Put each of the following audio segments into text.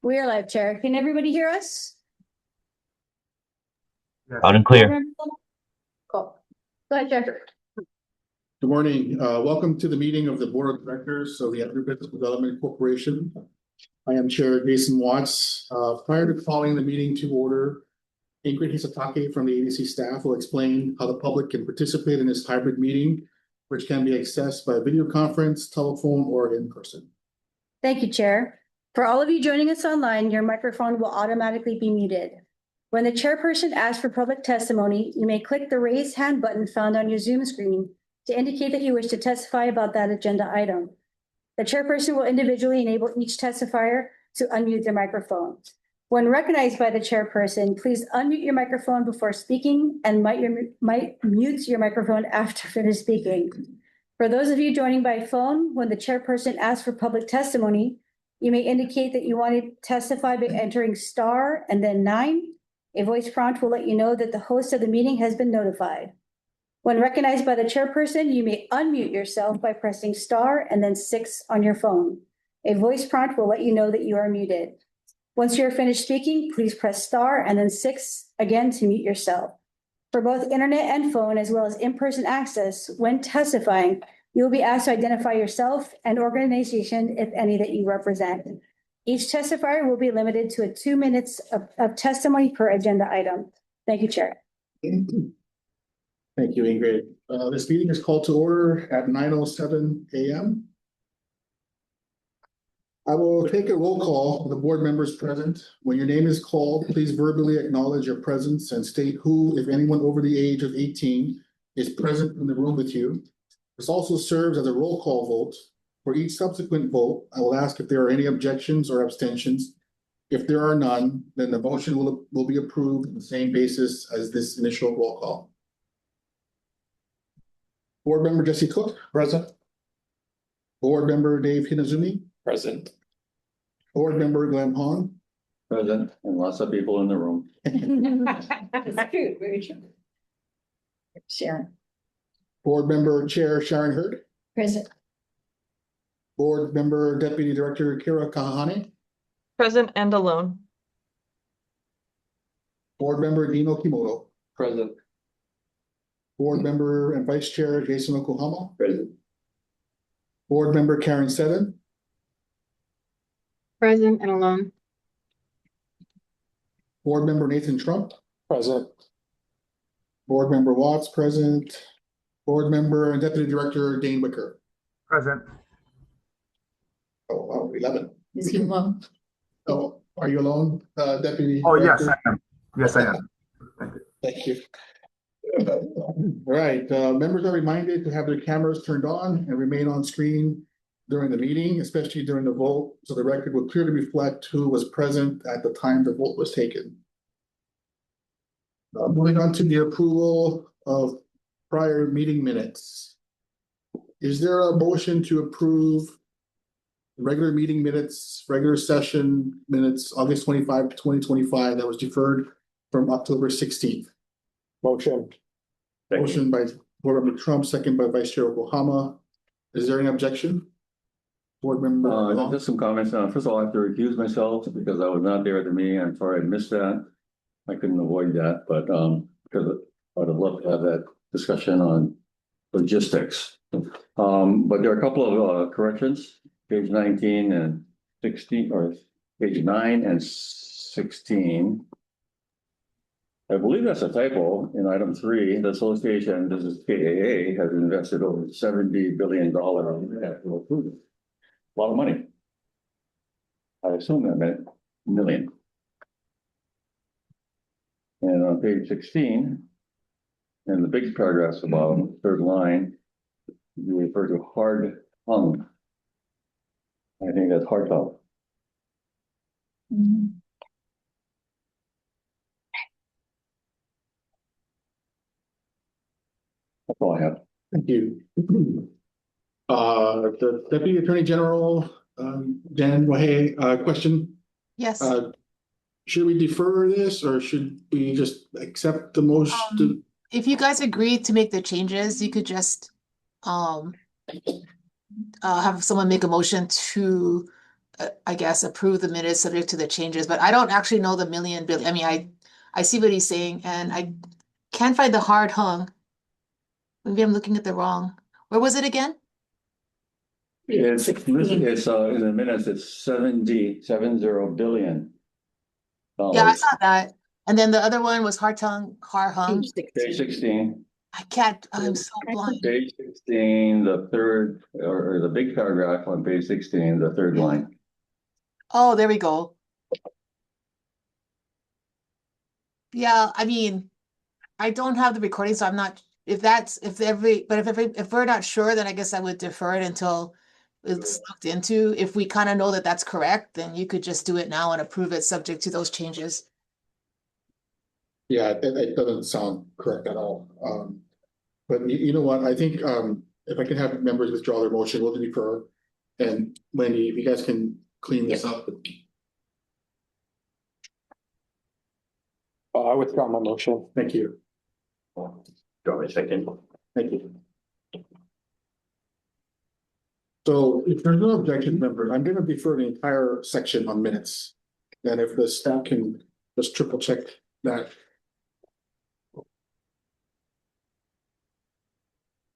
We are live, Chair. Can everybody hear us? Loud and clear. Cool. Go ahead, Chair. Good morning. Welcome to the meeting of the Board of Directors of the Agribusiness Development Corporation. I am Chair Jason Watts. Prior to calling the meeting to order, Ingrid Hisatake from the ADC staff will explain how the public can participate in this hybrid meeting, which can be accessed by video conference, telephone, or in person. Thank you, Chair. For all of you joining us online, your microphone will automatically be muted. When the chairperson asks for public testimony, you may click the raise hand button found on your Zoom screen to indicate that you wish to testify about that agenda item. The chairperson will individually enable each testifier to unmute their microphone. When recognized by the chairperson, please unmute your microphone before speaking and mute your microphone after finish speaking. For those of you joining by phone, when the chairperson asks for public testimony, you may indicate that you want to testify by entering star and then 9. A voice prompt will let you know that the host of the meeting has been notified. When recognized by the chairperson, you may unmute yourself by pressing star and then 6 on your phone. A voice prompt will let you know that you are muted. Once you're finished speaking, please press star and then 6 again to mute yourself. For both internet and phone, as well as in-person access, when testifying, you will be asked to identify yourself and organization, if any, that you represent. Each testifier will be limited to 2 minutes of testimony per agenda item. Thank you, Chair. Thank you, Ingrid. This meeting is called to order at 9:07 a.m. I will take a roll call of the board members present. When your name is called, please verbally acknowledge your presence and state who, if anyone over the age of 18, is present in the room with you. This also serves as a roll call vote. For each subsequent vote, I will ask if there are any objections or abstentions. If there are none, then the motion will be approved on the same basis as this initial roll call. Board Member Jesse Cook, present. Board Member Dave Hinazumi, Present. Board Member Glenn Hahn. Present, and lots of people in the room. That's true, very true. Sharon. Board Member Chair Sharon Hurd. Present. Board Member Deputy Director Kira Kahane. Present and alone. Board Member Dino Kimoto. Present. Board Member and Vice Chair Jason Oklahoma. Present. Board Member Karen Seddon. Present and alone. Board Member Nathan Trump. Present. Board Member Watts, present. Board Member and Deputy Director Dane Wicker. Present. Oh, wow, 11. Is he alone? Oh, are you alone, Deputy? Oh, yes, Director? I am. Yes, I am. Thank you. All right, members are reminded to have their cameras turned on and remain on screen during the meeting, especially during the vote, so the record will clearly reflect who was present at the time the vote was taken. Moving on to the approval of prior meeting minutes. Is there a motion to approve regular meeting minutes, regular session minutes, August 25, 2025, that was deferred from October 16th? Motion. Motion by Board Member Trump, second by Vice Chair Oklahoma. Is there any objection? Board Member Long? Just some comments. First of all, I have to recuse myself because I was not there at the meeting. I'm sorry I missed that. I couldn't avoid that, but because I would have loved to have that discussion on logistics. But there are a couple of corrections, page 19 and 16, or page 9 and 16. I believe that's a typo in item 3. The association, this is KAA, has invested over $70 billion in natural food. A lot of money. I assume that meant million. And on page 16, in the big paragraphs at the bottom, third line, you refer to hard tongue. I think that's hard tongue. That's all I have. Thank you. The Deputy Attorney General, Jan Wahe, question. Yes. Should we defer this or should we just accept the motion? If you guys agree to make the changes, you could just have someone make a motion to I guess, approve the minutes subject to the changes, but I don't actually know the million billion. I mean, I see what he's saying and I can't find the hard hung. Maybe I'm looking at the wrong. Where was it again? It's in the minutes, it's 70 billion. Yeah, I saw that. And then the other one was hard hung. Page 16, I can't, I'm so blind. page 16, the third, or the big paragraph on page 16, the third line. Oh, there we go. Yeah, I mean, I don't have the recording, so I'm not, if we're not sure, then I guess I would defer it until it's looked into. If we kind of know that that's correct, then you could just do it now and approve it subject to those changes. Yeah, it doesn't sound correct at all. But you know what, I think, if I can have members withdraw their motion, we'll defer. And Wendy, if you guys can clean this up. I withdraw my motion. Thank you. Got a second. Thank you. So if there's no objection, member, I'm gonna defer the entire section on minutes. And if the staff can just triple check that.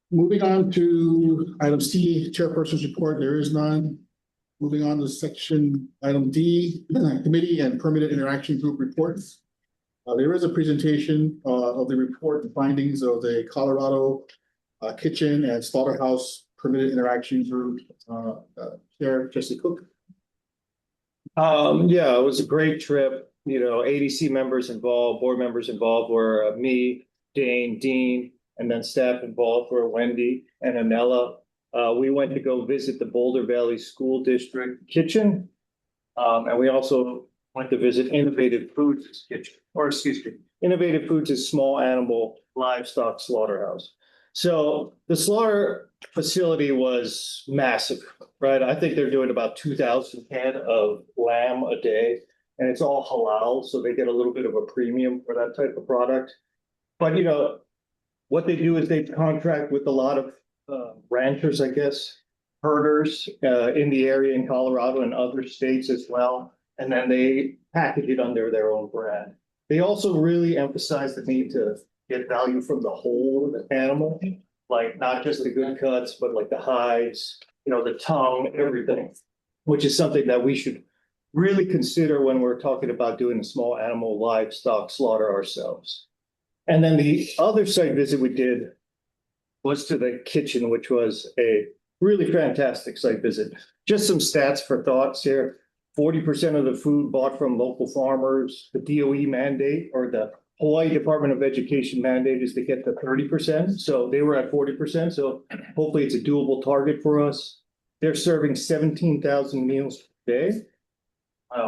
Moving on to item C, chairperson's report, there is none. Moving on to section item D, committee and permitted interaction group reports. There is a presentation of the report and findings of the Colorado Kitchen and Slaughterhouse Permitted Interaction Group. Chair Jesse Cook. Yeah, it was a great trip. You know, ADC members involved, board members involved were me, Dane, Dean, and then staff involved were Wendy and Anella. We went to go visit the Boulder Valley School District Kitchen. And we also went to visit Innovative Foods Kitchen, or excuse me, Innovative Foods is small animal livestock slaughterhouse. So the slaughter facility was massive, right? I think they're doing about 2,000 head of lamb a day, and it's all halal, so they get a little bit of a premium for that type of product. But you know, what they do is they contract with a lot of ranchers, I guess, herders in the area in Colorado and other states as well. And then they package it under their own brand. They also really emphasize the need to get value from the whole animal, like not just the good cuts, but like the hides, you know, the tongue, everything, which is something that we should really consider when we're talking about doing a small animal livestock slaughter ourselves. And then the other site visit we did was to the kitchen, which was a really fantastic site visit. Just some stats for thoughts here. 40% of the food bought from local farmers. The DOE mandate, or the Hawaii Department of Education mandate, is to get to 30%. So they were at 40%. So hopefully it's a doable target for us. They're serving 17,000 meals per day,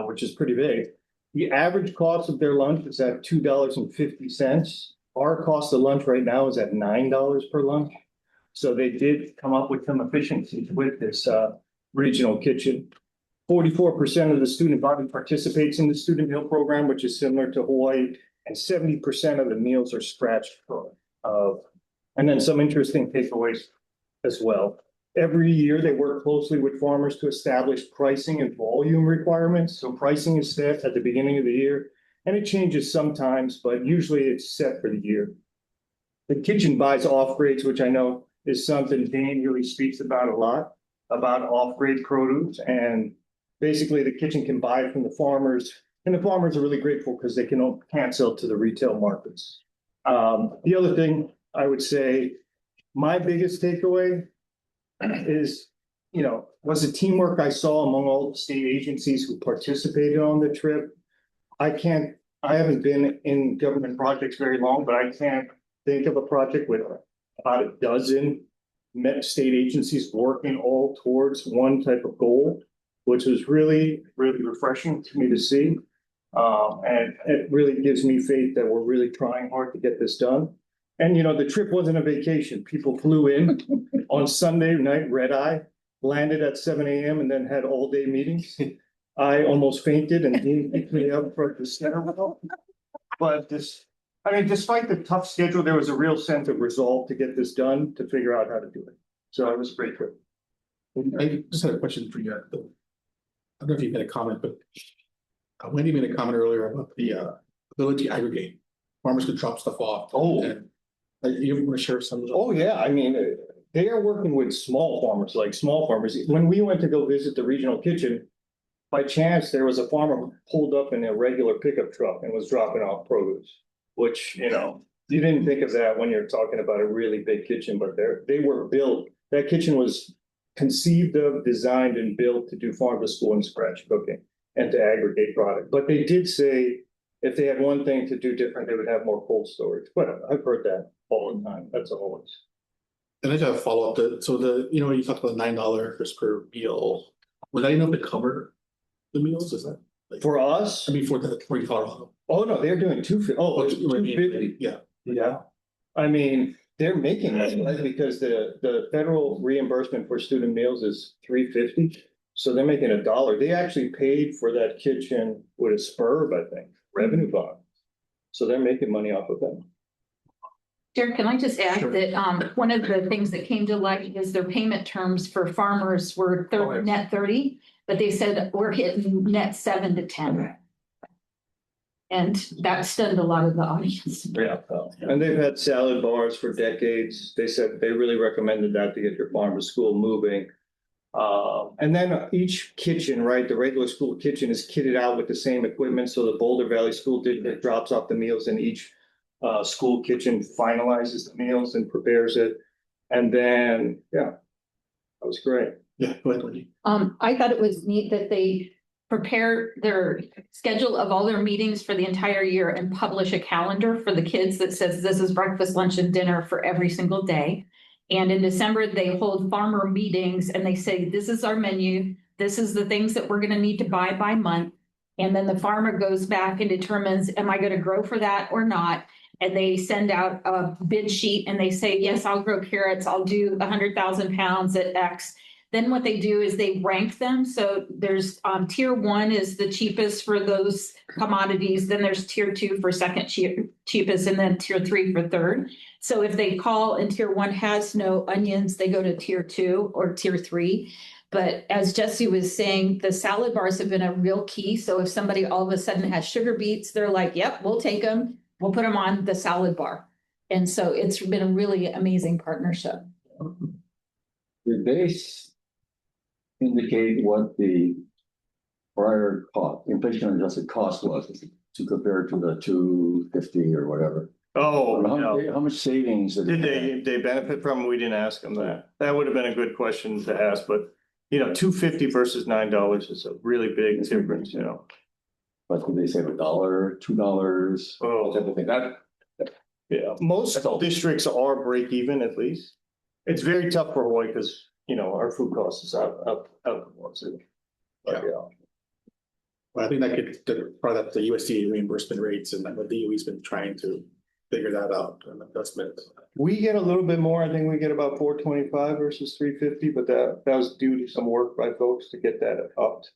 which is pretty big. The average cost of their lunch is at $2.50. Our cost of lunch right now is at $9 per lunch. So they did come up with some efficiencies with this regional kitchen. 44% of the student body participates in the student meal program, which is similar to Hawaii, and 70% of the meals are scratch cooked. And then some interesting takeaways as well. Every year, they work closely with farmers to establish pricing and volume requirements. So pricing is set at the beginning of the year, and it changes sometimes, but usually it's set for the year. The kitchen buys off-grades, which I know is something Dane really speaks about a lot, about off-grade produce. And basically, the kitchen can buy from the farmers, and the farmers are really grateful because they can't sell to the retail markets. The other thing I would say, my biggest takeaway is, you know, was the teamwork I saw among all the state agencies who participated on the trip. I haven't been in government projects very long, but I can't think of a project with about a dozen state agencies working all towards one type of goal, which was really, really refreshing to me to see. And it really gives me faith that we're really trying hard to get this done. And, you know, the trip wasn't a vacation. People flew in on Sunday night, red eye, landed at 7 a.m. and then had all day meetings. I almost fainted and Dean picked me up for the center. But despite the tough schedule, there was a real sense of resolve to get this done, to figure out how to do it. So it was a great trip. I just had a question for you. don't know if you made a comment, but Wendy made a comment earlier about the ability to aggregate. Farmers could drop stuff off. Oh. And, you want to share some of those? Oh, yeah, I mean, they are working with small farmers, like small farmers. When we went to go visit the regional kitchen, by chance, there was a farmer who pulled up in a regular pickup truck and was dropping off produce. Which, you know, you didn't think of that when you're talking about a really big kitchen, but they were built. That kitchen was conceived of, designed and built to do farm to school and scratch cooking and to aggregate product. But they did say if they had one thing to do different, they would have more cold storage. But I've heard that all the time. That's always. And I got a follow up to, so you talked about $9 per meal. Was that enough to cover the meals? Is that? For us, I mean, for Colorado. oh no, they're doing 250. Oh, it's 250. Yeah. Yeah. I mean, they're making that, right? Because the federal reimbursement for student meals is $3.50. So they're making $1. They actually paid for that kitchen with a SPURB, I think, revenue bond. So they're making money off of them. Jared, can I just add Sure. that one of the things that came to light is their payment terms for farmers were Oh, yes. net 30, but they said we're hitting net 7 to 10. And that stunned a lot of the audience. Yeah. And they've had salad bars for decades. They said they really recommended that to get your farm to school moving. And then each kitchen, right, the regular school kitchen is kitted out with the same equipment. So the Boulder Valley School District drops off the meals and each school kitchen finalizes the meals and prepares it. And then, yeah, that was great. Yeah, go ahead, Wendy. I thought it was neat that they prepare their schedule of all their meetings for the entire year and publish a calendar for the kids that says this is breakfast, lunch, and dinner for every single day. And in December, they hold farmer meetings and they say, this is our menu. This is the things that we're going to need to buy by month. And then the farmer goes back and determines, am I going to grow for that or not? And they send out a bid sheet and they say, yes, I'll grow carrots. I'll do 100,000 pounds at X. Then what they do is they rank them. So there's tier 1 is the cheapest for those commodities. Then there's tier 2 for second cheapest, and then tier 3 for third. So if they call and tier 1 has no onions, they go to tier 2 or tier 3. But as Jesse was saying, the salad bars have been a real key. So if somebody all of a sudden has sugar beets, they're like, yep, we'll take them. We'll put them on the salad bar. And so it's been a really amazing partnership. Did they indicate what the prior cost, inflation adjusted cost was to compare to the 250 or whatever? Oh, How much savings? Did they benefit from it? We didn't ask them that. That would have been a good question to ask, but you know, $2.50 versus $9 is a really big difference, you know. But did they save $1, $2? Oh. Type of thing? Yeah, most That's all. districts are break even at least. It's very tough for Hawaii because, you know, our food cost is up the wazoo. But, yeah. Well, I think that could, part of that, the USDA reimbursement rates and what the DOE's been trying to figure that out and adjustment. We get a little bit more. I think we get about 425 versus 350, but that was due to some work by folks to get that upped.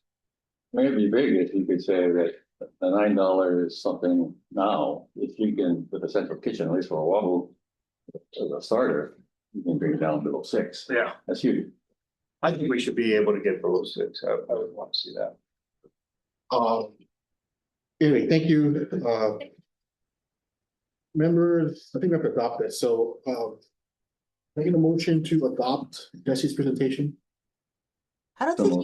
It'd be big if you could say that the $9 is something now, if you can, with a central kitchen, at least for a while, as a starter, you can bring it down below 6. Yeah. That's huge. I think we should be able to get below 6. I would want to see that. Anyway, thank you. Members, I think we have to adopt this, so making a motion to adopt Jesse's presentation. I don't So think,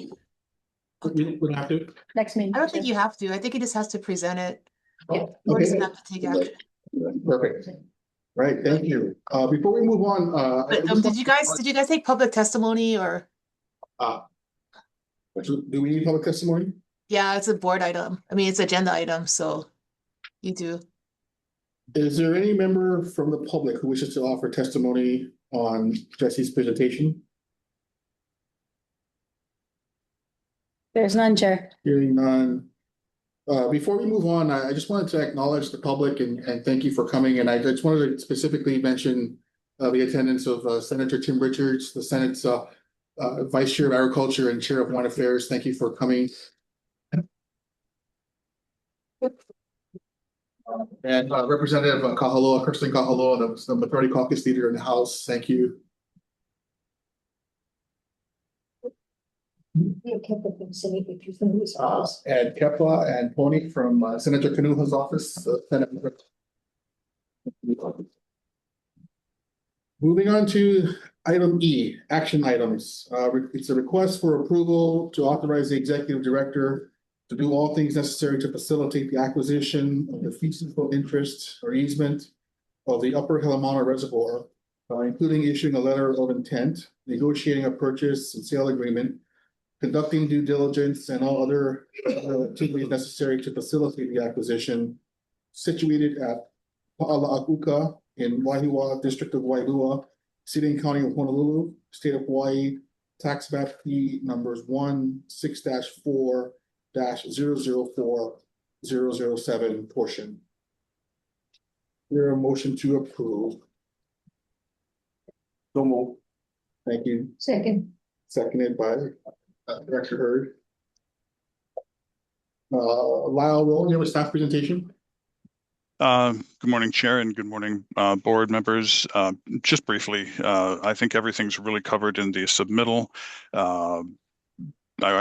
moved. We don't have to. Next meeting. I don't think you have to. I think he just has to present it. Oh, Or doesn't okay, have to take action. perfect. Right, thank you. Before we move on, I But just did you guys take public testimony or? do we need public testimony? Yeah, it's a board item. I mean, it's agenda item, so you do. Is there any member from the public who wishes to offer testimony on Jesse's presentation? There's none, Chair. Hearing none. Before we move on, I just wanted to acknowledge the public and thank you for coming. And I just wanted to specifically mention the attendance of Senator Tim Richards, the Senate's Vice Chair of Agriculture and Chair of Wine Affairs. Thank you for coming. And Representative Kahaloa, Kirsten Kahaloa, the Majority Caucus Leader in the House. Thank you. And Kepla and Tony from Senator Kanuha's office, Senate. Moving on to item E, action items. It's a request for approval to authorize the executive director to do all things necessary to facilitate the acquisition of the feasible interest or easement of the Upper Hilamana Reservoir, including issuing a letter of intent, negotiating a purchase and sale agreement, conducting due diligence and all other activities necessary to facilitate the acquisition, situated at Pa'ala'akuka in Wahiawa, District of Wailua, City and County of Honolulu, State of Hawaii, tax map P numbers 16-4-004007 portion. There a motion to approve. So moved. Thank you. Second. Seconded by Director Hurd. Lyle, will you have a staff presentation? Good morning, Chair, and good morning, board members. Just briefly, I think everything's really covered in the submittal. I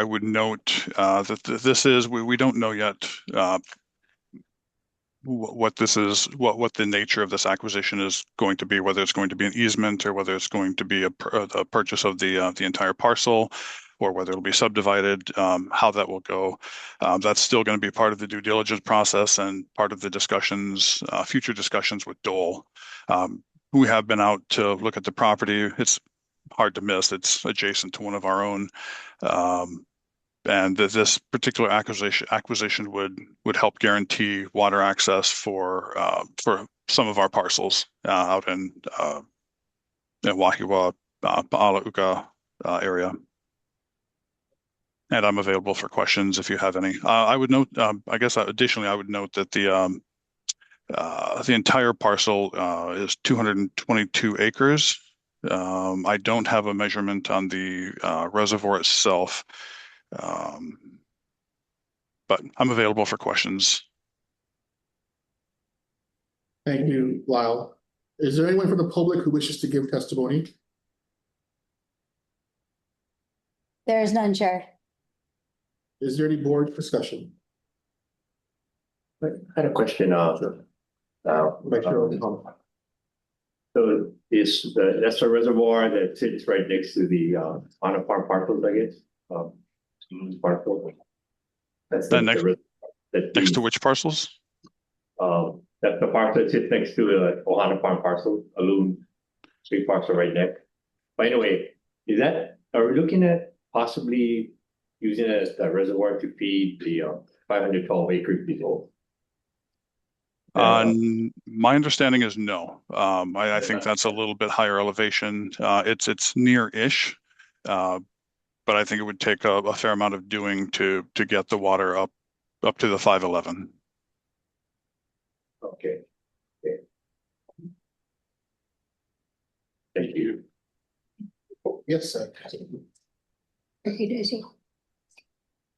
would note that this is, we don't know yet what this is, what the nature of this acquisition is going to be, whether it's going to be an easement or whether it's going to be a purchase of the entire parcel, or whether it'll be subdivided, how that will go. That's still going to be part of the due diligence process and part of the discussions, future discussions with Dole. We have been out to look at the property. It's hard to miss. It's adjacent to one of our own. And this particular acquisition would help guarantee water access for some of our parcels out in Wahiawa, Pa'ala'uka area. And I'm available for questions if you have any. I would note, I guess additionally, I would note that the entire parcel is 222 acres. I don't have a measurement on the reservoir itself. But I'm available for questions. Thank you, Lyle. Is there anyone from the public who wishes to give testimony? There is none, Chair. Is there any board discussion? I had a question. So that's a reservoir that sits right next to the Ana Farm parcels, I guess. Parcel. That's Next to which parcels? That's the parcel that sits next to the Ohana Farm parcel, a Loon Street parcel right next. But anyway, are we looking at possibly using it as a reservoir to feed the 512 acres below? My understanding is no. I think that's a little bit higher elevation. It's near-ish, but I think it would take a fair amount of doing to get the water up to the 511. Okay. Thank you. Yes, sir. Okay, Daisy.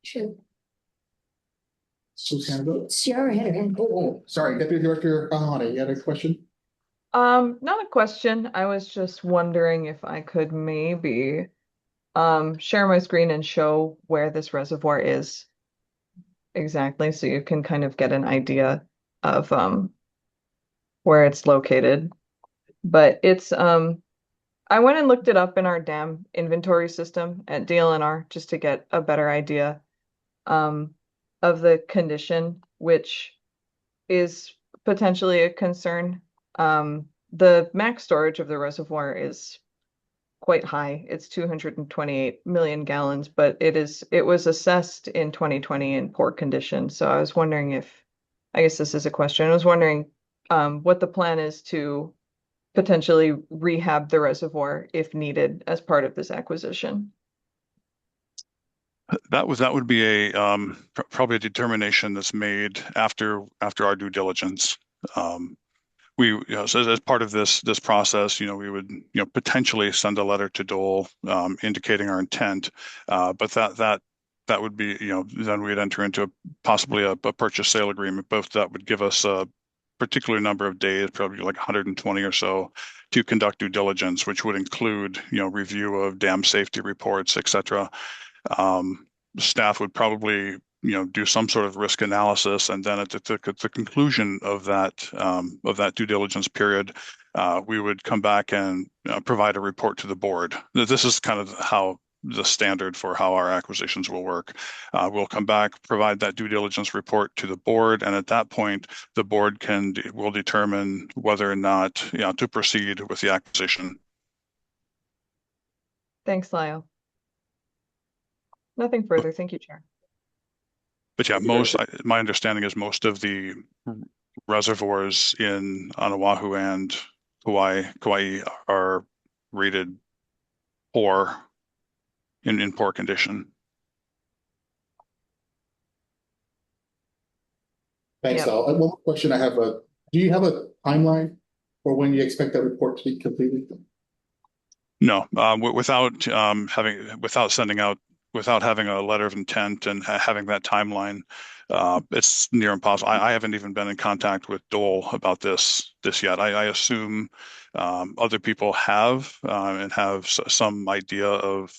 Sure. Who's hand up? Sierra had her hand. Oh, sorry, Deputy Director Ahane, you had a question? Not a question. I was just wondering if I could maybe share my screen and show where this reservoir is exactly, so you can kind of get an idea of where it's located. But it's I went and looked it up in our dam inventory system at DLNR just to get a better idea of the condition, which is potentially a concern. The max storage of the reservoir is quite high. It's 228 million gallons, but it was assessed in 2020 in poor condition. So I was wondering I guess this is a question. I was wondering what the plan is to potentially rehab the reservoir if needed as part of this acquisition. That would be probably a determination that's made after our due diligence. So as part of this process, we would potentially send a letter to Dole indicating our intent, but that would be then we'd enter into possibly a purchase sale agreement. Both that would give us a particular number of days, probably like 120 or so, to conduct due diligence, which would include review of dam safety reports, etc. Staff would probably, do some sort of risk analysis, and then at the conclusion of that due diligence period, we would come back and provide a report to the board. This is kind of how the standard for how our acquisitions will work. We'll come back, provide that due diligence report to the board, and at that point, the board will determine whether or not to proceed with the acquisition. Thanks, Lyle. Nothing further. Thank you, Chair. But yeah, my understanding is most of the reservoirs on Oahu and Kauai are rated poor, in poor condition. Thanks, Yep. Al. One more question I have, do you have a timeline for when you expect that report to be completed? No, without having a letter of intent and having that timeline, it's near impossible. I haven't even been in contact with Dole about this yet. I assume other people have and have some idea of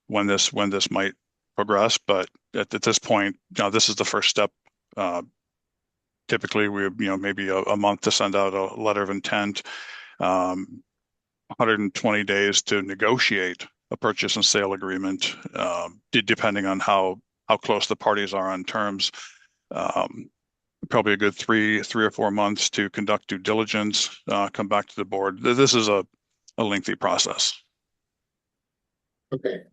when this might progress, but at this point, this is the first step. Typically, we maybe a month to send out a letter of intent, 120 days to negotiate a purchase and sale agreement, depending on how close the parties are on terms. Probably a good 3 or 4 months to conduct due diligence, come back to the board. This is a lengthy process. Okay.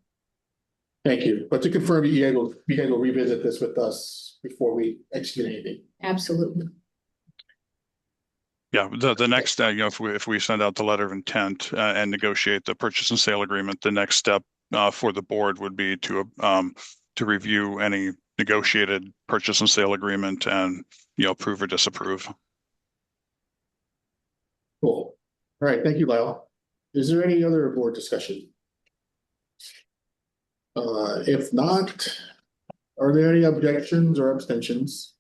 Thank you. But to confirm, you guys will revisit this with us before we execute anything. Absolutely. Yeah, the next, if we send out the letter of intent and negotiate the purchase and sale agreement, the next step for the board would be to review any negotiated purchase and sale agreement and approve or disapprove. Cool. All right, thank you, Lyle. Is there any other board discussion? If not, are there any objections or abstentions?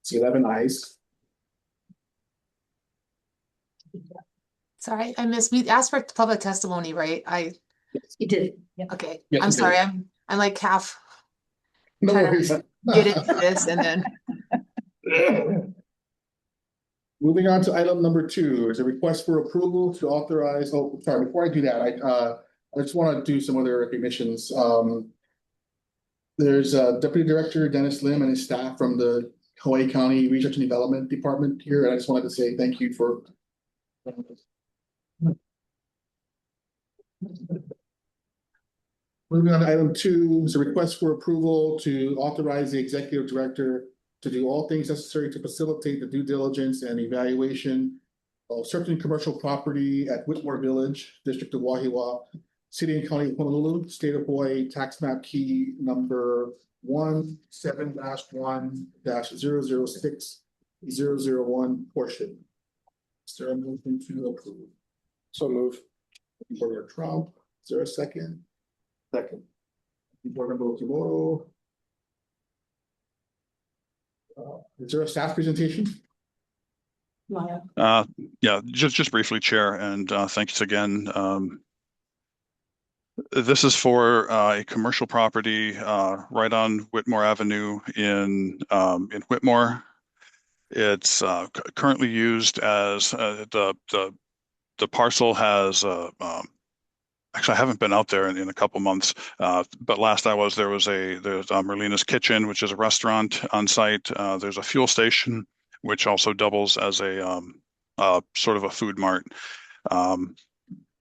It's 11 ayes. Sorry, I missed. We asked for public testimony, right? You did. Okay, Yes, I'm we sorry. did. I'm like half No trying worries. to get into this and then. Moving on to item number 2 is a request for approval to authorize, sorry, before I do that, I just want to do some other recognitions. There's Deputy Director Dennis Lim and his staff from the Hawaii County Research and Development Department here, and I just wanted to say thank you for. Moving on to item 2 is a request for approval to authorize the Executive Director to do all things necessary to facilitate the due diligence and evaluation of certain commercial property at Whitmore Village, District of Wahiawa, City and County of Honolulu, State of Hawaii, tax map key number 17-1-006-001 portion. Is there a motion to approve? So move. Board Member Trump, is there a second? Second. Board Member Okimoto. Is there a staff presentation? Yeah, just briefly, Chair, and thanks again. This is for a commercial property right on Whitmore Avenue in Whitmore. It's currently used as the parcel has actually, I haven't been out there in a couple months, but last I was, there's Merlina's Kitchen, which is a restaurant on site. There's a fuel station, which also doubles as a sort of a food mart.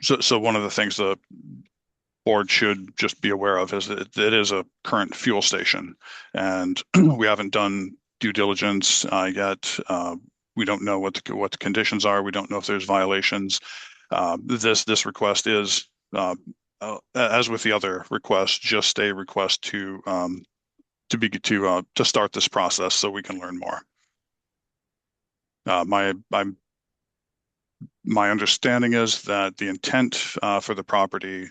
So one of the things the board should just be aware of is that it is a current fuel station, and we haven't done due diligence yet. We don't know what the conditions are. We don't know if there's violations. This request is, as with the other requests, just a request to start this process so we can learn more. My understanding is that the intent for the property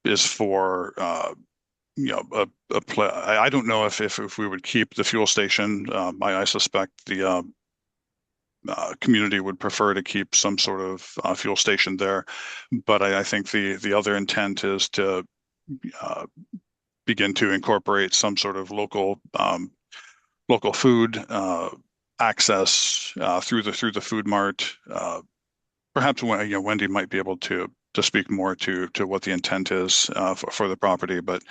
is for I don't know if we would keep the fuel station. I suspect the community would prefer to keep some sort of fuel station there. But I think the other intent is to begin to incorporate some sort of local food access through the food mart. Perhaps Wendy might be able to speak more to what the intent is for the property, but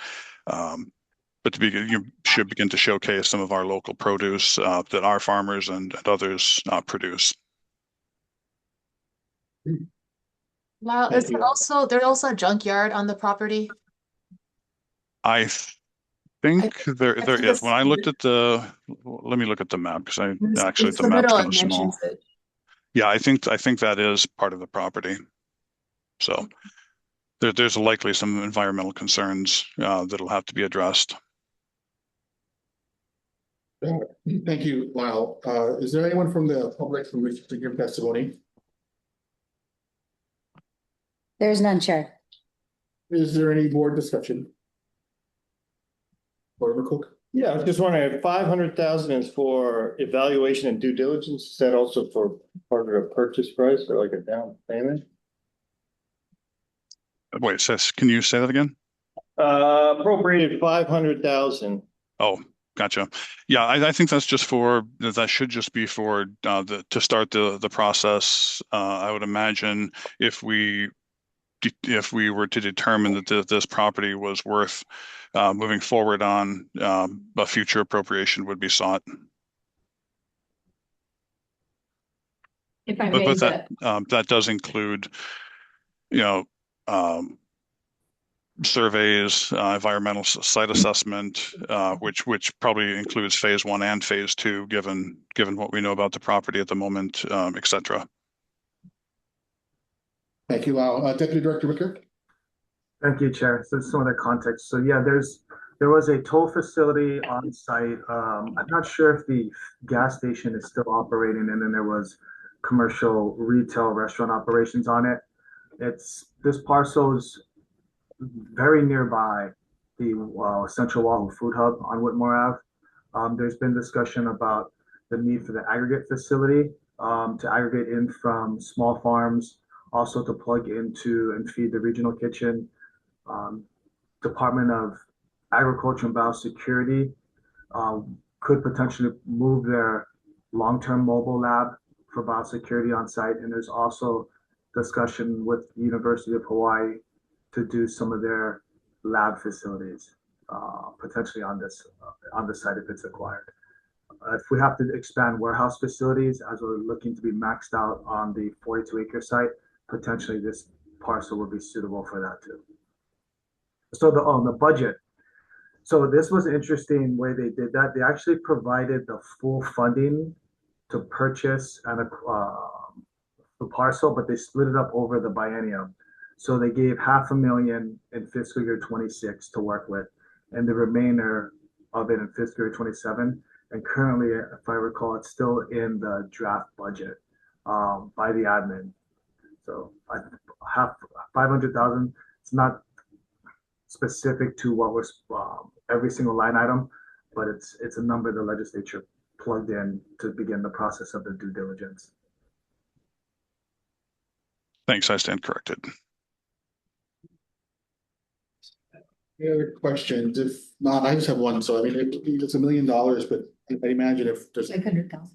to begin, you should begin to showcase some of our local produce that our farmers and others produce. Wow, Thank is you. there's also a junkyard on the property? I think there I think is. When I looked it's- at let me look at the map because It's the the map's middle, kind it of small. mentions it. Yeah, I think that is part of the property. So there's likely some environmental concerns that'll have to be addressed. Thank you, Lyle. Is there anyone from the public who wishes to give testimony? There's none, Chair. Is there any board discussion? Board Member Cook? Yeah, I was just wondering, if 500,000 is for evaluation and due diligence, is that also for part of the purchase price or like a down payment? Wait, can you say that again? Appropriated 500,000. Oh, gotcha. Yeah, I think that should just be for to start the process. I would imagine if we were to determine that this property was worth moving forward on, a future appropriation would be sought. If I But may, that does include, surveys, environmental site assessment, which probably includes phase 1 and phase 2, given what we know about the property at the moment, et cetera. Thank you, Lyle. Deputy Director Ricker? Thank you, Chair. So some other context. So yeah, there was a toll facility on site. I'm not sure if the gas station is still operating, and then there was commercial retail restaurant operations on it. This parcel is very nearby the Central Wahoo Food Hub on Whitmore Ave. There's been discussion about the need for the aggregate facility to aggregate in from small farms, also to plug into and feed the regional kitchen. Department of Agriculture and Biosecurity could potentially move their long-term mobile lab for biosecurity on site. And there's also discussion with the University of Hawaii to do some of their lab facilities, potentially on the site if it's acquired. If we have to expand warehouse facilities, as we're looking to be maxed out on the 42-acre site, potentially this parcel would be suitable for that too. So the budget. So this was an interesting way they did that. They actually provided the full funding to purchase the parcel, but they split it up over the biennium. So they gave $500,000 in fiscal year 26 to work with, and the remainder of it in fiscal year 27. And currently, if I recall, it's still in the draft budget by the admin. So I have 500,000. It's not specific to what was every single line item, but it's a number the legislature plugged in to begin the process of the due diligence. Thanks, I stand corrected. Any other questions? If not, I just have one. So I mean, it's $1 million, but I imagine if there's, 500,000.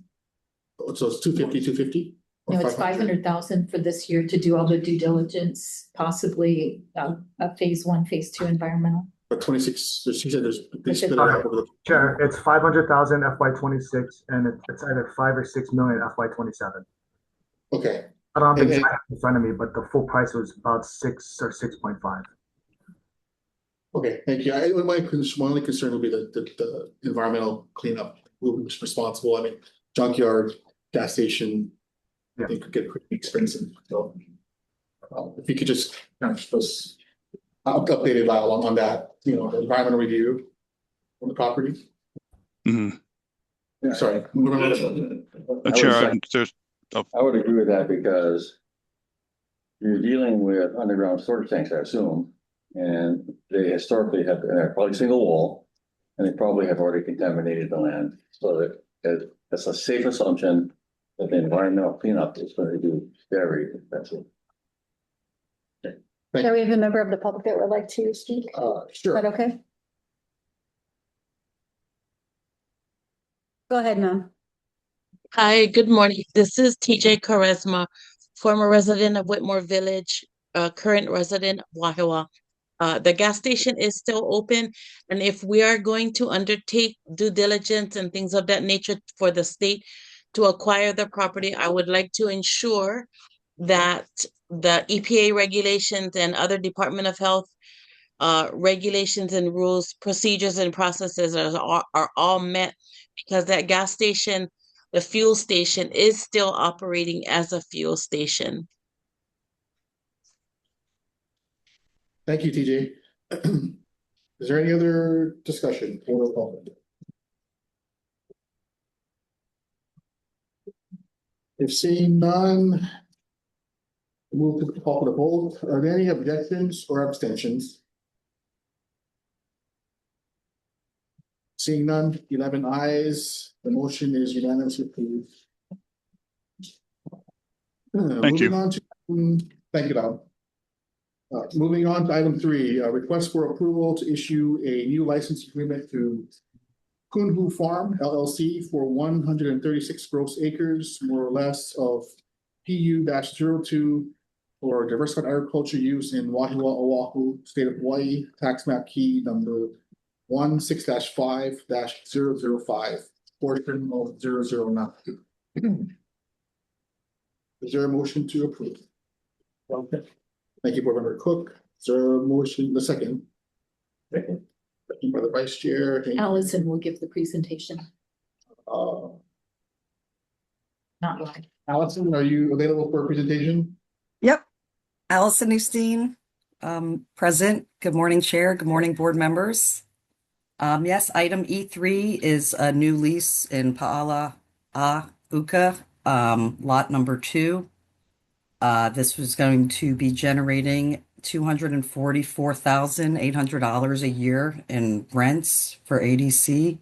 so it's 250? No, it's 500,000 for this year to do all the due diligence, possibly a phase 1, phase 2 environmental. But 26, she said there's, they Is it- split it up over the. Chair, it's 500,000 FY26, and it's either 5 or 6 million FY27. Okay, I don't have the And- exact in front of me, but the full price was about 6 or 6.5. okay, thank you. My only concern would be the environmental cleanup, who's responsible. I mean, junkyard, gas station, I think could get pretty expensive. So if you could just kind of give us updated on that, the environmental review on the property. Mhm. Sorry. Chair, I would agree with that because you're dealing with underground storage tanks, I assume, and they historically have probably single wall, and they probably have already contaminated the land. So that's a safe assumption But the environmental cleanup is going to be very expensive. Shall we have a member of the public that would like to speak? Is Sure. that okay? Go ahead, ma'am. Hi, good morning. This is TJ Charisma, former resident of Whitmore Village, current resident of Wahiwa. The gas station is still open, and if we are going to undertake due diligence and things of that nature for the state to acquire the property, I would like to ensure that the EPA regulations and other Department of Health regulations and rules, procedures and processes are all met, because that gas station, the fuel station, is still operating as a fuel station. Thank you, TJ. Is there any other discussion? If seeing none, move to the call for the vote. Are there any objections or abstentions? Seeing none, 11 ayes, the motion is unanimously approved. Thank you. Moving on to, thank you, Don. Moving on to item 3, request for approval to issue a new license agreement to Kunhu Farm LLC for 136 gross acres, more or less, of PU-02 for diversified agriculture use in Wahiwa, Oahu, state of Hawaii, tax map key number 16-5-005, portion of 009. Is there a motion to approve? Okay. Thank you, Board Member Cook. Is there a motion, the second? Second. Second by the Vice Chair. Allison will give the presentation, Uh, not live. Allison, are you available for a presentation? Yep. Allison Ustine, present. Good morning, Chair. Good morning, board members. Yes, item E3 is a new lease in Pa'ala'auka, lot number 2. This was going to be generating $244,800 a year in rents for ADC.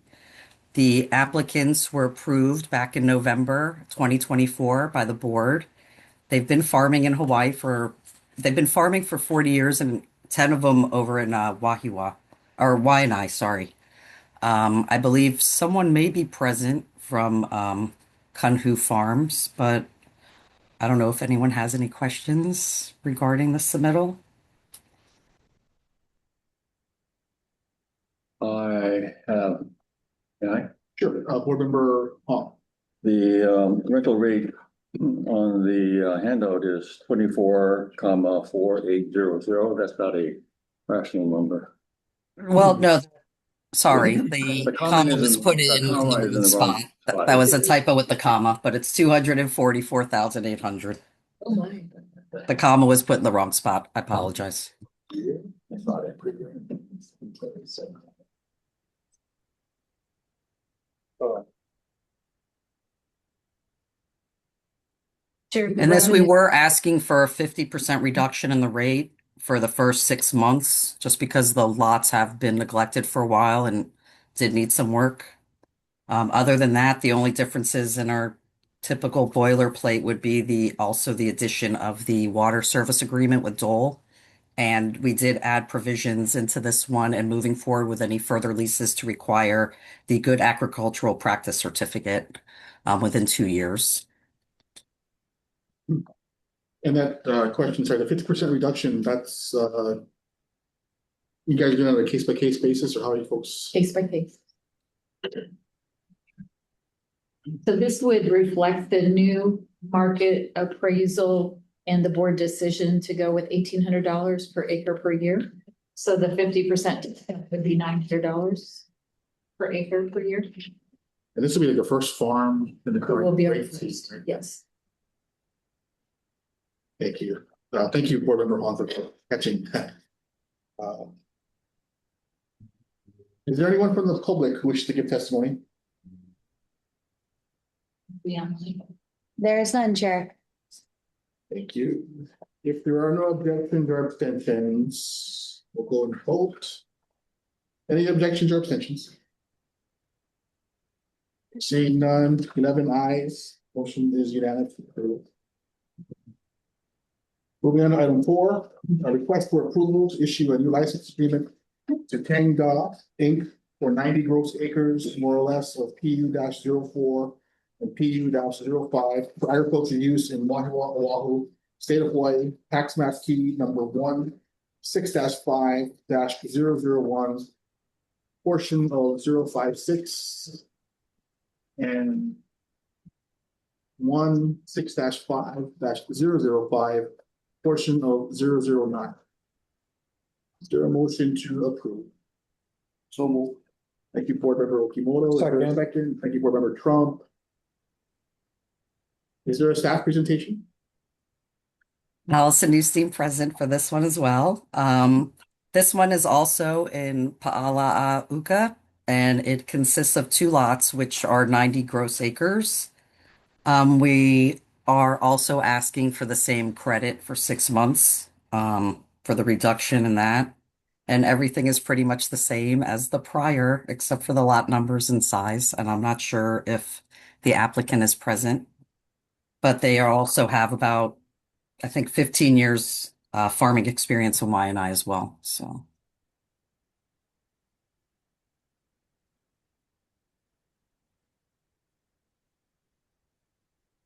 The applicants were approved back in November 2024 by the board. They've been farming in Hawaii they've been farming for 40 years, and 10 of them over in Waianae, sorry. I believe someone may be present from Kunhu Farms, but I don't know if anyone has any questions regarding the submittal. I have, can I? Sure, Board Member Hong. The rental rate on the handout is 24,4800. That's not a rational number. Well, no, sorry. The The comma was put in the comma is in wrong the spot. wrong spot. That was a typo with the comma, but it's 244,800. Oh, my. The comma was put in the wrong spot. I apologize. I thought it pretty. And this, we were asking for a 50% reduction in the rate for the first 6 months, just because the lots have been neglected for a while and did need some work. Other than that, the only differences in our typical boilerplate would be also the addition of the water service agreement with Dole. And we did add provisions into this one, and moving forward with any further leases to require the Good Agricultural Practice Certificate within 2 years. And that question, sorry, the 50% reduction, that's you guys doing it on a case-by-case basis, or how are you folks? Case by case. So this would reflect the new market appraisal and the board decision to go with $1,800 per acre per year. So the 50% would be $900 per acre per year. And this will be like the first farm in the It will current be our rate first, season. yes. Thank you. Thank you, Board Member Hong, for catching that. Is there anyone from the public who wishes to give testimony? Yeah. There is none, Chair. Thank you. If there are no objections or abstentions, we'll go and vote. Any objections or abstentions? Seeing none, 11 ayes, Motion is unanimously approved. Moving on to item 4, a request for approval to issue a new license agreement to Tang Da Inc. for 90 gross acres, more or less, of PU-04 and PU-05 for agricultural use in Wahiawa, Oahu, State of Hawaii, tax map key number 16-5-001, portion of 056 and 16-5-005, portion of 009. Is there a motion to approve? So moved. Thank you, Board Member Okimoto. Is there a second? Thank you, Board Member Trump. Is there a staff presentation? Allison Newstein present for this one as well. This one is also in Pa'ala'auka, and it consists of 2 lots, which are 90 gross acres. We are also asking for the same credit for 6 months for the reduction in that. And everything is pretty much the same as the prior, except for the lot numbers and size. And I'm not sure if the applicant is present, but they also have about, I think, 15 years farming experience in Waianae as well. So.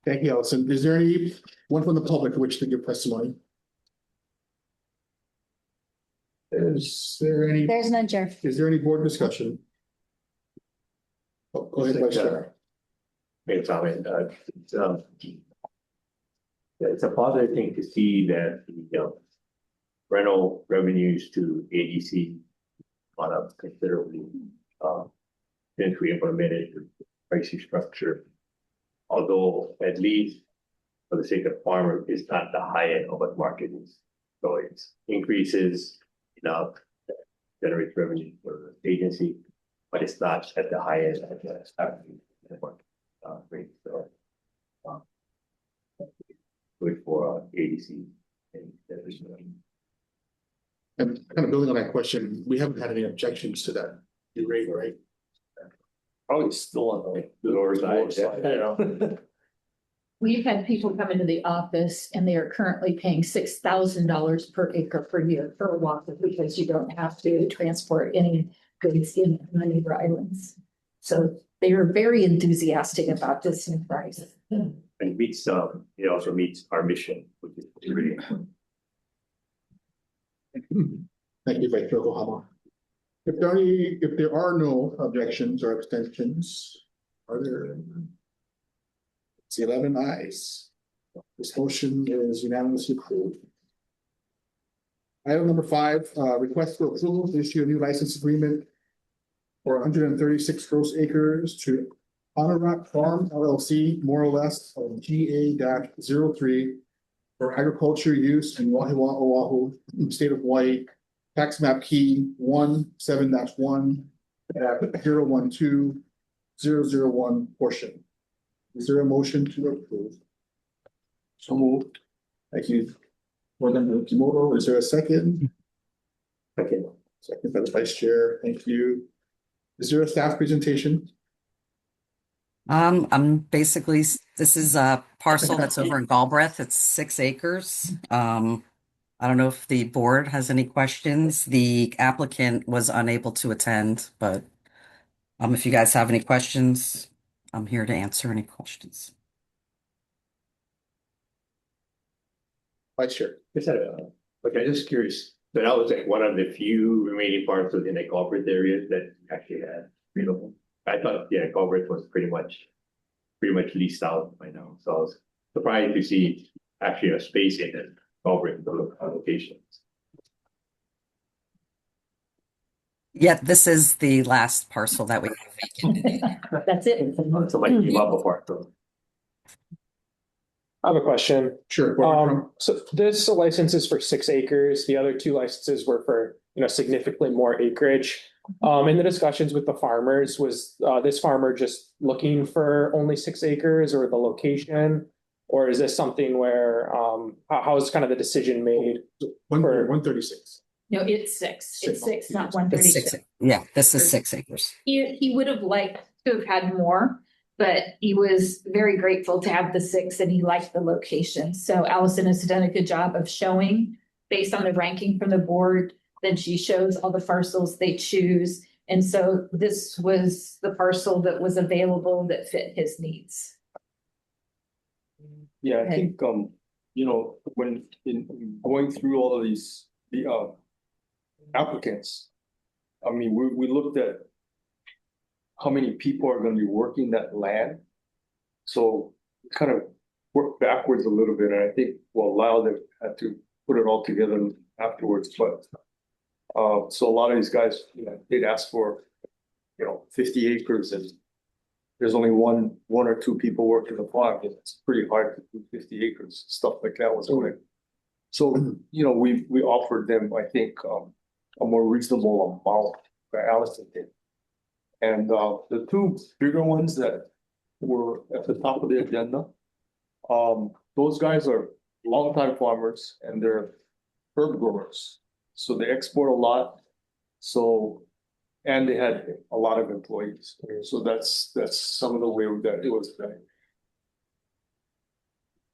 Thank you, Allison. Is there anyone from the public who wish to give testimony? Is there any? There's none, Chair. Is there any board discussion? Oh, go ahead, Vice Chair. Make a comment. It's a positive thing to see that the rental revenues to ADC gone up considerably since we implemented the pricing structure. Although at least for the sake of farmer, it's not the high end of what market is. So it's increases enough that generates revenue for the agency, but it's not at the high end of the network rate. So good for ADC. And kind of building on that question, we haven't had any objections to that new rate, right? Probably still on the lower side. We've had people come into the office and they are currently paying $6,000 per acre per year for a walk because you don't have to transport any goods in the neighbor islands. So they are very enthusiastic about this new price. And it also meets our mission, which is really important. Thank you, Vice Chair Yokohama. If there are no objections or abstentions, are there? It's 11 ayes. This motion is unanimously approved. Item number 5, request for approval to issue a new license agreement for 136 gross acres to Honorat Farm LLC, more or less, of GA-03 for agriculture use in Wahiawa, Oahu, State of Hawaii, tax map key 17-1-012-001 portion. Is there a motion to approve? So moved. Thank you. Board Member Okimoto, is there a second? Second. Second by the Vice Chair. Thank you. Is there a staff presentation? I'm basically, this is a parcel that's over in Galbraith. It's 6 acres. I don't know if the board has any questions. The applicant was unable to attend, but if you guys have any questions, I'm here to answer any questions. Vice Chair. Okay, just curious. So that was like one of the few remaining parcels in the Galbraith area that actually had available. I thought, Galbraith was pretty much leased out by now. So I was surprised to see actually a space in the Galbraith locations. Yeah, this is the last parcel that we have vacant. That's it. Somebody gave up a parcel. I have a question. Sure. So this license is for 6 acres. The other 2 licenses were for, significantly more acreage. In the discussions with the farmers, was this farmer just looking for only 6 acres or the location? Or is this something where, how is kind of the decision made? 136. No, it's 6. It's 6, not It's 136. 6. Yeah, this is 6 acres. He would have liked to have had more, but he was very grateful to have the 6 and he liked the location. So Allison has done a good job of showing based on the ranking from the board. Then she shows all the parcels they choose. And so this was the parcel that was available that fit his needs. Yeah, I Okay. think, you know, when going through all of these, applicants, I mean, we looked at how many people are gonna be working that land. So kind of work backwards a little bit, and I think will allow them to put it all together afterwards, but so a lot of these guys, you know, they'd ask for, 50 acres and there's only one or two people working the farm. It's pretty hard to do 50 acres, stuff like that was going. So, we offered them, I think, a more reasonable amount that Allison did. And the two bigger ones that were at the top of the agenda, those guys are longtime farmers and they're herb growers. So they export a lot. So, and they had a lot of employees. So that's some of the way that it was done.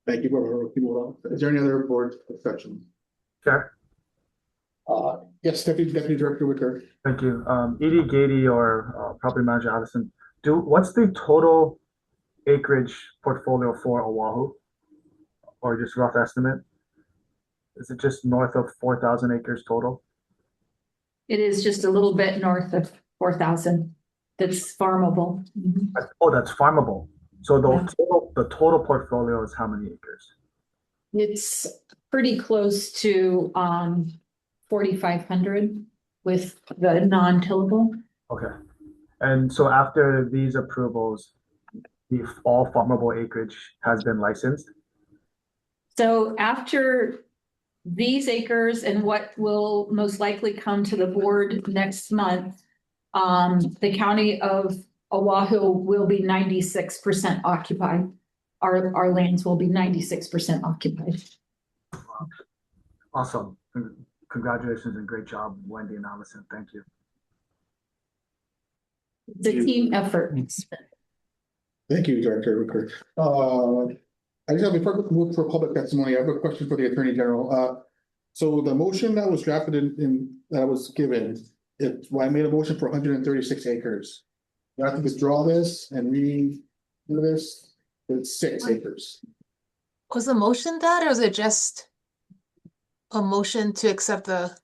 Thank you, Board Member. Is there any other board discussion? Chair, Yes, Deputy Director Wicker. thank you. Edie Gady or Property Manager Allison, what's the total acreage portfolio for Oahu? Or just rough estimate? Is it just north of 4,000 acres total? It is just a little bit north of 4,000 that's farmable. Mhm. Oh, that's farmable. So Yeah. the total portfolio is how many acres? It's pretty close to 4,500 with the non-tillable. Okay. And so after these approvals, all farmable acreage has been licensed? So after these acres and what will most likely come to the board next month, the county of Oahu will be 96% occupied. Our lands will be 96% occupied. Awesome. Congratulations and great job, Wendy and Allison. Thank you. It's a team effort. Thank you, Director Wicker. I just have, before we move for public testimony, I have a question for the Attorney General. So the motion that was drafted that was given, I made a motion for 136 acres. I have to withdraw this and redo this, it's 6 acres. Was the motion that, or was it just a motion to accept the,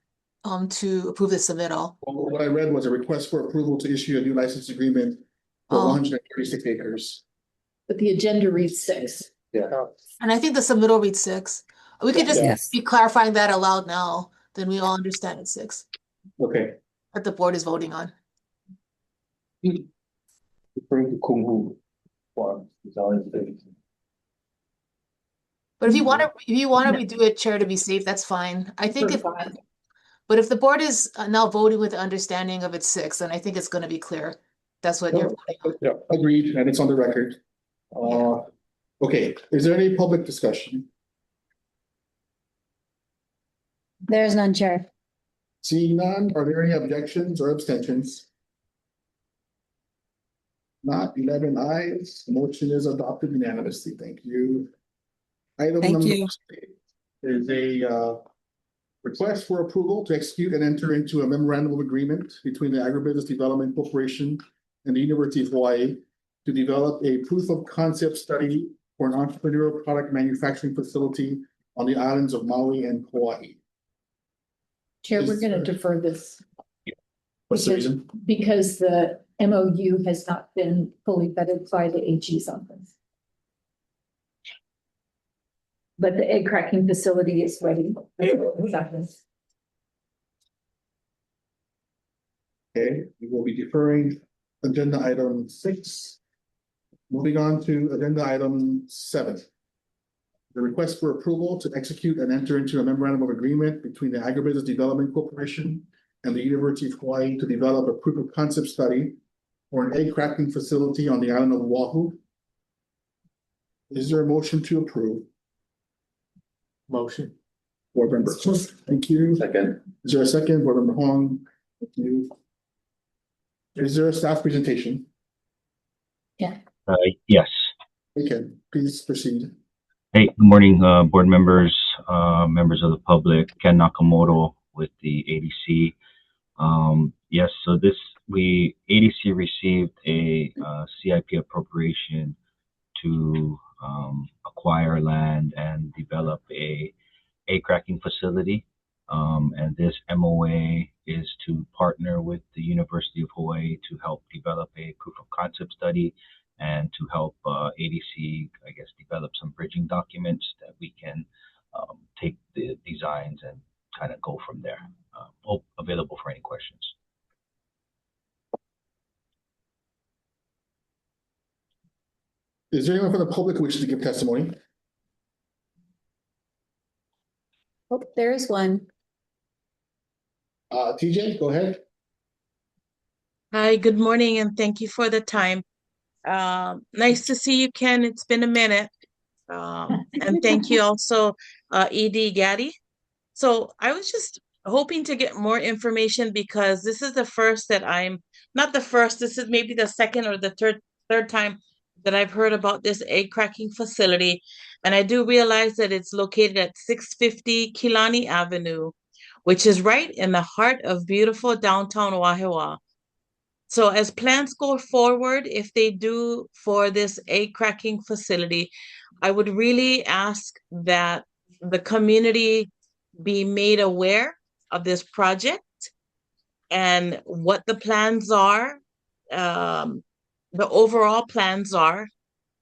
to approve the submittal? Well, what I read was a request for approval to issue a new license agreement for 136 acres. But the agenda reads 6. Yeah. And I think the submittal reads 6. We could just Yes. be clarifying that aloud now, then we all understand it's 6, Okay. that the board is voting on. Referring to Kungu Farm. But if you want to redo it, Chair, to be safe, that's fine. I think but if the board is now voting with the understanding of it's 6, then I think it's going to be clear. That's what you're voting on. Yeah, agreed, and it's on the record. Okay, is there any public discussion? There is none, Chair. Seeing none, are there any objections or abstentions? Not 11 ayes, the motion is adopted unanimously. Thank you. Item Thank number you. 6 is a request for approval to execute and enter into a memorandum of agreement between the Agribusiness Development Corporation and the University of Hawaii to develop a proof of concept study for an entrepreneurial product manufacturing facility on the islands of Maui and Kauai. Chair, we're going to defer this. What's the reason? Because the MOU has not been fully vetted by the AG's office. But the egg cracking facility is ready. Okay, we will be deferring agenda item 6. Moving on to agenda item 7. The request for approval to execute and enter into a memorandum of agreement between the Agribusiness Development Corporation and the University of Hawaii to develop a proof of concept study for an egg cracking facility on the island of Oahu. Is there a motion to approve? Motion. Board Member, thank you. Second. Is there a second? Board Member Huang, thank you. Is there a staff presentation? Yeah. Yes. Okay, please proceed. Hey, good morning, board members, members of the public. Ken Nakamoto with the ADC. Yes, so ADC received a CIP appropriation to acquire land and develop a cracking facility. And this MOA is to partner with the University of Hawaii to help develop a proof of concept study and to help ADC, I guess, develop some bridging documents that we can take the designs and kind of go from there. Available for any questions. Is there anyone from the public who wishes to give testimony? Oh, there is one. TJ, go ahead. Hi, good morning, and thank you for the time. Nice to see you, Ken. It's been a minute. And thank you also, ED Gaddy. So I was just hoping to get more information because this is the first that not the first, this is maybe the second or the third time that I've heard about this egg cracking facility. And I do realize that it's located at 650 Kilani Avenue, which is right in the heart of beautiful downtown Wahiawa. So as plans go forward, if they do for this egg cracking facility, I would really ask that the community be made aware of this project and what the plans are, the overall plans are.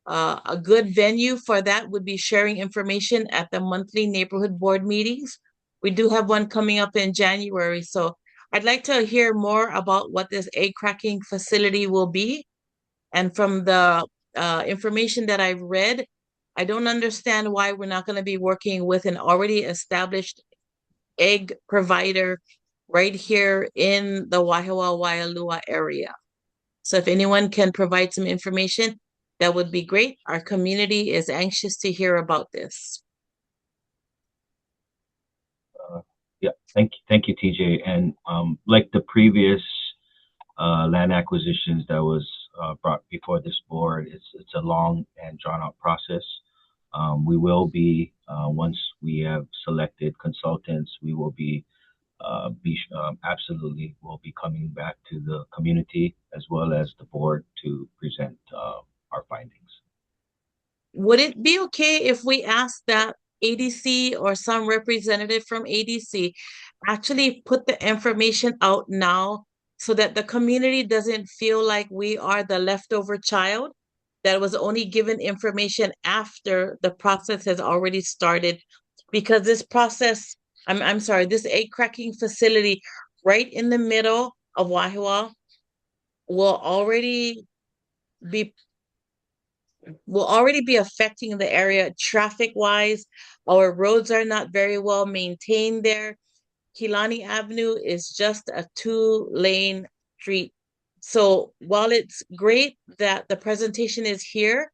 A good venue for that would be sharing information at the monthly neighborhood board meetings. We do have one coming up in January, so I'd like to hear more about what this egg cracking facility will be. And from the information that I've read, I don't understand why we're not going to be working with an already established egg provider right here in the Wahiawa Waialua area. So if anyone can provide some information, that would be great. Our community is anxious to hear about this. Yeah, thank you, TJ. And like the previous land acquisitions that was brought before this board, it's a long and drawn out process. We will be once we have selected consultants, we will be absolutely will be coming back to the community as well as the board to present our findings. Would it be okay if we asked that ADC or some representative from ADC actually put the information out now so that the community doesn't feel like we are the leftover child that was only given information after the process has already started? Because this process, I'm sorry, this egg cracking facility right in the middle of Wahiawa will already be affecting the area traffic wise. Our roads are not very well maintained there. Kilani Avenue is just a 2-lane street. So while it's great that the presentation is here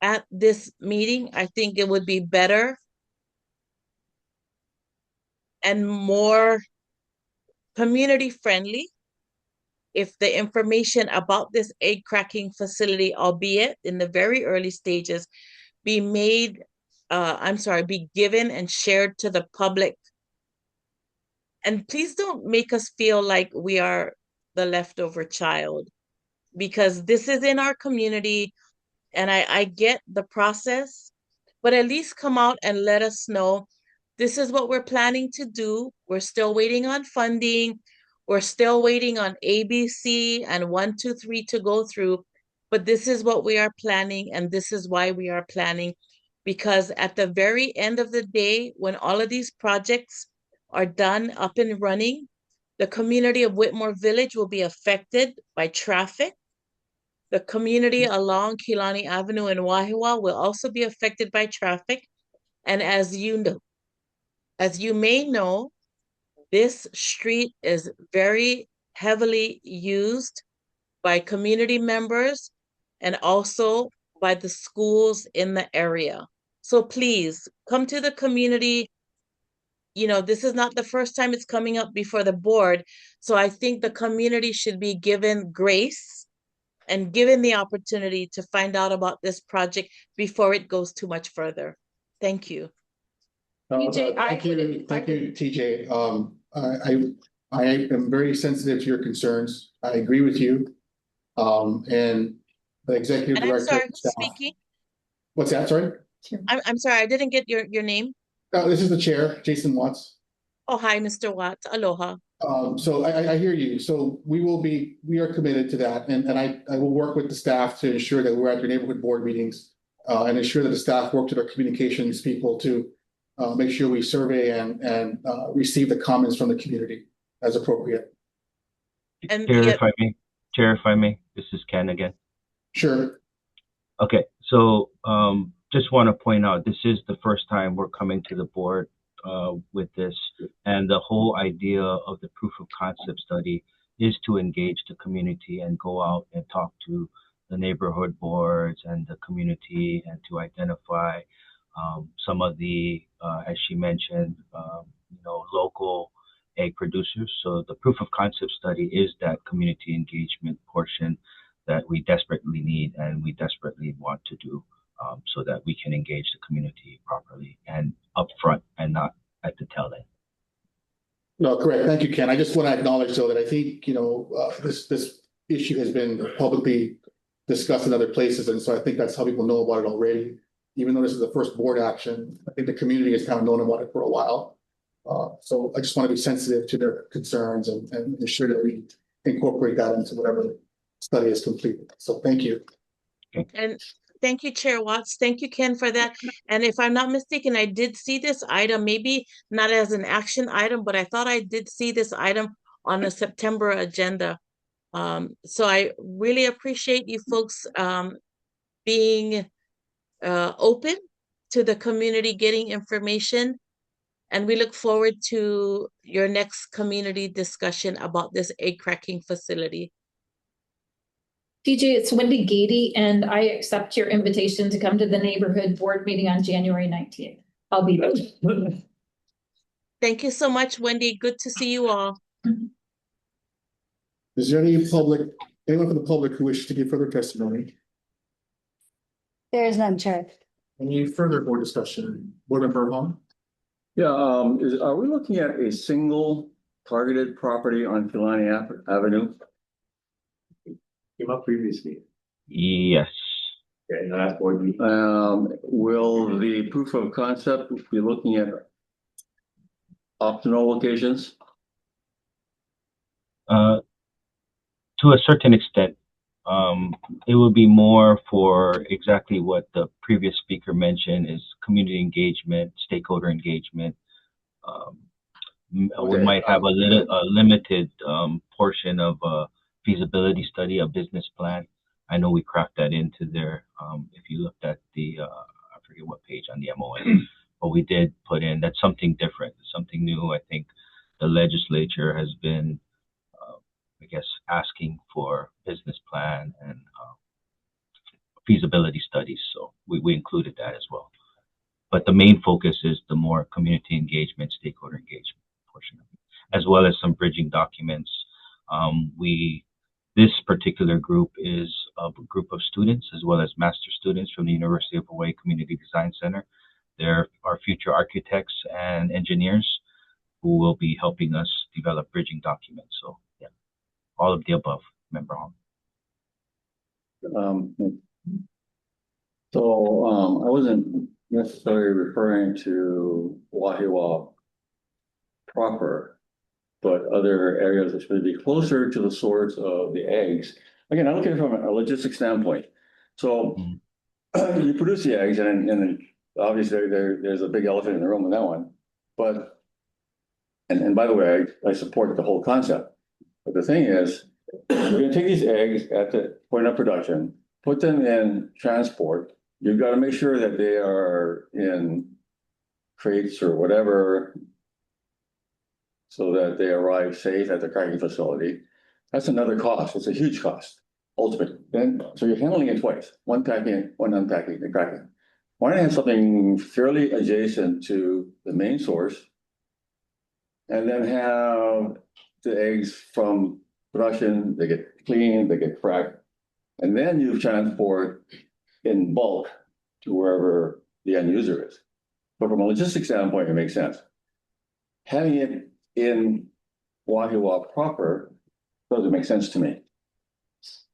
at this meeting, I think it would be better and more community friendly if the information about this egg cracking facility, albeit in the very early stages, be given and shared to the public. And please don't make us feel like we are the leftover child, because this is in our community and I get the process, but at least come out and let us know this is what we're planning to do. We're still waiting on funding. We're still waiting on ABC and 1, 2, 3 to go through, but this is what we are planning and this is why we are planning. Because at the very end of the day, when all of these projects are done, up and running, the community of Whitmore Village will be affected by traffic. The community along Kilani Avenue in Wahiawa will also be affected by traffic. And as you may know, this street is very heavily used by community members and also by the schools in the area. So please come to the community. You know, this is not the first time it's coming up before the board. So I think the community should be given grace and given the opportunity to find out about this project before it goes too much further. Thank you. TJ, Thank you, TJ. I am very sensitive to your concerns. I agree with you. And the executive And I'm director. sorry, who's speaking? What's that, sorry? I'm sorry, I didn't get your name. This is the chair, Jason Watts. Oh, hi, Mr. Watts. Aloha. So I hear you. So we are committed to that. And I will work with the staff to ensure that we're at your neighborhood board meetings and ensure that the staff work with our communications people to make sure we survey and receive the comments from the community as appropriate. And Chair, if I may, this is Ken again. Sure. Okay, so just want to point out, this is the first time we're coming to the board with this, and the whole idea of the proof of concept study is to engage the community and go out and talk to the neighborhood boards and the community and to identify some of the, as she mentioned, local egg producers. So the proof of concept study is that community engagement portion that we desperately need and we desperately want to do so that we can engage the community properly and upfront and not at the tail end. No, correct. Thank you, Ken. I just want to acknowledge though that I think, this issue has been publicly discussed in other places. And so I think that's how people know about it already. Even though this is the first board action, I think the community has kind of known about it for a while. So I just want to be sensitive to their concerns and ensure that we incorporate that into whatever study is completed. So thank you. And thank you, Chair Watts. Thank you, Ken, for that. And if I'm not mistaken, I did see this item, maybe not as an action item, but I thought I did see this item on the September agenda. So I really appreciate you folks being open to the community getting information. And we look forward to your next community discussion about this egg cracking facility. TJ, it's Wendy Gady, and I accept your invitation to come to the neighborhood board meeting on January 19th. I'll be there. Thank you so much, Wendy. Good to see you all. Is there anyone from the public who wishes to give further testimony? There is none, Chair. Any further board discussion? Board Member Hong? Yeah, are we looking at a single targeted property on Killarney Avenue? Came up previously. Yes. Okay, in the last board meeting. Will the proof of concept be looking at optional locations? To a certain extent, it will be more for exactly what the previous speaker mentioned is community engagement, stakeholder engagement. We might have a limited portion of a feasibility study, a business plan. I know we cracked that into there. If you looked at the, I forget what page on the MOA, but we did put in, that's something different, something new. I think the legislature has been, I guess, asking for business plan and feasibility studies. So we included that as well. But the main focus is the more community engagement, stakeholder engagement portion of it, as well as some bridging documents. This particular group is a group of students as well as master students from the University of Hawaii Community Design Center. They're our future architects and engineers who will be helping us develop bridging documents. So yeah, all of the above, Member Hong. I wasn't necessarily referring to Wahiawa proper, but other areas that should be closer to the source of the eggs. Again, I'm looking from a logistics standpoint. So you produce the eggs, and obviously there's a big elephant in the room with that one. But and by the way, I support the whole concept. But the thing is, you're going to take these eggs at the point of production, put them in transport. You've got to make sure that they are in crates or whatever, so that they arrive safe at the cracking facility. That's another cost. It's a huge cost, ultimately. So you're handling it twice, one packing, one unpacking, and cracking. Why not have something fairly adjacent to the main source and then have the eggs from production, they get cleaned, they get cracked, And then you transport in bulk to wherever the end user is. But from a logistics standpoint, it makes sense. Having it in Wahiawa proper doesn't make sense to me.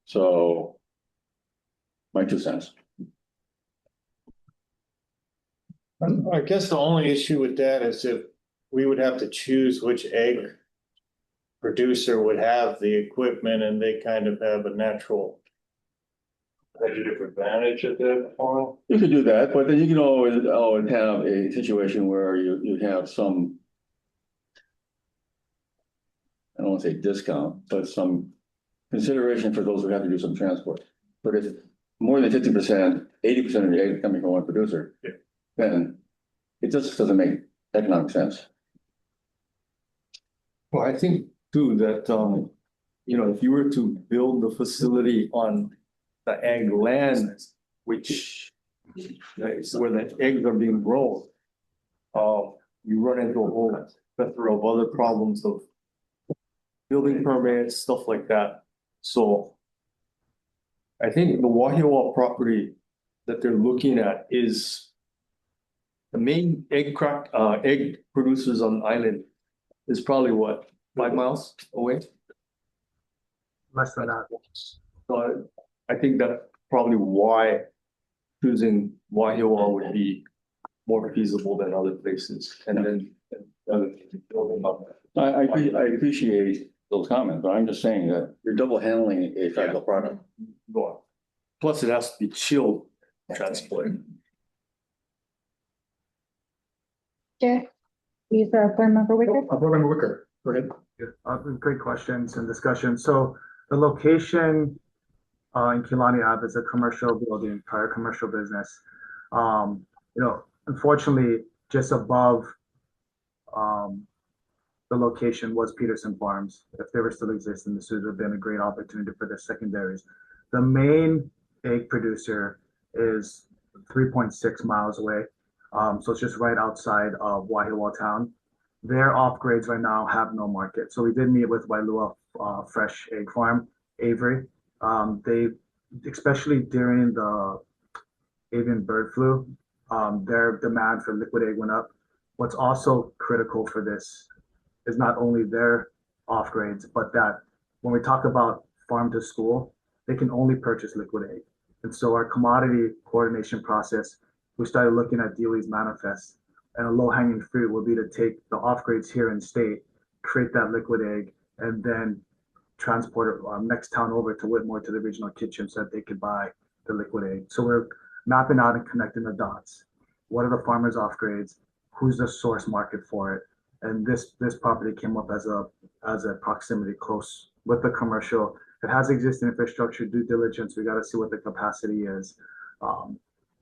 So, my 2 cents. I guess the only issue with that is if we would have to choose which egg producer would have the equipment and they kind of have a natural competitive advantage at that point. You could do that, but then you can always have a situation where you have some, I don't want to say discount, but some consideration for those who have to do some transport. But if more than 50%, 80% of the egg coming from one producer, then it just doesn't make economic sense. Well, I think too that, if you were to build the facility on the egg land, which is where the eggs are being grown, you run into a whole plethora of other problems of building permits, stuff like that. So I think the Wahiawa property that they're looking at is the main egg producers on the island is probably what, 5 miles away? Less than that. So I think that's probably why choosing Wahiawa would be more feasible than other places. And then building up. I appreciate those comments, but I'm just saying that you're double handling a federal product. Go on. Plus, it has to be chilled transport. Chair, please, Board Member Wicker. Board Member Wicker, go ahead. Great questions and discussion. So the location in Kilani Ave is a commercial building, prior commercial business. Unfortunately, just above the location was Peterson Farms. If they were still existing, this would have been a great opportunity for the secondaries. The main egg producer is 3.6 miles away. So it's just right outside of Wahiawa town. Their off grades right now have no market. So we did meet with Wailua Fresh Egg Farm, Avery. They, especially during the avian bird flu, their demand for liquid egg went up. What's also critical for this is not only their off grades, but that when we talk about farm to school, they can only purchase liquid egg. And so our commodity coordination process, we started looking at DOE's manifest, and a low-hanging fruit would be to take the off grades here in state, create that liquid egg, and then transport it next town over to Whitmore to the regional kitchen so that they could buy the liquid egg. So we're mapping out and connecting the dots. What are the farmers off grades? Who's the source market for it? And this property came up as a proximity close with the commercial. It has existing infrastructure, due diligence. We got to see what the capacity is.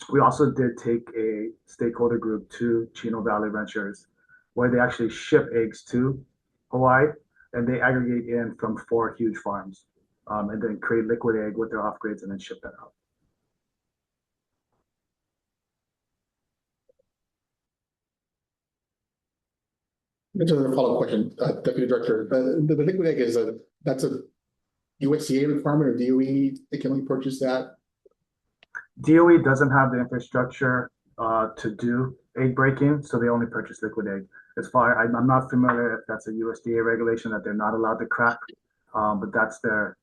We also did take a stakeholder group to Chino Valley Ventures, where they actually ship eggs to Hawaii, and they aggregate in from 4 huge farms, and then create liquid egg with their off grades and then ship that out. That's another follow-up question, Deputy Director. The liquid egg that's a USDA requirement, or DOE, they can only purchase that? DOE doesn't have the infrastructure to do egg breaking, so they only purchase liquid egg. I'm not familiar if that's a USDA regulation that they're not allowed to crack, but that's their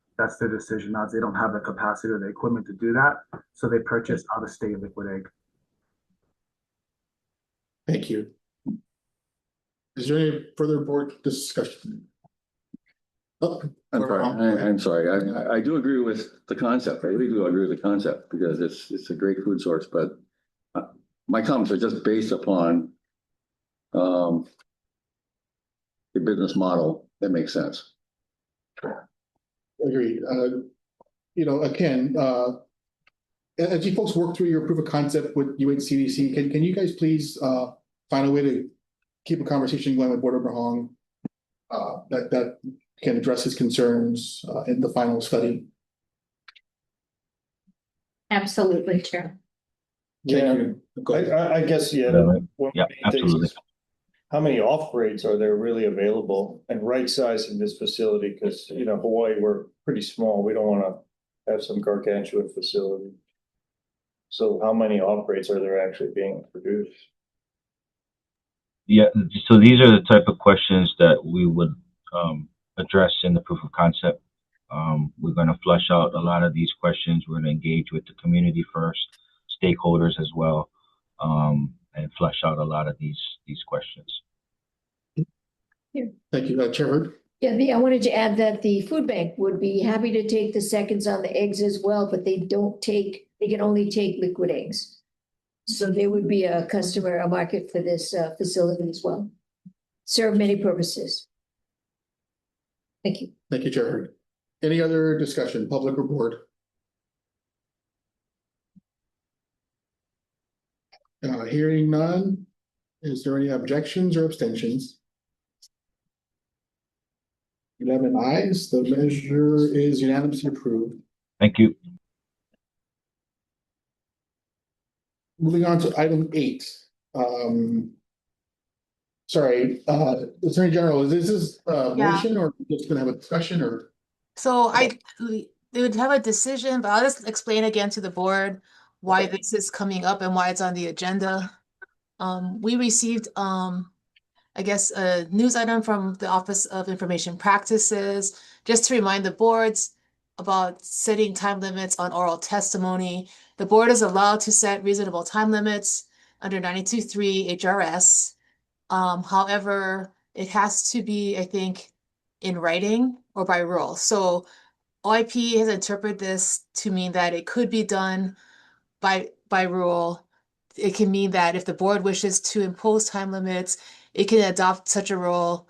decision. Now they don't have the capacity or the equipment to do that, so they purchase out-of-state liquid egg. Thank you. Is there any further board discussion? Oh, I'm sorry. I do agree with the concept. I really do agree with the concept because it's a great food source, but my comments are just based upon the business model that makes sense. Agreed. Again, as you folks work through your proof of concept with UNCDC, can you guys please find a way to keep a conversation going with Board Member Hong that can address his concerns in the final study? Absolutely, Chair. Yeah, I guess, Absolutely. How many off grades are there really available, and right sizing this facility? Because, Hawaii, we're pretty small. We don't want to have some gargantuan facility. So how many operates are there actually being produced? Yeah, so these are the type of questions that we would address in the proof of concept. We're going to flesh out a lot of these questions. We're going to engage with the community first, stakeholders as well, and flesh out a lot of these questions. Thank you, Chair Hurd. Yeah, I wanted to add that the food bank would be happy to take the seconds on the eggs as well, but they can only take liquid eggs. So there would be a market for this facility as well. Serve many purposes. Thank you. Thank you, Chair Hurd. Any other discussion, public report? Hearing none. Is there any objections or abstentions? 11 ayes, the measure is unanimously approved. Thank you. Moving on to item 8. Sorry, Attorney General, is this motion or just gonna have a discussion or? So they would have a decision, but I'll just explain again to the board why this is coming up and why it's on the agenda. We received, I guess, a news item from the Office of Information Practices, just to remind the boards about setting time limits on oral testimony. The board is allowed to set reasonable time limits under 92.3 HRS. However, it has to be, I think, in writing or by rule. So OIP has interpreted this to mean that it could be done by rule. It can mean that if the board wishes to impose time limits, it can adopt such a rule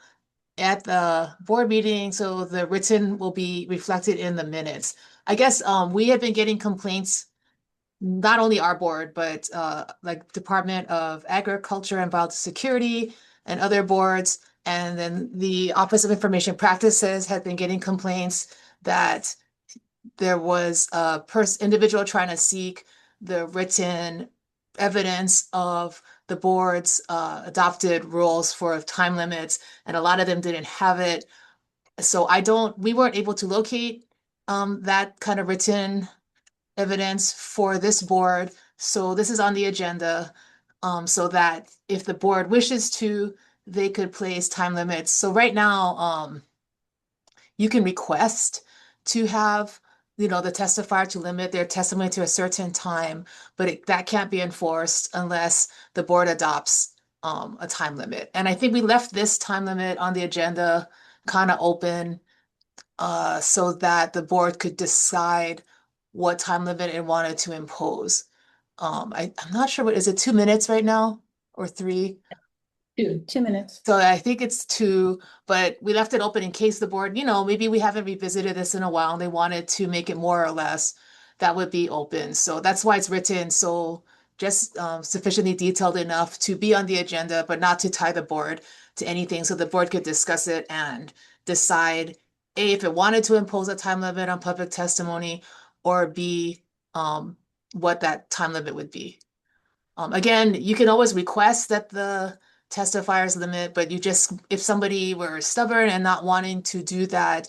at the board meeting, so the written will be reflected in the minutes. I guess we have been getting complaints, not only our board, but like Department of Agriculture and Biosecurity and other boards. And then the Office of Information Practices had been getting complaints that there was a individual trying to seek the written evidence of the board's adopted rules for time limits, and a lot of them didn't have it. So we weren't able to locate that kind of written evidence for this board. So this is on the agenda so that if the board wishes to, they could place time limits. So right now, you can request to have the testifier to limit their testimony to a certain time, but that can't be enforced unless the board adopts a time limit. And I think we left this time limit on the agenda kind of open so that the board could decide what time limit it wanted to impose. I'm not sure, is it 2 minutes right now or 3? 2 minutes. So I think it's 2, but we left it open in case the board, maybe we haven't revisited this in a while and they wanted to make it more or less, that would be open. So that's why it's written. So just sufficiently detailed enough to be on the agenda, but not to tie the board to anything. So the board could discuss it and decide A, if it wanted to impose a time limit on public testimony, or B, what that time limit would be. Again, you can always request that the testifiers limit, but if somebody were stubborn and not wanting to do that,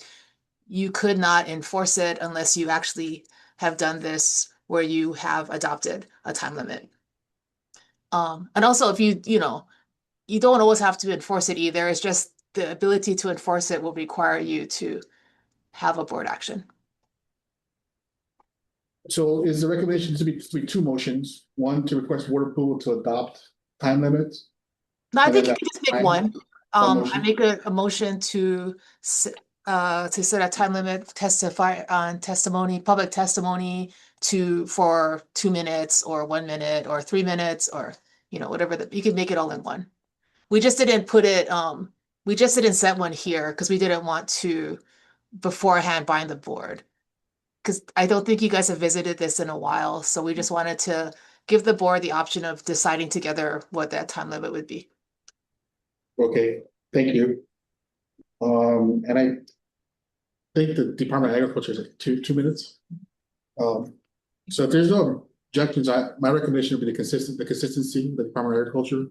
you could not enforce it unless you actually have done this where you have adopted a time limit. And also if you don't always have to enforce it either. It's just the ability to enforce it will require you to have a board action. So is the recommendation to be 2 motions? One, to request board approval to adopt time limits? No, I think you can just make one. motion. I make a motion to set a time limit, testify on public testimony for 2 minutes or 1 minute or 3 minutes or whatever you can make it all in one. We just didn't put it, we just didn't set one here because we didn't want to beforehand bind the board. Because I don't think you guys have visited this in a while. So we just wanted to give the board the option of deciding together what that time limit would be. Okay, thank you. And I think the Department of Agriculture is like 2 minutes. So if there's no objections, my recommendation would be the consistency of the Department of Agriculture.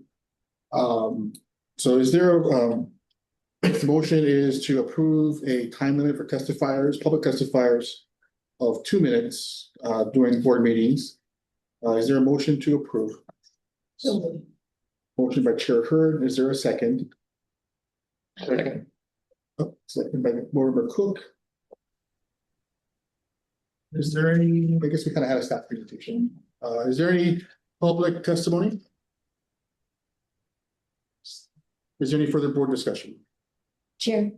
So is there the motion is to approve a time limit for testifiers, public testifiers, of 2 minutes during board meetings. Is there a motion to approve? So Motion by Chair Hurd. Is there a second? Second. Second by Board Member Cook. Is there any, I guess we kind of had a staff presentation. Is there any public testimony? Is there any further board discussion? Chair,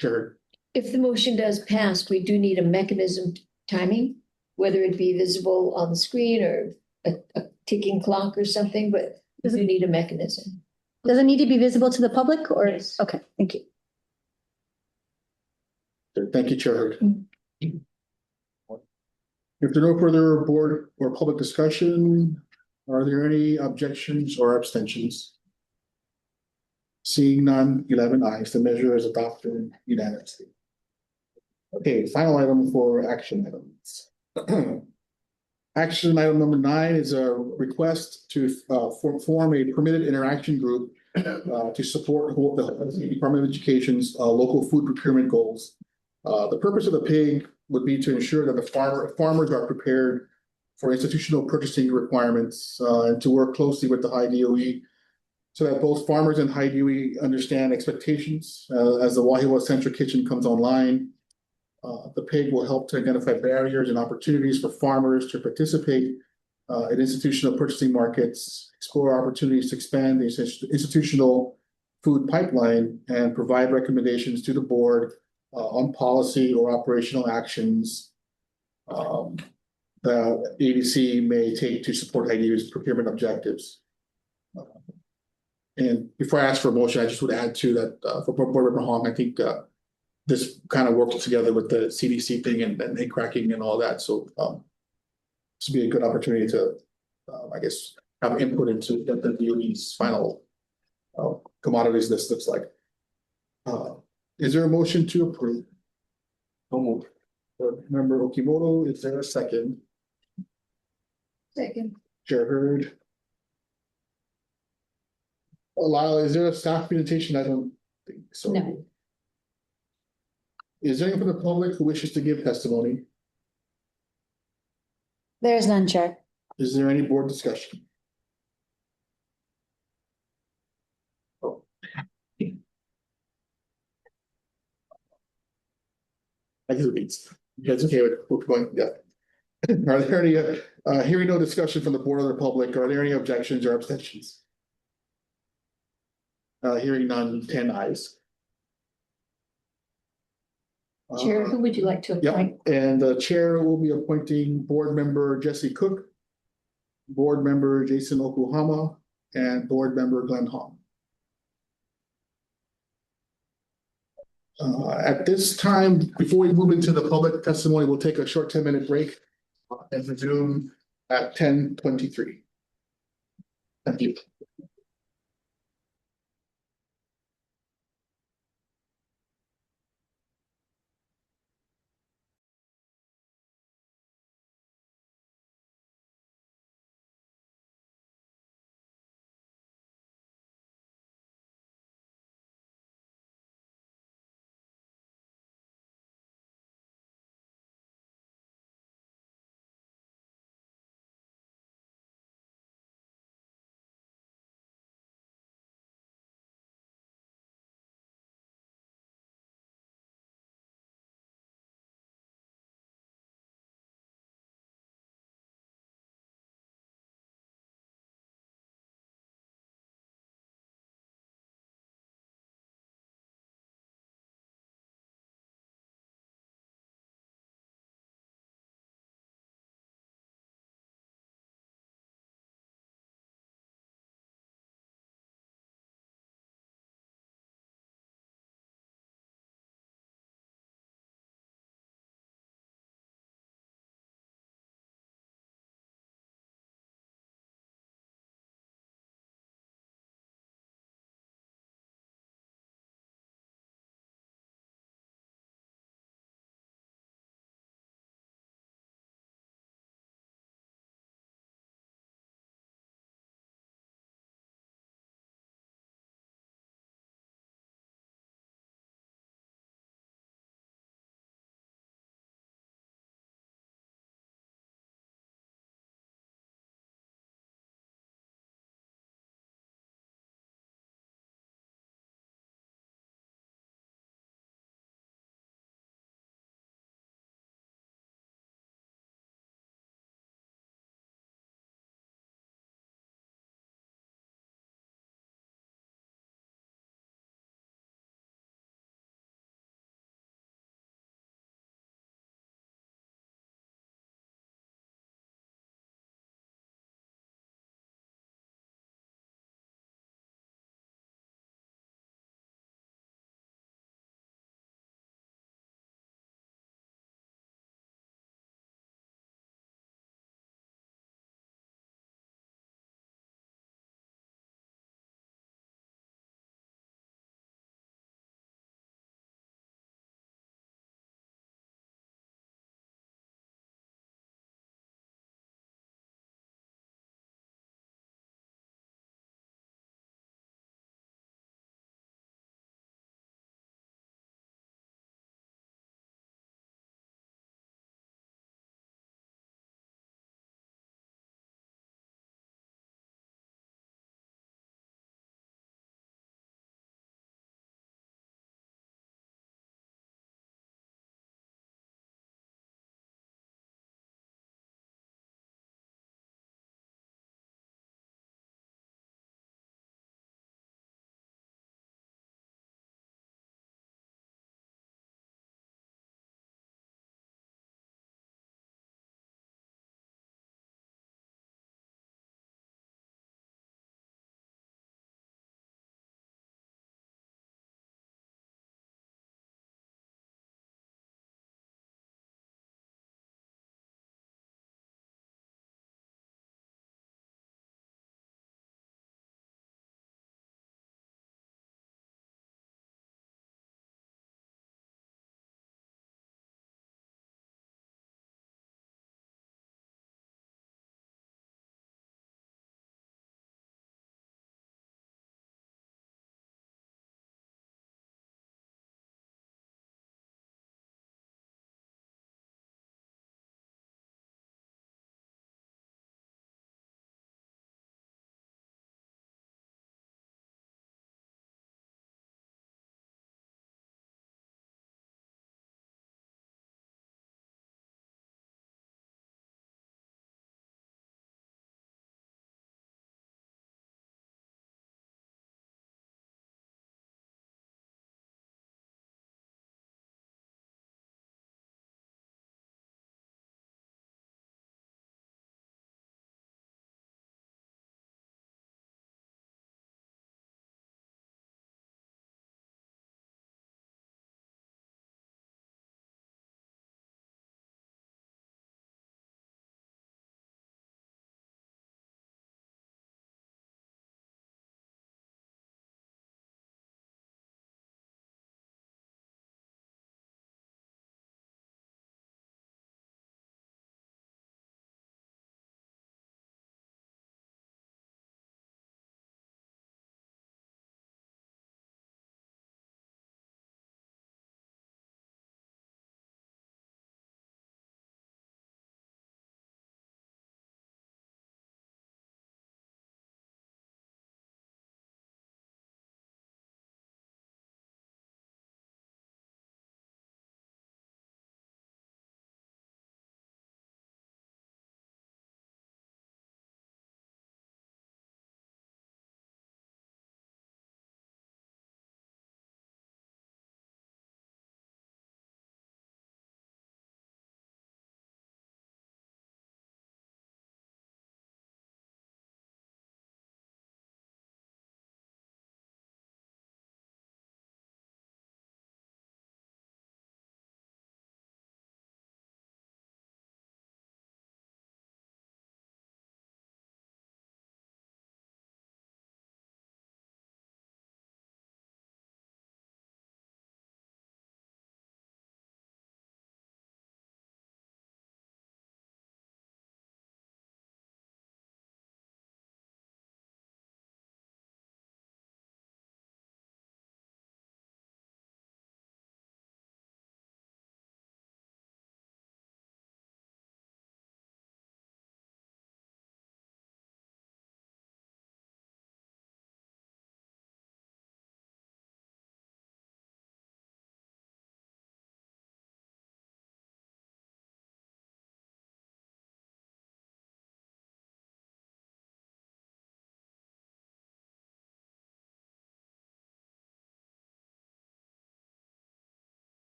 Chair, if the motion does pass, we do need a mechanism timing, whether it be visible on the screen or a ticking clock or something, but we do need a mechanism. Does it need to be visible to the public or? Yes. Okay, thank you. thank you, Chair Hurd. If there are no further board or public discussion, are there any objections or abstentions? Seeing none, 11 ayes, the measure is adopted unanimously. Okay, final item for action items. Action item number 9 is a request to form a permitted interaction group to support the Department of Education's local food procurement goals. The purpose of the PIG would be to ensure that the farmers are prepared for institutional purchasing requirements and to work closely with the high DOE so that both farmers and high DOE understand expectations as the Wahiawa Central Kitchen comes online. The PIG will help to identify barriers and opportunities for farmers to participate in institutional purchasing markets, explore opportunities to expand the institutional food pipeline, and provide recommendations to the board on policy or operational actions that ADC may take to support IDU's procurement objectives. And before I ask for a motion, I just would add to that for Board Member Hong, I think this kind of works together with the CDC thing and egg cracking and all that. So this would be a good opportunity to, I guess, have input into what the DOE's final commodities list looks like. Is there a motion to approve? No move. Member Okimoto, is there a second? Second. Chair Hurd. Lyle, is there a staff presentation? I don't think so. No. Is there anyone from the public who wishes to give testimony? There's none, Chair. Is there any board discussion? Oh. I guess it means, you guys okay with what's going, yeah. Are there any, hearing no discussion from the board or the public, are there any objections or abstentions? Hearing none, 10 ayes. Chair, who would you like to appoint? Yep, and the chair will be appointing board member Jesse Cook, board member Jason Okuhama, and board member Glenn Hong. At this time, before we move into the public testimony, we'll take a short 10-minute break and resume at 10:23. Thank you.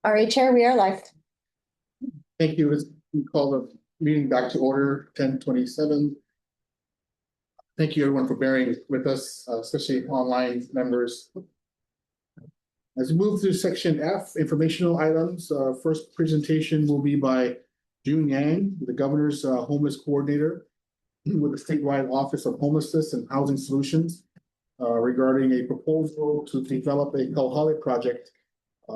All right, Chair, we are live. Thank you. Let's call the meeting back to order, 10:27. Thank you everyone for bearing with us, especially online members. As we move through section F, informational items, first presentation will be by June Yang, the governor's homeless coordinator with the statewide Office of Homelessness and Housing Solutions regarding a proposal to develop a Kauhale project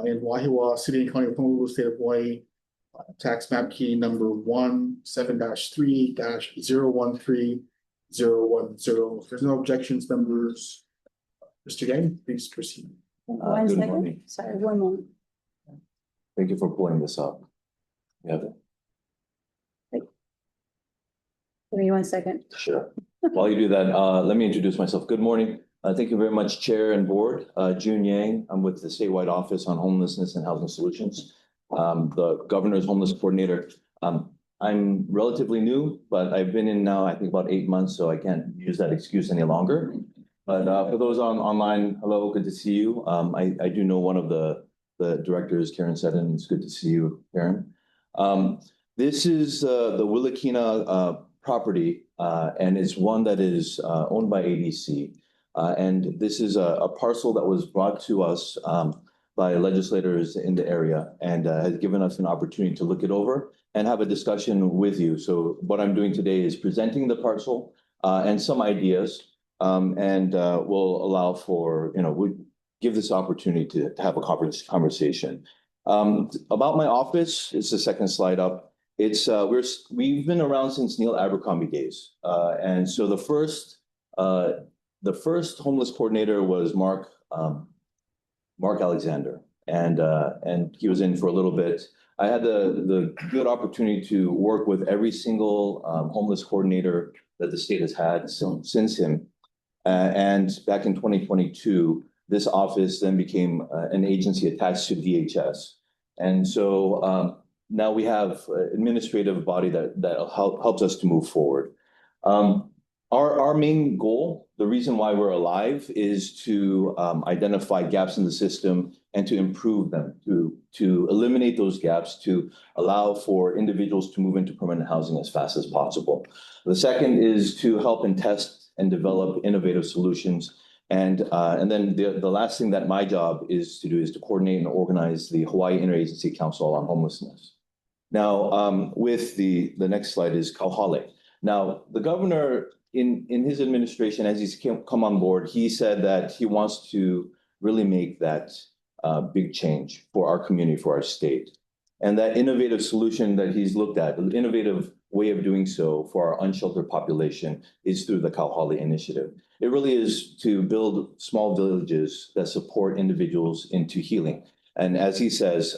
in Wahiawa City and County of Honolulu, State of Hawaii, tax map key number 17-3-013010. If there's no objections, members, Mr. Yang, please proceed. One Good second. morning. Sorry, one moment. Thank you for pulling this up. Yeah, Give me 1 second. sure. While you do that, let me introduce myself. Good morning. Thank you very much, Chair and Board. June Yang, I'm with the Statewide Office on Homelessness and Housing Solutions, the Governor's Homeless Coordinator. I'm relatively new, but I've been in now, I think about 8 months, so I can't use that excuse any longer. But for those online, hello, good to see you. I do know one of the directors, Karen Seddon. It's good to see you, Karen. This is the Willikina property, and it's one that is owned by ADC. And this is a parcel that was brought to us by legislators in the area and has given us an opportunity to look it over and have a discussion with you. So what I'm doing today is presenting the parcel and some ideas, and we'll allow for, we give this opportunity to have a conversation. About my office, it's the second slide up. It's we've been around since Neil Abercrombie days. And so the first homeless coordinator was Mark Alexander, and he was in for a little bit. I had the good opportunity to work with every single homeless coordinator that the state has had since him. And back in 2022, this office then became an agency attached to DHS. And so now we have an administrative body that helps us to move forward. Our main goal, the reason why we're alive, is to identify gaps in the system and to improve them, to eliminate those gaps, to allow for individuals to move into permanent housing as fast as possible. The second is to help and test and develop innovative solutions. And then the last thing that my job is to do is to coordinate and organize the Hawaii Interagency Council on Homelessness. Now, with the next slide is Kauhale. Now, the governor in his administration, as he's come on board, he said that he wants to really make that big change for our community, for our state. And that innovative solution that he's looked at, the innovative way of doing so for our unsheltered population is through the Kauhale Initiative. It really is to build small villages that support individuals into healing. And as he says,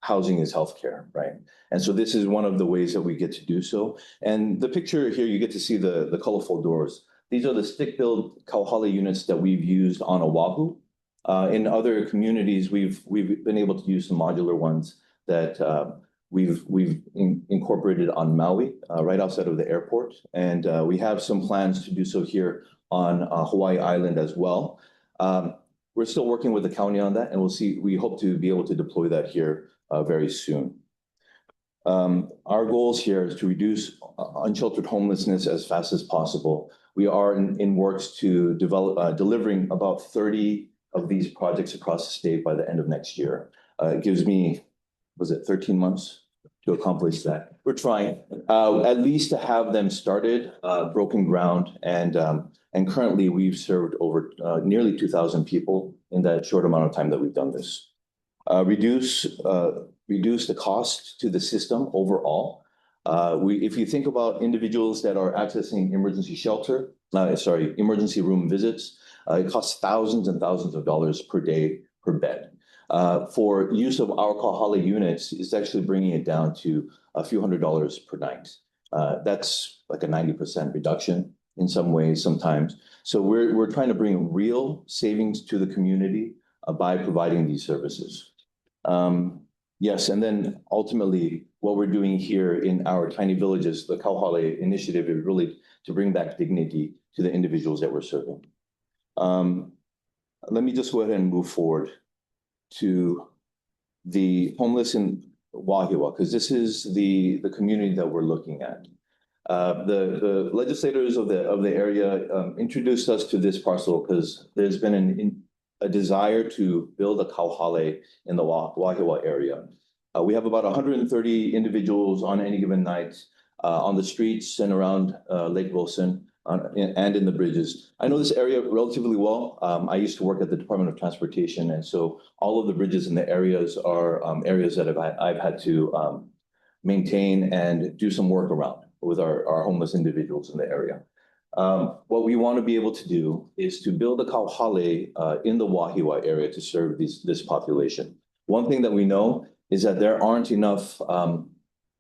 housing is healthcare, right? And so this is one of the ways that we get to do so. And the picture here, you get to see the colorful doors. These are the stick-built Kauhale units that we've used on Oahu. In other communities, we've been able to use some modular ones that we've incorporated on Maui, right outside of the airport. And we have some plans to do so here on Hawaii Island as well. We're still working with the county on that, and we hope to be able to deploy that here very soon. Our goals here is to reduce unsheltered homelessness as fast as possible. We are in works to develop, delivering about 30 of these projects across the state by the end of next year. It gives me, 13 months to accomplish that. We're trying at least to have them started, broken ground, and currently we've served over nearly 2,000 people in that short amount of time that we've done this. Reduce the cost to the system overall. If you think about individuals that are accessing emergency room visits, it costs thousands and thousands of dollars per day per bed. For use of our Kauhale units, it's actually bringing it down to a few $100s per night. That's like a 90% reduction in some ways, sometimes. So we're trying to bring real savings to the community by providing these services. Yes, and then ultimately, what we're doing here in our tiny villages, the Kauhale Initiative, is really to bring back dignity to the individuals that we're serving. Let me just go ahead and move forward. to the homeless in Wahiawa, because this is the community that we're looking at. The legislators of the area introduced us to this parcel because there's been a desire to build a kauhale in the Wahiawa area. We have about 130 individuals on any given night on the streets and around Lake Wilson and in the bridges. I know this area relatively well. I used to work at the Department of Transportation, and so all of the bridges in the areas are areas that I've had to maintain and do some work around with our homeless individuals in the area. What we want to be able to do is to build a kauhale in the Wahiawa area to serve this population. One thing that we know is that there aren't enough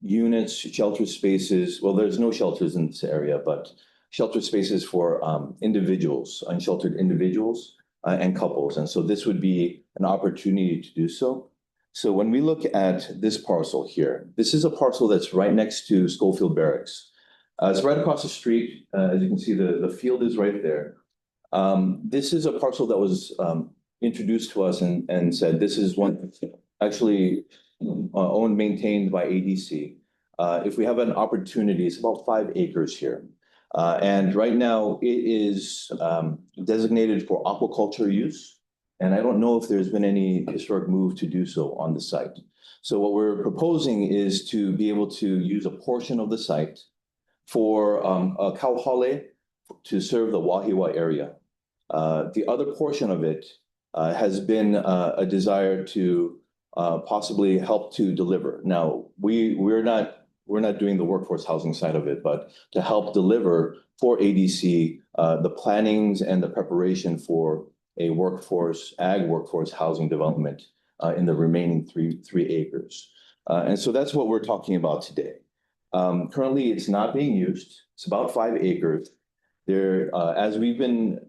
units, shelter spaces. Well, there's no shelters in this area, but shelter spaces for individuals, unsheltered individuals and couples. And so this would be an opportunity to do so. So when we look at this parcel here, this is a parcel that's right next to Schofield Barracks. It's right across the street. As you can see, the field is right there. This is a parcel that was introduced to us and said, this is one actually owned, maintained by ADC. If we have an opportunity, it's about 5 acres here. And right now it is designated for aquaculture use. And I don't know if there's been any historic move to do so on the site. So what we're proposing is to be able to use a portion of the site for a kauhale to serve the Wahiawa area. The other portion of it has been a desire to possibly help to deliver. Now, we're not doing the workforce housing side of it, but to help deliver for ADC the plannings and the preparation for a ag workforce housing development in the remaining three acres. And so that's what we're talking about today. Currently, it's not being used. It's about 5 acres. There, as we've been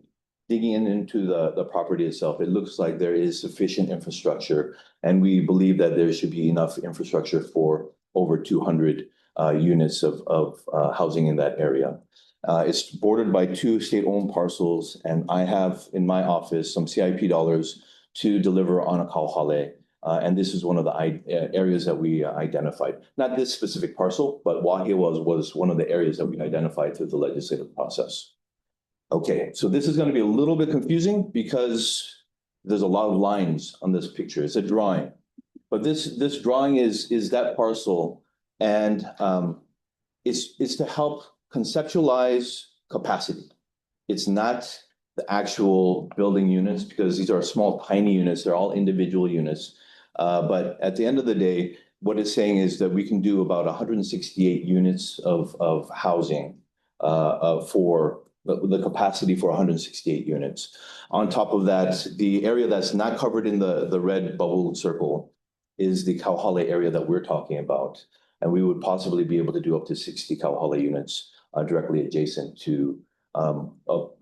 digging into the property itself, it looks like there is sufficient infrastructure, and we believe that there should be enough infrastructure for over 200 units of housing in that area. It's bordered by 2 state-owned parcels, and I have in my office some CIP dollars to deliver on a kauhale. And this is one of the areas that we identified. Not this specific parcel, but Wahiawa was one of the areas that we identified through the legislative process. Okay, so this is going to be a little bit confusing because there's a lot of lines on this picture. It's a drawing, but this drawing is that parcel, and it's to help conceptualize capacity. It's not the actual building units, because these are small, tiny units. They're all individual units. But at the end of the day, what it's saying is that we can do about 168 units of housing for the capacity for 168 units. On top of that, the area that's not covered in the red bubble circle is the kauhale area that we're talking about. And we would possibly be able to do up to 60 kauhale units directly adjacent to an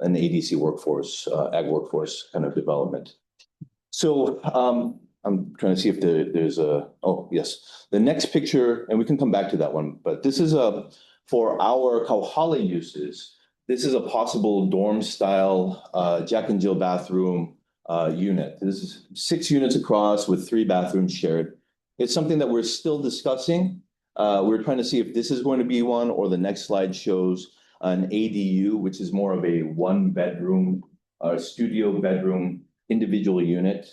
ADC workforce, ag workforce kind of development. So I'm trying to see if there's oh, yes. The next picture, and we can come back to that one, but this is for our kauhale uses. This is a possible dorm style Jack and Jill bathroom unit. This is 6 units across with 3 bathrooms shared. It's something that we're still discussing. We're trying to see if this is going to be one, or the next slide shows an ADU, which is more of a 1-bedroom studio bedroom individual unit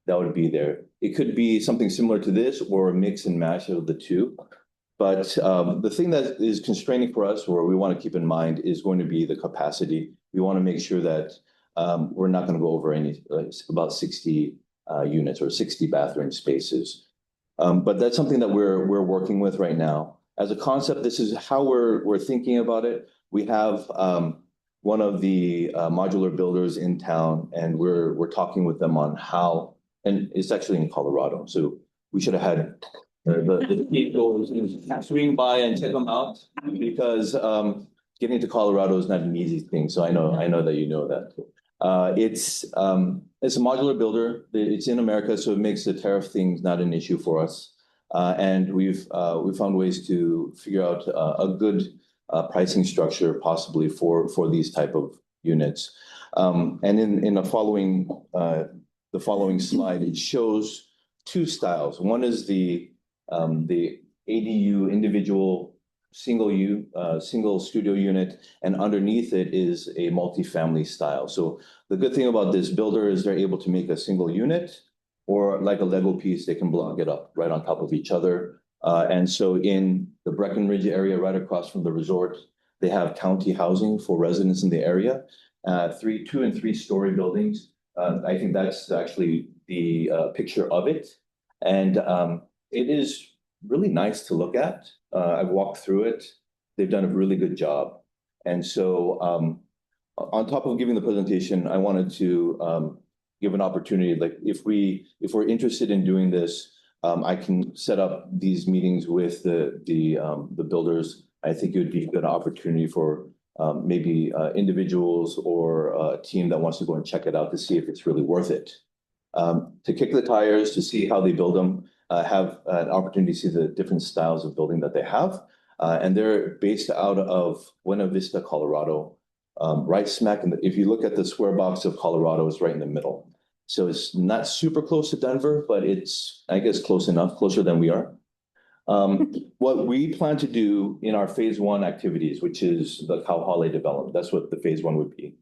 that would be there. It could be something similar to this or a mix and match of the two. But the thing that is constraining for us, or we want to keep in mind, is going to be the capacity. We want to make sure that we're not going to go over about 60 units or 60 bathroom spaces. But that's something that we're working with right now. As a concept, this is how we're thinking about it. We have one of the modular builders in town, and we're talking with them on how, and it's actually in Colorado. So we should have had the people swing by and check them out, because getting to Colorado is not an easy thing. So I know that you know that. It's a modular builder. It's in America, so it makes the tariff things not an issue for us. And we've found ways to figure out a good pricing structure possibly for these type of units. And in the following the following slide, it shows two styles. One is the ADU individual single studio unit, and underneath it is a multifamily style. So the good thing about this builder is they're able to make a single unit, or like a Lego piece, they can block it up right on top of each other. And so in the Breckenridge area, right across from the resort, they have county housing for residents in the area, 2 and 3 story buildings. I think that's actually the picture of it. And it is really nice to look at. I've walked through it. They've done a really good job. And so on top of giving the presentation, I wanted to give an opportunity, like if we're interested in doing this, I can set up these meetings with the builders. I think it would be a good opportunity for maybe individuals or a team that wants to go and check it out to see if it's really worth it. To kick the tires, to see how they build them, have an opportunity to see the different styles of building that they have. And they're based out of Buena Vista, Colorado, right smack in if you look at the square box of Colorado, it's right in the middle. So it's not super close to Denver, but it's, I guess, close enough, closer than we are. What we plan to do in our phase 1 activities, which is the Kauhale development, that's what the phase 1 would be.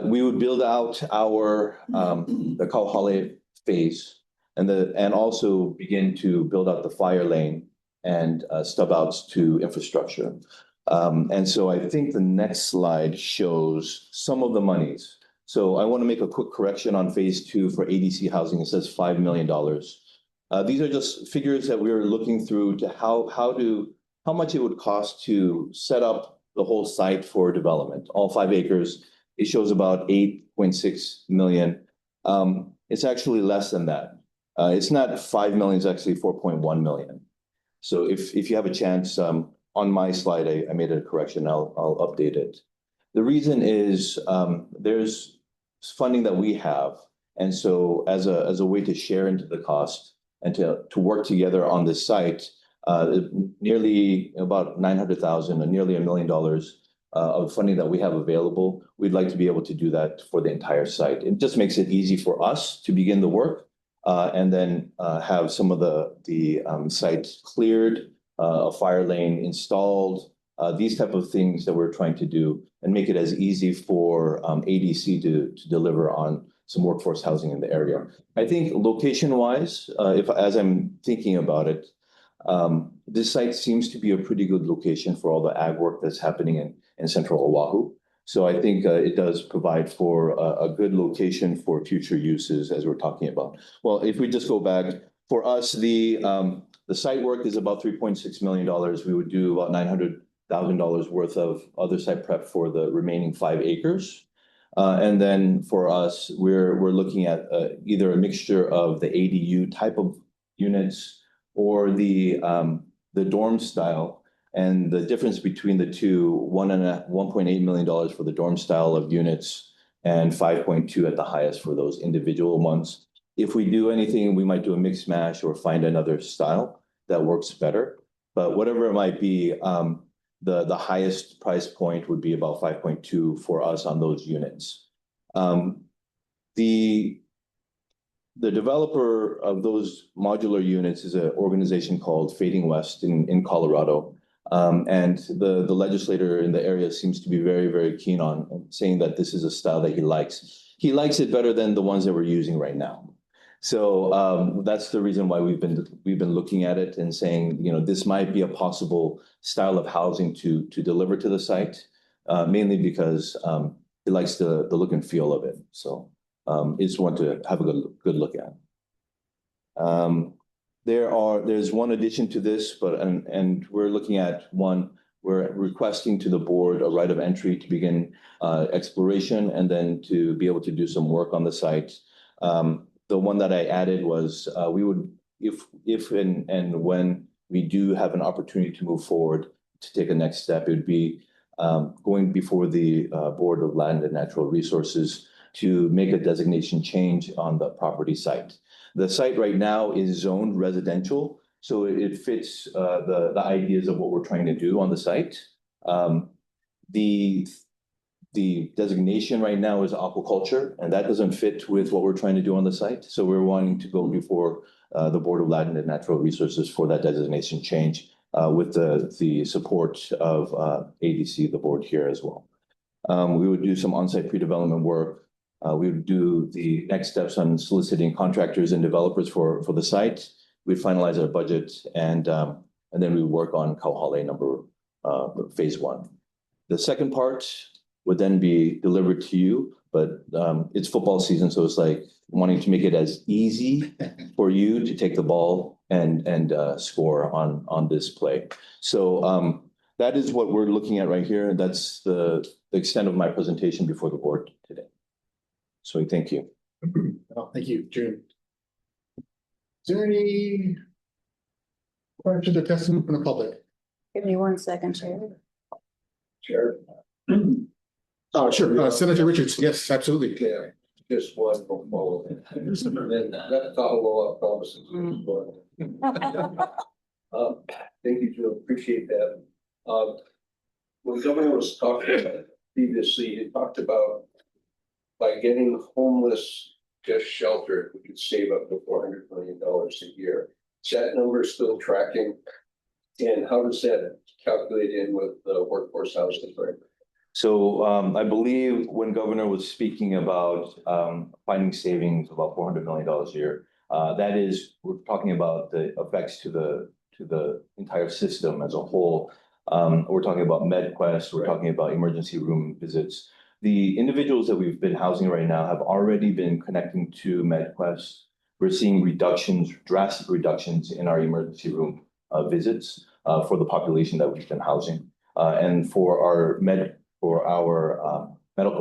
We would build out our the Kauhale phase, and also begin to build out the fire lane and stub outs to infrastructure. And so I think the next slide shows some of the monies. So I want to make a quick correction on phase 2 for ADC housing. It says $5 million. These are just figures that we were looking through to how much it would cost to set up the whole site for development, all 5 acres. It shows about 8.6 million. It's actually less than that. It's not 5 million, it's actually 4.1 million. So if you have a chance, on my slide, I made a correction. I'll update it. The reason is there's funding that we have, and so as a way to share into the cost and to work together on this site, nearly about $900,000 and nearly $1 million of funding that we have available. We'd like to be able to do that for the entire site. It just makes it easy for us to begin the work, and then have some of the site cleared, a fire lane installed, these type of things that we're trying to do, and make it as easy for ADC to deliver on some workforce housing in the area. I think location-wise, as I'm thinking about it, this site seems to be a pretty good location for all the ag work that's happening in central Oahu. So I think it does provide for a good location for future uses, as we're talking about. Well, if we just go back, for us, the site work is about $3.6 million. We would do about $900,000 worth of other site prep for the remaining 5 acres. And then for us, we're looking at either a mixture of the ADU type of units or the dorm style. And the difference between the two, $1.8 million for the dorm style of units and 5.2 at the highest for those individual ones. If we do anything, we might do a mix mash or find another style that works better. But whatever it might be, the highest price point would be about 5.2 for us on those units. The developer of those modular units is an organization called Fading West in Colorado. And the legislator in the area seems to be very, very keen on saying that this is a style that he likes. He likes it better than the ones that we're using right now. So that's the reason why we've been looking at it and saying, this might be a possible style of housing to deliver to the site, mainly because he likes the look and feel of it. So it's one to have a good look at. There's one addition to this, and we're looking at one. We're requesting to the board a right of entry to begin exploration and then to be able to do some work on the site. The one that I added was we would, if and when we do have an opportunity to move forward to take a next step, it would be going before the Board of Land and Natural Resources to make a designation change on the property site. The site right now is zoned residential, so it fits the ideas of what we're trying to do on the site. the designation right now is aquaculture, and that doesn't fit with what we're trying to do on the site. So we're wanting to go before the Board of Land and Natural Resources for that designation change with the support of ADC, the board here as well. We would do some on-site pre-development work. We would do the next steps on soliciting contractors and developers for the site. We'd finalize our budget and then we would work on Kauhale phase 1. The second part would then be delivered to you, but it's football season, so it's like wanting to make it as easy for you to take the ball and score on this play. So that is what we're looking at right here. That's the extent of my presentation before the board today. So thank you. Oh, thank you, June. Is there any questions or testimony from the public? Give me 1 second, Chair. Chair. Sure, Senator Richards, yes, absolutely. Yeah, just one will follow. And that's all I promises. Thank you, Joe, appreciate that. When Governor was talking about previously, he talked about by getting homeless just sheltered, we could save up to $400 million a year. Is that number still tracking? And how does that calculate in with the workforce housing framework? So I believe when Governor was speaking about finding savings about $400 million a year, that is, we're talking about the effects to the entire system as a whole. We're talking about MedQuest, we're talking about emergency room visits. The individuals that we've been housing right now have already been connecting to MedQuest. We're seeing reductions, drastic reductions in our emergency room visits for the population that we've been housing. And for our medical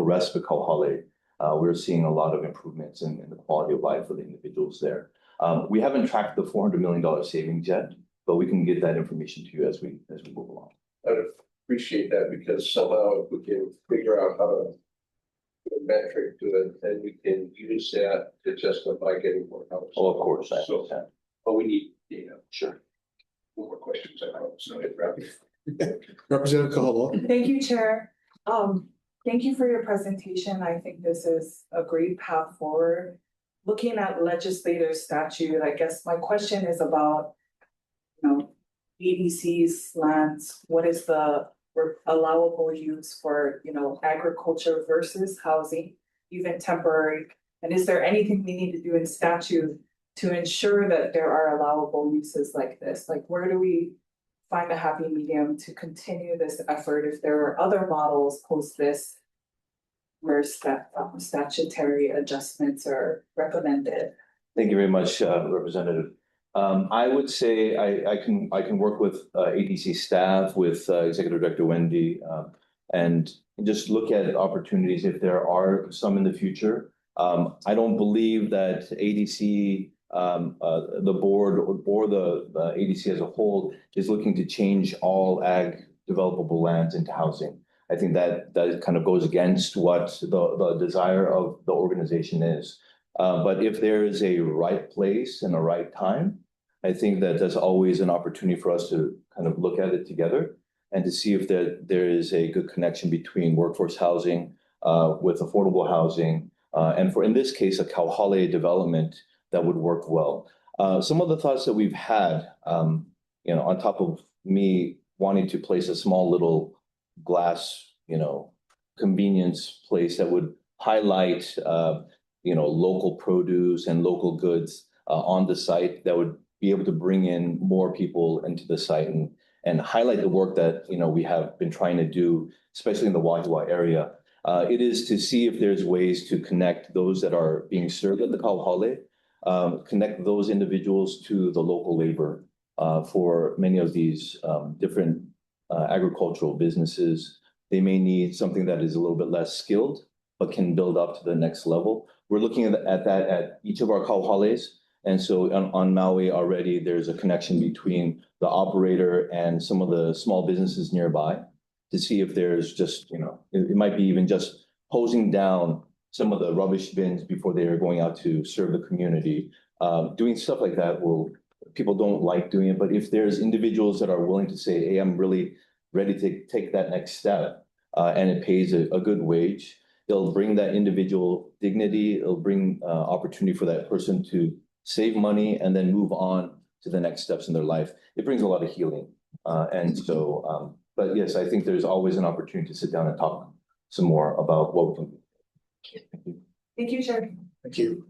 respite Kauhale, we're seeing a lot of improvements in the quality of life for the individuals there. We haven't tracked the $400 million savings yet, but we can get that information to you as we move along. I'd appreciate that because somehow if we can figure out how to put a metric to it, then we can use that to justify getting more help. Oh, of course, I So, understand. but we need data. Sure. More questions, I hope, so. Representative Kahalo. Thank you, Chair. Thank you for your presentation. I think this is a great path forward. Looking at legislative statute, I guess my question is about, ADC's lands. What is the allowable use for, agriculture versus housing, even temporary? And is there anything we need to do in statute to ensure that there are allowable uses like this? Like, where do we find a happy medium to continue this effort if there are other models post this where statutory adjustments are recommended? Thank you very much, Representative. I would say I can work with ADC staff, with Executive Director Wendy, and just look at opportunities if there are some in the future. I don't believe that ADC, the board or the ADC as a whole is looking to change all ag developable lands into housing. I think that kind of goes against what the desire of the organization is. But if there is a right place and a right time, I think that there's always an opportunity for us to kind of look at it together and to see if there is a good connection between workforce housing with affordable housing, and in this case, a Kauhale development that would work well. Some of the thoughts that we've had, on top of me wanting to place a small little glass, convenience place that would highlight, local produce and local goods on the site that would be able to bring in more people into the site and highlight the work that, we have been trying to do, especially in the Wahiawa area. It is to see if there's ways to connect those that are being served at the Kauhale, connect those individuals to the local labor for many of these different agricultural businesses. They may need something that is a little bit less skilled, but can build up to the next level. We're looking at that at each of our Kauhales. And so on Maui already, there's a connection between the operator and some of the small businesses nearby to see if there's just, it might be even just hosing down some of the rubbish bins before they are going out to serve the community. Doing stuff like that people don't like doing it, but if there's individuals that are willing to say, hey, I'm really ready to take that next step, and it pays a good wage. It'll bring that individual dignity. It'll bring opportunity for that person to save money and then move on to the next steps in their life. It brings a lot of healing. But yes, I think there's always an opportunity to sit down and talk some more about what we can do. Thank you, Chair. Thank you.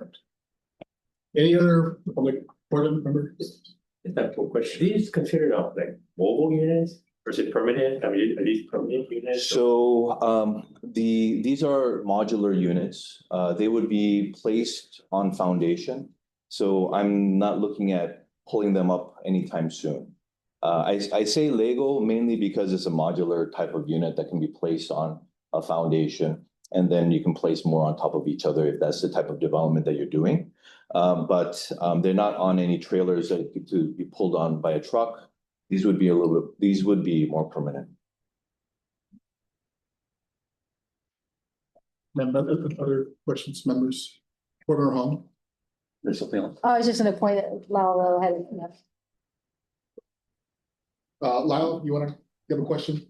Any other public board members? That's a question. These considered like mobile units versus permanent? I mean, are these permanent units? So these are modular units. They would be placed on foundation. So I'm not looking at pulling them up anytime soon. I say Lego mainly because it's a modular type of unit that can be placed on a foundation, and then you can place more on top of each other if that's the type of development that you're doing. But they're not on any trailers that to be pulled on by a truck. These would be these would be more permanent. Other questions, members? Porter Hong? There's something else. I was just gonna point that Lalo had enough. Lyle, you have a question?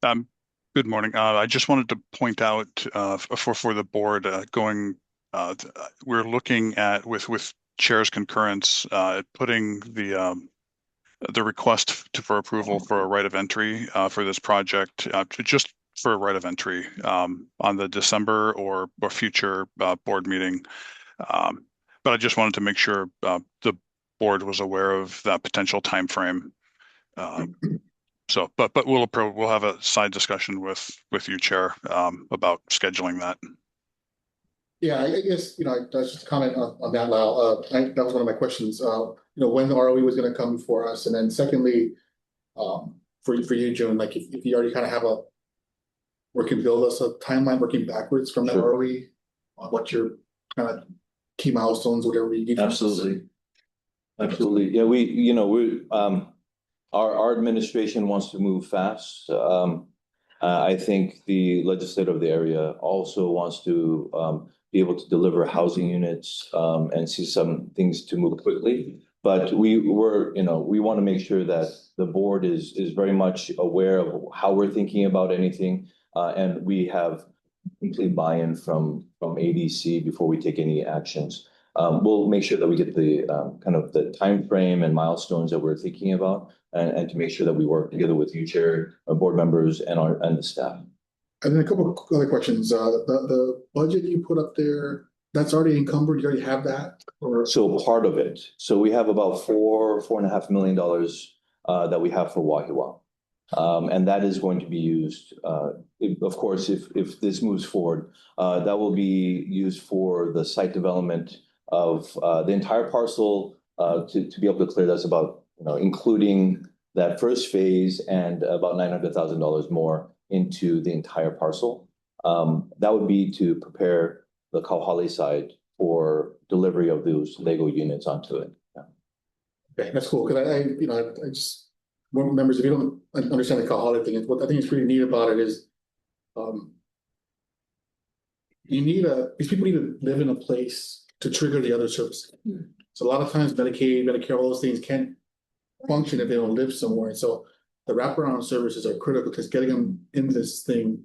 Good morning. I just wanted to point out for the board we're looking at with chair's concurrence putting the request for approval for a right of entry for this project just for a right of entry on the December or future board meeting. But I just wanted to make sure the board was aware of that potential time frame. So, but we'll have a side discussion with you, Chair, about scheduling that. Yeah, I guess, that's just a comment on that, Lyle. That was one of my questions, when the ROE was gonna come for us. And then secondly, for you, June, like if you already kind of have or can build us a timeline working backwards from that ROE on what your kind of key milestones, whatever you need. Absolutely. Yeah, our administration wants to move fast. I think the legislature of the area also wants to be able to deliver housing units and see some things to move quickly. But we want to make sure that the board is very much aware of how we're thinking about anything, and we have complete buy-in from ADC before we take any actions. We'll make sure that we get the kind of the time frame and milestones that we're thinking about, and to make sure that we work together with you, Chair, our board members, and the staff. And then a couple of other questions. The budget you put up there, that's already encumbered. You already have that? So part of it. So we have about $4.5 million that we have for Wahiawa. And that is going to be used, of course, if this moves forward, that will be used for the site development of the entire parcel to be able to clear. That's about, including that first phase and about $900,000 more into the entire parcel. That would be to prepare the Kauhale side for delivery of those Lego units onto it. Yeah. Okay, that's cool. Because I just, members, if you don't understand the Kauhale thing, what I think is pretty neat about it is, these people need to live in a place to trigger the other services. So a lot of times Medicaid, Medicare, all those things can't function if they don't live somewhere. And so the wraparound services are critical because getting them in this thing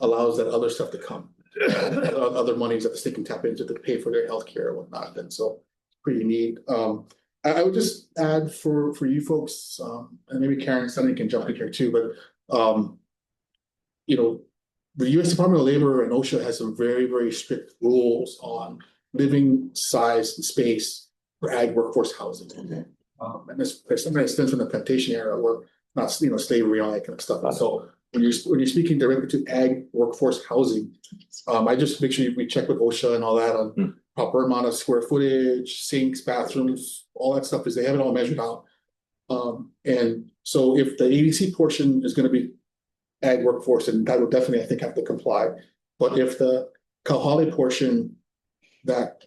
allows that other stuff to come. Other monies that the state can tap into to pay for their healthcare and whatnot. And so pretty neat. I would just add for you folks, and maybe Karen and Sunny can jump in here too, but the U.S. Department of Labor and OSHA has some very, very strict rules on living size and space for ag workforce housing. And this stems from the plantation era where not slavery and all that kind of stuff. And so when you're speaking directly to ag workforce housing, I just make sure we check with OSHA and all that on proper amount of square footage, sinks, bathrooms, all that stuff, is they have it all measured out. And so if the ADC portion is going to be ag workforce, and that would definitely, I think, have to comply. But if the Kauhale portion that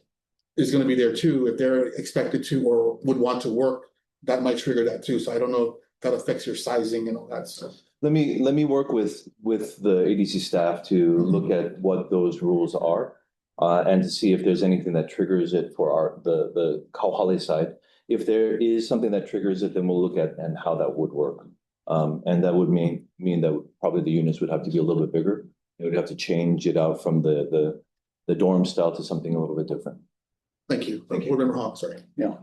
is going to be there too, if they're expected to or would want to work, that might trigger that too. So I don't know if that affects your sizing and all that stuff. Let me work with the ADC staff to look at what those rules are, and to see if there's anything that triggers it for the Kauhale side. If there is something that triggers it, then we'll look at and how that would work. And that would mean that probably the units would have to be a little bit bigger. It would have to change it out from the dorm style to something a little bit different. Thank you. Board Member Hall, sorry. Yeah,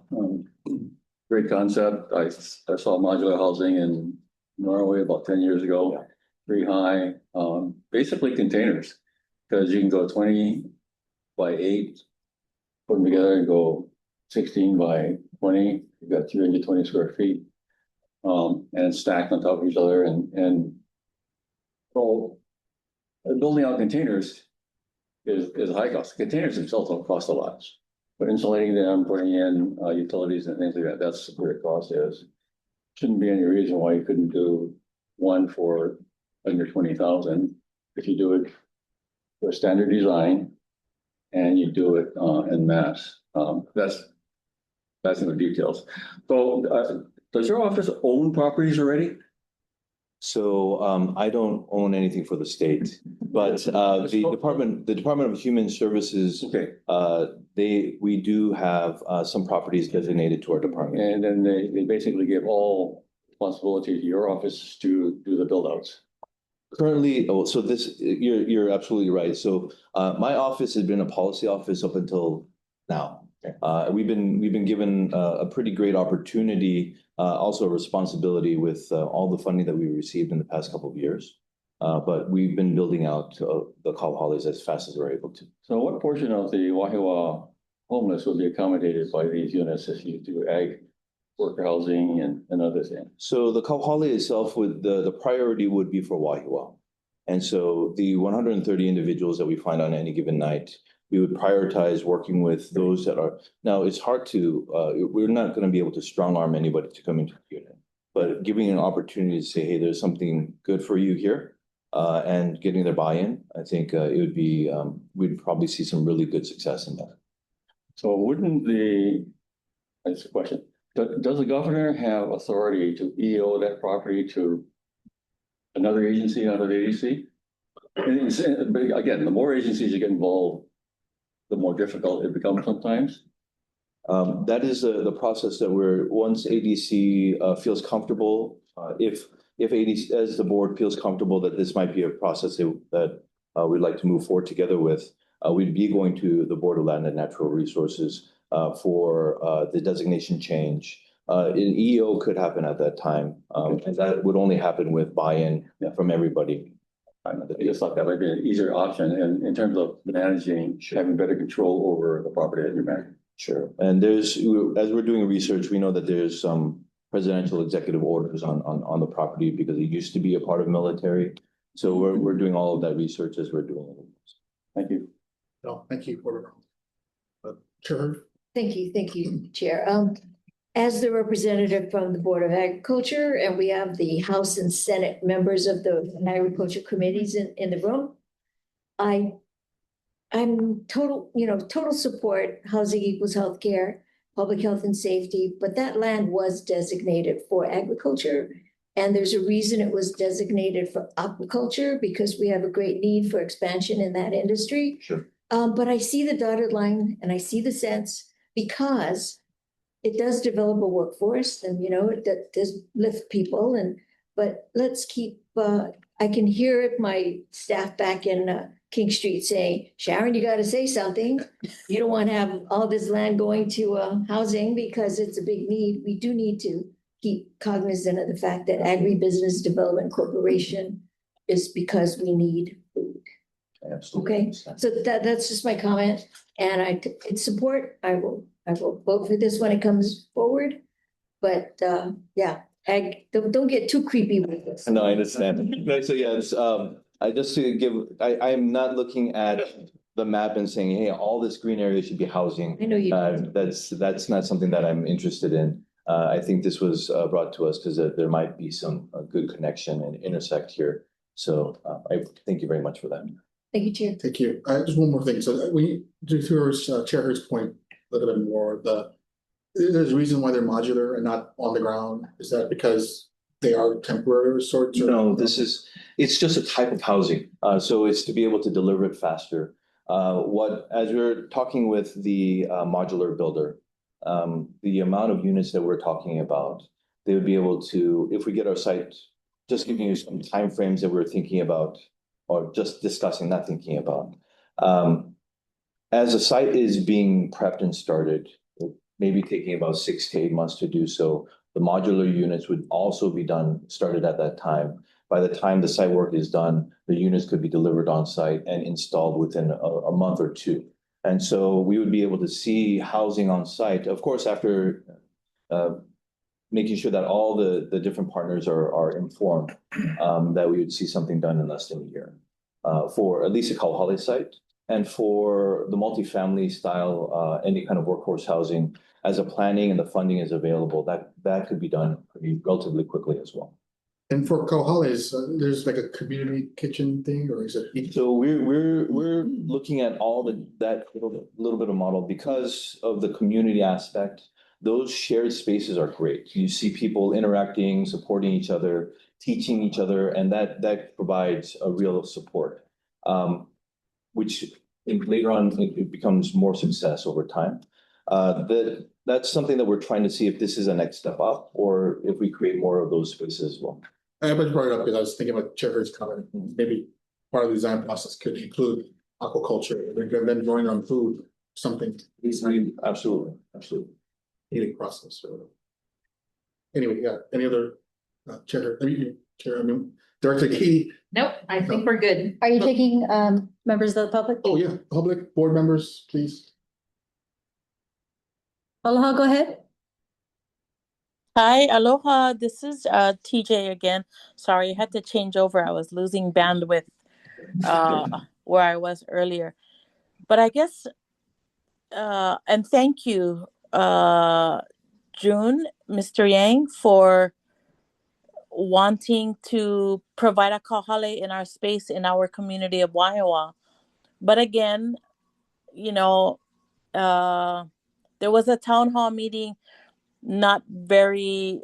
great concept. I saw modular housing in Norway about 10 years ago. Pretty high, basically containers, because you can go 20 by 8, put them together and go 16 by 20. You've got 320 square feet, and stacked on top of each other. And so building out containers is high cost. Containers themselves don't cost a lot, but insulating them, putting in utilities and things like that, that's where the cost is. Shouldn't be any reason why you couldn't do one for under 20,000 if you do it for a standard design and you do it en masse. That's in the details. So does your office own properties already? So I don't own anything for the state, but the Department of Human Services, we do have some properties designated to our department. And then they basically give all responsibility to your office to do the build outs. Currently, so this, you're absolutely right. So my office has been a policy office up until now. We've been given a pretty great opportunity, also a responsibility with all the funding that we received in the past couple of years. But we've been building out the Kawahalis as fast as we're able to. So what portion of the Wahiawa homeless will be accommodated by these units if you do ag worker housing and other things? So the Kauhali itself, the priority would be for Wahiawa. And so the 130 individuals that we find on any given night, we would prioritize working with those that are, now it's hard to, we're not going to be able to strong arm anybody to come into the unit, but giving an opportunity to say, hey, there's something good for you here, and getting their buy-in, I think it would be, we'd probably see some really good success in that. So wouldn't that's the question, does the governor have authority to EO that property to another agency out of ADC? And again, the more agencies you get involved, the more difficult it becomes sometimes. That is the process that once ADC feels comfortable, if ADC, as the board feels comfortable that this might be a process that we'd like to move forward together with, we'd be going to the Board of Land and Natural Resources for the designation change. An EO could happen at that time, and that would only happen with buy-in from everybody. I just thought that might be an easier option and in terms of managing, having better control over the property that you manage. Sure. And as we're doing research, we know that there's some presidential executive orders on the property because it used to be a part of military. So we're doing all of that research as we're doing it. Thank you. No, thank you. Chair. Thank you, Chair. As the representative from the Board of Agriculture, and we have the House and Senate members of the agriculture committees in the room, I'm total support. Housing equals healthcare, public health and safety, but that land was designated for agriculture. And there's a reason it was designated for aquaculture because we have a great need for expansion in that industry. Sure. But I see the dotted line and I see the sense because it does develop a workforce and, it does lift people but let's keep, I can hear my staff back in King Street saying, Sharon, you got to say something. You don't want to have all this land going to housing because it's a big need. We do need to keep cognizant of the fact that Agribusiness Development Corporation is because we need food. Absolutely. Okay, so that's just my comment, and in support, I will vote for this when it comes forward. But don't get too creepy with this. No, I understand. So yes, I'm not looking at the map and saying, hey, all this green area should be housing. I know you. That's not something that I'm interested in. I think this was brought to us because there might be some good connection and intersect here. So I thank you very much for that. Thank you, Chair. Thank you. Just one more thing. So we do to Chair Hurd's point a little bit more. There's a reason why they're modular and not on the ground. Is that because they are temporary sorts? No, it's just a type of housing. So it's to be able to deliver it faster. As we're talking with the modular builder, the amount of units that we're talking about they would be able to, if we get our site, just giving you some timeframes that we're thinking about, or just discussing, not thinking about. As the site is being prepped and started, it may be taking about 6 to 8 months to do so. The modular units would also be started at that time. By the time the site work is done, the units could be delivered on site and installed within a month or two. And so we would be able to see housing on site, of course, after making sure that all the different partners are informed, that we would see something done in less than a year. For at least a Kauhale site, and for the multifamily style, any kind of workforce housing, as the planning and the funding is available, that could be done pretty relatively quickly as well. And for Kauhales, there's like a community kitchen thing, or is it? So we're looking at all that little bit of model because of the community aspect. Those shared spaces are great. You see people interacting, supporting each other, teaching each other, and that provides a real support, which later on it becomes more success over time. That's something that we're trying to see if this is a next step up or if we create more of those spaces as well. I brought it up because I was thinking about Chair Hurd's comment. Maybe part of the design process could include aquaculture, and then growing on food, something. Absolutely. Eating process. Anyway, yeah. Any other Chair? Director Katie. Nope, I think we're good. Are you taking members of the public? Oh yeah, public board members, please. Aloha, go ahead. Hi, aloha. This is TJ again. Sorry, I had to change over. I was losing bandwidth where I was earlier. But I guess, and thank you, June, Mr. Yang, for wanting to provide a Kauhale in our space in our community of Waiawa. But again, you know, there was a town hall meeting not very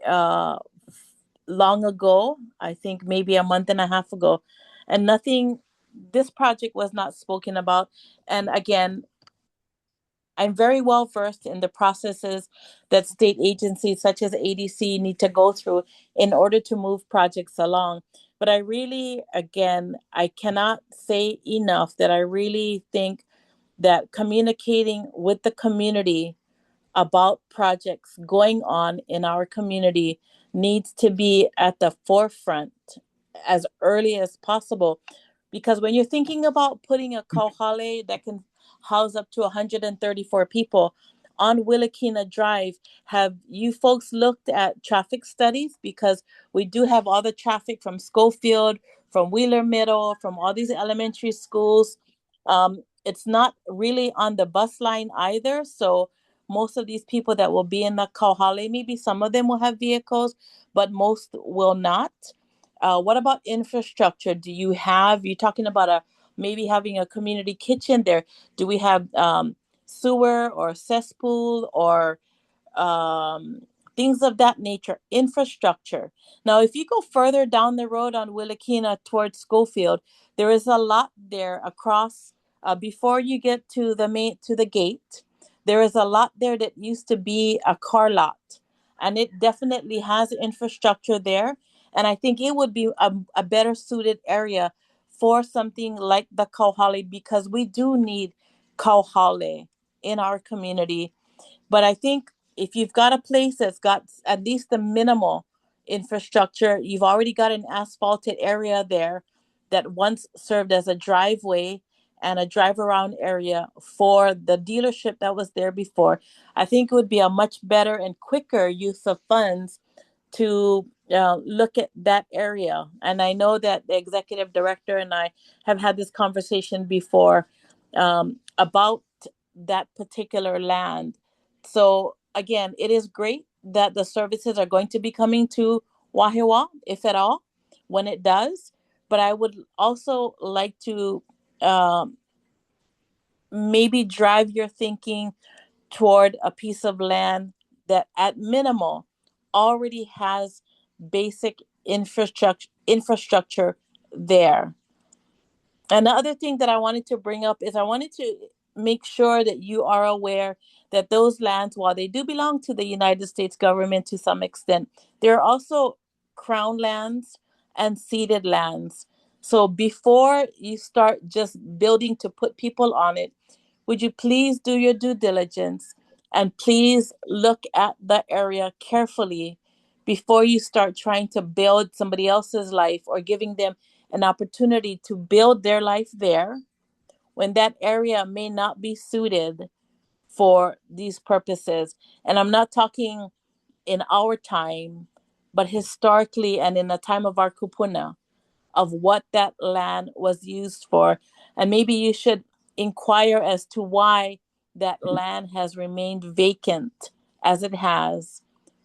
long ago, I think maybe a month and a half ago, and this project was not spoken about. And again, I'm very well versed in the processes that state agencies such as ADC need to go through in order to move projects along. But I really, again, I cannot say enough that I really think that communicating with the community about projects going on in our community needs to be at the forefront as early as possible. Because when you're thinking about putting a Kauhale that can house up to 134 people on Willikina Drive, have you folks looked at traffic studies? Because we do have all the traffic from Schofield, from Wheeler Middle, from all these elementary schools. It's not really on the bus line either. So most of these people that will be in the Kauhale, maybe some of them will have vehicles, but most will not. What about infrastructure? You're talking about maybe having a community kitchen there. Do we have sewer or cesspool or things of that nature? Infrastructure. Now, if you go further down the road on Willikina towards Schofield, there is a lot there across before you get to the gate. There is a lot there that used to be a car lot, and it definitely has infrastructure there. And I think it would be a better suited area for something like the Kauhale, because we do need Kauhale in our community. But I think if you've got a place that's got at least the minimal infrastructure, you've already got an asphalted area there that once served as a driveway and a drive around area for the dealership that was there before, I think it would be a much better and quicker use of funds to look at that area. And I know that the executive director and I have had this conversation before about that particular land. So again, it is great that the services are going to be coming to Wahiawa, if at all, when it does. But I would also like to maybe drive your thinking toward a piece of land that at minimal already has basic infrastructure there. And the other thing that I wanted to bring up is I wanted to make sure that you are aware that those lands, while they do belong to the United States government to some extent, they're also crown lands and ceded lands. So before you start just building to put people on it, would you please do your due diligence and please look at the area carefully before you start trying to build somebody else's life or giving them an opportunity to build their life there when that area may not be suited for these purposes. And I'm not talking in our time, but historically and in the time of our kupuna, of what that land was used for. And maybe you should inquire as to why that land has remained vacant as it has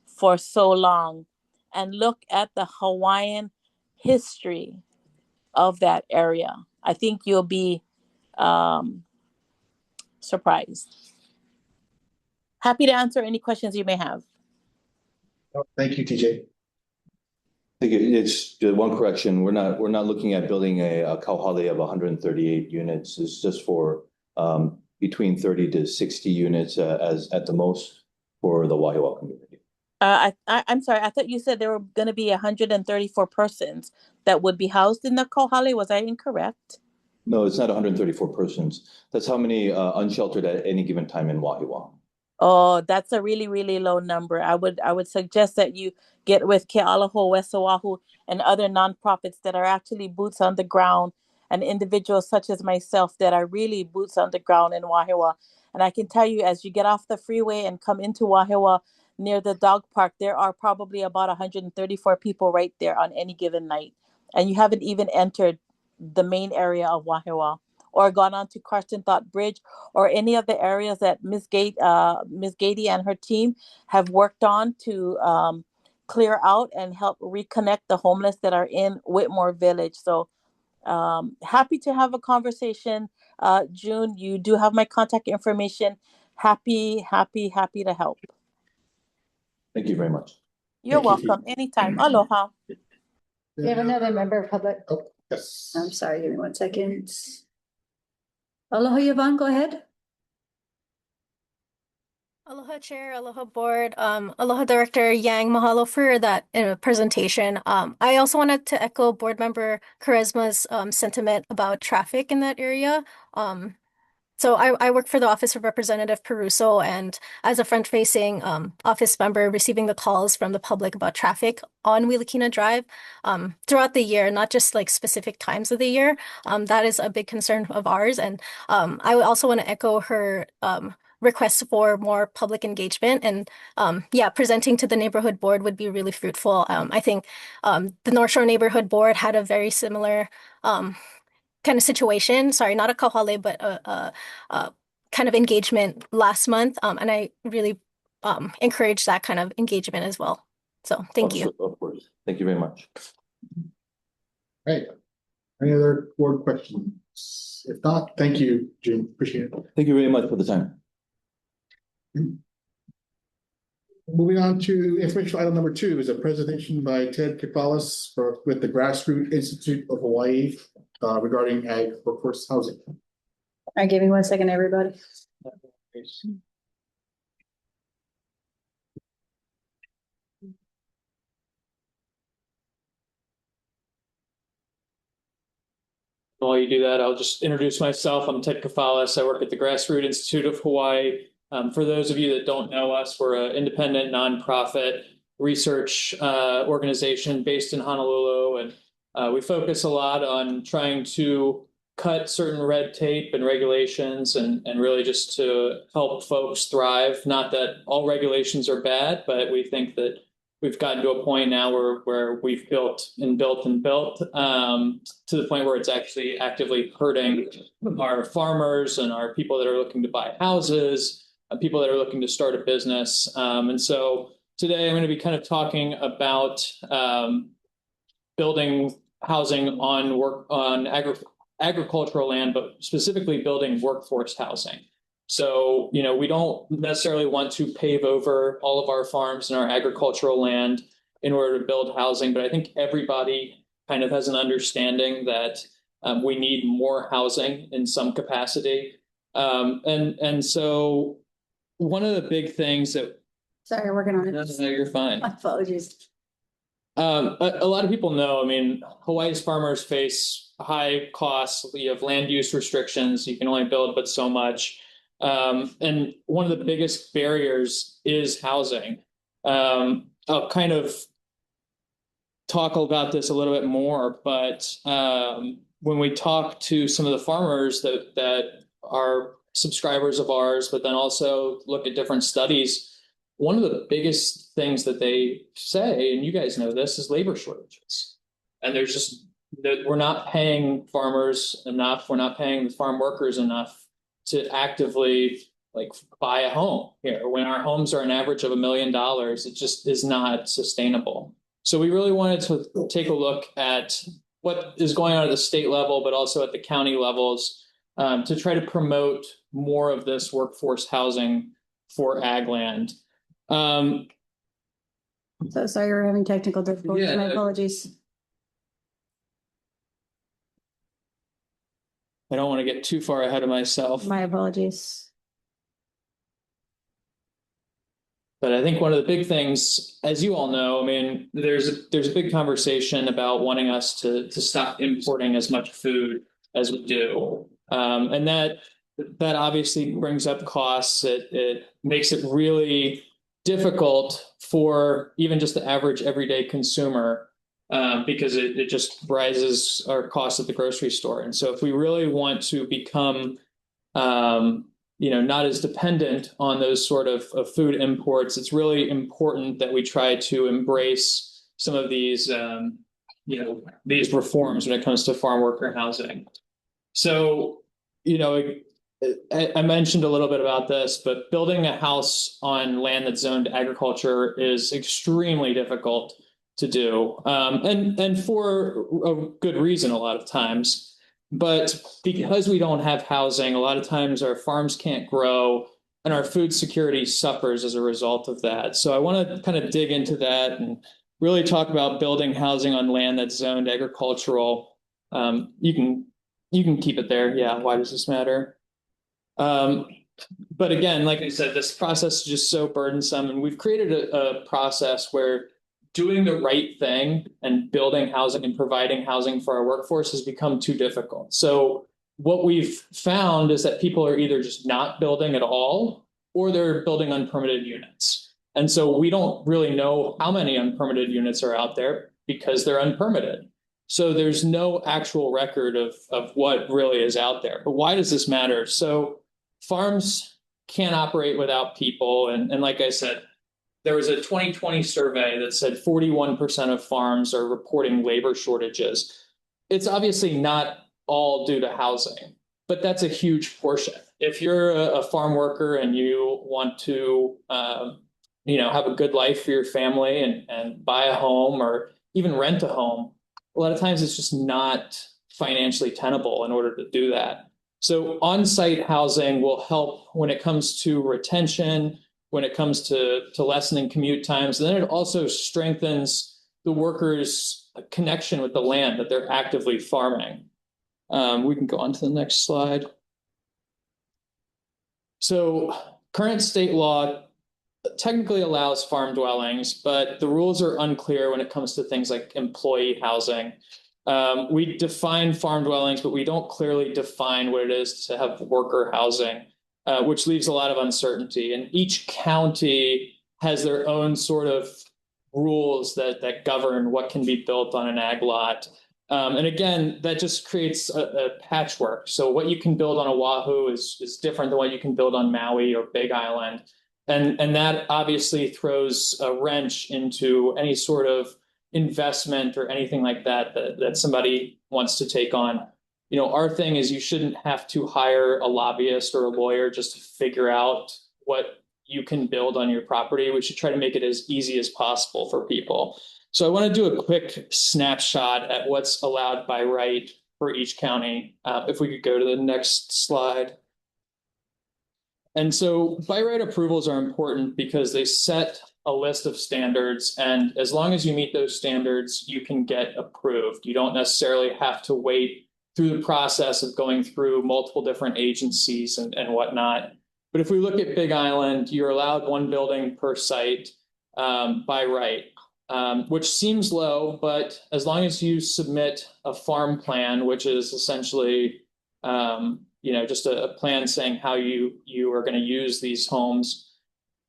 for so long, and look at the Hawaiian history of that area. I think you'll be surprised. Happy to answer any questions you may have. Thank you, TJ. I think it's one correction. We're not looking at building a kauhale of 138 units. It's just for between 30 to 60 units as at the most for the Wahiawa community. I'm sorry. I thought you said there were going to be 134 persons that would be housed in the kauhale. Was I incorrect? No, it's not 134 persons. That's how many unsheltered at any given time in Wahiawa. Oh, that's a really, really low number. I would suggest that you get with Ke'alaho, West Oahu, and other nonprofits that are actually boots on the ground, and individuals such as myself that are really boots on the ground in Wahiawa. And I can tell you, as you get off the freeway and come into Wahiawa near the dog park, there are probably about 134 people right there on any given night. And you haven't even entered the main area of Wahiawa or gone on to Carson Thought Bridge or any of the areas that Ms. Gady and her team have worked on to clear out and help reconnect the homeless that are in Whitmore Village. So happy to have a conversation. June, you do have my contact information. Happy to help. Thank you very much. You're welcome. Anytime. Aloha. We have another member of public. Oh, yes. I'm sorry, give me 1 second. Aloha, Yvonne, go ahead. Aloha Chair, Aloha Board, Aloha Director Yang, mahalo for that presentation. I also wanted to echo Board Member Charisma's sentiment about traffic in that area. So I work for the Office of Representative Peruso, and as a front-facing office member receiving the calls from the public about traffic on Wile Kina Drive throughout the year, not just like specific times of the year, that is a big concern of ours. And I would also want to echo her requests for more public engagement, and presenting to the neighborhood board would be really fruitful. I think the North Shore Neighborhood Board had a very similar kind of situation. Sorry, not a kauhale, but a kind of engagement last month. And I really encourage that kind of engagement as well. So thank you. Of course. Thank you very much. Right. Any other board questions? If not, thank you, June. Appreciate it. Thank you very much for the time. Moving on to informational item number 2 is a presentation by Ted Kefalis with the Grassroots Institute of Hawaii regarding ag workforce housing. All right, give me 1 second, everybody. While you do that, I'll just introduce myself. I'm Ted Kefalis. I work at the Grassroots Institute of Hawaii. For those of you that don't know us, we're an independent nonprofit research organization based in Honolulu, and we focus a lot on trying to cut certain red tape and regulations and really just to help folks thrive. Not that all regulations are bad, but we think that we've gotten to a point now where we've built to the point where it's actually actively hurting our farmers and our people that are looking to buy houses, people that are looking to start a business. And so today I'm going to be kind of talking about building housing on agricultural land, but specifically building workforce housing. So, we don't necessarily want to pave over all of our farms and our agricultural land in order to build housing, but I think everybody kind of has an understanding that we need more housing in some capacity. And so one of the big things that, Sorry, working on no, it. you're fine. Apologies. A lot of people know, I mean, Hawaii's farmers face high costs. You have land use restrictions. You can only build but so much. And one of the biggest barriers is housing. I'll kind of talk about this a little bit more, but when we talk to some of the farmers that are subscribers of ours, but then also look at different studies, one of the biggest things that they say, and you guys know this, is labor shortages. And there's just that we're not paying farmers enough, we're not paying the farm workers enough to actively like buy a home here. When our homes are an average of $1 million, it just is not sustainable. So we really wanted to take a look at what is going on at the state level, but also at the county levels, to try to promote more of this workforce housing for ag land. So sorry, we're having technical difficulties. Yeah. My apologies. I don't want to get too far ahead of myself. My apologies. But I think one of the big things, as you all know, I mean, there's a big conversation about wanting us to stop importing as much food as we do. And that obviously brings up costs. It makes it really difficult for even just the average everyday consumer, because it just rises our costs at the grocery store. And so if we really want to become not as dependent on those sort of food imports, it's really important that we try to embrace some of these these reforms when it comes to farm worker housing. So, I mentioned a little bit about this, but building a house on land that's zoned agriculture is extremely difficult to do, and for a good reason a lot of times. But because we don't have housing, a lot of times our farms can't grow and our food security suffers as a result of that. So I want to kind of dig into that and really talk about building housing on land that's zoned agricultural. You can keep it there. Yeah. Why does this matter? But again, like I said, this process is just so burdensome, and we've created a process where doing the right thing and building housing and providing housing for our workforce has become too difficult. So what we've found is that people are either just not building at all, or they're building unpermitted units. And so we don't really know how many unpermitted units are out there because they're unpermitted. So there's no actual record of what really is out there. But why does this matter? So farms can't operate without people. And like I said, there was a 2020 survey that said 41% of farms are reporting labor shortages. It's obviously not all due to housing, but that's a huge portion. If you're a farm worker and you want to, have a good life for your family and buy a home or even rent a home, a lot of times it's just not financially tenable in order to do that. So on-site housing will help when it comes to retention, when it comes to lessening commute times. And then it also strengthens the workers' connection with the land that they're actively farming. We can go on to the next slide. So current state law technically allows farm dwellings, but the rules are unclear when it comes to things like employee housing. We define farm dwellings, but we don't clearly define what it is to have worker housing. Which leaves a lot of uncertainty. And each county has their own sort of rules that govern what can be built on an ag lot. And again, that just creates a patchwork. So what you can build on Oahu is different than what you can build on Maui or Big Island. And that obviously throws a wrench into any sort of investment or anything like that somebody wants to take on. Our thing is you shouldn't have to hire a lobbyist or a lawyer just to figure out what you can build on your property. We should try to make it as easy as possible for people. So I want to do a quick snapshot at what's allowed by right for each county. If we could go to the next slide. And so by right approvals are important because they set a list of standards. And as long as you meet those standards, you can get approved. You don't necessarily have to wait through the process of going through multiple different agencies and whatnot. But if we look at Big Island, you're allowed one building per site by right, which seems low, but as long as you submit a farm plan, which is essentially just a plan saying how you are going to use these homes,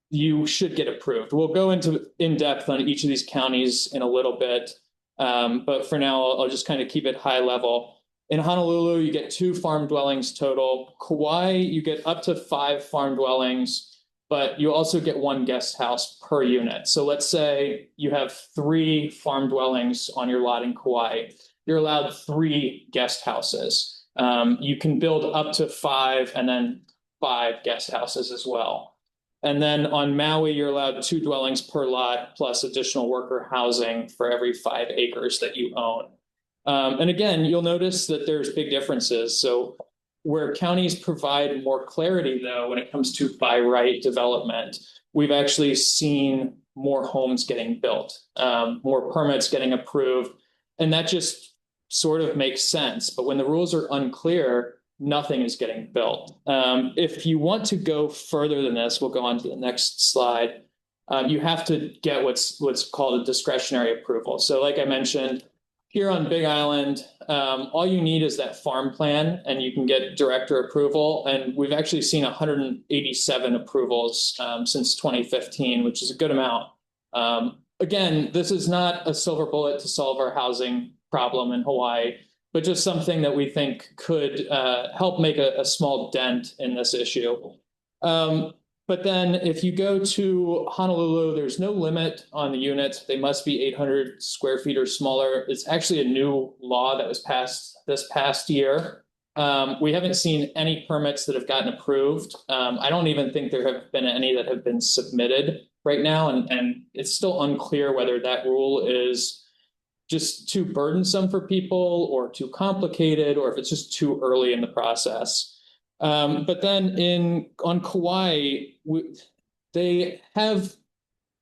you should get approved. We'll go into in depth on each of these counties in a little bit, but for now, I'll just kind of keep it high level. In Honolulu, you get 2 farm dwellings total. Kauai, you get up to 5 farm dwellings, but you also get 1 guest house per unit. So let's say you have 3 farm dwellings on your lot in Kauai. You're allowed 3 guest houses. You can build up to 5 and then 5 guest houses as well. And then on Maui, you're allowed 2 dwellings per lot plus additional worker housing for every 5 acres that you own. And again, you'll notice that there's big differences. So where counties provide more clarity, though, when it comes to by right development, we've actually seen more homes getting built, more permits getting approved. And that just sort of makes sense. But when the rules are unclear, nothing is getting built. If you want to go further than this, we'll go on to the next slide. You have to get what's called a discretionary approval. So like I mentioned, here on Big Island, all you need is that farm plan and you can get director approval. And we've actually seen 187 approvals since 2015, which is a good amount. Again, this is not a silver bullet to solve our housing problem in Hawaii, but just something that we think could help make a small dent in this issue. But then if you go to Honolulu, there's no limit on the units. They must be 800 square feet or smaller. It's actually a new law that was passed this past year. We haven't seen any permits that have gotten approved. I don't even think there have been any that have been submitted right now. And it's still unclear whether that rule is just too burdensome for people or too complicated, or if it's just too early in the process. But then on Kauai, they have,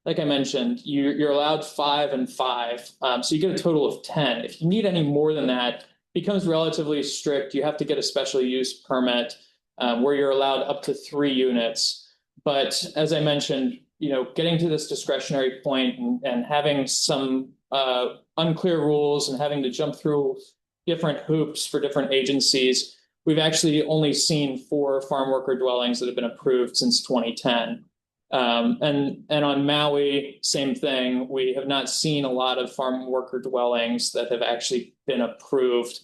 like I mentioned, you're allowed 5 and 5. So you get a total of 10. If you need any more than that, it becomes relatively strict. You have to get a special use permit where you're allowed up to 3 units. But as I mentioned, getting to this discretionary point and having some unclear rules and having to jump through different hoops for different agencies, we've actually only seen 4 farm worker dwellings that have been approved since 2010. And on Maui, same thing. We have not seen a lot of farm worker dwellings that have actually been approved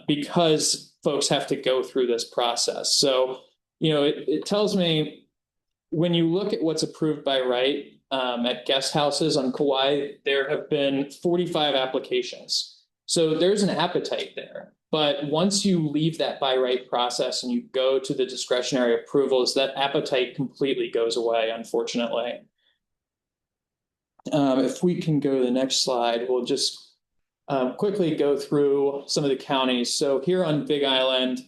because folks have to go through this process. So, it tells me when you look at what's approved by right at guest houses on Kauai, there have been 45 applications. So there's an appetite there. But once you leave that by right process and you go to the discretionary approvals, that appetite completely goes away, unfortunately. If we can go to the next slide, we'll just quickly go through some of the counties. So here on Big Island,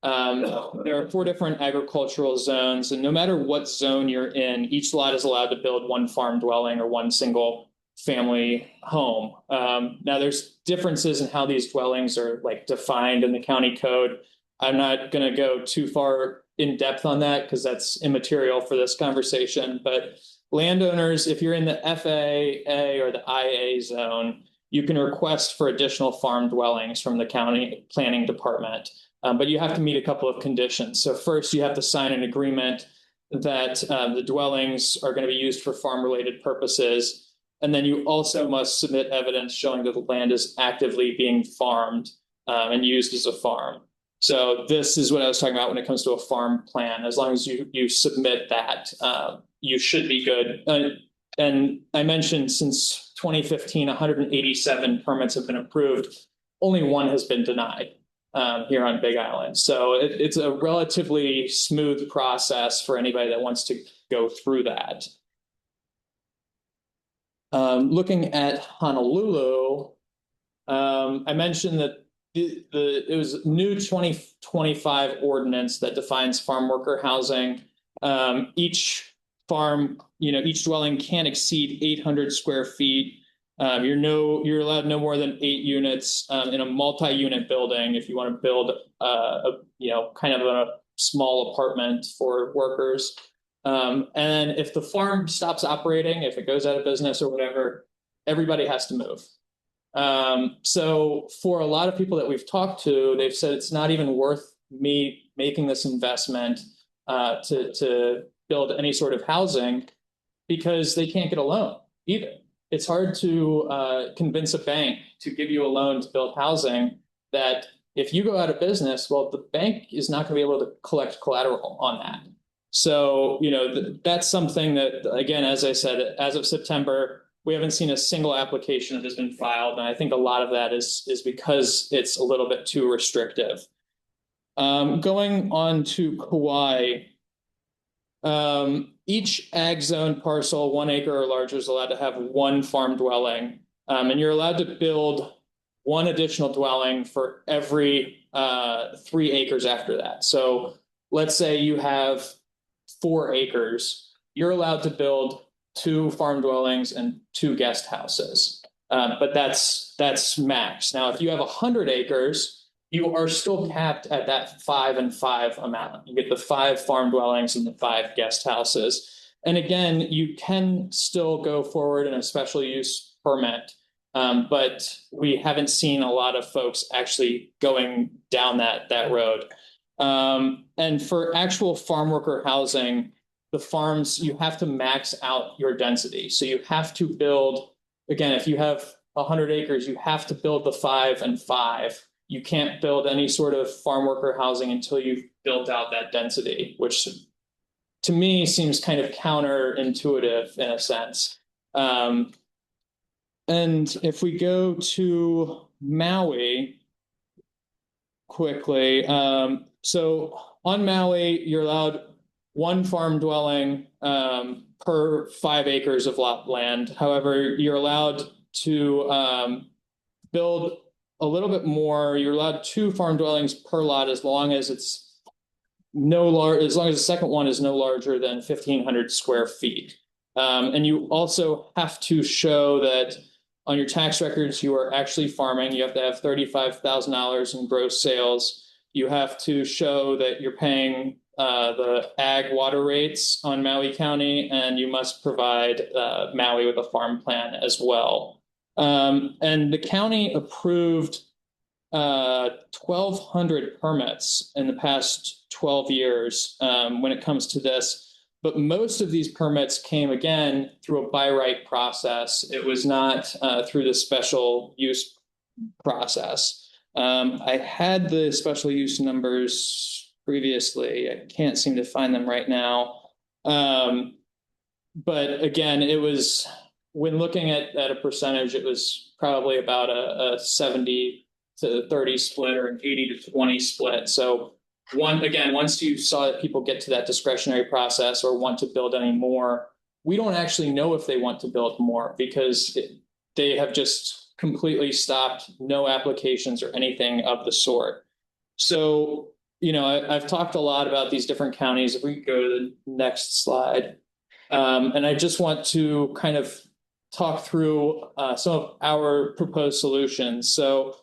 there are 4 different agricultural zones, and no matter what zone you're in, each lot is allowed to build 1 farm dwelling or 1 single family home. Now there's differences in how these dwellings are defined in the county code. I'm not going to go too far in depth on that because that's immaterial for this conversation. But landowners, if you're in the FAA or the IA zone, you can request for additional farm dwellings from the county planning department. But you have to meet a couple of conditions. So first, you have to sign an agreement that the dwellings are going to be used for farm-related purposes. And then you also must submit evidence showing that the land is actively being farmed and used as a farm. So this is what I was talking about when it comes to a farm plan. As long as you submit that, you should be good. And I mentioned since 2015, 187 permits have been approved. Only 1 has been denied here on Big Island. So it's a relatively smooth process for anybody that wants to go through that. Looking at Honolulu, I mentioned that it was a new 2025 ordinance that defines farm worker housing. Each farm, each dwelling can't exceed 800 square feet. You're allowed no more than 8 units in a multi-unit building if you want to build kind of a small apartment for workers. And if the farm stops operating, if it goes out of business or whatever, everybody has to move. So for a lot of people that we've talked to, they've said it's not even worth me making this investment to build any sort of housing because they can't get a loan either. It's hard to convince a bank to give you a loan to build housing that if you go out of business, well, the bank is not going to be able to collect collateral on that. So, that's something that, again, as I said, as of September, we haven't seen a single application that has been filed. And I think a lot of that is because it's a little bit too restrictive. Going on to Kauai, each ag zone parcel, 1 acre or larger, is allowed to have 1 farm dwelling. And you're allowed to build 1 additional dwelling for every 3 acres after that. So let's say you have 4 acres, you're allowed to build 2 farm dwellings and 2 guest houses. But that's max. Now, if you have 100 acres, you are still capped at that 5 and 5 amount. You get the 5 farm dwellings and the 5 guest houses. And again, you can still go forward in a special use permit, but we haven't seen a lot of folks actually going down that road. And for actual farm worker housing, the farms, you have to max out your density. So you have to build, again, if you have 100 acres, you have to build the 5 and 5. You can't build any sort of farm worker housing until you've built out that density, which to me seems kind of counterintuitive in a sense. And if we go to Maui quickly, so on Maui, you're allowed 1 farm dwelling per 5 acres of lot land. However, you're allowed to build a little bit more. You're allowed 2 farm dwellings per lot as long as it's as long as the second one is no larger than 1,500 square feet. And you also have to show that on your tax records you are actually farming. You have to have $35,000 in gross sales. You have to show that you're paying the ag water rates on Maui County, and you must provide Maui with a farm plan as well. And the county approved 1,200 permits in the past 12 years when it comes to this. But most of these permits came, again, through a by right process. It was not through the special use process. I had the special use numbers previously. I can't seem to find them right now. But again, it was, when looking at a percentage, it was probably about a 70 to 30 split or an 80 to 20 split. So once you saw that people get to that discretionary process or want to build any more, we don't actually know if they want to build more because they have just completely stopped, no applications or anything of the sort. So, I've talked a lot about these different counties. If we could go to the next slide. And I just want to kind of talk through some of our proposed solutions. So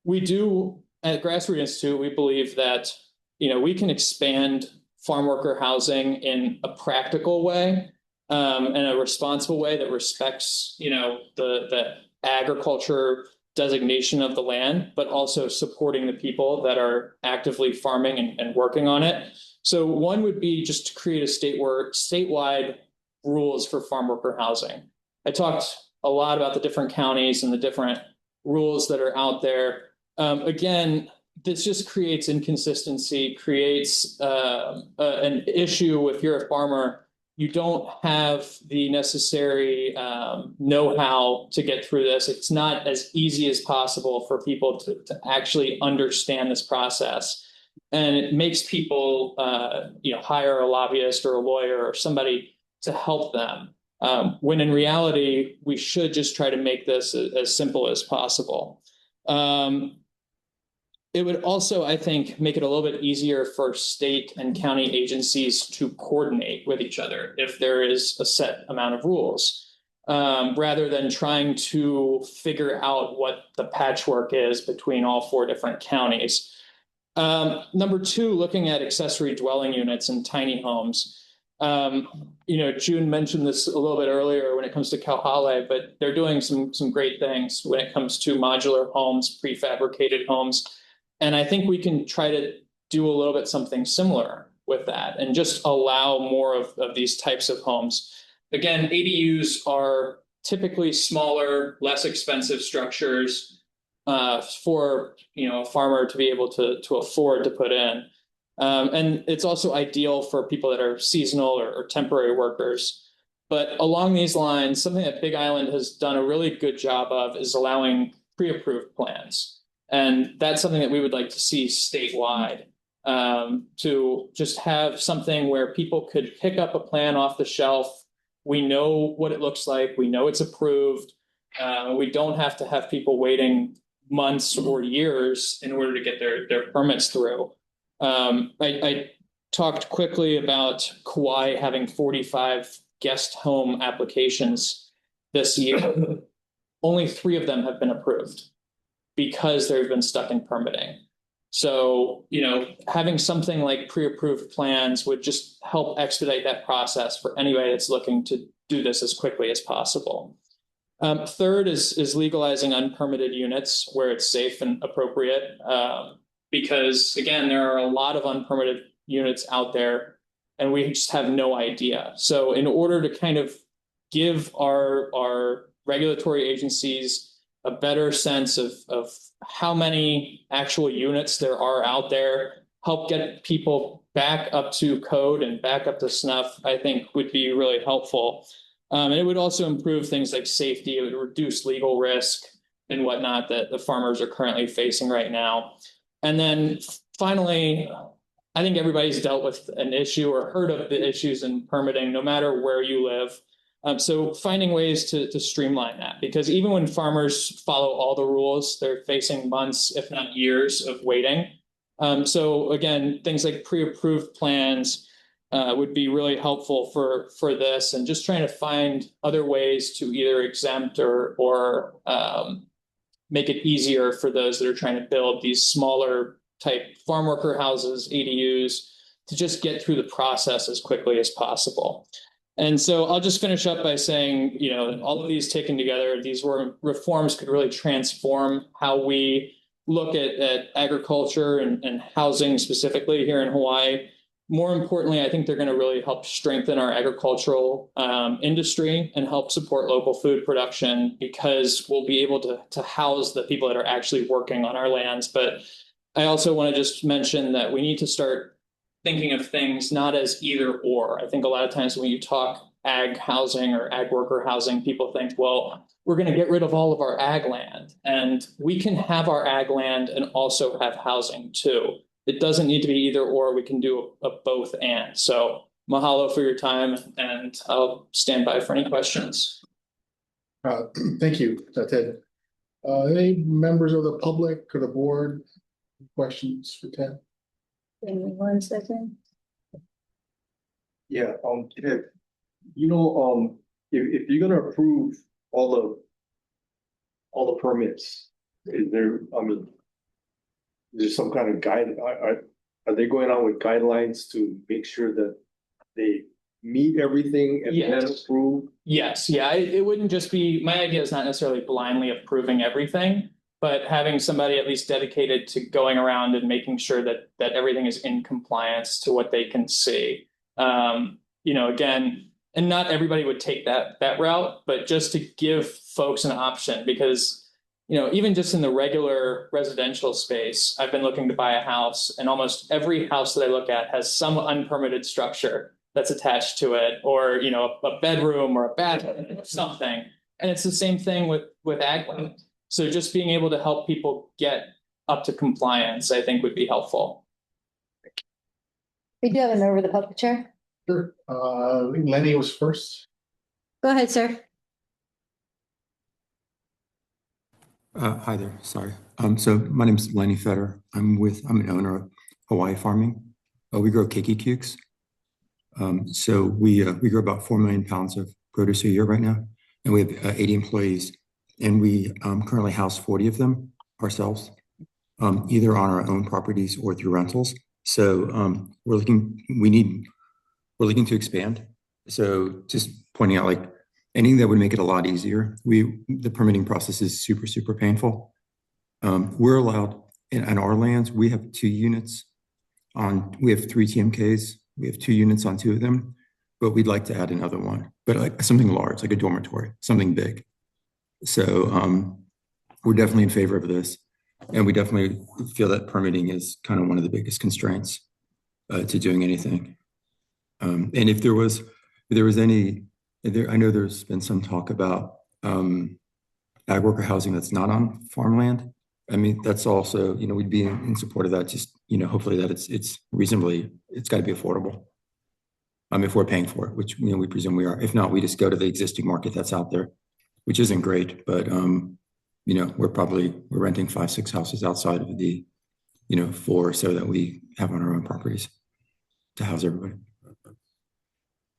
we do, at Grassroot Institute, we believe that, we can expand farm worker housing in a practical way, and a responsible way that respects, the agriculture designation of the land, but also supporting the people that are actively farming and working on it. So one would be just to create a statewide rules for farm worker housing. I talked a lot about the different counties and the different rules that are out there. Again, this just creates inconsistency, creates an issue if you're a farmer. You don't have the necessary know-how to get through this. It's not as easy as possible for people to actually understand this process. And it makes people hire a lobbyist or a lawyer or somebody to help them. When in reality, we should just try to make this as simple as possible. It would also, I think, make it a little bit easier for state and county agencies to coordinate with each other if there is a set amount of rules, rather than trying to figure out what the patchwork is between all 4 different counties. Number two, looking at accessory dwelling units and tiny homes. June mentioned this a little bit earlier when it comes to Kauhale, but they're doing some great things when it comes to modular homes, prefabricated homes. And I think we can try to do a little bit something similar with that and just allow more of these types of homes. Again, ADUs are typically smaller, less expensive structures for a farmer to be able to afford to put in. And it's also ideal for people that are seasonal or temporary workers. But along these lines, something that Big Island has done a really good job of is allowing pre-approved plans. And that's something that we would like to see statewide, to just have something where people could pick up a plan off the shelf. We know what it looks like. We know it's approved. We don't have to have people waiting months or years in order to get their permits through. I talked quickly about Kauai having 45 guest home applications this year. Only 3 of them have been approved because they've been stuck in permitting. So, having something like pre-approved plans would just help expedite that process for anybody that's looking to do this as quickly as possible. Third is legalizing unpermitted units where it's safe and appropriate. Because again, there are a lot of unpermitted units out there and we just have no idea. So in order to kind of give our regulatory agencies a better sense of how many actual units there are out there, help get people back up to code and back up to snuff, I think would be really helpful. And it would also improve things like safety. It would reduce legal risk and whatnot that the farmers are currently facing right now. And then finally, I think everybody's dealt with an issue or heard of the issues in permitting, no matter where you live. So finding ways to streamline that, because even when farmers follow all the rules, they're facing months, if not years, of waiting. So again, things like pre-approved plans would be really helpful for this, and just trying to find other ways to either exempt or make it easier for those that are trying to build these smaller type farm worker houses, ADUs, to just get through the process as quickly as possible. And so I'll just finish up by saying, all of these taken together, these reforms could really transform how we look at agriculture and housing specifically here in Hawaii. More importantly, I think they're going to really help strengthen our agricultural industry and help support local food production, because we'll be able to house the people that are actually working on our lands. But I also want to just mention that we need to start thinking of things not as either or. I think a lot of times when you talk ag housing or ag worker housing, people think, well, we're going to get rid of all of our ag land. And we can have our ag land and also have housing too. It doesn't need to be either or. We can do a both and. So mahalo for your time, and I'll stand by for any questions. Thank you, Ted. Any members of the public or the board, questions for Ted? Give me 1 second. Yeah, Ted, if you're gonna approve all the permits, is there some kind of guide? Are they going on with guidelines to make sure that they meet everything and then approve? Yes, yeah, it wouldn't just be, my idea is not necessarily blindly approving everything, but having somebody at least dedicated to going around and making sure that everything is in compliance to what they can see. Again, and not everybody would take that route, but just to give folks an option, because even just in the regular residential space, I've been looking to buy a house, and almost every house that I look at has some unpermitted structure that's attached to it, or a bedroom or a bathroom or something. And it's the same thing with ag land. So just being able to help people get up to compliance, I think, would be helpful. We do have a member of the public, Chair. Sure. Lenny was first. Go ahead, sir. Hi there. Sorry. So my name is Lenny Fetter. I'm an owner of Hawaii Farming. We grow keiki So we grow about 4 million pounds of produce a year right now, and we have 80 employees, and we currently house 40 of them ourselves. either on our own properties or through rentals. So we're looking to expand. So just pointing out, like, anything that would make it a lot easier. The permitting process is super painful. We're allowed in our lands, we have 2 units we have 3 TMKs. We have 2 units on 2 of them, but we'd like to add another one, but like something large, like a dormitory, something big. So we're definitely in favor of this. And we definitely feel that permitting is kind of one of the biggest constraints to doing anything. And if there was any, I know there's been some talk about ag worker housing that's not on farmland. I mean, that's also, we'd be in support of that. Just, hopefully that it's reasonably, it's got to be affordable. If we're paying for it, which, we presume we are. If not, we just go to the existing market that's out there, which isn't great, but we're renting 5-6 houses outside of the 4 so that we have on our own properties to house everybody.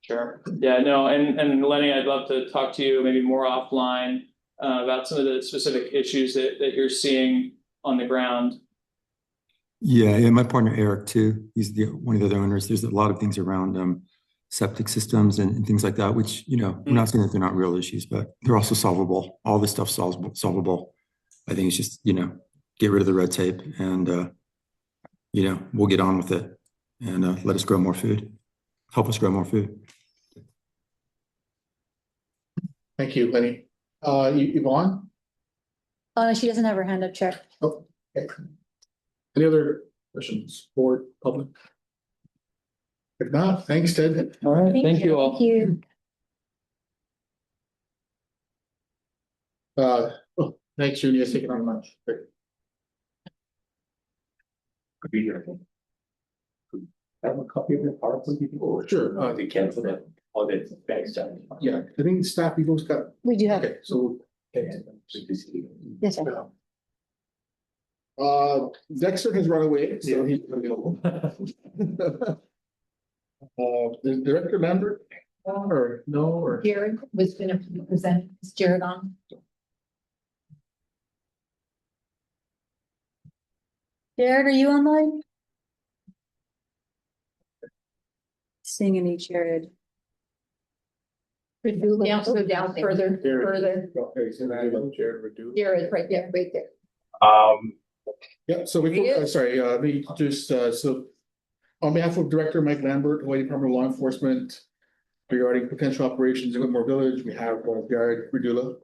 Sure. Yeah, no, and Lenny, I'd love to talk to you maybe more offline about some of the specific issues that you're seeing on the ground. Yeah, my partner Eric too. He's one of the other owners. There's a lot of things around septic systems and things like that, which, I'm not saying that they're not real issues, but they're also solvable. All this stuff's solvable. I think it's just, get rid of the red tape and, we'll get on with it and let us grow more food. Help us grow more food. Thank you, Lenny. Yvonne? She doesn't have her hand up, Chair. Oh, okay. Any other questions, board, public? If not, thanks, Ted. All right, thank you all. Thank you. Thanks, Junior. Thank you very much. Could be here. Have a copy of the PowerPoint. Oh, sure. They cancel that, all that bank stuff. Yeah, I think staff, you both got. We do have. Okay, so. Yes, sir. Dexter has run away, so he's available. The director member or no, or? Jared was gonna present. Is Jared on? Jared, are you online? Seeing any Jared. Down, so down further. Okay, so now Jared Redu. Jared, right there, right there. Yeah, so sorry, let me just, so on behalf of Director Mike Lambert, Hawaii Department of Law Enforcement, regarding potential operations in Whitmore Village, we have Jared Redula.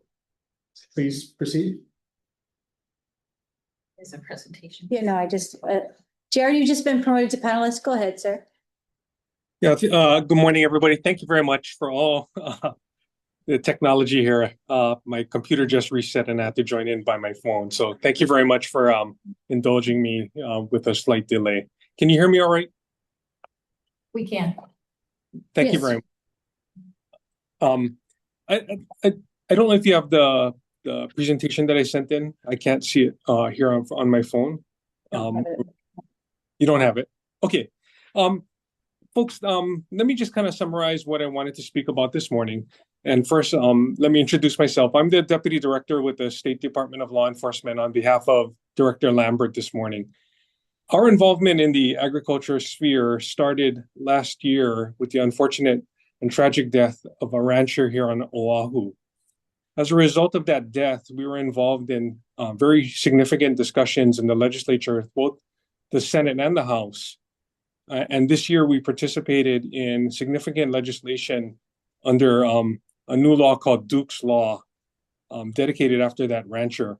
Please proceed. There's a presentation. Yeah, no, Jared, you've just been promoted to panelist. Go ahead, sir. Yeah, good morning, everybody. Thank you very much for all the technology here. My computer just reset and I had to join in by my phone. So thank you very much for indulging me with a slight delay. Can you hear me all right? We can. Thank you very much. I don't know if you have the presentation that I sent in. I can't see it here on my phone. You don't have it? Okay. Folks, let me just kind of summarize what I wanted to speak about this morning. And first, let me introduce myself. I'm the Deputy Director with the State Department of Law Enforcement on behalf of Director Lambert this morning. Our involvement in the agriculture sphere started last year with the unfortunate and tragic death of a rancher here on Oahu. As a result of that death, we were involved in very significant discussions in the legislature, both the Senate and the House. And this year we participated in significant legislation under a new law called Duke's Law, dedicated after that rancher.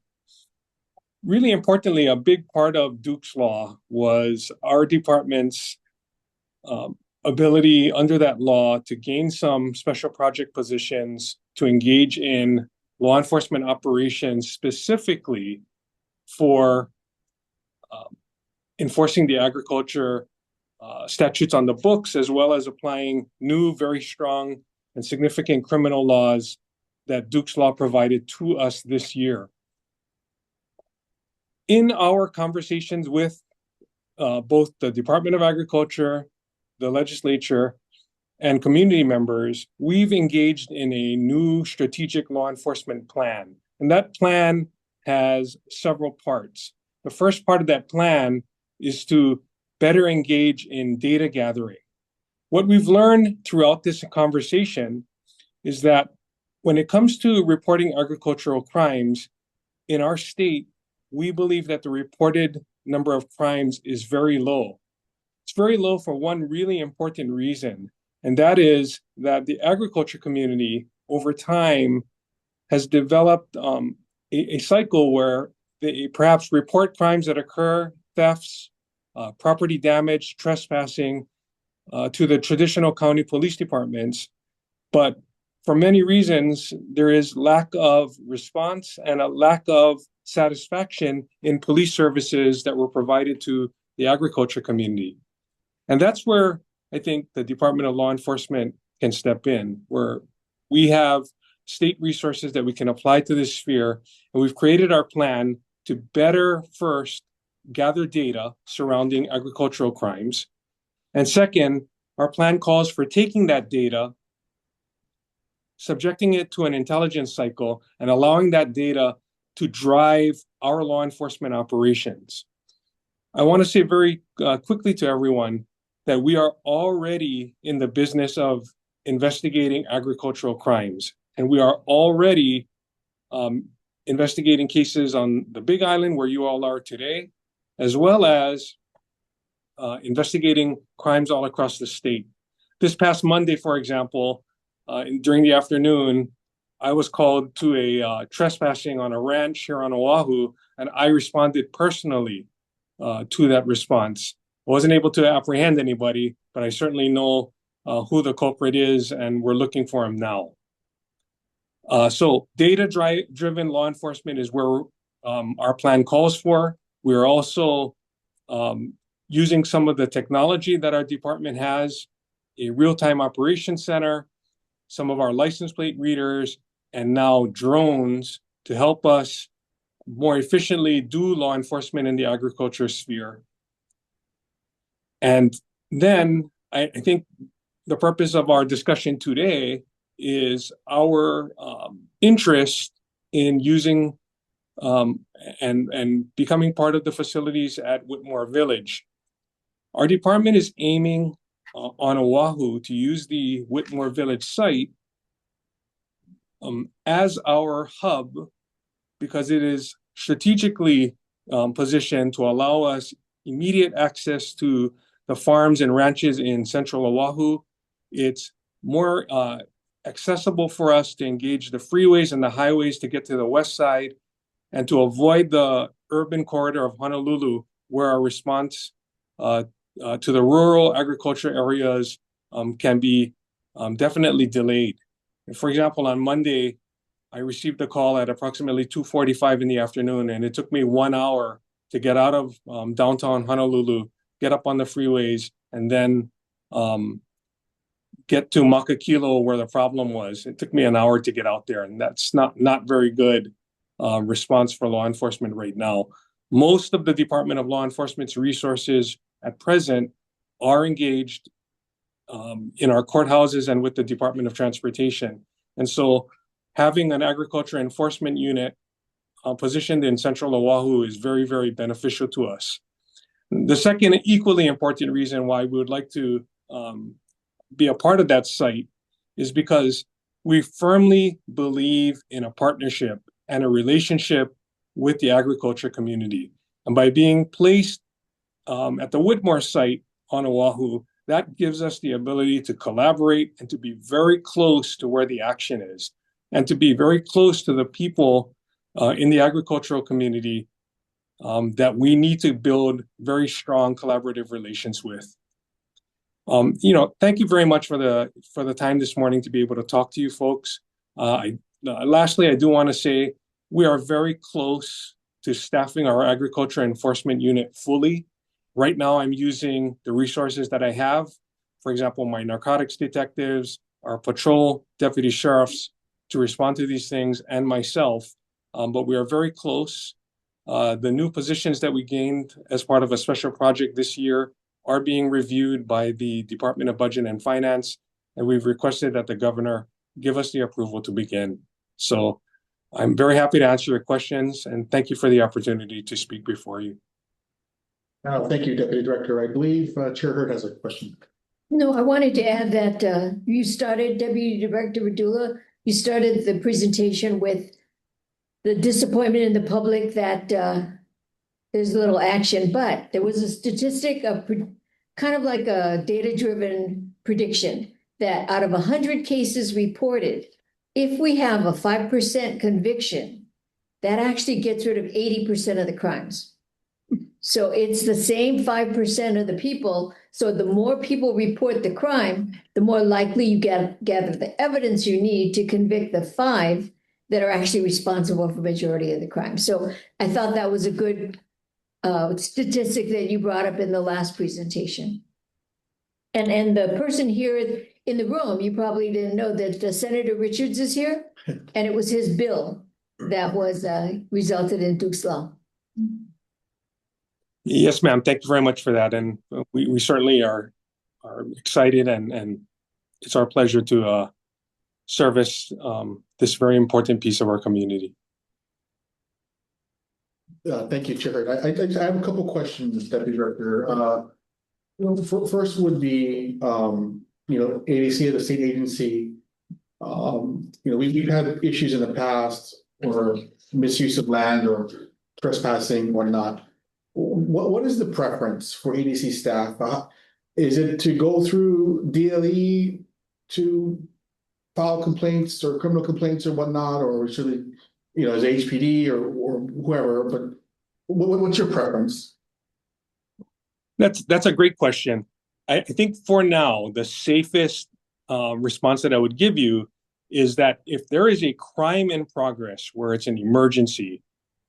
Really importantly, a big part of Duke's Law was our department's ability under that law to gain some special project positions to engage in law enforcement operations specifically for enforcing the agriculture statutes on the books, as well as applying new, very strong and significant criminal laws that Duke's Law provided to us this year. In our conversations with both the Department of Agriculture, the legislature, and community members, we've engaged in a new strategic law enforcement plan. And that plan has several parts. the first part of that plan is to better engage in data gathering. What we've learned throughout this conversation is that when it comes to reporting agricultural crimes in our state, we believe that the reported number of crimes is very low. It's very low for one really important reason, and that is that the agriculture community over time has developed a cycle where they perhaps report crimes that occur, thefts, property damage, trespassing, to the traditional county police departments. But for many reasons, there is lack of response and a lack of satisfaction in police services that were provided to the agriculture community. And that's where I think the Department of Law Enforcement can step in, where we have state resources that we can apply to this sphere. And we've created our plan to better first gather data surrounding agricultural crimes. And second, our plan calls for taking that data, subjecting it to an intelligence cycle, and allowing that data to drive our law enforcement operations. I want to say very quickly to everyone that we are already in the business of investigating agricultural crimes, and we are already investigating cases on the Big Island where you all are today, as well as investigating crimes all across the state. This past Monday, for example, during the afternoon, I was called to a trespassing on a ranch here on Oahu, and I responded personally to that response. I wasn't able to apprehend anybody, but I certainly know who the culprit is, and we're looking for him now. So data-driven law enforcement is where our plan calls for. We're also using some of the technology that our department has, a real-time operations center, some of our license plate readers, and now drones to help us more efficiently do law enforcement in the agriculture sphere. And then I think the purpose of our discussion today is our interest in using and becoming part of the facilities at Whitmore Village. Our department is aiming on Oahu to use the Whitmore Village site as our hub, because it is strategically positioned to allow us immediate access to the farms and ranches in central Oahu. It's more accessible for us to engage the freeways and the highways to get to the west side and to avoid the urban corridor of Honolulu, where our response to the rural agriculture areas can be definitely delayed. For example, on Monday, I received a call at approximately 2:45 in the afternoon, and it took me 1 hour to get out of downtown Honolulu, get up on the freeways, and then get to Makakilo where the problem was. It took me an hour to get out there, and that's not very good response for law enforcement right now. Most of the Department of Law Enforcement's resources at present are engaged in our courthouses and with the Department of Transportation. And so having an agriculture enforcement unit positioned in central Oahu is very, very beneficial to us. The second equally important reason why we would like to be a part of that site is because we firmly believe in a partnership and a relationship with the agriculture community. And by being placed at the Whitmore site on Oahu, that gives us the ability to collaborate and to be very close to where the action is, and to be very close to the people in the agricultural community that we need to build very strong collaborative relations with. Thank you very much for the time this morning to be able to talk to you folks. Lastly, I do want to say we are very close to staffing our agriculture enforcement unit fully. Right now, I'm using the resources that I have. For example, my narcotics detectives, our patrol deputy sheriffs to respond to these things, and myself. But we are very close. The new positions that we gained as part of a special project this year are being reviewed by the Department of Budget and Finance, and we've requested that the governor give us the approval to begin. So I'm very happy to answer your questions, and thank you for the opportunity to speak before you. Thank you, Deputy Director. I believe Chair Hurd has a question. No, I wanted to add that you started, Deputy Director Radula, you started the presentation with the disappointment in the public that there's little action, but there was a statistic of kind of like a data-driven prediction that out of 100 cases reported, if we have a 5% conviction, that actually gets rid of 80% of the crimes. So it's the same 5% of the people. So the more people report the crime, the more likely you gather the evidence you need to convict the 5 that are actually responsible for the majority of the crime. So I thought that was a good statistic that you brought up in the last presentation. And the person here in the room, you probably didn't know that Senator Richards is here, and it was his bill that was resulted in Duke's Law. Yes, ma'am. Thank you very much for that. And we certainly are excited, and it's our pleasure to service this very important piece of our community. Thank you, Chair. I have a couple questions, Deputy Director. First would be, ADC, the state agency. We've had issues in the past or misuse of land or trespassing, whatnot. What is the preference for ADC staff? Is it to go through DLE to file complaints or criminal complaints or whatnot, or should it, as HPD or whoever? But what's your preference? That's a great question. I think for now, the safest response that I would give you is that if there is a crime in progress where it's an emergency,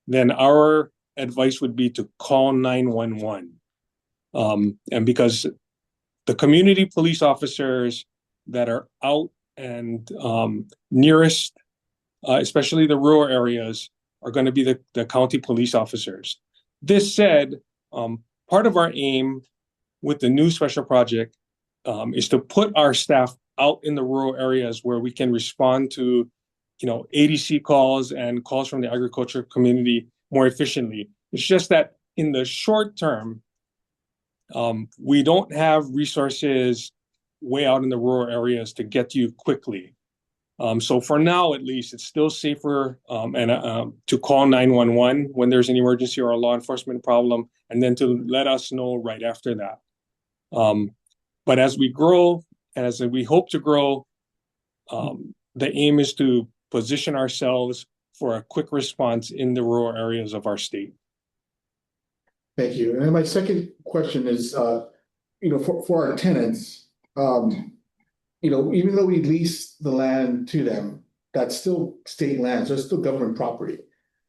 then our advice would be to call 911. And because the community police officers that are out and nearest, especially the rural areas, are going to be the county police officers. This said, part of our aim with the new special project is to put our staff out in the rural areas where we can respond to, ADC calls and calls from the agriculture community more efficiently. It's just that in the short term, we don't have resources way out in the rural areas to get to you quickly. So for now, at least, it's still safer to call 911 when there's an emergency or a law enforcement problem, and then to let us know right after that. But as we grow, and as we hope to grow, the aim is to position ourselves for a quick response in the rural areas of our state. Thank you. And my second question is, for our tenants, even though we lease the land to them, that's still state land, so it's still government property.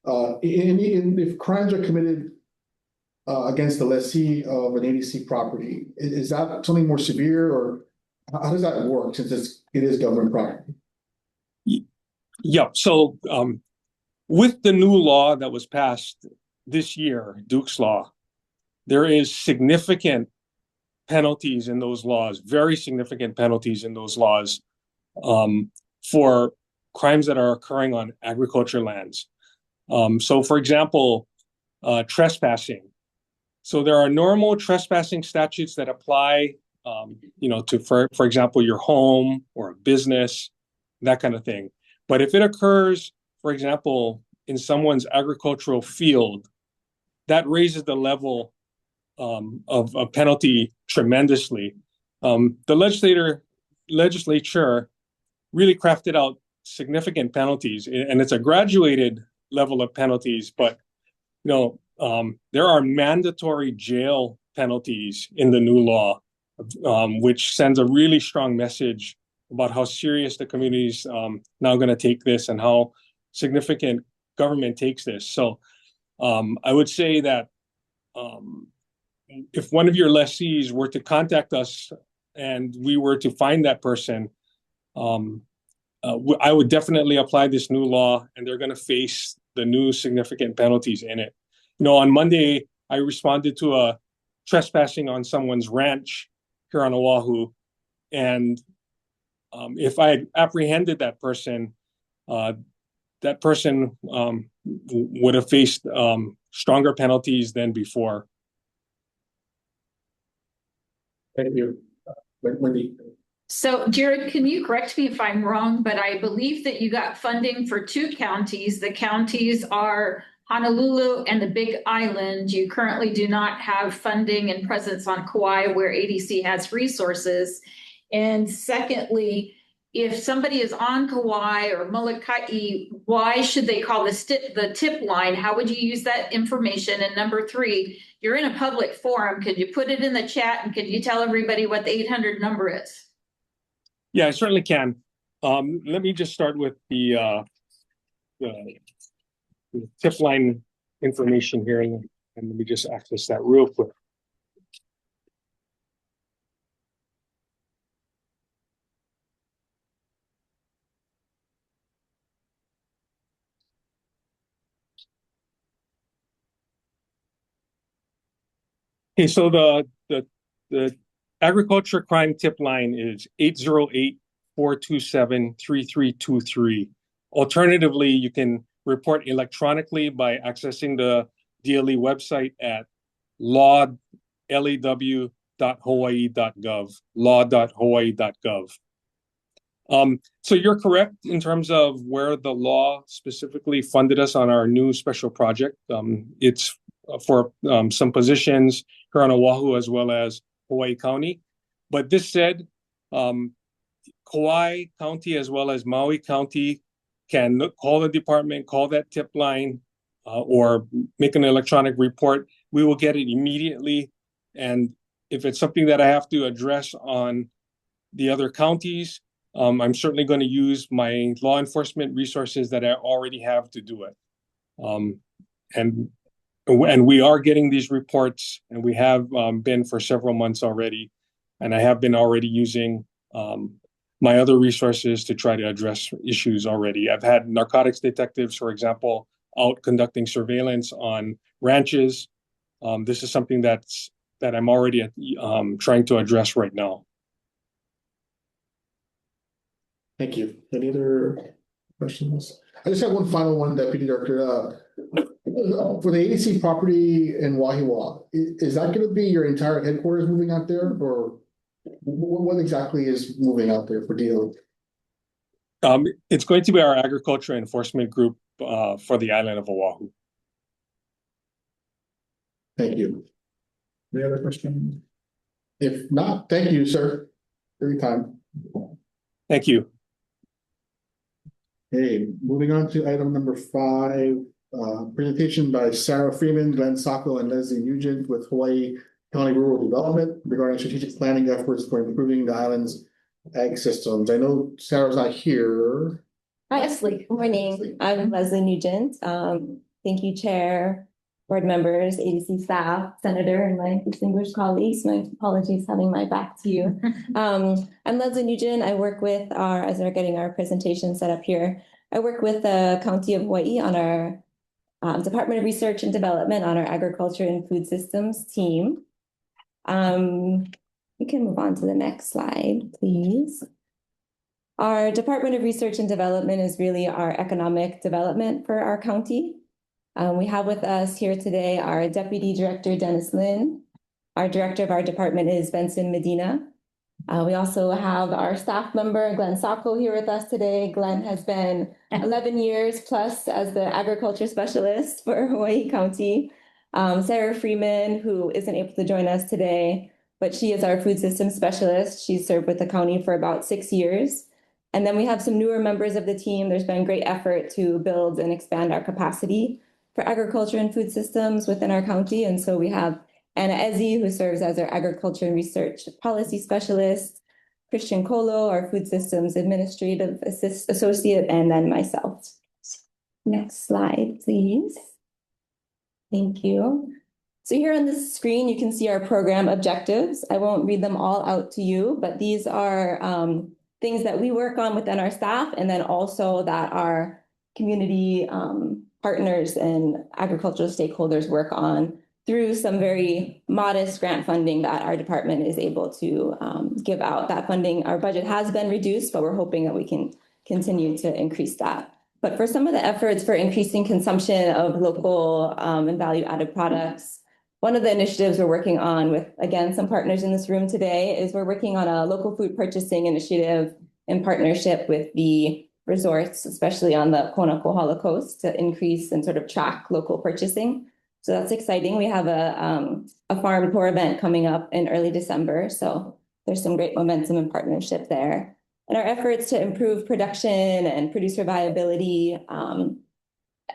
If crimes are committed against the lessee of an ADC property, is that something more severe, or how does that work since it is government property? Yep. So with the new law that was passed this year, Duke's Law, there is significant penalties in those laws, very significant penalties in those laws for crimes that are occurring on agriculture lands. So for example, trespassing. So there are normal trespassing statutes that apply, to, for example, your home or a business, that kind of thing. But if it occurs, for example, in someone's agricultural field, that raises the level of a penalty tremendously. The legislature really crafted out significant penalties, and it's a graduated level of penalties, but there are mandatory jail penalties in the new law, which sends a really strong message about how serious the community is now going to take this and how significant government takes this. So I would say that if one of your lessees were to contact us and we were to find that person, I would definitely apply this new law, and they're going to face the new significant penalties in it. On Monday, I responded to a trespassing on someone's ranch here on Oahu, and if I had apprehended that person, that person would have faced stronger penalties than before. Thank you. Wendy. So Jared, can you correct me if I'm wrong, but I believe that you got funding for 2 counties. The counties are Honolulu and the Big Island. You currently do not have funding and presence on Kauai where ADC has resources. And secondly, if somebody is on Kauai or Molokai, why should they call the tip line? How would you use that information? And number 3, you're in a public forum. Could you put it in the chat and could you tell everybody what the 800 number is? Yeah, I certainly can. Let me just start with the tip line information here, and let me just access that real quick. Okay, so the agriculture crime tip line is 808-427-3323. Alternatively, you can report electronically by accessing the DLE website at law.hawaii.gov, law.hawaii.gov. So you're correct in terms of where the law specifically funded us on our new special project. It's for some positions here on Oahu as well as Hawaii County. But this said, Kauai County as well as Maui County can call the department, call that tip line, or make an electronic report. We will get it immediately. And if it's something that I have to address on the other counties, I'm certainly going to use my law enforcement resources that I already have to do it. And we are getting these reports, and we have been for several months already. And I have been already using my other resources to try to address issues already. I've had narcotics detectives, for example, out conducting surveillance on ranches. This is something that I'm already trying to address right now. Thank you. Any other questions? I just have one final one, Deputy Director. For the ADC property in Wahiawa, is that going to be your entire headquarters moving out there, or what exactly is moving out there for DLE? It's going to be our agriculture enforcement group for the island of Oahu. Thank you. Any other questions? If not, thank you, sir, for your time. Thank you. Okay, moving on to item number 5, presentation by Sarah Freeman, Glenn Sacco, and Leslie Nugent with Hawaii County Rural Development regarding strategic planning efforts for improving the island's ag systems. I know Sarah's not here. Hi, Leslie. Good morning. I'm Leslie Nugent. Thank you, Chair, board members, ADC staff, Senator, and my distinguished colleagues. My apologies having my back to you. I'm Leslie Nugent. I work with as we're getting our presentation set up here, I work with the County of Hawaii on our Department of Research and Development on our Agriculture and Food Systems team. We can move on to the next slide, please. Our Department of Research and Development is really our economic development for our county. We have with us here today our Deputy Director, Dennis Lin. Our Director of our department is Benson Medina. We also have our staff member, Glenn Sacco, here with us today. Glenn has been 11 years plus as the agriculture specialist for Hawaii County. Sarah Freeman, who isn't able to join us today, but she is our food system specialist. She's served with the county for about 6 years. And then we have some newer members of the team. There's been great effort to build and expand our capacity for agriculture and food systems within our county. And so we have Anna Ezzi, who serves as our agriculture and research policy specialist, Christian Colo, our food systems administrative associate, and then myself. Next slide, please. Thank you. So here on this screen, you can see our program objectives. I won't read them all out to you, but these are things that we work on within our staff, and then also that our community partners and agricultural stakeholders work on through some very modest grant funding that our department is able to give out. That funding, our budget has been reduced, but we're hoping that we can continue to increase that But for some of the efforts for increasing consumption of local and value-added products, one of the initiatives we're working on with, again, some partners in this room today is we're working on a local food purchasing initiative in partnership with the resorts, especially on the Kona Kohala Coast, to increase and sort of track local purchasing. So that's exciting. We have a farm tour event coming up in early December. So there's some great momentum and partnership there. And our efforts to improve production and producer viability,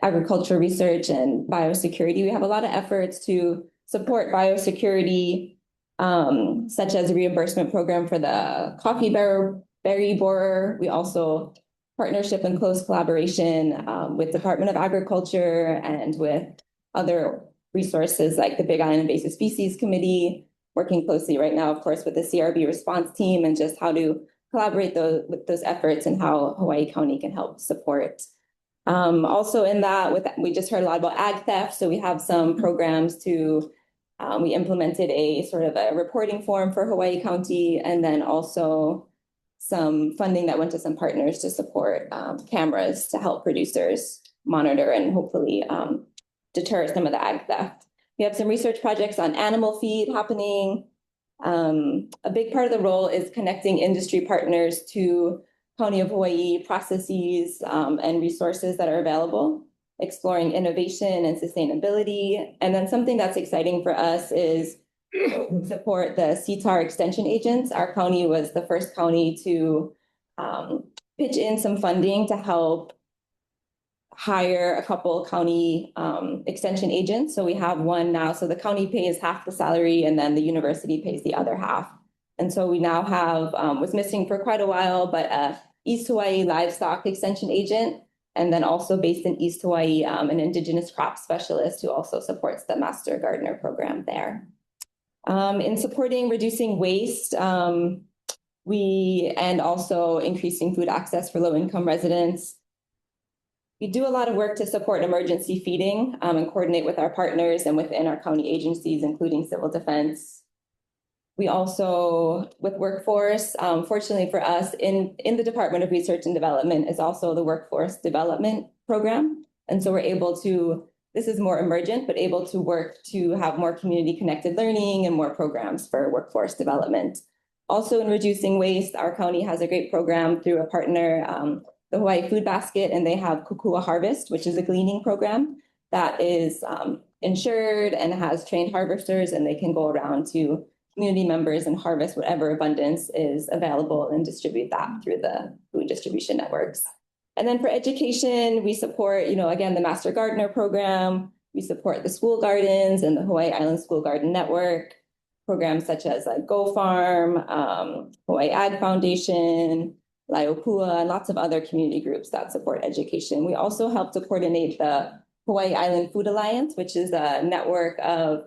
agriculture research and biosecurity. We have a lot of efforts to support biosecurity, such as a reimbursement program for the coffee berry borer. We also partnership and close collaboration with Department of Agriculture and with other resources like the Big Island Invasive Species Committee, working closely right now, of course, with the CRB response team and just how to collaborate with those efforts and how Hawaii County can help support. Also in that, we just heard a lot about ag theft. So we have some programs we implemented a sort of a reporting form for Hawaii County, and then also some funding that went to some partners to support cameras to help producers monitor and hopefully deter some of the ag theft. We have some research projects on animal feed happening. A big part of the role is connecting industry partners to County of Hawaii processes and resources that are available, exploring innovation and sustainability. And then something that's exciting for us is support the CTAR extension agents. Our county was the first county to pitch in some funding to help hire a couple county extension agents. So we have one now. So the county pays half the salary and then the university pays the other half. And so we now have, was missing for quite a while, but a East Hawaii livestock extension agent, and then also based in East Hawaii, an indigenous crop specialist who also supports the Master Gardener program there. In supporting reducing waste, and also increasing food access for low-income residents, we do a lot of work to support emergency feeding and coordinate with our partners and within our county agencies, including civil defense. We also, with workforce, fortunately for us, in the Department of Research and Development is also the Workforce Development Program. And so we're able to, this is more emergent, but able to work to have more community-connected learning and more programs for workforce development. Also in reducing waste, our county has a great program through a partner, the Hawaii Food Basket, and they have Kukua Harvest, which is a gleaning program that is insured and has trained harvesters, and they can go around to community members and harvest whatever abundance is available and distribute that through the food distribution networks. And then for education, we support, again, the Master Gardener program. We support the school gardens and the Hawaii Island School Garden Network, programs such as Go Farm, Hawaii Ag Foundation, Laiopua, and lots of other community groups that support education. We also help to coordinate the Hawaii Island Food Alliance, which is a network of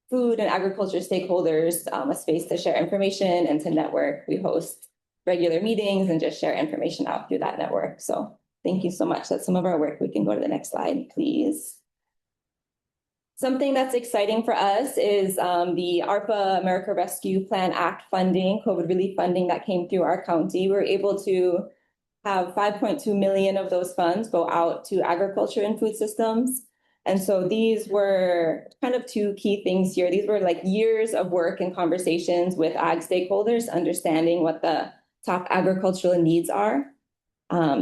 food and agriculture stakeholders, a space to share information and to network. We host regular meetings and just share information out through that network. So thank you so much. That's some of our work. We can go to the next slide, please. Something that's exciting for us is the ARPA America Rescue Plan Act funding, COVID relief funding that came through our county. We were able to have 5.2 million of those funds go out to agriculture and food systems. And so these were kind of two key things here. These were like years of work and conversations with ag stakeholders, understanding what the top agricultural needs are.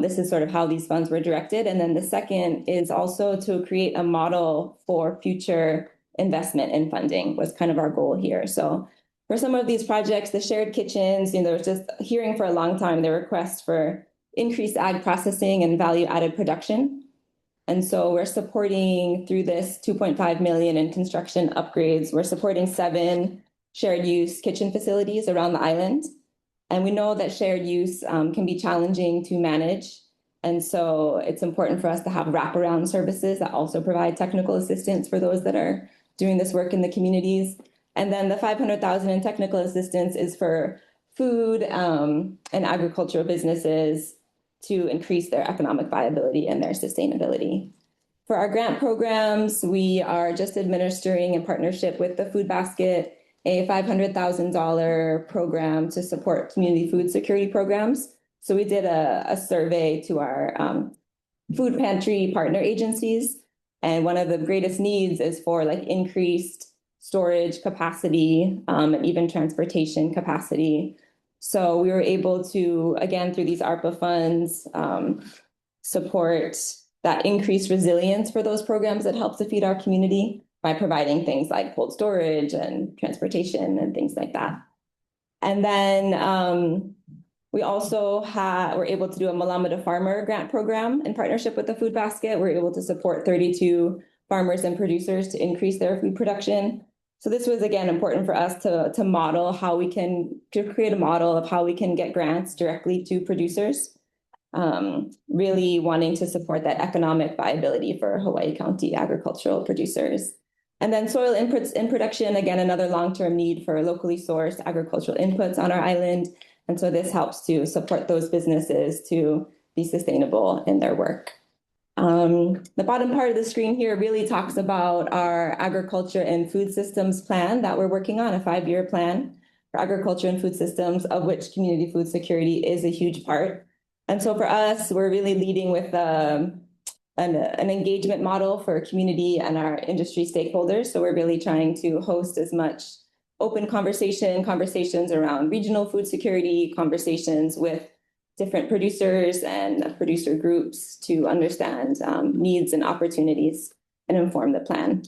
This is sort of how these funds were directed. And then the second is also to create a model for future investment in funding was kind of our goal here. So for some of these projects, the shared kitchens, there was just hearing for a long time the request for increased ag processing and value-added production. And so we're supporting through this 2.5 million in construction upgrades. We're supporting 7 shared use kitchen facilities around the island. And we know that shared use can be challenging to manage. And so it's important for us to have wraparound services that also provide technical assistance for those that are doing this work in the communities. And then the $500,000 in technical assistance is for food and agricultural businesses to increase their economic viability and their sustainability. For our grant programs, we are just administering in partnership with the Food Basket a $500,000 program to support community food security programs. So we did a survey to our food pantry partner agencies. And one of the greatest needs is for like increased storage capacity, and even transportation capacity. So we were able to, again, through these ARPA funds, support that increased resilience for those programs that help to feed our community by providing things like cold storage and transportation and things like that. And then we also were able to do a Malamada Farmer Grant Program in partnership with the Food Basket. We're able to support 32 farmers and producers to increase their food production. So this was, again, important for us to model how we can, to create a model of how we can get grants directly to producers, really wanting to support that economic viability for Hawaii County agricultural producers. And then soil inputs in production, again, another long-term need for locally sourced agricultural inputs on our island. And so this helps to support those businesses to be sustainable in their work. The bottom part of the screen here really talks about our agriculture and food systems plan that we're working on, a 5-year plan for agriculture and food systems, of which community food security is a huge part. And so for us, we're really leading with an engagement model for community and our industry stakeholders. So we're really trying to host as much open conversations around regional food security, conversations with different producers and producer groups to understand needs and opportunities and inform the plan.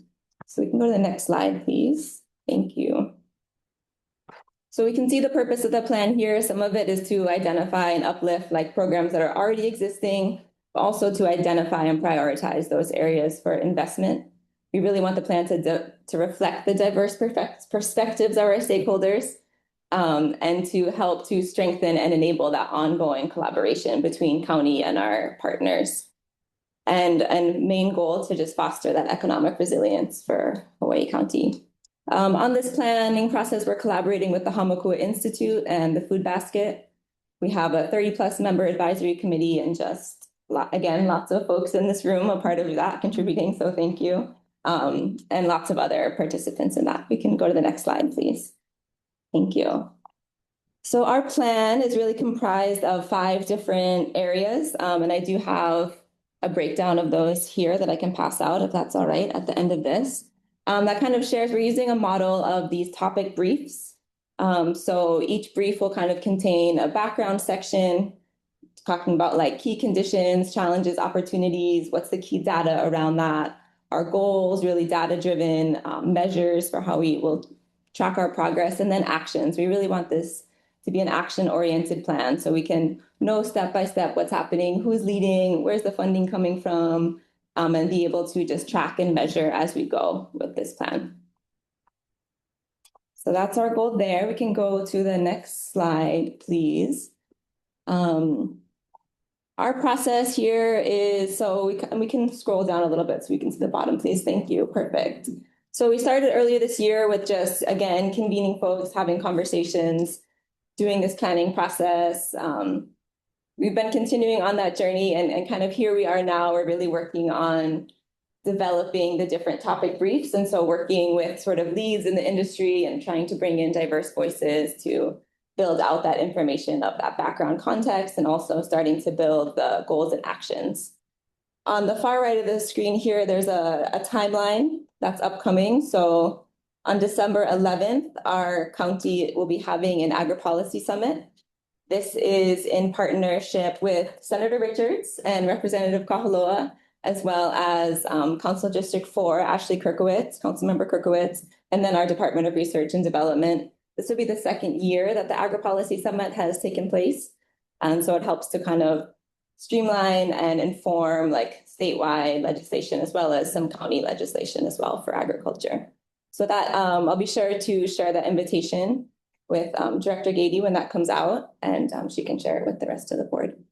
So we can go to the next slide, please. Thank you. So we can see the purpose of the plan here. Some of it is to identify and uplift like programs that are already existing, but also to identify and prioritize those areas for investment. We really want the plan to reflect the diverse perspectives of our stakeholders, and to help to strengthen and enable that ongoing collaboration between county and our partners. And main goal to just foster that economic resilience for Hawaii County. On this planning process, we're collaborating with the Hamakua Institute and the Food Basket. We have a 30+ member advisory committee and just, again, lots of folks in this room a part of that contributing, so thank you. And lots of other participants in that. We can go to the next slide, please. Thank you. So our plan is really comprised of 5 different areas, and I do have a breakdown of those here that I can pass out, if that's all right, at the end of this. That kind of shares, we're using a model of these topic briefs. So each brief will kind of contain a background section, talking about like key conditions, challenges, opportunities, what's the key data around that, our goals, really data-driven measures for how we will track our progress, and then actions. We really want this to be an action-oriented plan so we can know step by step what's happening, who's leading, where's the funding coming from, and be able to just track and measure as we go with this plan. So that's our goal there. We can go to the next slide, please. Our process here is, so we can scroll down a little bit so we can see the bottom, please. Thank you. Perfect. So we started earlier this year with just, again, convening folks, having conversations, doing this planning process. We've been continuing on that journey, and kind of here we are now. We're really working on developing the different topic briefs. And so working with sort of leads in the industry and trying to bring in diverse voices to build out that information of that background context, and also starting to build the goals and actions. On the far right of the screen here, there's a timeline that's upcoming. So on December 11th, our county will be having an Agri-Policy Summit. This is in partnership with Senator Richards and Representative Kahaloa, as well as Council District 4, Ashley Kirkowitz, Councilmember Kirkowitz, and then our Department of Research and Development. This will be the 2nd year that the Agri-Policy Summit has taken place. And so it helps to kind of streamline and inform like statewide legislation, as well as some county legislation as well for agriculture. So that I'll be sure to share that invitation with Director Gady when that comes out, and she can share it with the rest of the board.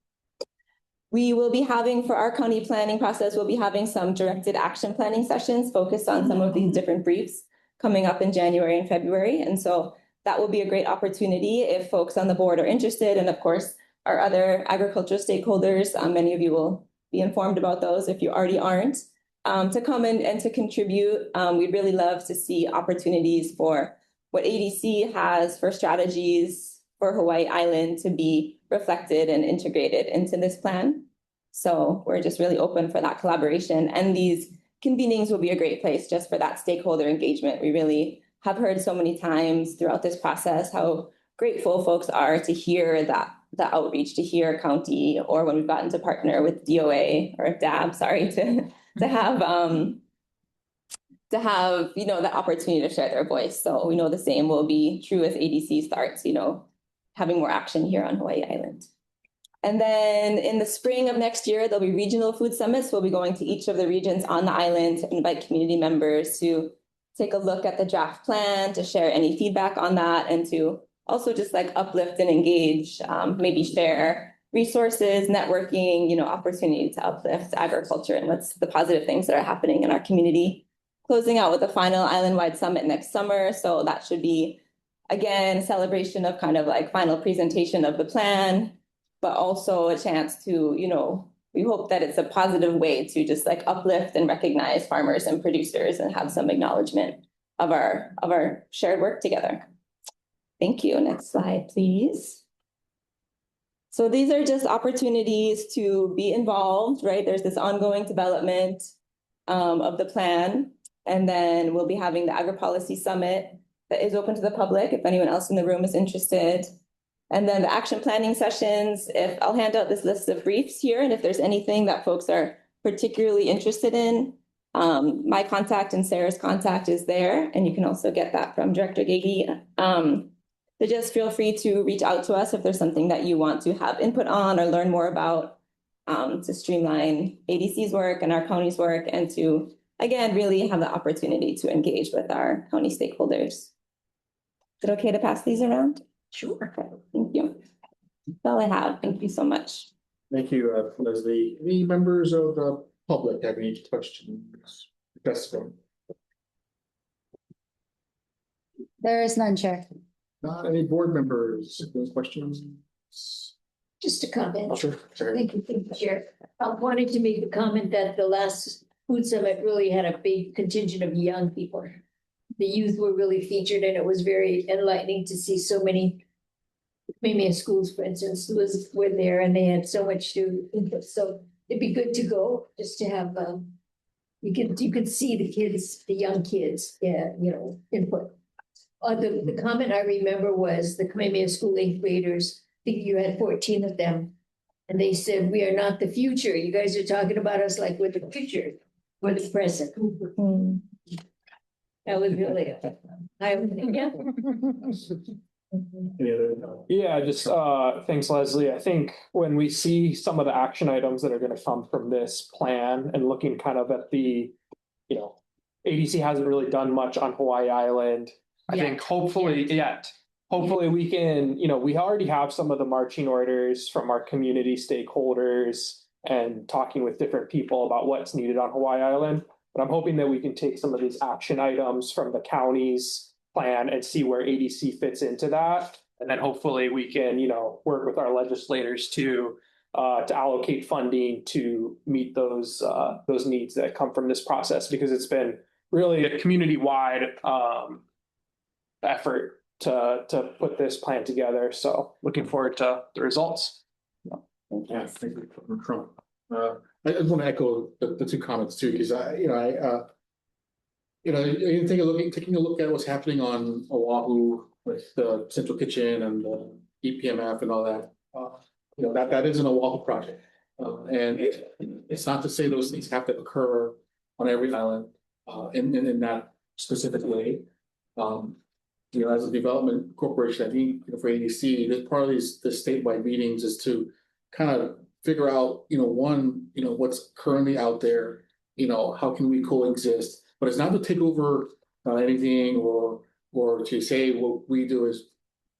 We will be having, for our county planning process, we'll be having some directed action planning sessions focused on some of these different briefs coming up in January and February. And so that will be a great opportunity if folks on the board are interested, and of course, our other agricultural stakeholders, many of you will be informed about those if you already aren't, to come in and to contribute. We'd really love to see opportunities for what ADC has for strategies for Hawaii Island to be reflected and integrated into this plan. So we're just really open for that collaboration. And these convenings will be a great place just for that stakeholder engagement. We really have heard so many times throughout this process how grateful folks are to hear that the outreach, to hear county, or when we've gotten to partner with DOA or DAB, sorry, to have, you know, the opportunity to share their voice. So we know the same will be true as ADC starts, you know, having more action here on Hawaii Island. And then in the spring of next year, there'll be regional food summits. We'll be going to each of the regions on the island to invite community members to take a look at the draft plan, to share any feedback on that, and to also just like uplift and engage, maybe share resources, networking, you know, opportunity to uplift agriculture and what's the positive things that are happening in our community. Closing out with the final island-wide summit next summer. So that should be, again, celebration of kind of like final presentation of the plan, but also a chance to, you know, we hope that it's a positive way to just like uplift and recognize farmers and producers and have some acknowledgement of our shared work together. Thank you. Next slide, please. So these are just opportunities to be involved, right? There's this ongoing development of the plan. And then we'll be having the Agri-Policy Summit that is open to the public if anyone else in the room is interested. And then the action planning sessions, I'll hand out this list of briefs here, and if there's anything that folks are particularly interested in, my contact and Sarah's contact is there, and you can also get that from Director Gagey. So just feel free to reach out to us if there's something that you want to have input on or learn more about, to streamline ADC's work and our county's work, and to, again, really have the opportunity to engage with our county stakeholders. Is it okay to pass these around? Sure. Okay. Thank you. That's all I have. Thank you so much. Thank you, Leslie. Any members of the public have any questions? Jessica? There is none, Chair. Not any board members, any questions? Just a comment. Sure. Thank you, Chair. I wanted to make the comment that the last food summit really had a big contingent of young people. The youth were really featured, and it was very enlightening to see so many, maybe in schools, for instance, were there, and they had so much to input. So it'd be good to go just to have, you could see the kids, the young kids, yeah, you know, input. The comment I remember was the Kamehameha School 8th graders, I think you had 14 of them, and they said, "We are not the future. You guys are talking about us like we're the future, we're the present." That was really eye-opening. Yeah, just thanks, Leslie. I think when we see some of the action items that are going to come from this plan and looking kind of at the, you know, ADC hasn't really done much on Hawaii Island. I think hopefully we can, you know, we already have some of the marching orders from our community stakeholders and talking with different people about what's needed on Hawaii Island. But I'm hoping that we can take some of these action items from the county's plan and see where ADC fits into that. And then hopefully we can, you know, work with our legislators to allocate funding to meet those needs that come from this process, because it's been really a community-wide effort to put this plan together. So looking forward to the results. Yeah, thank you, Governor Trump. I just want to echo the two comments too, because taking a look at what's happening on Oahu with the Central Kitchen and the EPMF and all that. That is an Oahu project, and it's not to say those things have to occur on every island in that specific way. As a development corporation, I think for ADC, that part of the statewide meetings is to kind of figure out, what's currently out there, how can we coexist? But it's not to take over anything or to say what we do is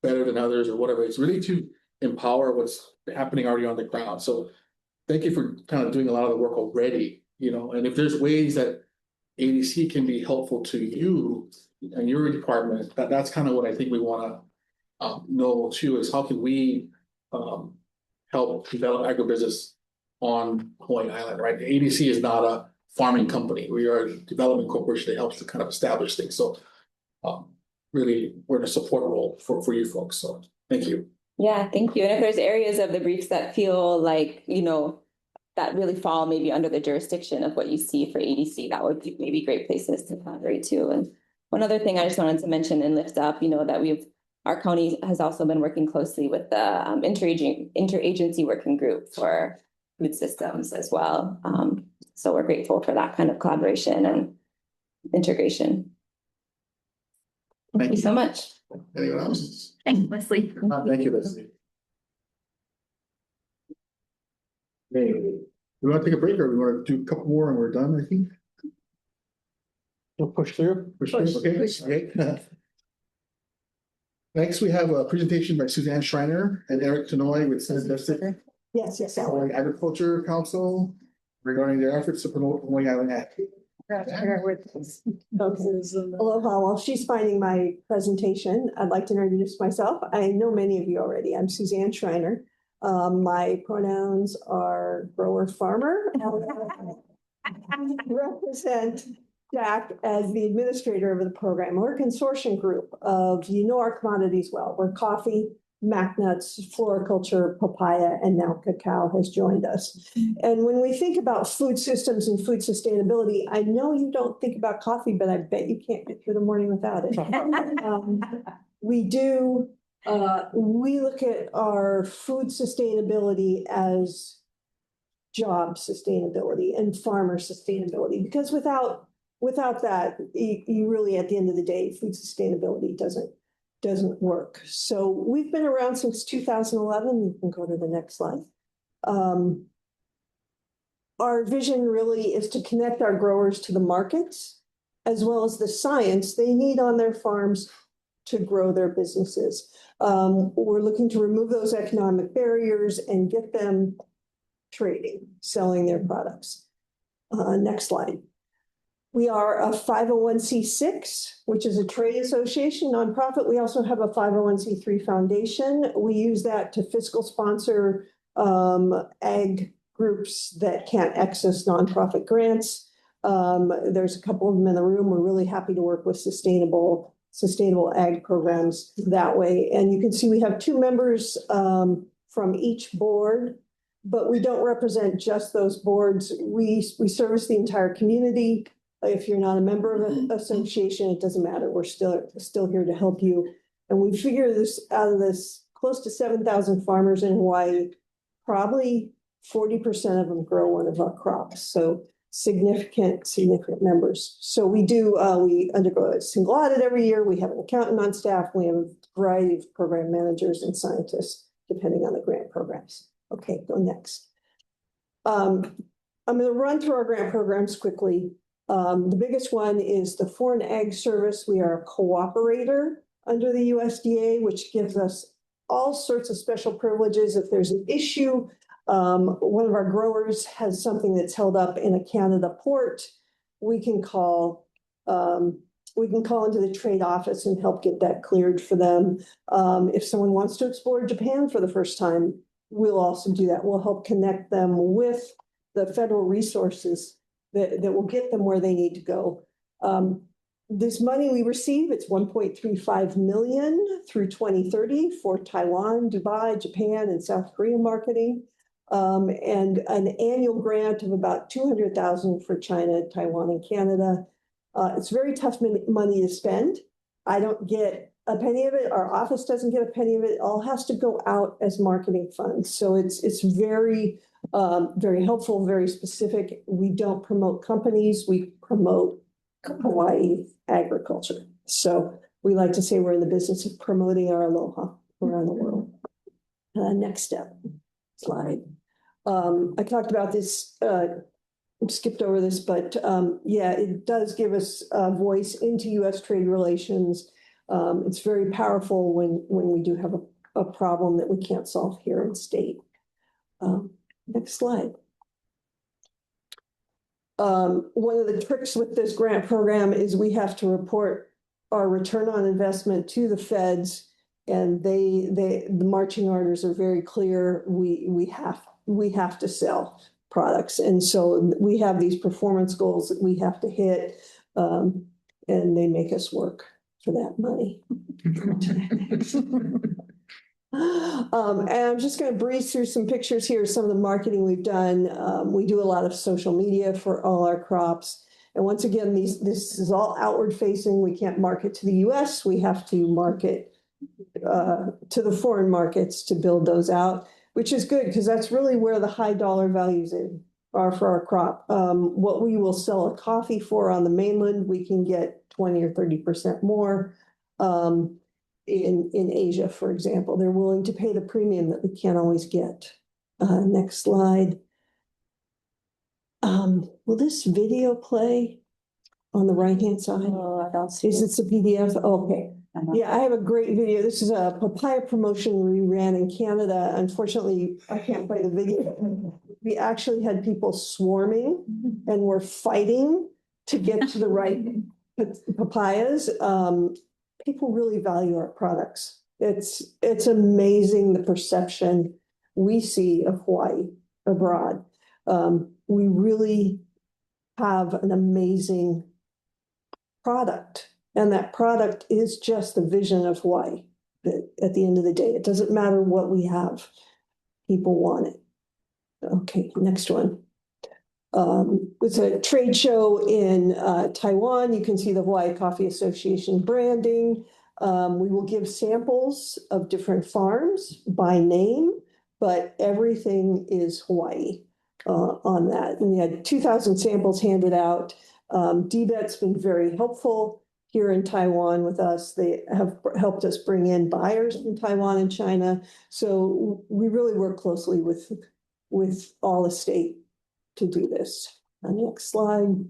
better than others or whatever. It's really to empower what's happening already on the ground. So thank you for kind of doing a lot of the work already, and if there's ways that ADC can be helpful to you and your department, that's kind of what I think we want to know too, is how can we help develop agribusiness on Hawaii Island, right? The ADC is not a farming company. We are a development corporation that helps to kind of establish things. So really, we're in a support role for you folks. So thank you. Yeah, thank you. And if there's areas of the briefs that feel like, that really fall maybe under the jurisdiction of what you see for ADC, that would be maybe great places to collaborate too. And one other thing I just wanted to mention and lift up, that our county has also been working closely with the interagency working group for food systems as well. So we're grateful for that kind of collaboration and integration. Thank you so much. Anyone else? Thank you, Leslie. Thank you, Leslie. Hey, we want to take a break or we want to do a couple more and we're done, I think? We'll push through. Push through, okay, okay. Next, we have a presentation by Suzanne Schreiner and Eric Tenoy with Senate District Yes, yes. Hawaii Agriculture Council regarding their efforts to promote Hawaii Island Act. Aloha, while she's finding my presentation, I'd like to introduce myself. I know many of you already. I'm Suzanne Schreiner. My pronouns are grower farmer. I represent Jack as the administrator of the program. We're a consortium group of, our commodities well. We're coffee, mac nuts, floriculture, papaya, and now cacao has joined us. And when we think about food systems and food sustainability, I know you don't think about coffee, but I bet you can't get through the morning without it. We look at our food sustainability as job sustainability and farmer sustainability, because without that, you really, at the end of the day, food sustainability doesn't work. So we've been around since 2011. You can go to the next slide. Our vision really is to connect our growers to the markets, as well as the science they need on their farms to grow their businesses. We're looking to remove those economic barriers and get them trading, selling their products. Next slide. We are a 501c6, which is a trade association, nonprofit. We also have a 501c3 foundation. We use that to fiscal sponsor ag groups that can't access nonprofit grants. There's a couple of them in the room. We're really happy to work with sustainable ag programs that way. And you can see we have 2 members from each board, but we don't represent just those boards. We service the entire community. If you're not a member of an association, it doesn't matter. We're still here to help you. And we figure this out of this close to 7,000 farmers in Hawaii, probably 40% of them grow one of our crops. So significant members. So we undergo a single audit every year. We have an accountant on staff. We have a variety of program managers and scientists, depending on the grant programs. Okay, go next. I'm going to run through our grant programs quickly. The biggest one is the Foreign Ag Service. We are a cooperator under the USDA, which gives us all sorts of special privileges. If there's an issue, one of our growers has something that's held up in a Canada port, we can call into the trade office and help get that cleared for them. If someone wants to explore Japan for the first time, we'll also do that. We'll help connect them with the federal resources that will get them where they need to go. This money we receive, it's 1.35 million through 2030 for Taiwan, Dubai, Japan, and South Korea marketing, and an annual grant of about 200,000 for China, Taiwan, and Canada. It's very tough money to spend. I don't get a penny of it. Our office doesn't get a penny of it. It all has to go out as marketing funds. So it's very helpful, very specific. We don't promote companies. We promote Hawaii agriculture. So we like to say we're in the business of promoting our aloha around the world. Next slide. I talked about this, skipped over this, but yeah, it does give us a voice into U.S. trade relations. It's very powerful when we do have a problem that we can't solve here in state. Next slide. One of the tricks with this grant program is we have to report our return on investment to the feds, and the marching orders are very clear. We have to sell products, and so we have these performance goals that we have to hit, and they make us work for that money. And I'm just going to breeze through some pictures here, some of the marketing we've done. We do a lot of social media for all our crops. And once again, this is all outward facing. We can't market to the US. We have to market to the foreign markets to build those out, which is good because that's really where the high dollar values are for our crop. What we will sell a coffee for on the mainland, we can get 20 or 30% more. In Asia, for example, they're willing to pay the premium that we can't always get. Next slide. Will this video play on the right-hand side? Oh, I don't see Is it the PDF? Okay. Yeah, I have a great video. This is a papaya promotion we ran in Canada. Unfortunately, I can't play the video. We actually had people swarming and were fighting to get to the right papayas. People really value our products. It's amazing the perception we see of Hawaii abroad. We really have an amazing product, and that product is just the vision of Hawaii. That at the end of the day, it doesn't matter what we have, people want it. Okay, next one. It's a trade show in Taiwan. You can see the Hawaii Coffee Association branding. We will give samples of different farms by name, but everything is Hawaii on that. And we had 2,000 samples handed out. DBET's been very helpful here in Taiwan with us. They have helped us bring in buyers from Taiwan and China. So we really work closely with all the state to do this. Next slide.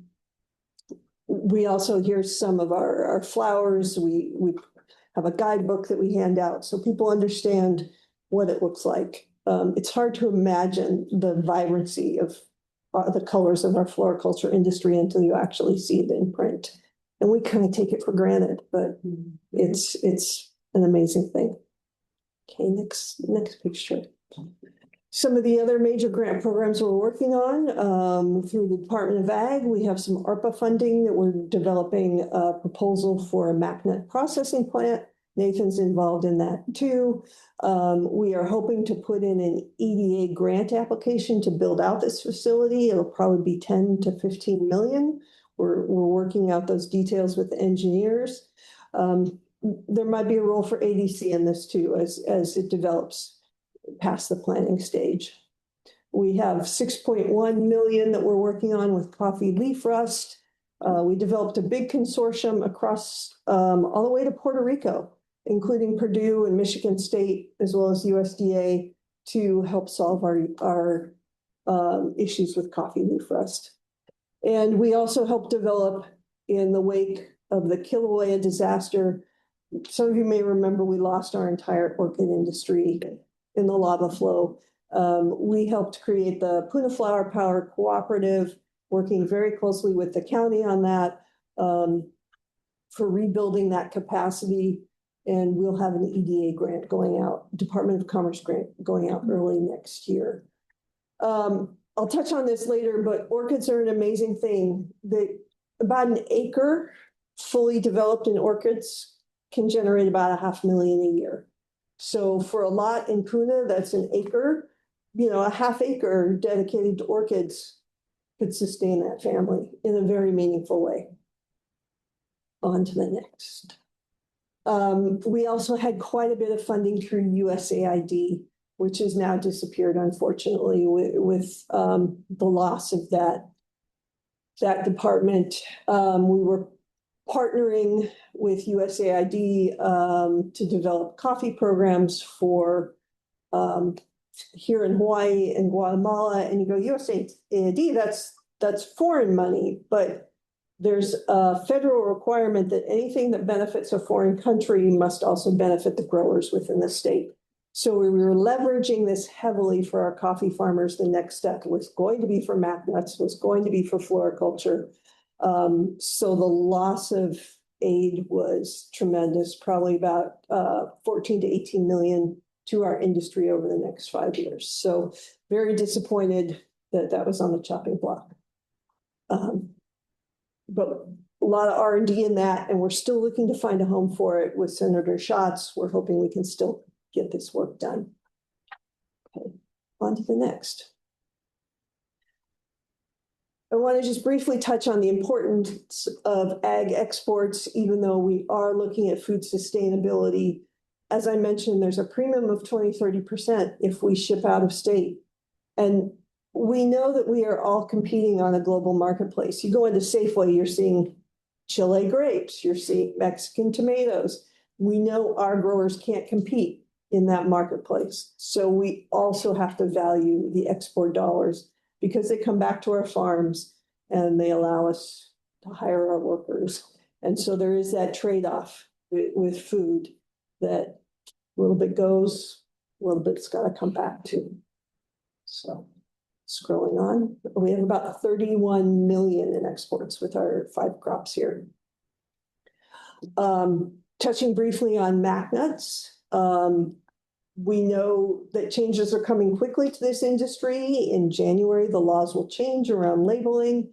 We also, here's some of our flowers. We have a guidebook that we hand out so people understand what it looks like. It's hard to imagine the vibrancy of the colors of our floriculture industry until you actually see it in print. And we kind of take it for granted, but it's an amazing thing. Okay, next picture. Some of the other major grant programs we're working on through the Department of Ag, we have some ARPA funding that we're developing a proposal for a MacNut processing plant. Nathan's involved in that too. We are hoping to put in an EDA grant application to build out this facility. It'll probably be 10 to 15 million. We're working out those details with the engineers. There might be a role for ADC in this too as it develops past the planning stage. We have 6.1 million that we're working on with coffee leaf rust. We developed a big consortium across all the way to Puerto Rico, including Purdue and Michigan State, as well as USDA, to help solve our issues with coffee leaf rust. And we also helped develop, in the wake of the Kilauea disaster, some of you may remember we lost our entire orchid industry in the lava flow. We helped create the Puna Flower Power Cooperative, working very closely with the county on that for rebuilding that capacity. And we'll have an EDA grant going out, Department of Commerce grant going out early next year. I'll touch on this later, but orchids are an amazing thing. About an acre fully developed in orchids can generate about $500,000 a year. So for a lot in Puna, that's an acre, a half acre dedicated to orchids could sustain that family in a very meaningful way. On to the next. We also had quite a bit of funding through USAID, which has now disappeared, unfortunately, with the loss of that department. We were partnering with USAID to develop coffee programs for here in Hawaii and Guatemala. And you go, USAID, that's foreign money, but there's a federal requirement that anything that benefits a foreign country must also benefit the growers within the state. So we were leveraging this heavily for our coffee farmers. The next step was going to be for MacNuts, was going to be for floriculture. So the loss of aid was tremendous, probably about 14 to 18 million to our industry over the next 5 years. So very disappointed that was on the chopping block. But a lot of R&D in that, and we're still looking to find a home for it with Senator Schatz. We're hoping we can still get this work done. Okay, on to the next. I want to just briefly touch on the importance of ag exports, even though we are looking at food sustainability. As I mentioned, there's a premium of 20–30% if we ship out of state. And we know that we are all competing on a global marketplace. You go into Safeway, you're seeing Chile grapes, you're seeing Mexican tomatoes. We know our growers can't compete in that marketplace. So we also have to value the export dollars because they come back to our farms and they allow us to hire our workers. And so there is that trade-off with food that a little bit goes, a little bit's got to come back to. So scrolling on, we have about 31 million in exports with our 5 crops here. Touching briefly on MAC nuts, we know that changes are coming quickly to this industry. In January, the laws will change around labeling.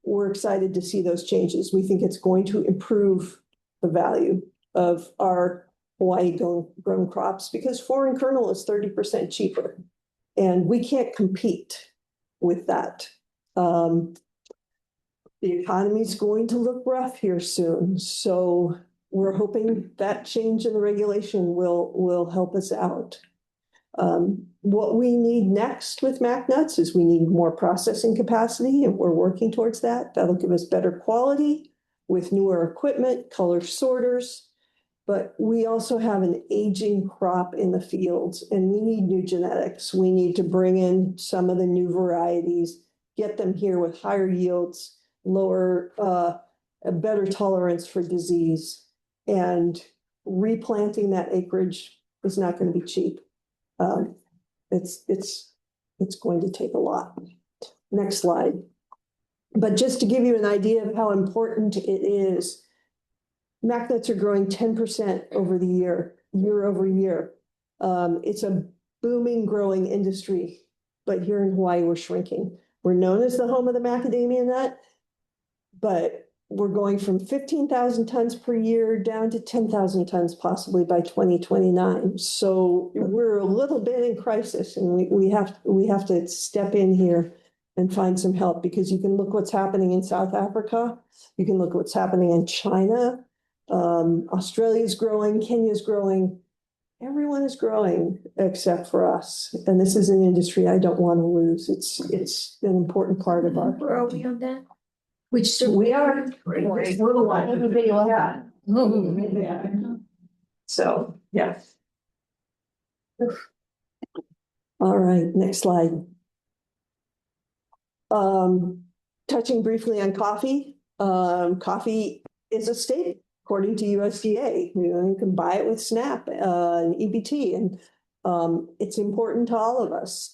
We're excited to see those changes. We think it's going to improve the value of our Hawaii grown crops because foreign kernel is 30% cheaper. And we can't compete with that. The economy is going to look rough here soon. So we're hoping that change in the regulation will help us out. What we need next with MAC nuts is we need more processing capacity, and we're working towards that. That'll give us better quality with newer equipment, color sorters. But we also have an aging crop in the fields, and we need new genetics. We need to bring in some of the new varieties, get them here with higher yields, lower, a better tolerance for disease. And replanting that acreage is not going to be cheap. It's going to take a lot. Next slide. But just to give you an idea of how important it is, MAC nuts are growing 10% over the year over year. It's a booming, growing industry, but here in Hawaii, we're shrinking. We're known as the home of the macadamia nut, but we're going from 15,000 tons per year down to 10,000 tons possibly by 2029. So we're a little bit in crisis, and we have to step in here and find some help, because you can look what's happening in South Africa. You can look what's happening in China. Australia's growing, Kenya's growing. Everyone is growing except for us. And this is an industry I don't want to lose. It's an important part of our. Where are we on that? Which we are. We're the one. Everybody will have. So, yeah. All right, next slide. Touching briefly on coffee. Coffee is a state, according to USDA. You can buy it with SNAP and EBT, and it's important to all of us.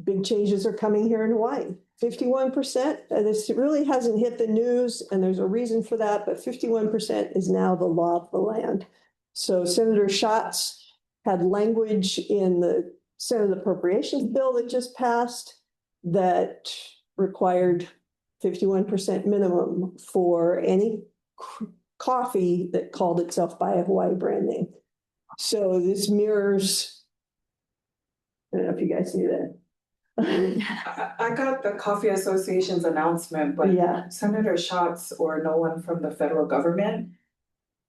Big changes are coming here in Hawaii. 51%, this really hasn't hit the news, and there's a reason for that, but 51% is now the law of the land. So Senator Schatz had language in the Senate Appropriations Bill that just passed that required 51% minimum for any coffee that called itself by a Hawaii brand name. So this mirrors, I don't know if you guys knew that. I got the Coffee Association's announcement, but yeah. Senator Schatz or no one from the federal government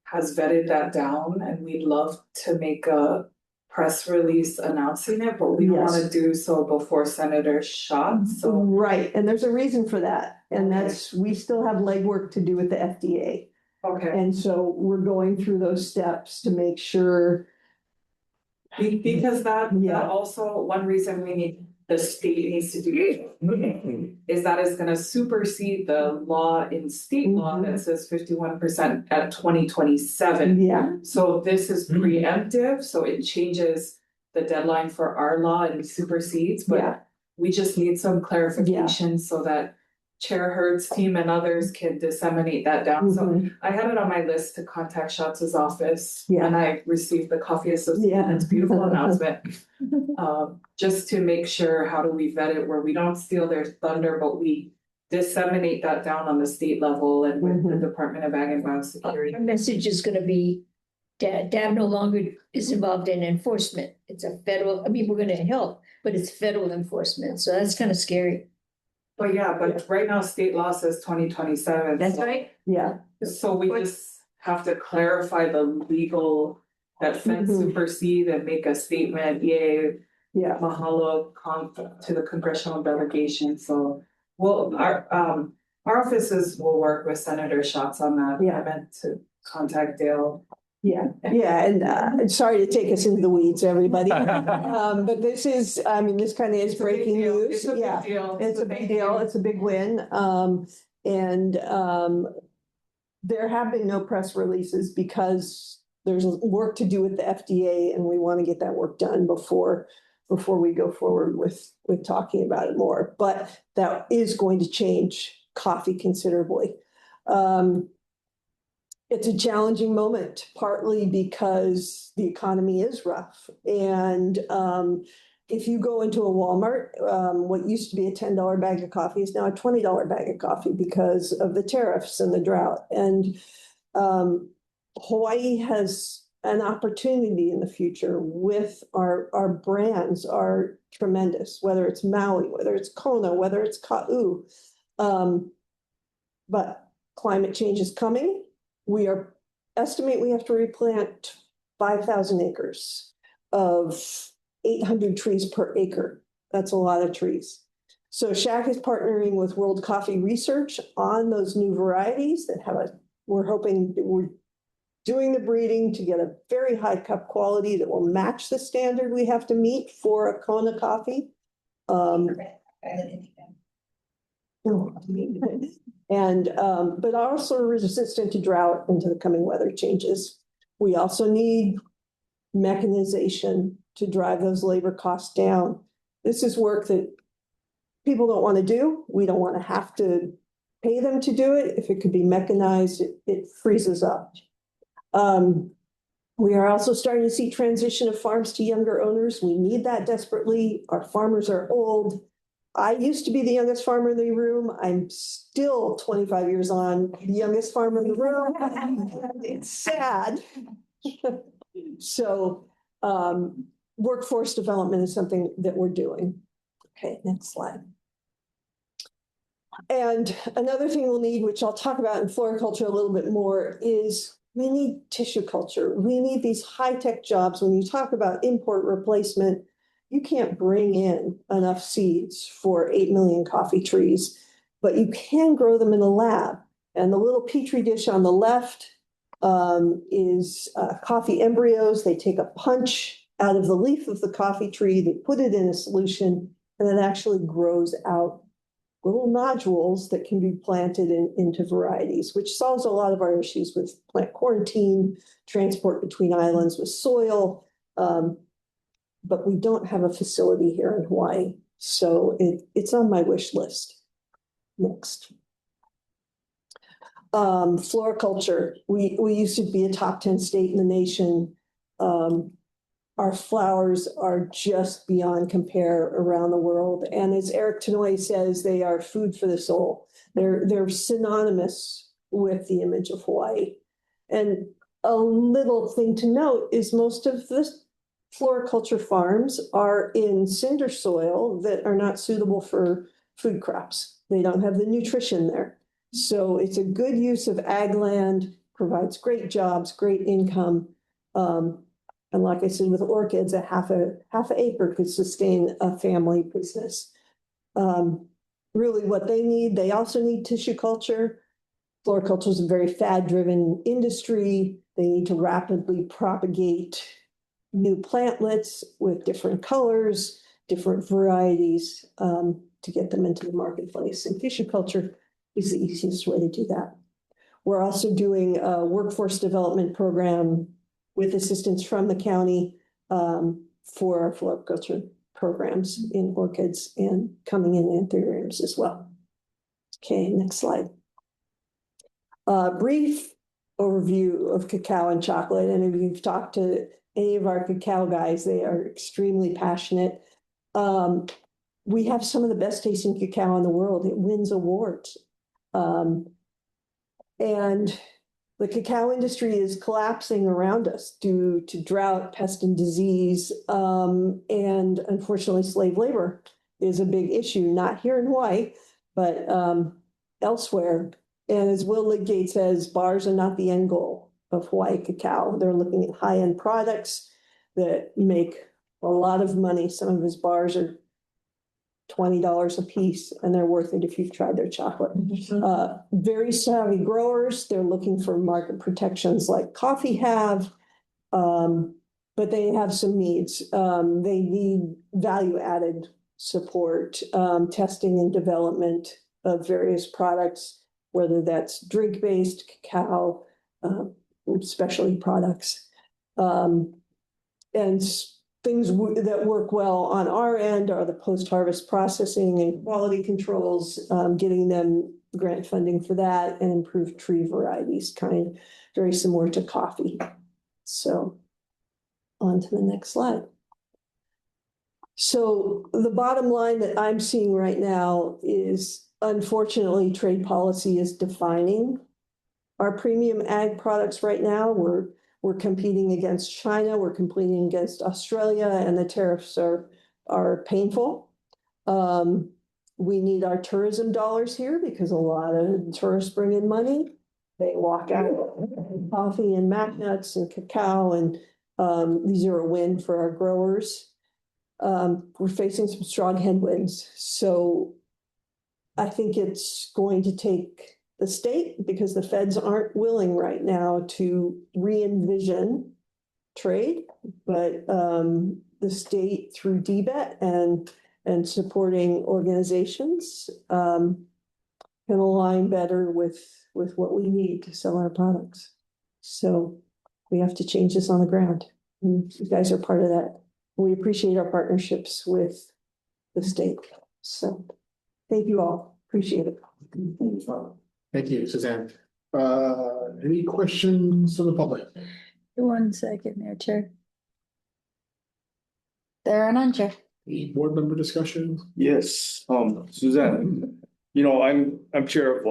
has vetted that down, and we'd love to make a press release announcing it, but we want to do so before Senator Schatz. So. Right, and there's a reason for that, and that's we still have legwork to do with the FDA. Okay. And so we're going through those steps to make sure. Because that also one reason we need. The state needs to do is that is going to supersede the law in state law that says 51% at 2027. Yeah. So this is preemptive. So it changes the deadline for our law and supersedes, but we just need some clarification so that Chair Hurd's team and others can disseminate that down. So I had it on my list to contact Schatz's office and I received the Coffee Association's beautiful announcement. Just to make sure, how do we vet it where we don't steal their thunder, but we disseminate that down on the state level and with the Department of Ag and Biosecurity. Our message is going to be DAB no longer is involved in enforcement. It's a federal, I mean, we're gonna help, but it's federal enforcement, so that's kind of scary. But yeah, but right now state law says 2027. That's right. Yeah. So we just have to clarify the legal, that feds supersede and make a statement, yay. Yeah. Mahalo to the congressional delegation, so well, our offices will work with Senator Schatz on that. Yeah. I meant to contact Dale. Yeah, and sorry to take us into the weeds, everybody. But this is, I mean, this kind of is breaking news. It's a big deal. It's a big deal. It's a big win. There have been no press releases because there's work to do with the FDA, and we want to get that work done before we go forward with talking about it more. But that is going to change coffee considerably. It's a challenging moment, partly because the economy is rough. And if you go into a Walmart, what used to be a $10 bag of coffee is now a $20 bag of coffee because of the tariffs and the drought. And Hawaii has an opportunity in the future with our brands are tremendous, whether it's Maui, whether it's Kona, whether it's Ka'u. But climate change is coming. We estimate we have to replant 5,000 acres of 800 trees per acre. That's a lot of trees. So SHAC is partnering with World Coffee Research on those new varieties that we're hoping we're doing the breeding to get a very high cup quality that will match the standard we have to meet for a Kona coffee. But also resistant to drought and to the coming weather changes. We also need mechanization to drive those labor costs down. This is work that people don't want to do. We don't want to have to pay them to do it. If it could be mechanized, it freezes up. We are also starting to see transition of farms to younger owners. We need that desperately. Our farmers are old. I used to be the youngest farmer in the room. I'm still 25 years on, the youngest farmer in the room. It's sad. So workforce development is something that we're doing. Okay, next slide. And another thing we'll need, which I'll talk about in floriculture a little bit more, is we need tissue culture. We need these high-tech jobs. When you talk about import replacement, you can't bring in enough seeds for 8 million coffee trees, but you can grow them in a lab. And the little petri dish on the left is coffee embryos. They take a punch out of the leaf of the coffee tree, they put it in a solution, and it actually grows out little nodules that can be planted into varieties, which solves a lot of our issues with plant quarantine, transport between islands with soil. But we don't have a facility here in Hawaii, so it's on my wish list. Next. Floriculture. We used to be a top 10 state in the nation. Our flowers are just beyond compare around the world. And as Eric Tenoy says, they are food for the soul. They're synonymous with the image of Hawaii. And a little thing to note is most of the floriculture farms are in cinder soil that are not suitable for food crops. They don't have the nutrition there. So it's a good use of ag land, provides great jobs, great income. And like I said, with orchids, a half an acre could sustain a family business. Really what they need, they also need tissue culture. Floriculture is a very fad-driven industry. They need to rapidly propagate new plantlets with different colors, different varieties to get them into the marketplace. And tissue culture is the easiest way to do that. We're also doing a workforce development program with assistance from the county for our floriculture programs in orchids and coming in anthuriums as well. Okay, next slide. Brief overview of cacao and chocolate. And if you've talked to any of our cacao guys, they are extremely passionate. We have some of the best tasting cacao in the world. It wins awards. And The cacao industry is collapsing around us due to drought, pest and disease, and unfortunately slave labor is a big issue, not here in Hawaii, but elsewhere. And as Will Lidgate says, bars are not the end goal of Hawaii cacao. They're looking at high-end products that make a lot of money. Some of his bars are $20 a piece, and they're worth it if you've tried their chocolate. Very savvy growers. They're looking for market protections like coffee have, but they have some needs. They need value-added support, testing and development of various products, whether that's drink-based cacao, specialty products, and things that work well on our end are the post-harvest processing and quality controls, getting them grant funding for that, and improved tree varieties, very similar to coffee. So on to the next slide. So the bottom line that I'm seeing right now is, unfortunately, trade policy is defining our premium ag products right now. We're competing against China, we're competing against Australia, and the tariffs are painful. We need our tourism dollars here because a lot of tourists bring in money. They walk out with coffee and mac nuts and cacao, and these are a win for our growers. We're facing some strong headwinds. So I think it's going to take the state, because the feds aren't willing right now to re-envision trade, but the state through DBET and supporting organizations can align better with what we need to sell our products. So we have to change this on the ground. And you guys are part of that. We appreciate our partnerships with the state. So thank you all. Appreciate it. Thank you, Suzanne. Any questions from the public? 1 second there, Chair. There are none, Chair. Board member discussion? Yes, Suzanne, I'm chair of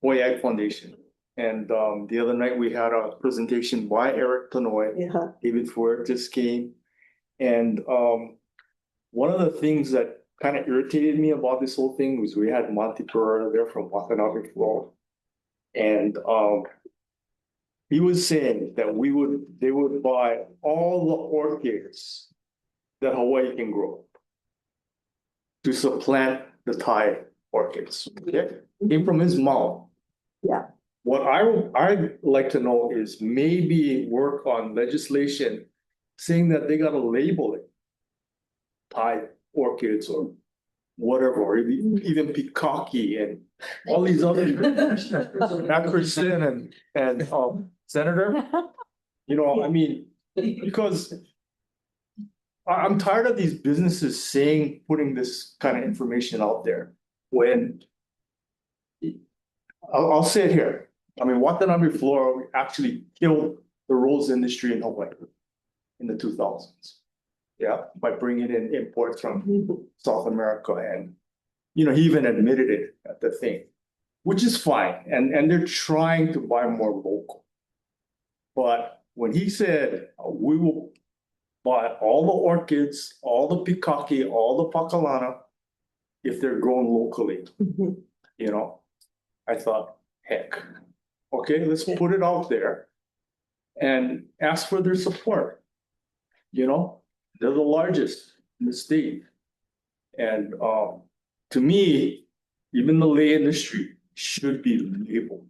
Hawaii Ag Foundation. And the other night we had a presentation by Eric Tanoy. David Fuertes came. And one of the things that kind of irritated me about this whole thing was we had Monty Pereira there from Watanabe, Florida. And he was saying that they would buy all the orchids that Hawaii can grow to supplant the Thai orchids. Okay? Came from his mouth. Yeah. What I'd like to know is maybe work on legislation saying that they gotta label it Thai orchids or whatever, or even Pikaki and all these other Ackerson and Senator. I mean, because I'm tired of these businesses putting this kind of information out there when I'll say it here. I mean, Watanabe, Florida actually killed the rose industry in Hawaii in the 2000s. Yeah, by bringing in imports from South America, and he even admitted it at the thing, which is fine, and they're trying to buy more local. But when he said we will buy all the orchids, all the Pikaki, all the Pakalana, if they're grown locally, I thought, heck, okay, let's put it out there and ask for their support. They're the largest in the state. And to me, even the lei industry should be labeled.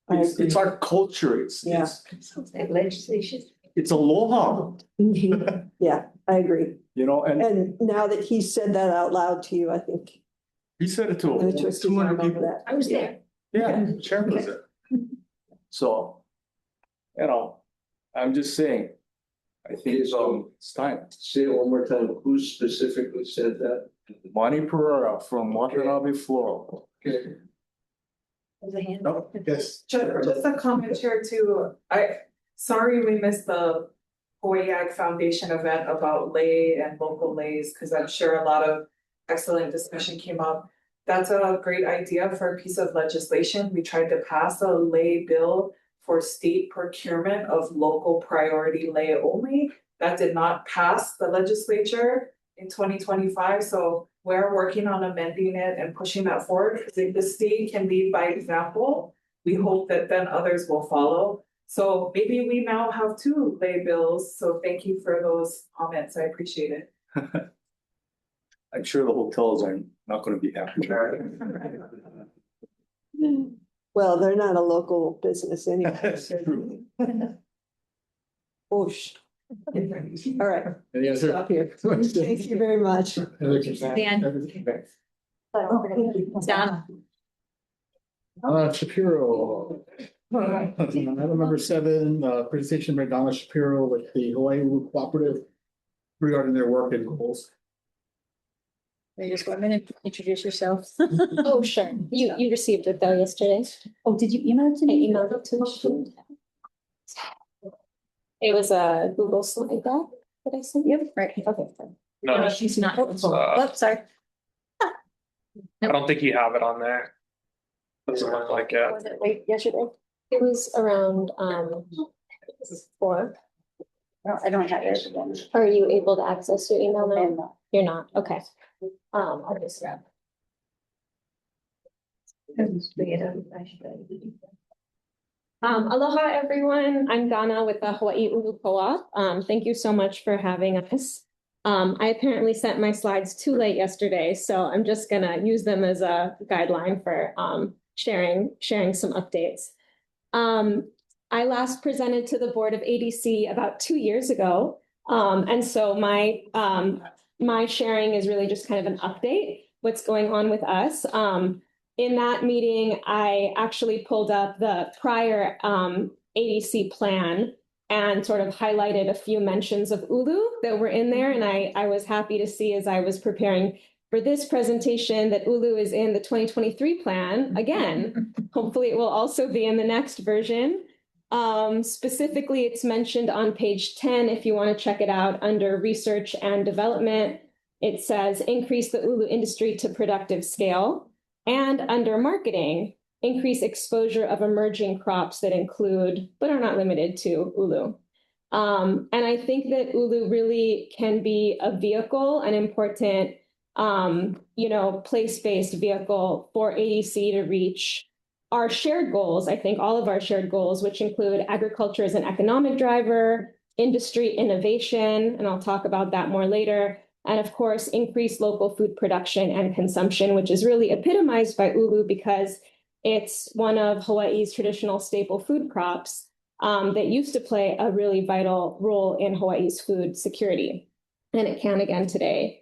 It's our culture. It's legislation. It's aloha. Yeah, I agree. And now that he said that out loud to you, I think. He said it to 200 people. I was there. Yeah, Chairman was there. So, I'm just saying, I think it's time. Say it one more time, who specifically said that? Monty Pereira from Watanabe, Florida. Okay. Yes. Just a comment here too. Sorry we missed the Hawaii Ag Foundation event about lei and local leis, because I'm sure a lot of excellent discussion came up. That's a great idea for a piece of legislation. We tried to pass a lei bill for state procurement of local priority lay only. That did not pass the legislature in 2025, so we're working on amending it and pushing that forward, because if the state can lead by example, we hope that then others will follow. So maybe we now have 2 lay bills, so thank you for those comments, I appreciate it. I'm sure the hotels are not gonna be happy. Well, they're not a local business anyway. That's true. Whoosh. All right. Any other- Stop here. Thank you very much. Donna Shapiro. Item number 7, presentation by Donna Shapiro with the Hawaii Ulu Cooperative regarding their work and goals. You just go a minute, introduce yourself. Oh, sure. You received it though yesterday. Oh, did you email it to me? I emailed it to you. It was a Google slide deck that I sent you. Right. Okay. No, She's not. it's, Oh, sorry. I don't think you have it on there. Doesn't look like it. Was it late yesterday? It was around 4. No, I don't have it. Are you able to access your email now? I'm not. You're not, okay. I'll just grab. Aloha, everyone. I'm Donna with the Hawaii Ulu Co-op. Thank you so much for having us. I apparently sent my slides too late yesterday, so I'm just gonna use them as a guideline for sharing some updates. I last presented to the board of ADC about 2 years ago. And so my sharing is really just kind of an update, what's going on with us. In that meeting, I actually pulled up the prior ADC plan and sort of highlighted a few mentions of Ulu that were in there. And I was happy to see, as I was preparing for this presentation, that Ulu is in the 2023 plan again. Hopefully it will also be in the next version. Specifically, it's mentioned on page 10, if you want to check it out, under research and development. It says increase the Ulu industry to productive scale. And under marketing, increase exposure of emerging crops that include, but are not limited to, Ulu. And I think that Ulu really can be a vehicle, an important, place-based vehicle for ADC to reach our shared goals. I think all of our shared goals, which include agriculture as an economic driver, industry innovation, and I'll talk about that more later, and of course, increase local food production and consumption, which is really epitomized by Ulu because it's one of Hawaii's traditional staple food crops that used to play a really vital role in Hawaii's food security, and it can again today.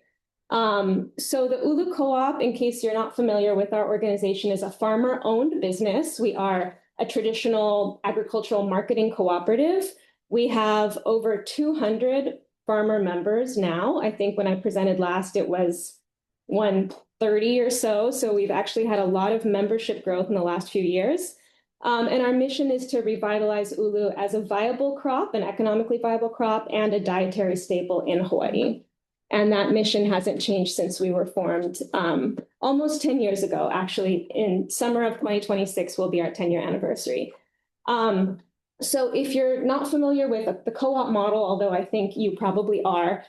So the Ulu Co-op, in case you're not familiar with our organization, is a farmer-owned business. We are a traditional agricultural marketing cooperative. We have over 200 farmer members now. I think when I presented last, it was 130 or so. So we've actually had a lot of membership growth in the last few years. And our mission is to revitalize Ulu as a viable crop, an economically viable crop, and a dietary staple in Hawaii. And that mission hasn't changed since we were formed almost 10 years ago. Actually, in summer of 2026 will be our 10-year anniversary. So if you're not familiar with the co-op model, although I think you probably are,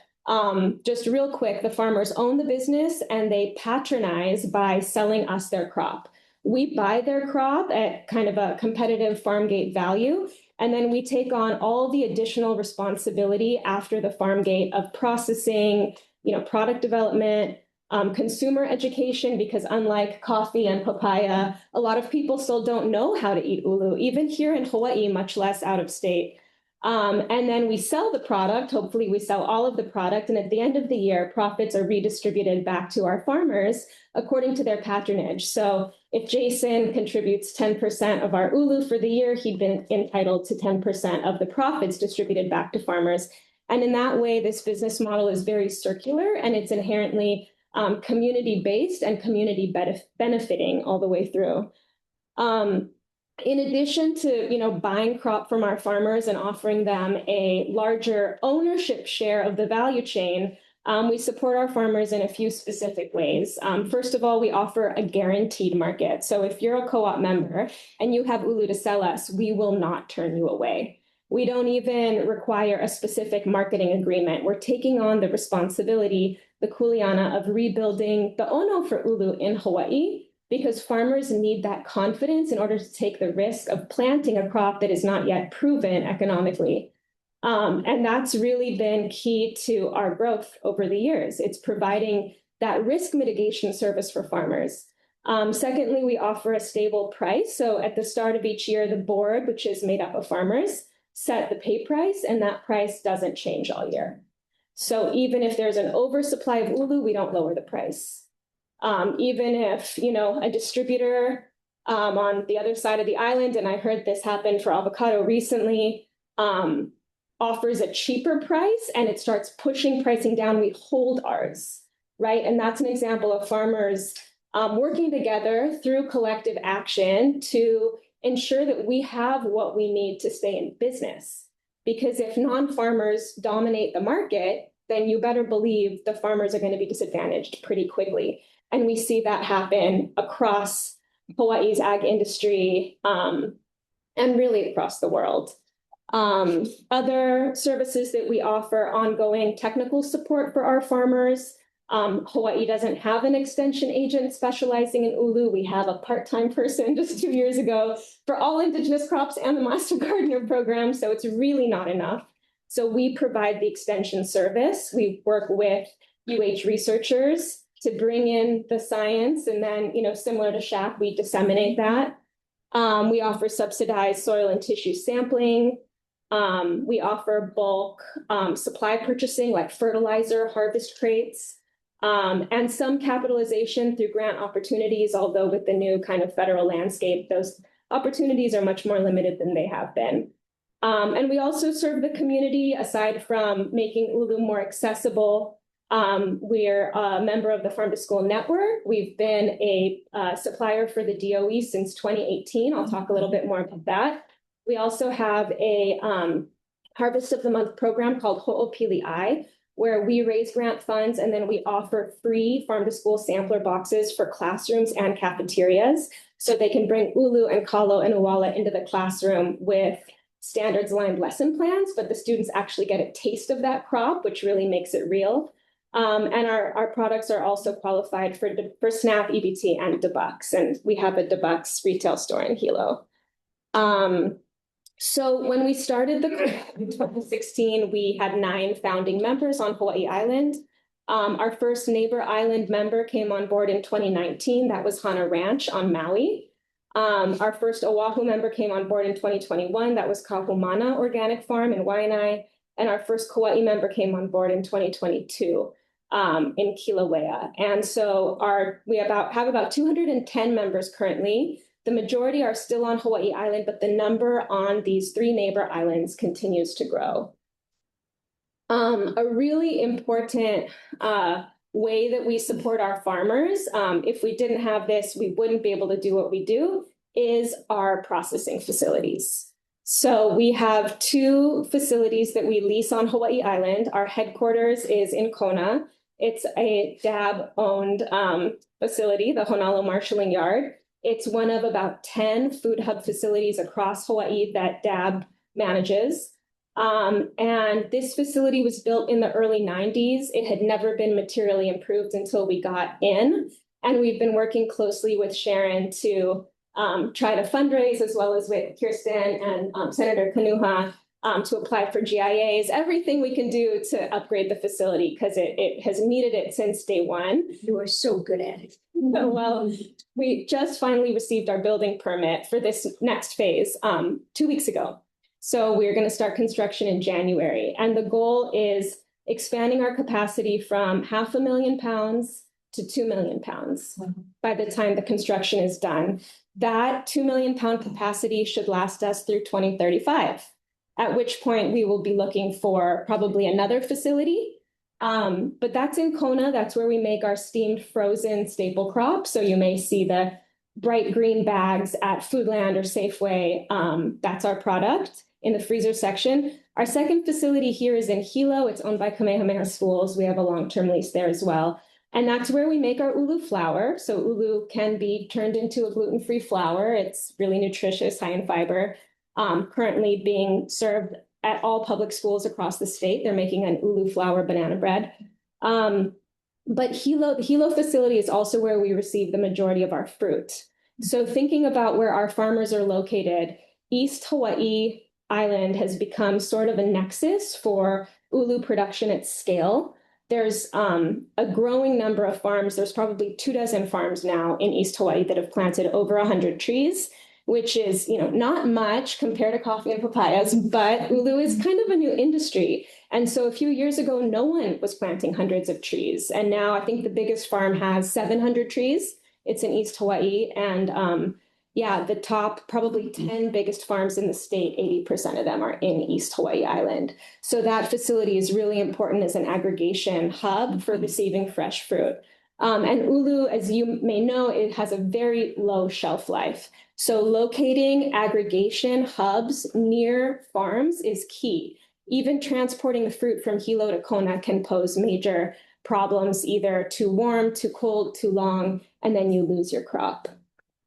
just real quick, the farmers own the business and they patronize by selling us their crop. We buy their crop at kind of a competitive farm gate value, and then we take on all the additional responsibility after the farm gate of processing, product development, consumer education, because unlike coffee and papaya, a lot of people still don't know how to eat Ulu, even here in Hawaii, much less out of state. And then we sell the product. Hopefully we sell all of the product. And at the end of the year, profits are redistributed back to our farmers according to their patronage. So if Jason contributes 10% of our Ulu for the year, he'd been entitled to 10% of the profits distributed back to farmers. And in that way, this business model is very circular, and it's inherently community-based and community benefiting all the way through. In addition to buying crop from our farmers and offering them a larger ownership share of the value chain, We support our farmers in a few specific ways. First of all, we offer a guaranteed market. So if you're a co-op member and you have ulu to sell us, we will not turn you away. We don't even require a specific marketing agreement. We're taking on the responsibility, the kuleana, of rebuilding the ono for ulu in Hawaii, because farmers need that confidence in order to take the risk of planting a crop that is not yet proven economically. And that's really been key to our growth over the years. It's providing that risk mitigation service for farmers. Secondly, we offer a stable price. So at the start of each year, the board, which is made up of farmers, set the pay price, and that price doesn't change all year. So even if there's an oversupply of ulu, we don't lower the price. Even if, a distributor on the other side of the island, and I heard this happen for avocado recently, offers a cheaper price and it starts pushing pricing down, we hold ours, right? And that's an example of farmers working together through collective action to ensure that we have what we need to stay in business. Because if non-farmers dominate the market, then you better believe the farmers are going to be disadvantaged pretty quickly. And we see that happen across Hawaii's ag industry and really across the world. Other services that we offer: ongoing technical support for our farmers. Hawaii doesn't have an extension agent specializing in ulu. We have a part-time person just 2 years ago for all indigenous crops and the Master Gardener program, so it's really not enough. So we provide the extension service. We work with UH researchers to bring in the science, and then, similar to SHAC, we disseminate that. We offer subsidized soil and tissue sampling. We offer bulk supply purchasing, like fertilizer, harvest crates, and some capitalization through grant opportunities, although with the new kind of federal landscape, those opportunities are much more limited than they have been. And we also serve the community. Aside from making ulu more accessible, we're a member of the Farm to School Network. We've been a supplier for the DOE since 2018. I'll talk a little bit more about that. We also have a Harvest of the Month program called Ho'opili'ai, where we raise grant funds and then we offer free Farm to School sampler boxes for classrooms and cafeterias, so they can bring ulu and kalo and uwala into the classroom with standards aligned lesson plans, but the students actually get a taste of that crop, which really makes it real. And our products are also qualified for SNAP, EBT, and DeBucks, and we have a DeBucks retail store in Hilo. So when we started the group in 2016, we had 9 founding members on Hawaii Island. Our first neighbor island member came on board in 2019. That was Hana Ranch on Maui. Our first Oahu member came on board in 2021. That was Kahumana Organic Farm in Waianae. And our first Kauai member came on board in 2022 in Kilauea. And so we have about 210 members currently. The majority are still on Hawaii Island, but the number on these 3 neighbor islands continues to grow. A really important way that we support our farmers, if we didn't have this, we wouldn't be able to do what we do, is our processing facilities. So we have 2 facilities that we lease on Hawaii Island. Our headquarters is in Kona. It's a DAB-owned facility, the Honalo Marshalling Yard. It's one of about 10 food hub facilities across Hawaii that DAB manages. And this facility was built in the early 90s. It had never been materially improved until we got in. And we've been working closely with Sharon to try to fundraise, as well as with Kirsten and Senator Kanuha, to apply for GIAs, everything we can do to upgrade the facility, because it has needed it since day one. You are so good at it. Well, we just finally received our building permit for this next phase 2 weeks ago. So we're going to start construction in January. And the goal is expanding our capacity from 500,000 pounds to 2 million pounds by the time the construction is done. That 2 million pound capacity should last us through 2035, at which point we will be looking for probably another facility. But that's in Kona. That's where we make our steamed frozen staple crop. So you may see the bright green bags at Foodland or Safeway. That's our product. in the freezer section. Our second facility here is in Hilo. It's owned by Kamehameha Schools. We have a long-term lease there as well. And that's where we make our ulu flour. So ulu can be turned into a gluten-free flour. It's really nutritious, high in fiber. Currently being served at all public schools across the state. They're making an ulu flour banana bread. But the Hilo facility is also where we receive the majority of our fruit. So thinking about where our farmers are located, East Hawaii Island has become sort of a nexus for ulu production at scale. There's a growing number of farms. There's probably 24 farms now in East Hawaii that have planted over 100 trees, which is, not much compared to coffee and papayas, but ulu is kind of a new industry. And so a few years ago, no one was planting hundreds of trees. And now I think the biggest farm has 700 trees. It's in East Hawaii. And the top probably 10 biggest farms in the state, 80% of them are in East Hawaii Island. So that facility is really important as an aggregation hub for receiving fresh fruit. And ulu, as you may know, it has a very low shelf life. So locating aggregation hubs near farms is key. Even transporting the fruit from Hilo to Kona can pose major problems, either too warm, too cold, too long, and then you lose your crop.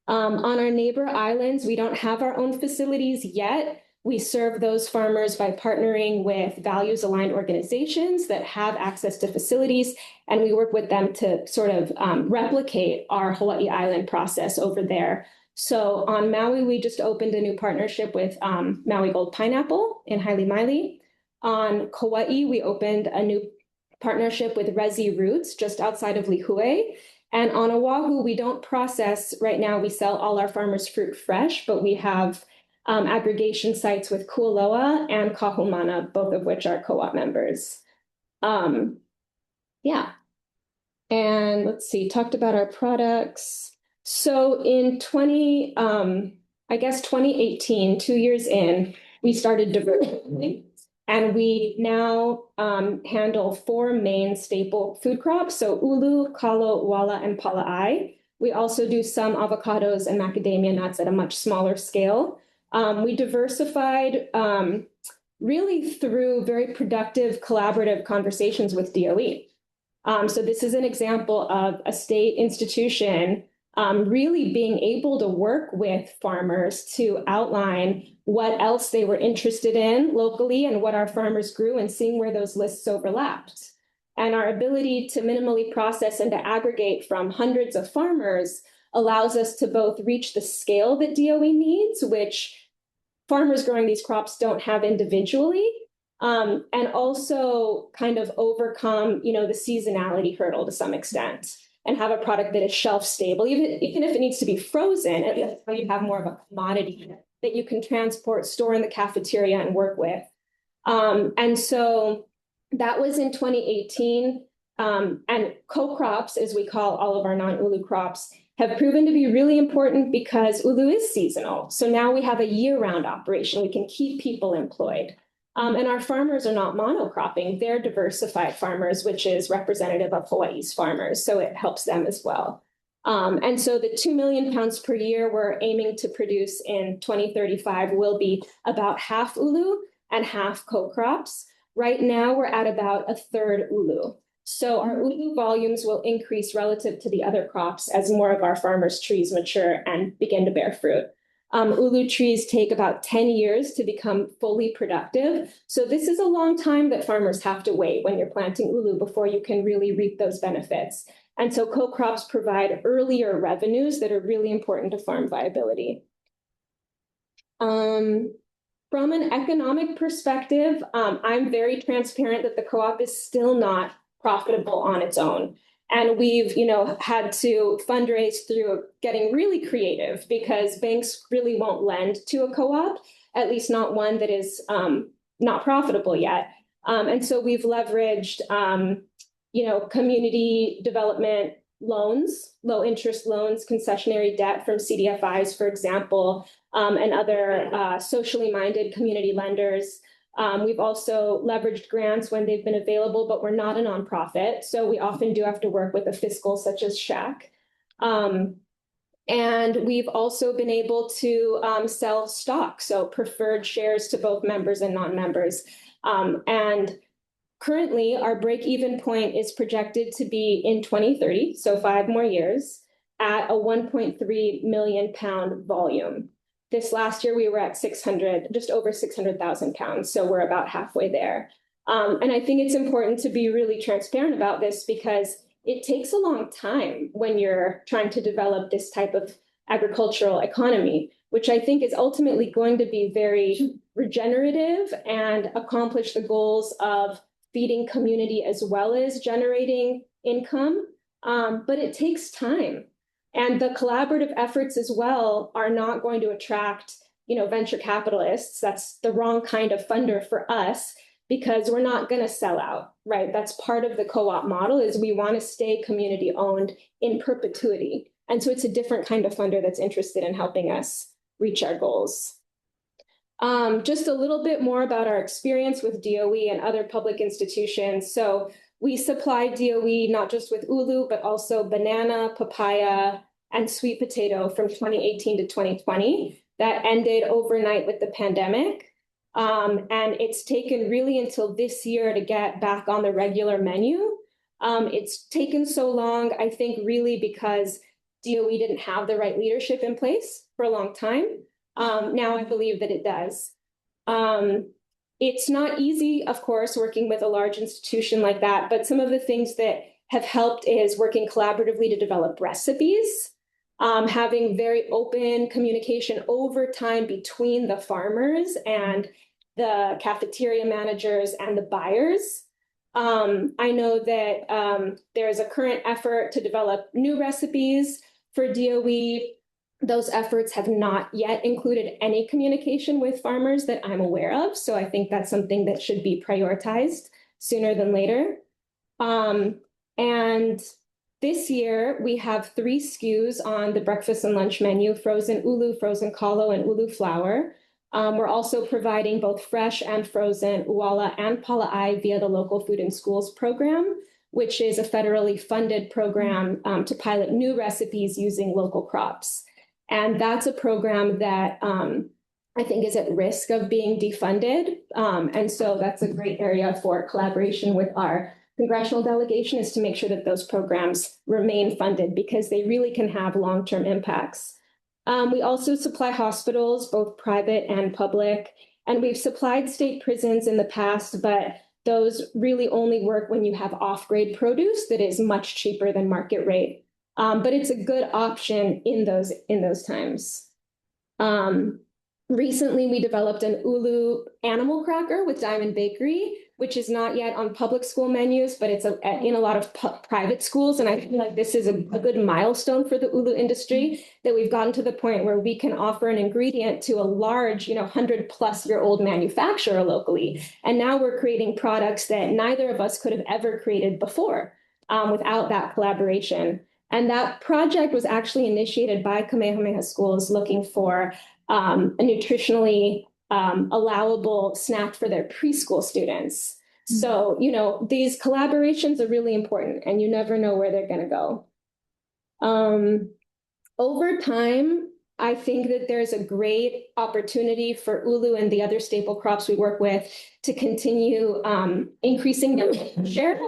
On our neighbor islands, we don't have our own facilities yet. We serve those farmers by partnering with values-aligned organizations that have access to facilities, and we work with them to sort of replicate our Hawaii Island process over there. So on Maui, we just opened a new partnership with Maui Gold Pineapple in Haile Maile. On Kauai, we opened a new partnership with Resi Roots just outside of Lihue. And on Oahu, we don't process right now. We sell all our farmers' fruit fresh, but we have aggregation sites with Kualoa and Kahumana, both of which are co-op members. And let's see, talked about our products. So in 2018, 2 years in, we started diversifying. And we now handle 4 main staple food crops. So ulu, kalo, wala, and pala'ai. We also do some avocados and macadamia nuts at a much smaller scale. We diversified really through very productive collaborative conversations with DOE. So this is an example of a state institution really being able to work with farmers to outline what else they were interested in locally and what our farmers grew, and seeing where those lists overlapped. And our ability to minimally process and to aggregate from hundreds of farmers allows us to both reach the scale that DOE needs, which farmers growing these crops don't have individually, and also kind of overcome, the seasonality hurdle to some extent, and have a product that is shelf stable. Even if it needs to be frozen, at least you have more of a commodity that you can transport, store in the cafeteria, and work with. And so that was in 2018. And co-crops, as we call all of our non-ulu crops, have proven to be really important because ulu is seasonal. So now we have a year-round operation. We can keep people employed. And our farmers are not monocropping. They're diversified farmers, which is representative of Hawaii's farmers. So it helps them as well. And so the 2 million pounds per year we're aiming to produce in 2035 will be about half ulu and half co-crops. Right now, we're at about a third ulu. So our ulu volumes will increase relative to the other crops as more of our farmers' trees mature and begin to bear fruit. Ulu trees take about 10 years to become fully productive. So this is a long time that farmers have to wait when you're planting ulu before you can really reap those benefits. And so co-crops provide earlier revenues that are really important to farm viability. From an economic perspective, I'm very transparent that the co-op is still not profitable on its own. And we've, had to fundraise through getting really creative because banks really won't lend to a co-op, at least not one that is not profitable yet. And so we've leveraged, community development loans, low interest loans, concessionary debt from CDFIs, for example, and other socially minded community lenders. We've also leveraged grants when they've been available, but we're not a nonprofit. So we often do have to work with a fiscal such as SHAC. And we've also been able to sell stock, so preferred shares to both members and non-members. And currently, our break-even point is projected to be in 2030, so 5 more years, at a 1.3 million pound volume. This last year, we were at just over 600,000 pounds, so we're about halfway there. And I think it's important to be really transparent about this because it takes a long time when you're trying to develop this type of agricultural economy, which I think is ultimately going to be very regenerative and accomplish the goals of feeding community as well as generating income. But it takes time. And the collaborative efforts as well are not going to attract, venture capitalists. That's the wrong kind of funder for us, because we're not going to sell out, right? That's part of the co-op model, is we want to stay community owned in perpetuity. And so it's a different kind of funder that's interested in helping us reach our goals. Just a little bit more about our experience with DOE and other public institutions. So we supplied DOE not just with ulu, but also banana, papaya, and sweet potato from 2018 to 2020. That ended overnight with the pandemic. And it's taken really until this year to get back on the regular menu. It's taken so long, I think, really because DOE didn't have the right leadership in place for a long time. Now I believe that it does. It's not easy, of course, working with a large institution like that, but some of the things that have helped is working collaboratively to develop recipes, having very open communication over time between the farmers and the cafeteria managers and the buyers. I know that there is a current effort to develop new recipes for DOE. Those efforts have not yet included any communication with farmers that I'm aware of. So I think that's something that should be prioritized sooner than later. And this year, we have 3 SKUs on the breakfast and lunch menu: frozen ulu, frozen kalo, and ulu flour. We're also providing both fresh and frozen uwala and pala'ai via the Local Food in Schools program, which is a federally funded program to pilot new recipes using local crops. And that's a program that I think is at risk of being defunded. And so that's a great area for collaboration with our congressional delegation, is to make sure that those programs remain funded, because they really can have long-term impacts. We also supply hospitals, both private and public, and we've supplied state prisons in the past, but those really only work when you have off-grade produce that is much cheaper than market rate. But it's a good option in those times. Recently, we developed an ulu animal cracker with Diamond Bakery, which is not yet on public school menus, but it's in a lot of private schools. And I feel like this is a good milestone for the ulu industry, that we've gotten to the point where we can offer an ingredient to a large, 100-plus-year-old manufacturer locally. And now we're creating products that neither of us could have ever created before without that collaboration. And that project was actually initiated by Kamehameha Schools, looking for a nutritionally allowable snack for their preschool students. So, these collaborations are really important, and you never know where they're going to go. Over time, I think that there's a great opportunity for ulu and the other staple crops we work with to continue increasing their share.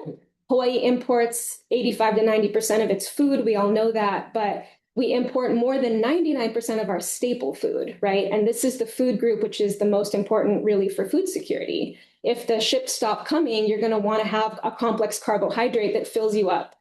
Hawaii imports 85 to 90% of its food. We all know that, but we import more than 99% of our staple food, right? And this is the food group which is the most important really for food security. If the ships stop coming, you're going to want to have a complex carbohydrate that fills you up.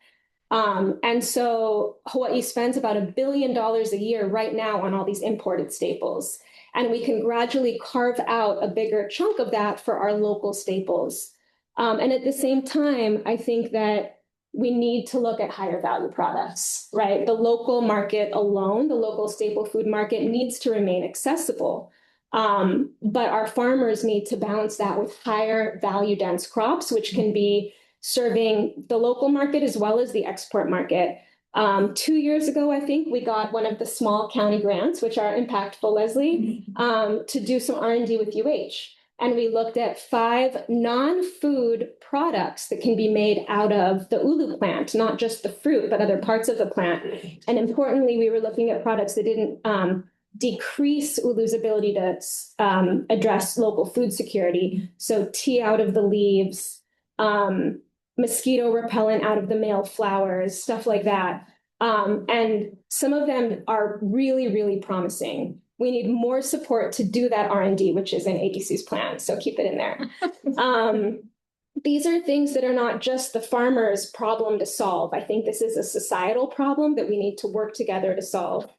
And so Hawaii spends about $1 billion a year right now on all these imported staples. And we can gradually carve out a bigger chunk of that for our local staples. And at the same time, I think that we need to look at higher value products, right? The local market alone, the local staple food market, needs to remain accessible. But our farmers need to balance that with higher value dense crops, which can be serving the local market as well as the export market. 2 years ago, I think we got one of the small county grants, which are impactful, Leslie, to do some R&D with UH. and we looked at 5 non-food products that can be made out of the ulu plant, not just the fruit, but other parts of the plant. And importantly, we were looking at products that didn't decrease ulu's ability to address local food security. So tea out of the leaves, mosquito repellent out of the male flowers, stuff like that. And some of them are really, really promising. We need more support to do that R&D, which is in ADC's plan, so keep it in there. These are things that are not just the farmer's problem to solve. I think this is a societal problem that we need to work together to solve.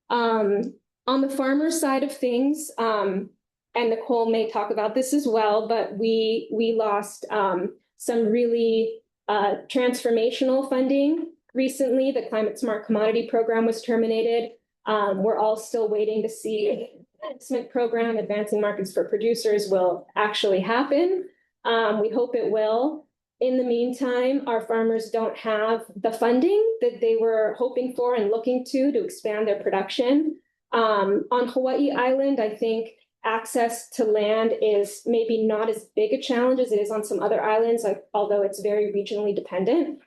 On the farmer side of things, and Nicole may talk about this as well, but we lost some really transformational funding recently. The Climate Smart Commodity Program was terminated. We're all still waiting to see if the investment program, Advancing Markets for Producers, will actually happen. We hope it will. In the meantime, our farmers don't have the funding that they were hoping for and looking to expand their production. On Hawaii Island, I think access to land is maybe not as big a challenge as it is on some other islands, although it's very regionally dependent.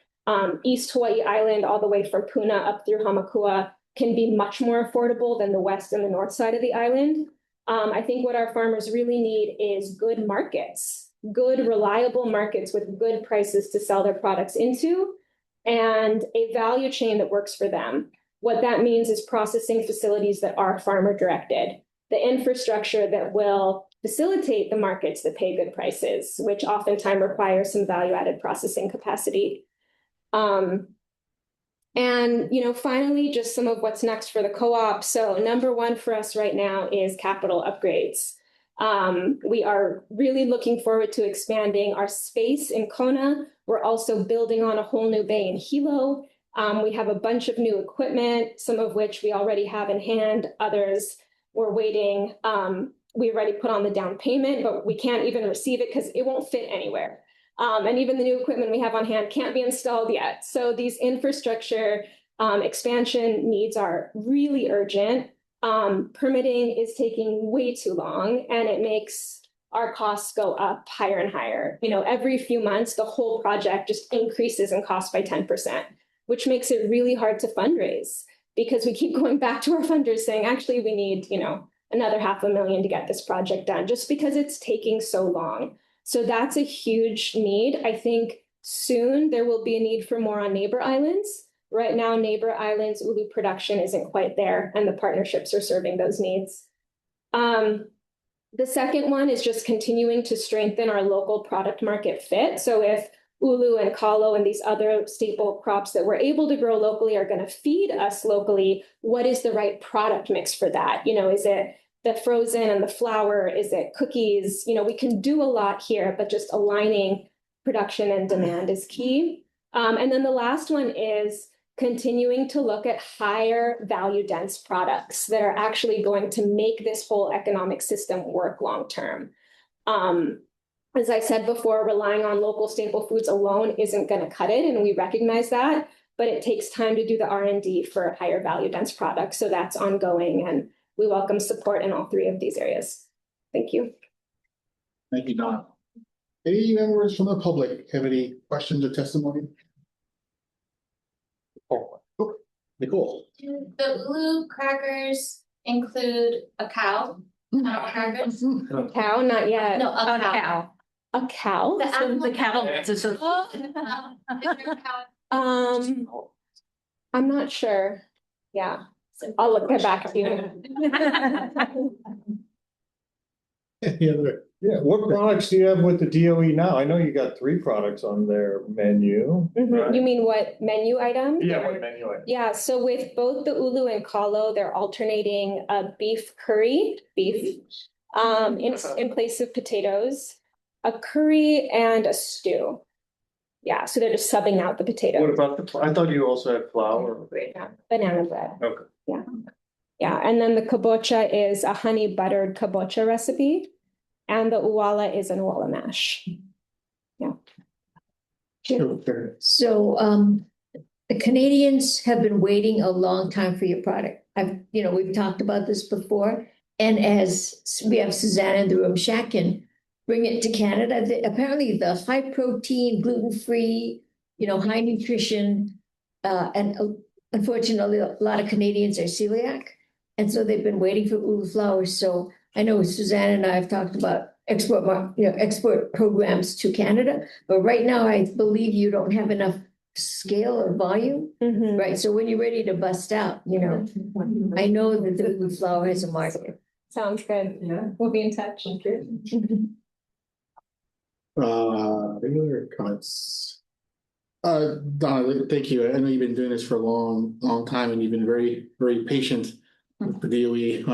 East Hawaii Island, all the way from Puna up through Hamakua, can be much more affordable than the west and the north side of the island. I think what our farmers really need is good markets, good, reliable markets with good prices to sell their products into, and a value chain that works for them. What that means is processing facilities that are farmer directed, the infrastructure that will facilitate the markets that pay good prices, which oftentimes requires some value-added processing capacity. And, finally, just some of what's next for the co-op. So number one for us right now is capital upgrades. We are really looking forward to expanding our space in Kona. We're also building on a whole new bay in Hilo. We have a bunch of new equipment, some of which we already have in hand. Others we're waiting. We already put on the down payment, but we can't even receive it because it won't fit anywhere. And even the new equipment we have on hand can't be installed yet. So these infrastructure expansion needs are really urgent. Permitting is taking way too long, and it makes our costs go up higher and higher. Every few months, the whole project just increases in cost by 10%, which makes it really hard to fundraise because we keep going back to our funders saying, actually, we need, another $500,000 to get this project done just because it's taking so long. So that's a huge need. I think soon there will be a need for more on neighbor islands. Right now, neighbor islands, ulu production isn't quite there, and the partnerships are serving those needs. The second one is just continuing to strengthen our local product market fit. So if ulu and kalo and these other staple crops that we're able to grow locally are going to feed us locally, what is the right product mix for that? Is it the frozen and the flour? Is it cookies? We can do a lot here, but just aligning production and demand is key. And then the last one is continuing to look at higher value dense products that are actually going to make this whole economic system work long term. As I said before, relying on local staple foods alone isn't going to cut it, and we recognize that, but it takes time to do the R&D for higher value dense products. So that's ongoing, and we welcome support in all 3 of these areas. Thank you. Thank you, Don. Any members from the public have any questions or testimony? Oh, Nicole. Do the ulu crackers include a cow? Crackers? A cow? Not yet. No, a cow. A cow? The cattle. I'm not sure. Yeah. I'll look back to you. Any other? Yeah, what products do you have with the DOE now? I know you got 3 products on their menu. Right? You mean what menu item? Yeah, what menu item? Yeah, so with both the ulu and kalo, they're alternating a beef curry, in place of potatoes, a curry and a stew. Yeah, so they're just subbing out the potatoes. What about I thought you also had flour. Yeah, banana bread. Okay. Yeah. Yeah, and then the kabocha is a honey buttered kabocha recipe, and the uwala is an uwala mash. Yeah. So the Canadians have been waiting a long time for your product. We've talked about this before, and as we have Susanna in the room, Shakin, bring it to Canada. Apparently the high protein, gluten-free, high nutrition, and unfortunately, a lot of Canadians are celiac. And so they've been waiting for ulu flowers. So I know Suzanne and I have talked about export programs to Canada, but right now I believe you don't have enough scale or volume, right? So when you're ready to bust out, I know that the ulu flower has a market. Sounds good. Yeah. We'll be in touch. Any other comments? Donna, thank you. I know you've been doing this for a long time, and you've been very, very patient with the DOE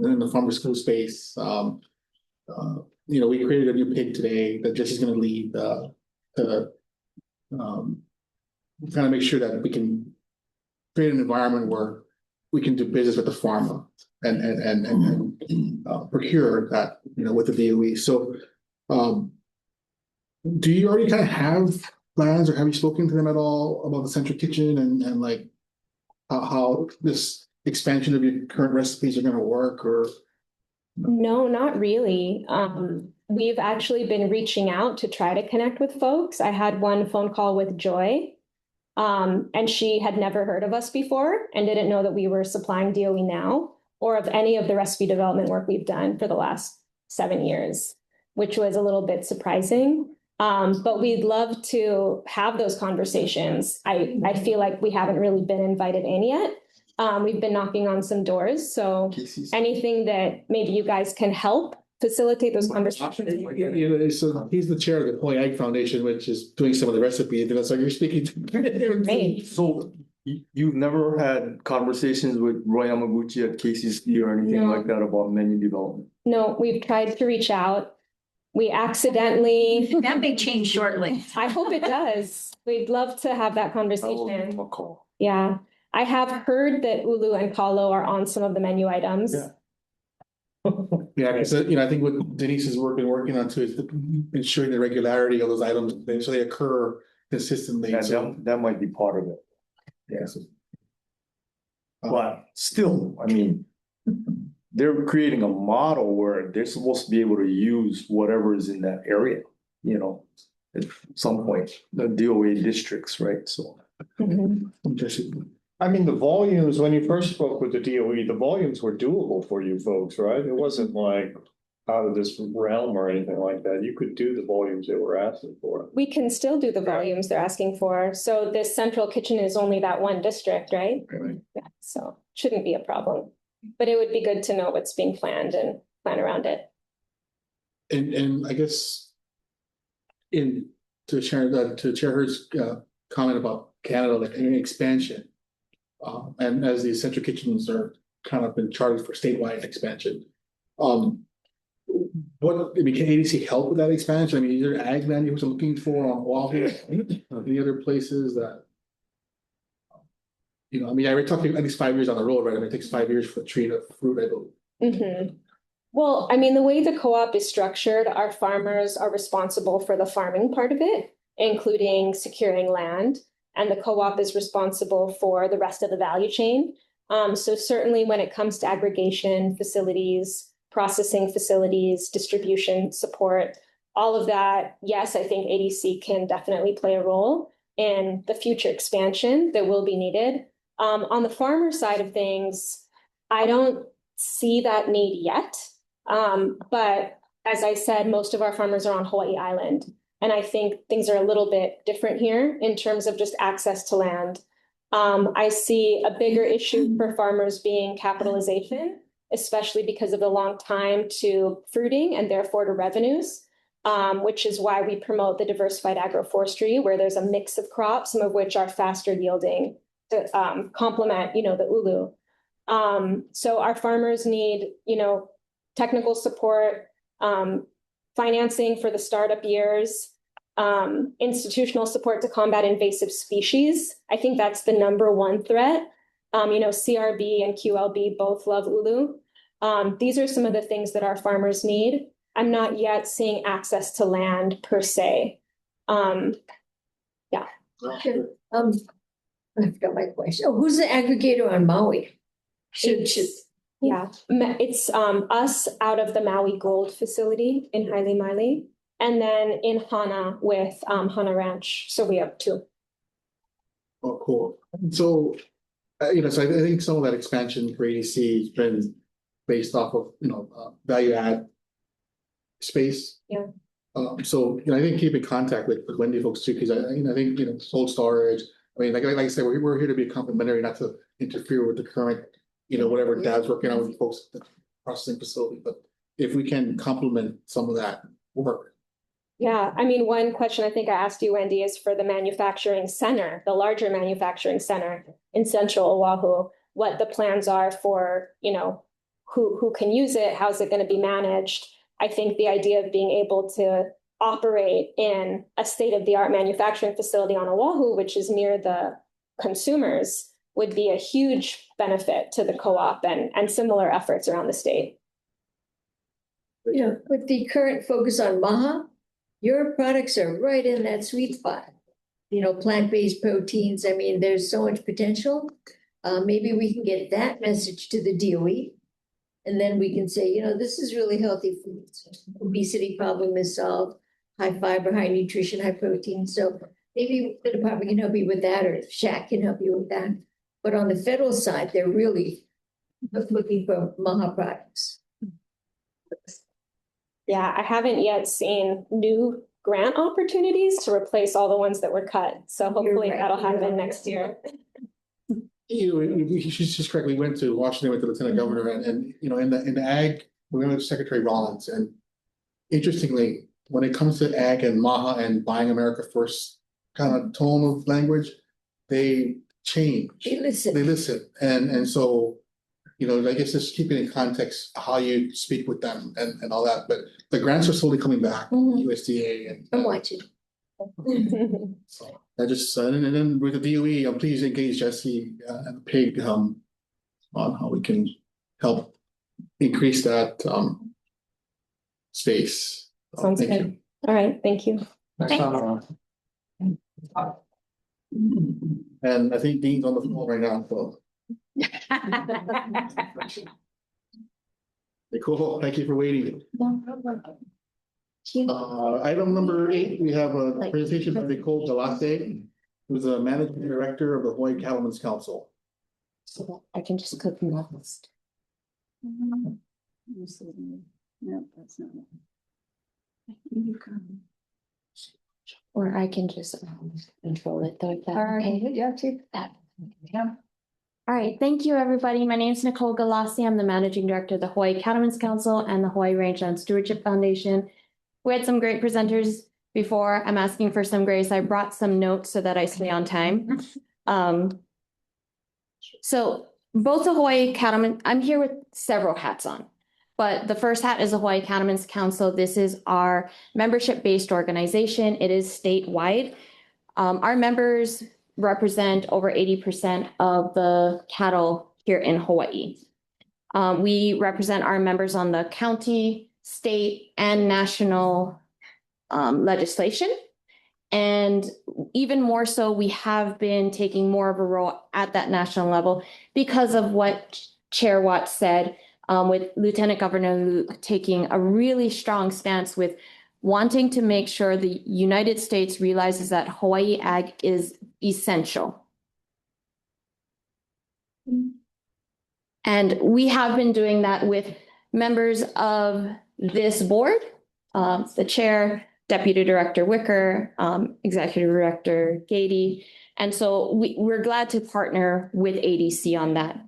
in the farmer school space. We created a new pig today that Jesse's going to lead to kind of make sure that we can create an environment where we can do business with the farmer and procure that, with the DOE. So, do you already kind of have plans, or have you spoken to them at all about the central kitchen and like how this expansion of your current recipes are going to work? Or No, not really. We've actually been reaching out to try to connect with folks. I had one phone call with Joy, and she had never heard of us before and didn't know that we were supplying DOE now or of any of the recipe development work we've done for the last 7 years, which was a little bit surprising. But we'd love to have those conversations. I feel like we haven't really been invited in yet. We've been knocking on some doors, so anything that maybe you guys can help facilitate those conversations. So he's the chair of the Holy Egg Foundation, which is doing some of the recipes. And so you're speaking to. So you've never had conversations with Roy Yamaguchi at KCC or anything like that about menu development? No, we've tried to reach out. We accidentally. That may change shortly. I hope it does. We'd love to have that conversation. Yeah. I have heard that ulu and kalo are on some of the menu items. Yeah. Yeah, because I think what Denise has been working on too is ensuring the regularity of those items, so they occur consistently. Yeah, So that might be part of it. yes. But still, I mean, they're creating a model where they're supposed to be able to use whatever is in that area, at some point, the DOA districts, right? So. I mean, the volumes, when you first spoke with the DOE, the volumes were doable for you folks, right? It wasn't like out of this realm or anything like that. You could do the volumes they were asking for. We can still do the volumes they're asking for. So this central kitchen is only that one district, right? Right. Yeah, so shouldn't be a problem. But it would be good to know what's being planned and plan around it. And I guess to Chair Hurd's comment about Canada, like any expansion, and as the central kitchens are kind of been chartered for statewide expansion, can ADC help with that expansion? I mean, is there ag land you're looking for on Oahu, any other places that? I mean, I talked at least 5 years on the road, right? I mean, it takes 5 years for a tree to fruit, I believe. Well, I mean, the way the co-op is structured, our farmers are responsible for the farming part of it, including securing land, and the co-op is responsible for the rest of the value chain. So certainly when it comes to aggregation facilities, processing facilities, distribution support, all of that, yes, I think ADC can definitely play a role in the future expansion that will be needed. On the farmer side of things, I don't see that need yet. But as I said, most of our farmers are on Hawaii Island. And I think things are a little bit different here in terms of just access to land. I see a bigger issue for farmers being capitalization, especially because of the long time to fruiting and therefore to revenues, which is why we promote the diversified agroforestry, where there's a mix of crops, some of which are faster yielding to complement, the ulu. So our farmers need, technical support, financing for the startup years, institutional support to combat invasive species. I think that's the #1 threat. CRB and QLB both love ulu. These are some of the things that our farmers need. I'm not yet seeing access to land per se. Yeah. I forgot my question. Oh, who's the aggregator on Maui? Yeah, it's us out of the Maui Gold facility in Haile Miley, and then in Hana with Hana Ranch. So we have two. Oh, cool. So, so I think some of that expansion for ADC has been based off of, value add space. Yeah. So, I think keep in contact with Wendy folks too, because I think, cold storage. I mean, like I said, we're here to be complementary, not to interfere with the current, whatever Dad's working on with folks at the processing facility. But if we can complement some of that work. Yeah, I mean, one question I think I asked you, Wendy, is for the manufacturing center, the larger manufacturing center in Central Oahu, what the plans are for, who can use it, how's it going to be managed. I think the idea of being able to operate in a state-of-the-art manufacturing facility on Oahu, which is near the consumers, would be a huge benefit to the co-op and similar efforts around the state. With the current focus on MAHA, your products are right in that sweet spot. Plant-based proteins, I mean, there's so much potential. Maybe we can get that message to the DOE. And then we can say, this is really healthy foods. Obesity problem is solved, high fiber, high nutrition, high protein. So maybe the department can help you with that, or SHAC can help you with that. But on the federal side, they're really looking for MAHA products. Yeah, I haven't yet seen new grant opportunities to replace all the ones that were cut. So hopefully that'll happen next year. She's just correct. We went to Washington with the Lieutenant Governor and in the ag, we went with Secretary Rollins. And interestingly, when it comes to ag and MAHA and Buying America First kind of tone of language, they change. They listen. They listen. And so, I guess just keeping in context how you speak with them and all that. But the grants are slowly coming back, USDA and I'm watching. so I just and then with the DOE, I'm pleased to engage Jesse and Pig on how we can help increase that space. Sounds Thank good. you. All right, thank you. And I think Dean's on the phone right now, so. Cool, thank you for waiting. Item number 8, we have a presentation by Nicole Galate, who's the Managing Director of the Hawaii Cattlemen's Council. So I can just click next. No, that's not it. Or I can just control it though. If that's okay. Yeah, take that. Yeah. All right, thank you, everybody. My name is Nicole Galassi. I'm the Managing Director of the Hawaii Cattlemen's Council and the Hawaii Rangeland Stewardship Foundation. We had some great presenters before. I'm asking for some grace. I brought some notes so that I stay on time. So both the Hawaii Cattlemen, I'm here with several hats on, but the first hat is the Hawaii Cattlemen's Council. This is our membership-based organization. It is statewide. Our members represent over 80% of the cattle here in Hawaii. We represent our members on the county, state, and national legislation. And even more so, we have been taking more of a role at that national level because of what Chair Watts said, with Lieutenant Governor Luke taking a really strong stance with wanting to make sure the United States realizes that Hawaii ag is essential. And we have been doing that with members of this board, the chair, Deputy Director Wicker, Executive Director Gady. And so we're glad to partner with ADC on that.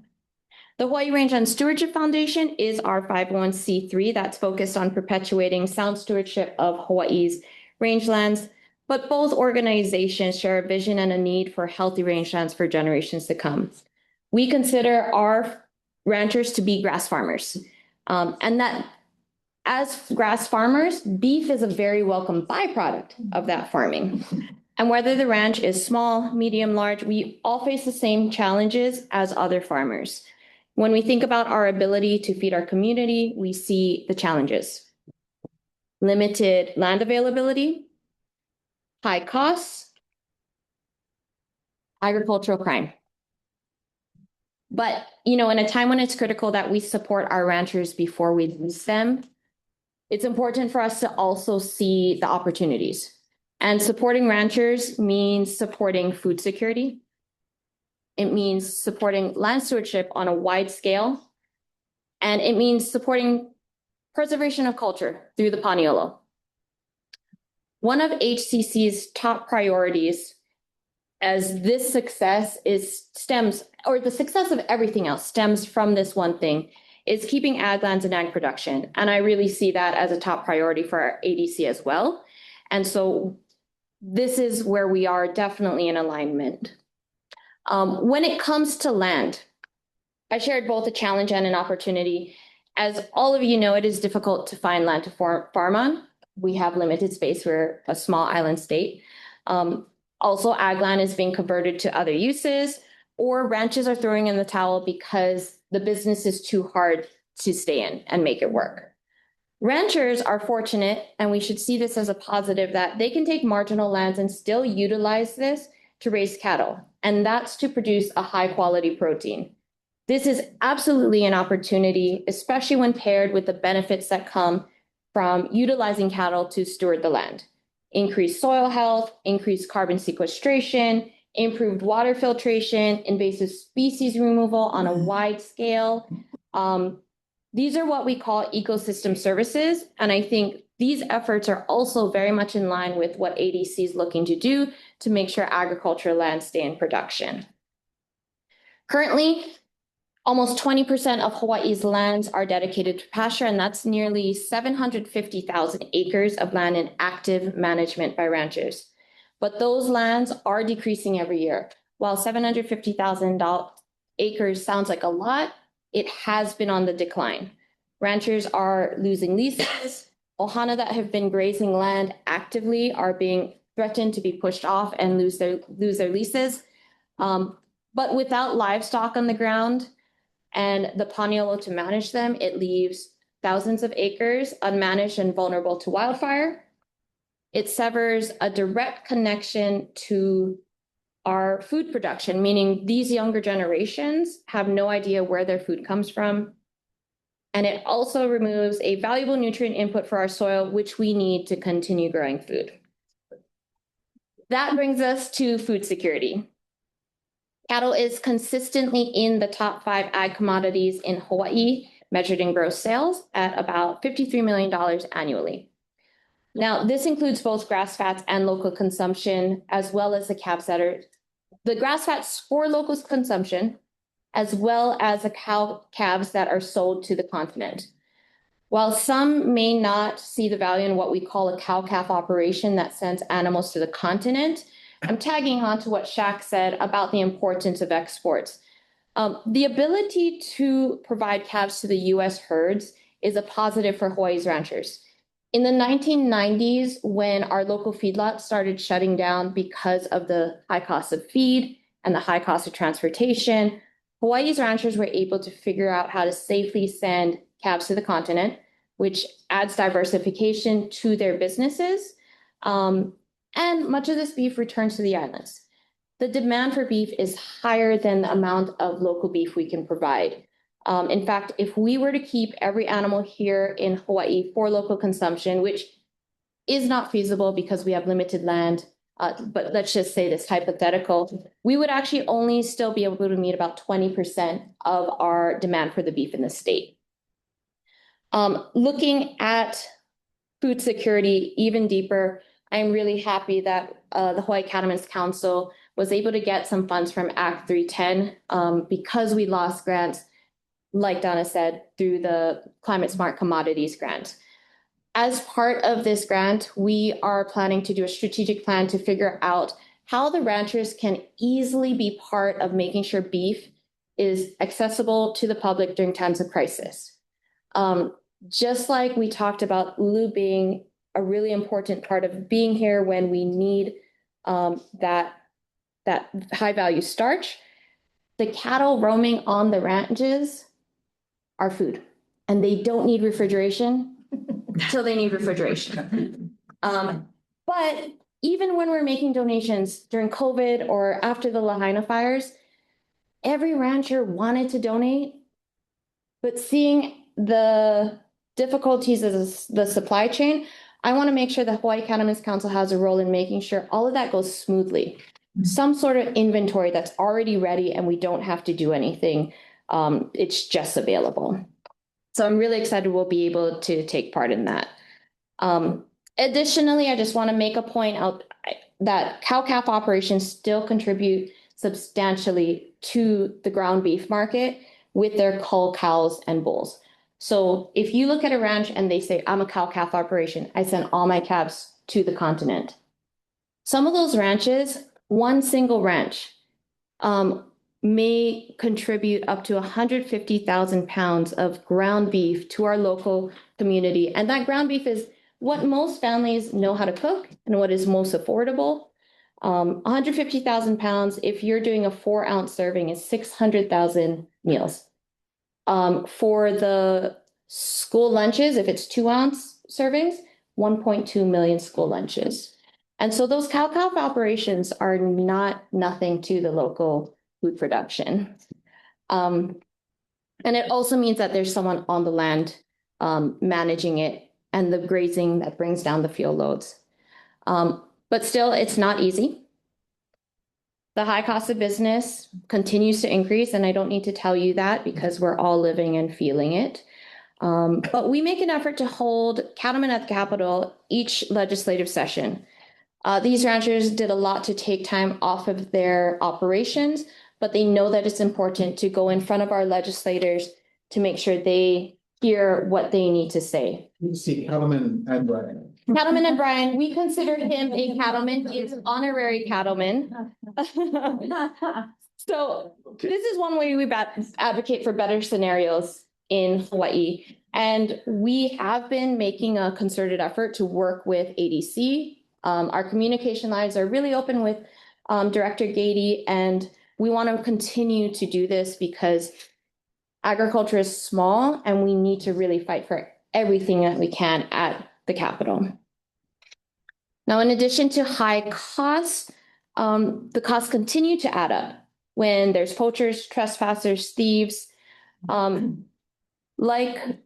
The Hawaii Rangeland Stewardship Foundation is our 501c3 that's focused on perpetuating sound stewardship of Hawaii's rangelands, but both organizations share a vision and a need for healthy rangelands for generations to come. We consider our ranchers to be grass farmers, and that as grass farmers, beef is a very welcome byproduct of that farming. And whether the ranch is small, medium, large, we all face the same challenges as other farmers. When we think about our ability to feed our community, we see the challenges. Limited land availability, high costs, agricultural crime. But, you know, in a time when it's critical that we support our ranchers before we lose them, it's important for us to also see the opportunities. And supporting ranchers means supporting food security. It means supporting land stewardship on a wide scale. And it means supporting preservation of culture through the Paniolo. One of HCC's top priorities, as this success stems, or the success of everything else stems from this one thing, is keeping ag lands and ag production. And I really see that as a top priority for our ADC as well. And so this is where we are definitely in alignment. When it comes to land, I shared both a challenge and an opportunity. As all of you know, it is difficult to find land to farm on. We have limited space. We're a small island state. Also, ag land is being converted to other uses, or ranches are throwing in the towel because the business is too hard to stay in and make it work. Ranchers are fortunate, and we should see this as a positive, that they can take marginal lands and still utilize this to raise cattle, and that's to produce a high quality protein. This is absolutely an opportunity, especially when paired with the benefits that come from utilizing cattle to steward the land. Increased soil health, increased carbon sequestration, improved water filtration, invasive species removal on a wide scale. These are what we call ecosystem services. And I think these efforts are also very much in line with what ADC is looking to do to make sure agricultural lands stay in production. Currently, almost 20% of Hawaii's lands are dedicated to pasture, and that's nearly 750,000 acres of land in active management by ranchers. But those lands are decreasing every year. While 750,000 acres sounds like a lot, it has been on the decline. Ranchers are losing leases. Ohana that have been grazing land actively are being threatened to be pushed off and lose their leases. But without livestock on the ground and the Paniolo to manage them, it leaves thousands of acres unmanaged and vulnerable to wildfire. It severs a direct connection to our food production, meaning these younger generations have no idea where their food comes from. And it also removes a valuable nutrient input for our soil, which we need to continue growing food. That brings us to food security. Cattle is consistently in the top 5 ag commodities in Hawaii, measured in gross sales at about $53 million annually. Now, this includes both grass fats and local consumption, as well as the calves that are the grass fats for local consumption, as well as the calves that are sold to the continent. While some may not see the value in what we call a cow-calf operation that sends animals to the continent, I'm tagging on to what Shaq said about the importance of exports. The ability to provide calves to the U.S. herds is a positive for Hawaii's ranchers. In the 1990s, when our local feedlots started shutting down because of the high cost of feed and the high cost of transportation, Hawaii's ranchers were able to figure out how to safely send calves to the continent, which adds diversification to their businesses. And much of this beef returns to the islands. The demand for beef is higher than the amount of local beef we can provide. In fact, if we were to keep every animal here in Hawaii for local consumption, which is not feasible because we have limited land, but let's just say this hypothetical, we would actually only still be able to meet about 20% of our demand for the beef in the state. Looking at food security even deeper, I'm really happy that the Hawaii Cattlemen's Council was able to get some funds from Act 310 because we lost grants, like Donna said, through the Climate Smart Commodities Grant. As part of this grant, we are planning to do a strategic plan to figure out how the ranchers can easily be part of making sure beef is accessible to the public during times of crisis. Just like we talked about Ulu being a really important part of being here when we need that high value starch, the cattle roaming on the ranches are food, and they don't need refrigeration until they need refrigeration. But even when we're making donations during COVID or after the Lahaina fires, every rancher wanted to donate, but seeing the difficulties of the supply chain, I want to make sure the Hawaii Cattlemen's Council has a role in making sure all of that goes smoothly. Some sort of inventory that's already ready and we don't have to do anything. It's just available. So I'm really excited we'll be able to take part in that. Additionally, I just want to make a point out that cow-calf operations still contribute substantially to the ground beef market with their cull cows and bulls. So if you look at a ranch and they say, I'm a cow-calf operation, I send all my calves to the continent. Some of those ranches, one single ranch, may contribute up to 150,000 pounds of ground beef to our local community. And that ground beef is what most families know how to cook and what is most affordable. 150,000 pounds, if you're doing a 4-ounce serving, is 600,000 meals. For the school lunches, if it's 2-ounce servings, 1.2 million school lunches. And so those cow-calf operations are not nothing to the local food production. And it also means that there's someone on the land managing it and the grazing that brings down the fuel loads. But still, it's not easy. The high cost of business continues to increase, and I don't need to tell you that because we're all living and feeling it. But we make an effort to hold cattlemen at the Capitol each legislative session. These ranchers did a lot to take time off of their operations, but they know that it's important to go in front of our legislators to make sure they hear what they need to say. You see Cattleman and Brian. Cattleman and Brian, we consider him a cattleman. He is honorary cattleman. So this is one way we advocate for better scenarios in Hawaii. And we have been making a concerted effort to work with ADC. Our communication lines are really open with Director Gady, and we want to continue to do this because agriculture is small and we need to really fight for everything that we can at the Capitol. Now, in addition to high costs, the costs continue to add up when there's poachers, trespassers, thieves. Like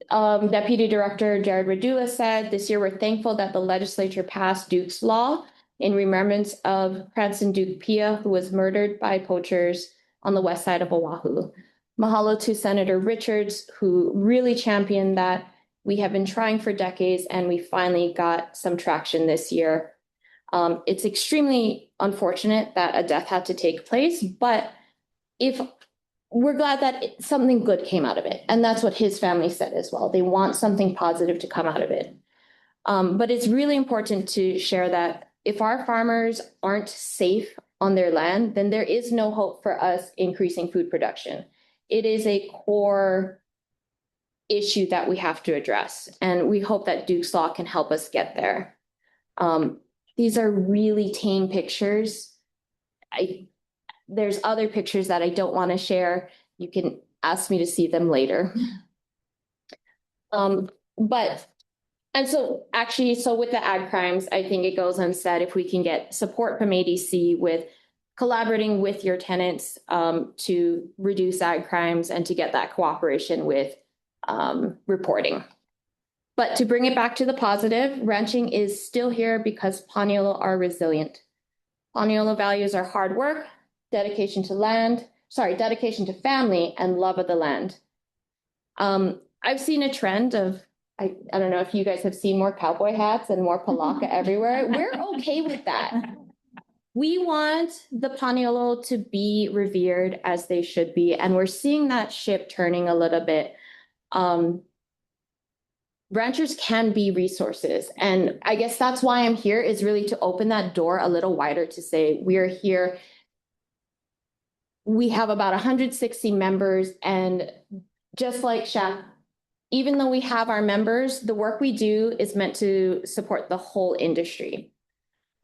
Deputy Director Jared Radula said, this year we're thankful that the legislature passed Duke's Law in remembrance of Cranston Duke Pia, who was murdered by poachers on the west side of Oahu. Mahalo to Senator Richards, who really championed that. We have been trying for decades, and we finally got some traction this year. It's extremely unfortunate that a death had to take place, but we're glad that something good came out of it. And that's what his family said as well. They want something positive to come out of it. But it's really important to share that if our farmers aren't safe on their land, then there is no hope for us increasing food production. It is a core issue that we have to address. And we hope that Duke's Law can help us get there. These are really tame pictures. There's other pictures that I don't want to share. You can ask me to see them later. So with the ag crimes, I think it goes unsaid if we can get support from ADC with collaborating with your tenants to reduce ag crimes and to get that cooperation with reporting. But to bring it back to the positive, ranching is still here because Paniolo are resilient. Paniolo values are hard work, dedication to family, and love of the land. I've seen a trend of, I don't know if you guys have seen more cowboy hats and more palaka everywhere. We're okay with that. We want the Paniolo to be revered as they should be, and we're seeing that ship turning a little bit. Ranchers can be resources, and I guess that's why I'm here, is really to open that door a little wider to say we're here. We have about 160 members, and just like Shaq, even though we have our members, the work we do is meant to support the whole industry.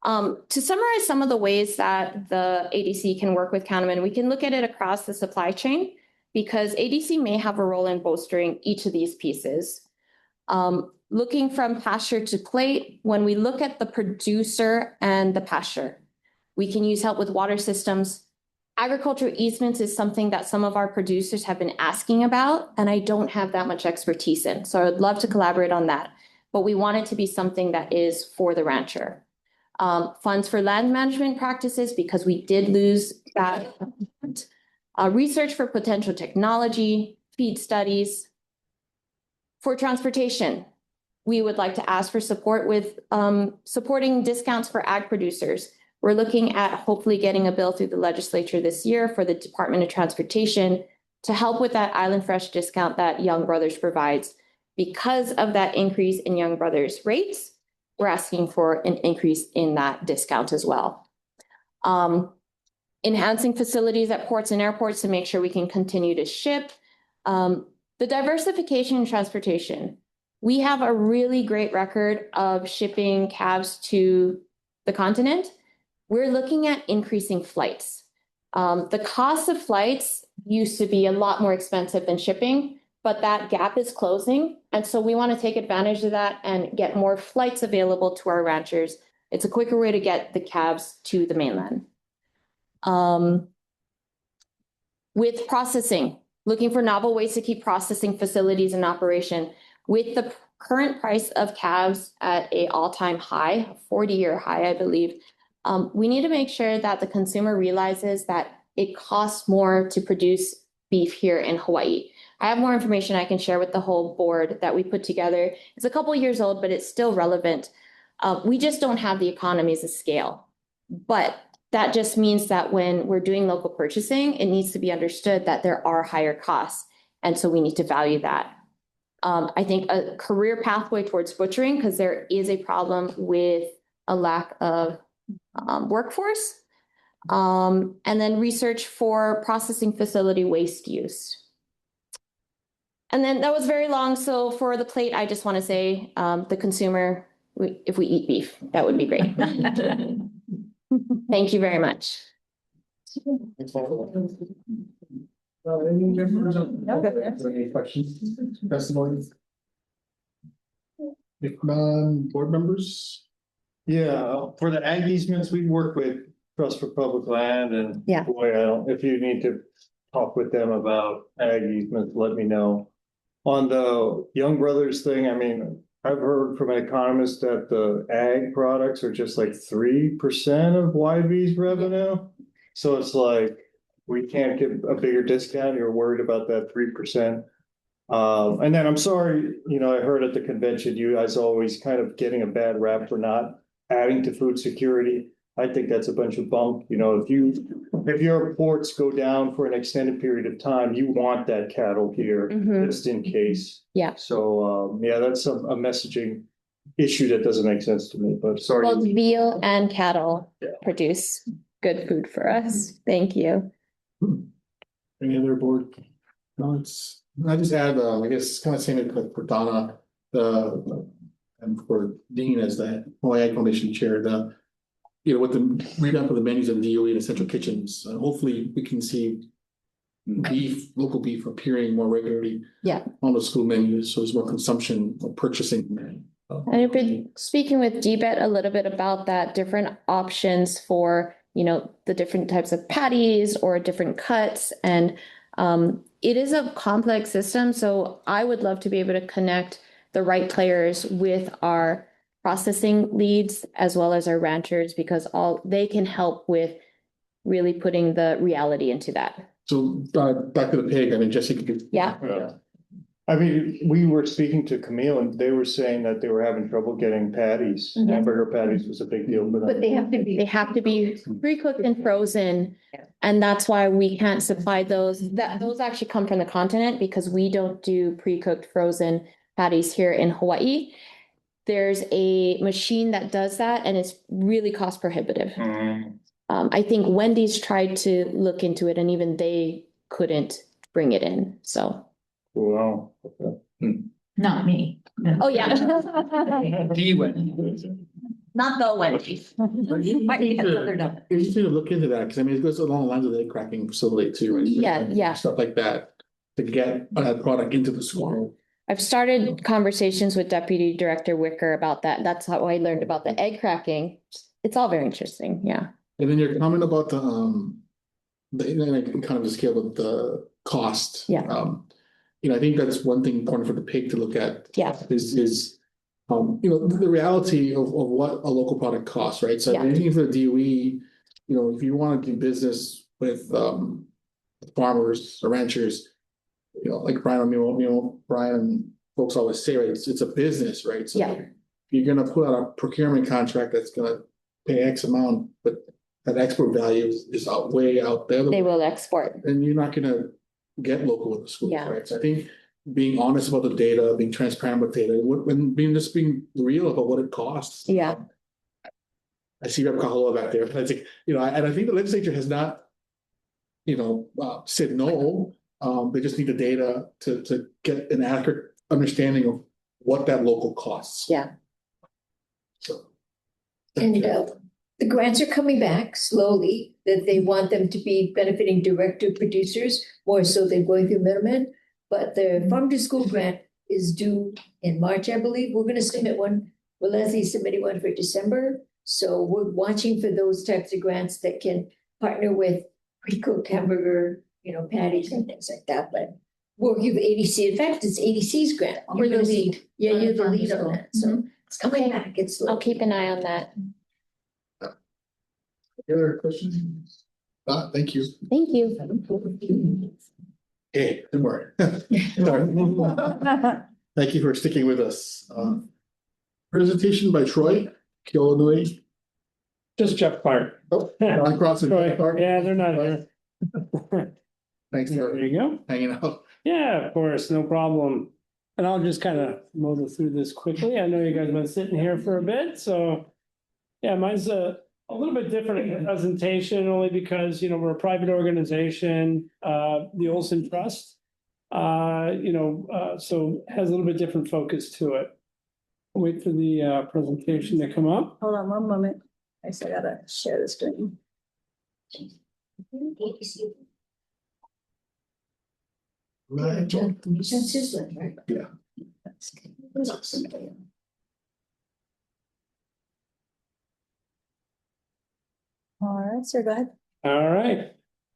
To summarize some of the ways that the ADC can work with cattlemen, we can look at it across the supply chain because ADC may have a role in bolstering each of these pieces. Looking from pasture to plate, when we look at the producer and the pasture, we can use help with water systems, Agricultural easements is something that some of our producers have been asking about, and I don't have that much expertise in. So I would love to collaborate on that. But we want it to be something that is for the rancher. Funds for land management practices, because we did lose that. Research for potential technology, feed studies. For transportation, we would like to ask for support with supporting discounts for ag producers. We're looking at hopefully getting a bill through the legislature this year for the Department of Transportation to help with that Island Fresh discount that Young Brothers provides. Because of that increase in Young Brothers rates, we're asking for an increase in that discount as well. Enhancing facilities at ports and airports to make sure we can continue to ship. The diversification in transportation. We have a really great record of shipping calves to the continent. We're looking at increasing flights. The cost of flights used to be a lot more expensive than shipping, but that gap is closing. And so we want to take advantage of that and get more flights available to our ranchers. It's a quicker way to get the calves to the mainland. With processing, looking for novel ways to keep processing facilities in operation. With the current price of calves at an all-time high, 40-year high, I believe, we need to make sure that the consumer realizes that it costs more to produce beef here in Hawaii. I have more information I can share with the whole board that we put together. It's a couple of years old, but it's still relevant. We just don't have the economies of scale. But that just means that when we're doing local purchasing, it needs to be understood that there are higher costs. And so we need to value that. I think a career pathway towards butchering, because there is a problem with a lack of workforce. And then research for processing facility waste use. And then that was very long. So for the plate, I just want to say the consumer, if we eat beef, that would be great. Thank you very much. Any members any questions, testimonies? If none, board members? Yeah, for the ag easements, we work with Trust for Public Land and Yeah. boy, if you need to talk with them about ag easements, let me know. On the Young Brothers thing, I mean, I've heard from an economist that the ag products are just like 3% of YV's revenue. So it's like, we can't give a bigger discount. You're worried about that 3%. And then I'm sorry, I heard at the convention, you guys always kind of getting a bad rap for not adding to food security. I think that's a bunch of bunk. If your ports go down for an extended period of time, you want that cattle here just in case. Yeah. So, that's a messaging issue that doesn't make sense to me, but sorry. Both veal and cattle produce good food for us. Thank you. Any other board comments? I just add, I guess, kind of same like for Donna, and for Dean as the Hawaii Ag Foundation Chair, with the revamp of the menus of DOE and Essential Kitchens, hopefully we can see local beef appearing more regularly on the school menus, so there's more consumption or purchasing. And I've been speaking with DBET a little bit about that, different options for, the different types of patties or different cuts. And it is a complex system. So I would love to be able to connect the right players with our processing leads as well as our ranchers, because they can help with really putting the reality into that. So back to the pig, I mean, Jessica could. Yeah. I mean, we were speaking to Camille and they were saying that they were having trouble getting patties. Hamburger patties was a big deal for them. But they have to be pre-cooked and frozen. And that's why we can't supply those. Those actually come from the continent because we don't do pre-cooked frozen patties here in Hawaii. There's a machine that does that and it's really cost prohibitive. I think Wendy's tried to look into it and even they couldn't bring it in, so. Wow. Not me. Oh, yeah. The Wendy's. Not the Wendy's. You just need to look into that, because I mean, it goes along the lines of the egg cracking facility too, right? Yeah. Stuff like that, to get that product into the school. I've started conversations with Deputy Director Wicker about that. That's how I learned about the egg cracking. It's all very interesting, yeah. And then your comment about I can kind of just scale with the cost. Yeah. I think that's one thing important for the PIG to look at. Yeah. Is the reality of what a local product costs, right? So Yeah. anything for the DOE, if you want to do business with farmers or ranchers, like Brian and folks always say, right, it's a business, right? So Yeah. you're gonna put out a procurement contract that's gonna pay X amount, but that export value is way out there. They will export. And you're not gonna get local in the schools, Yeah. right? So I think being honest about the data, being transparent with data, and being real about what it costs. Yeah. I see Rep. Kahaloa back there. I think, and I think the legislature has not, said no. They just need the data to get an accurate understanding of what that local costs. Yeah. So. And the grants are coming back slowly, that they want them to be benefiting direct to producers more so than going through middlemen. But the farm to school grant is due in March, I believe. We're gonna submit one. Well, Leslie's submitting one for December. So we're watching for those types of grants that can partner with pre-cooked hamburger, patties and things like that. But working with ADC, in fact, it's ADC's grant. You're the lead. Yeah, you're the lead on that. So it's coming back. It's slow. I'll keep an eye on that. Any other questions? Thank you. Thank you. Hey, don't worry. Sorry. Thank you for sticking with us. Presentation by Troy Kilonui. Just Jeff Clark. Oh, Ron Cross and Jeff Clark. Yeah, they're not here. Thanks There for you go. hanging out. Yeah, of course, no problem. And I'll just kind of motor through this quickly. I know you guys have been sitting here for a bit, so. Yeah, mine's a little bit different presentation only because, we're a private organization, the Olson Trust. So has a little bit different focus to it. Wait for the presentation to come up. Hold on one moment. I still gotta share the screen. Right. That's his one, right? Yeah. All right, sir, go ahead. All right.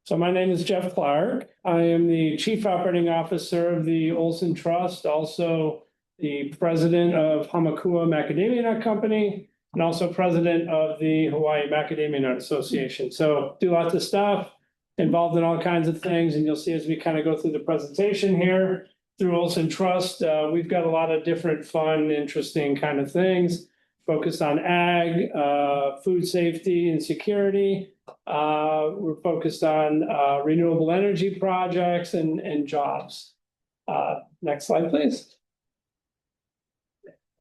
So my name is Jeff Clark. I am the Chief Operating Officer of the Olson Trust, also the president of Hamakua Macadamia Nut Company, and also president of the Hawaii Macadamia Nut Association. So do lots of stuff, involved in all kinds of things, and you'll see as we kind of go through the presentation here through Olson Trust, we've got a lot of different fun, interesting kind of things focused on ag, food safety and security. We're focused on renewable energy projects and jobs. Next slide, please.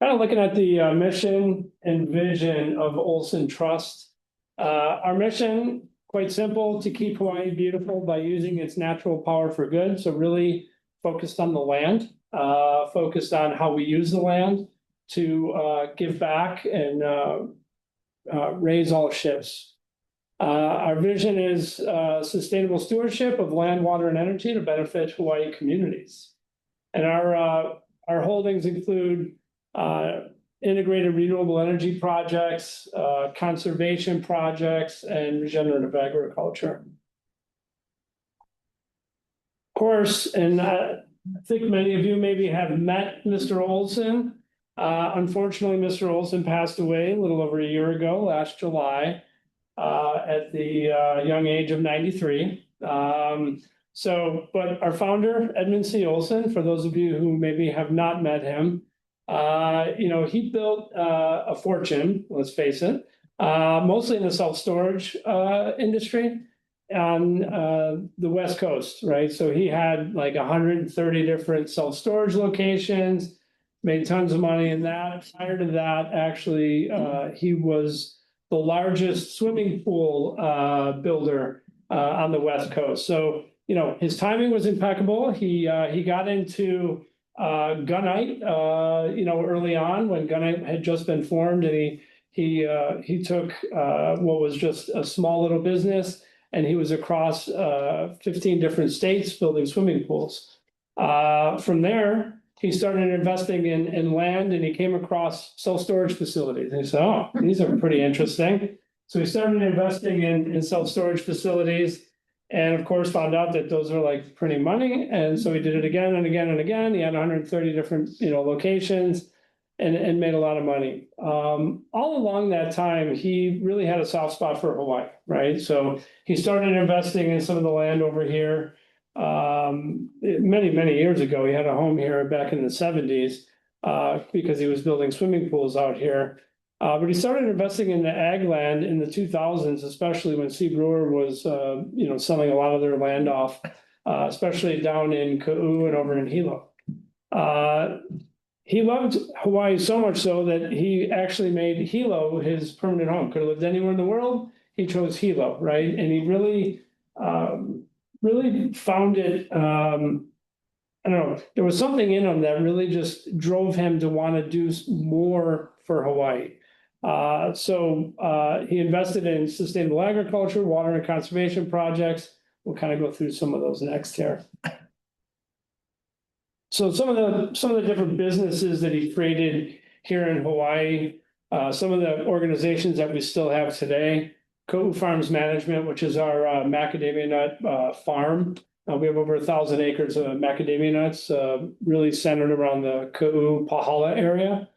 Kind of looking at the mission and vision of Olson Trust. Our mission, quite simple, to keep Hawaii beautiful by using its natural power for good. So really focused on the land, focused on how we use the land to give back and raise all ships. Our vision is sustainable stewardship of land, water, and energy to benefit Hawaii communities. And our holdings include integrated renewable energy projects, conservation projects, and regenerative agriculture. Of course, and I think many of you maybe have met Mr. Olson. Unfortunately, Mr. Olson passed away a little over a year ago, last July, at the young age of 93. But our founder, Edmund C. Olson, for those of you who maybe have not met him, he built a fortune, let's face it, mostly in the self-storage industry on the West Coast, right? So he had like 130 different self-storage locations, made tons of money in that. Prior to that, actually, he was the largest swimming pool builder on the West Coast. So, his timing was impeccable. He got into Gunite, early on when Gunite had just been formed, and he took what was just a small little business, and he was across 15 different states building swimming pools. From there, he started investing in land, and he came across self-storage facilities. And he said, oh, these are pretty interesting. So he started investing in self-storage facilities. And of course, found out that those are like printing money. And so he did it again and again and again. He had 130 different, locations and made a lot of money. All along that time, he really had a soft spot for Hawaii, right? So he started investing in some of the land over here. Many years ago, he had a home here back in the 70s because he was building swimming pools out here. But he started investing in the ag land in the 2000s, especially when C. Brewer was, selling a lot of their land off, especially down in Ka'u and over in Hilo. He loved Hawaii so much so that he actually made Hilo his permanent home. Could have lived anywhere in the world. He chose Hilo, right? And he really found it. I don't know. There was something in him that really just drove him to want to do more for Hawaii. So he invested in sustainable agriculture, water and conservation projects. We'll kind of go through some of those next here. So some of the different businesses that he created here in Hawaii, some of the organizations that we still have today, Ko'u Farms Management, which is our macadamia nut farm. We have over 1,000 acres of macadamia nuts, really centered around the Ka'u Pahala area.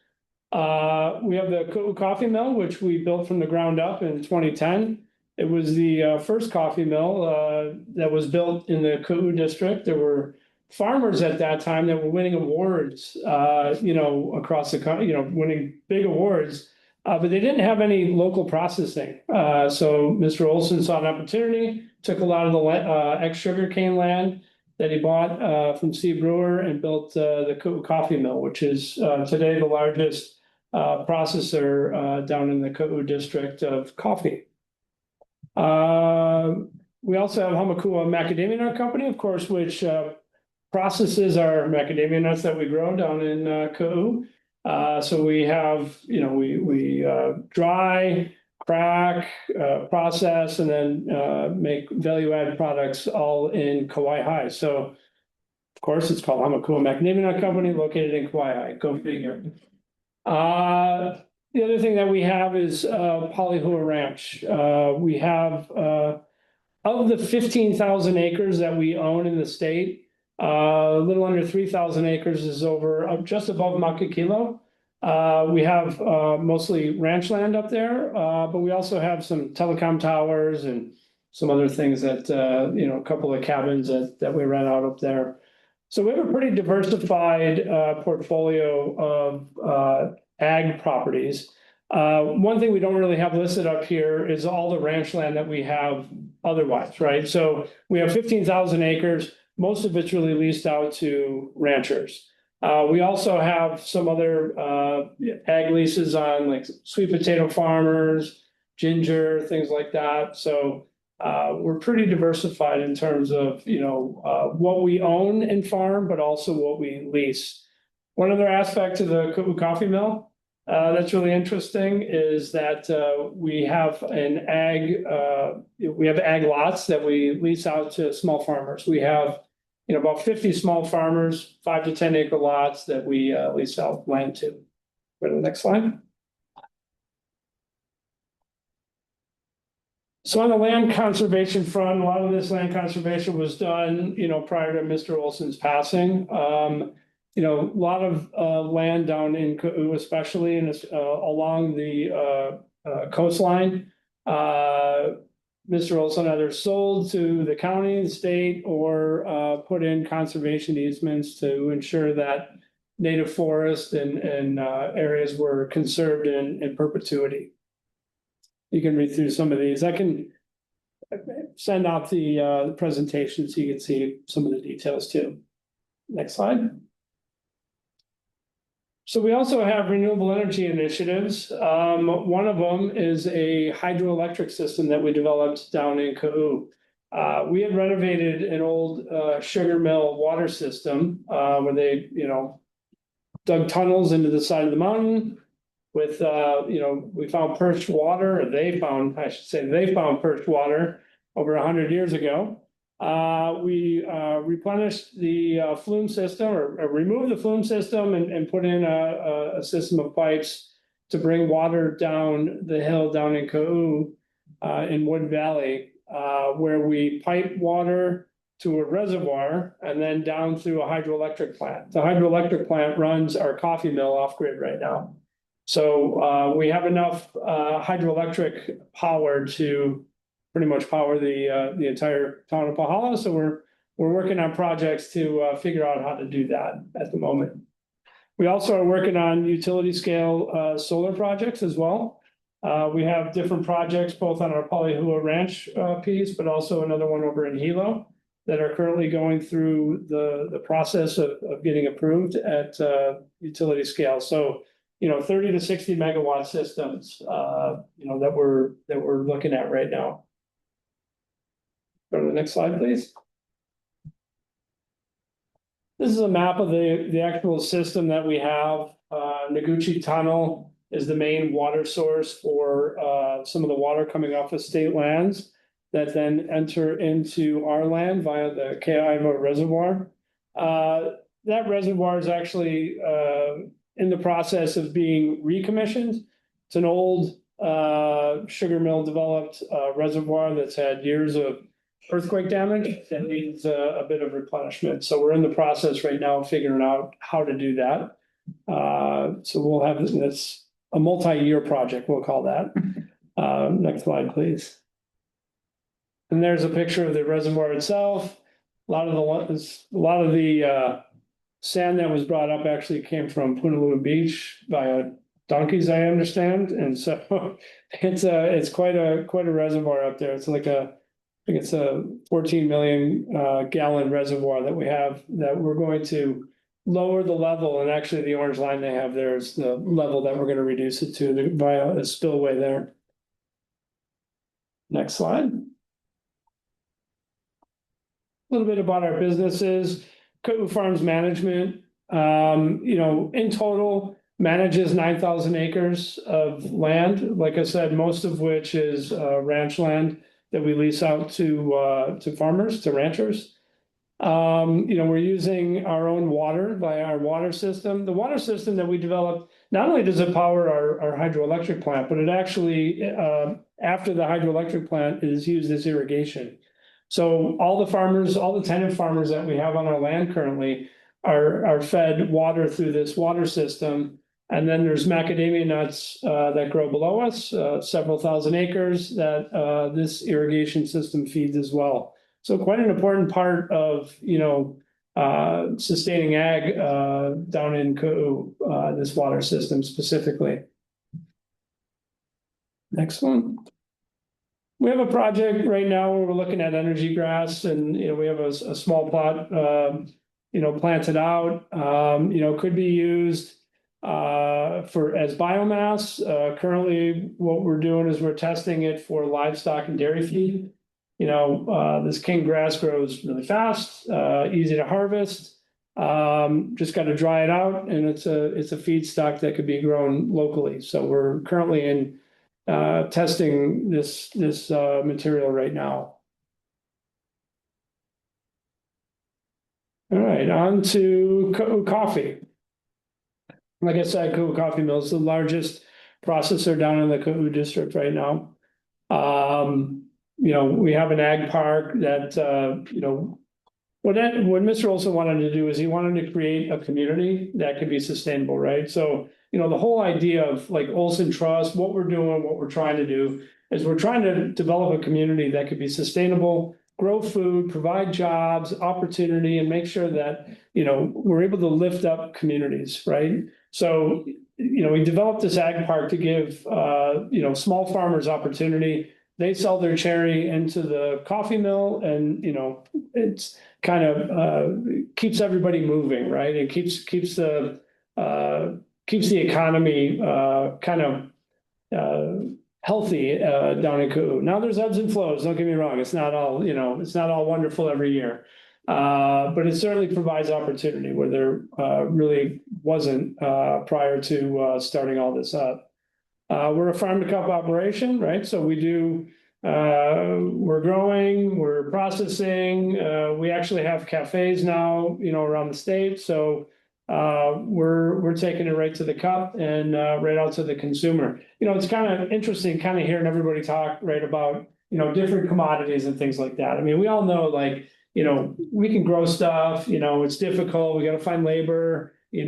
We have the Ka'u Coffee Mill, which we built from the ground up in 2010. It was the first coffee mill that was built in the Ka'u district. There were farmers at that time that were winning awards, across the country, winning big awards, but they didn't have any local processing. So Mr. Olson saw an opportunity, took a lot of the ex-sugar cane land that he bought from C. Brewer and built the Ka'u Coffee Mill, which is today the largest processor down in the Ka'u district of coffee. We also have Hamakua Macadamia Nut Company, of course, which processes our macadamia nuts that we grow down in Ka'u. So we have, we dry, crack, process, and then make value-added products all in Kauai High. So, of course, it's called Hamakua Macadamia Nut Company, located in Kauai High. Go figure. The other thing that we have is Palihua Ranch. We have, of the 15,000 acres that we own in the state, a little under 3,000 acres is just above Makakilo. We have mostly ranch land up there, but we also have some telecom towers and some other things that, a couple of cabins that we rent out up there. So we have a pretty diversified portfolio of ag properties. One thing we don't really have listed up here is all the ranch land that we have otherwise, right? So we have 15,000 acres. Most of it's really leased out to ranchers. We also have some other ag leases on like sweet potato farmers, ginger, things like that. So we're pretty diversified in terms of, what we own and farm, but also what we lease. One other aspect to the Ka'u Coffee Mill that's really interesting is that we have ag lots that we lease out to small farmers. We have about 50 small farmers, 5 to 10 acre lots that we lease out land to. Go to the next slide. So on the land conservation front, a lot of this land conservation was done, prior to Mr. Olson's passing. A lot of land down in Ka'u, especially along the coastline. Mr. Olson either sold to the county, the state, or put in conservation easements to ensure that native forest and areas were conserved in perpetuity. You can read through some of these. I can send out the presentation so you can see some of the details too. Next slide. So we also have renewable energy initiatives. One of them is a hydroelectric system that we developed down in Ka'u. We had renovated an old sugar mill water system where they, dug tunnels into the side of the mountain with, we found perched water, or they found perched water over 100 years ago. We replenished the flume system or removed the flume system and put in a system of pipes to bring water down the hill down in Ka'u in Wood Valley. where we pipe water to a reservoir and then down through a hydroelectric plant. The hydroelectric plant runs our coffee mill off grid right now. So we have enough hydroelectric power to pretty much power the entire town of Pahala. So we're working on projects to figure out how to do that at the moment. We also are working on utility scale solar projects as well. We have different projects both on our Polyhua Ranch piece, but also another one over in Hilo that are currently going through the process of getting approved at utility scale. So, 30 to 60 megawatt systems, that we're looking at right now. Go to the next slide, please. This is a map of the actual system that we have. Noguchi Tunnel is the main water source for some of the water coming off of state lands that then enter into our land via the Kaiva Reservoir. That reservoir is actually in the process of being recommissioned. It's an old sugar mill developed reservoir that's had years of earthquake damage that needs a bit of replenishment. So we're in the process right now of figuring out how to do that. So we'll have this a multi-year project, we'll call that. Next slide, please. And there's a picture of the reservoir itself. A lot of the sand that was brought up actually came from Punaluu Beach via donkeys, I understand. And so it's quite a reservoir up there. It's like I think it's a 14 million gallon reservoir that we have that we're going to lower the level. And actually the orange line they have there is the level that we're going to reduce it to via a spillway there. Next slide. A little bit about our businesses. Ka'u Farms Management, in total manages 9,000 acres of land. Like I said, most of which is ranch land that we lease out to farmers, to ranchers. We're using our own water via our water system. The water system that we developed, not only does it power our hydroelectric plant, but it actually, after the hydroelectric plant, is used as irrigation. So all the tenant farmers that we have on our land currently are fed water through this water system. And then there's macadamia nuts that grow below us, several thousand acres that this irrigation system feeds as well. So quite an important part of, sustaining ag down in Ka'u, this water system specifically. Next one. We have a project right now where we're looking at energy grass, and we have a small plot, planted out. Could be used as biomass. Currently, what we're doing is we're testing it for livestock and dairy feed. This king grass grows really fast, easy to harvest. Just got to dry it out, and it's a feedstock that could be grown locally. So we're currently in testing this material right now. All right, on to Ka'u Coffee. Like I said, Ka'u Coffee Mill is the largest processor down in the Ka'u district right now. We have an ag park that, what Mr. Olson wanted to do is he wanted to create a community that could be sustainable, right? So, the whole idea of like Olson Trust, what we're doing, what we're trying to do is we're trying to develop a community that could be sustainable, grow food, provide jobs, opportunity, and make sure that, we're able to lift up communities, right? So, we developed this ag park to give, small farmers opportunity. They sell their cherry into the coffee mill, and, it's kind of keeps everybody moving, right? It keeps the economy kind of healthy down in Ka'u. Now there's ebbs and flows. Don't get me wrong. It's not all wonderful every year, but it certainly provides opportunity where there really wasn't prior to starting all this up. We're a farm to cup operation, right? So we do. We're growing. We're processing. We actually have cafes now, around the state. So we're taking it right to the cup and right out to the consumer. It's kind of interesting, kind of hearing everybody talk right about different commodities and things like that. I mean, we all know, like, we can grow stuff, it's difficult, we gotta find labor, we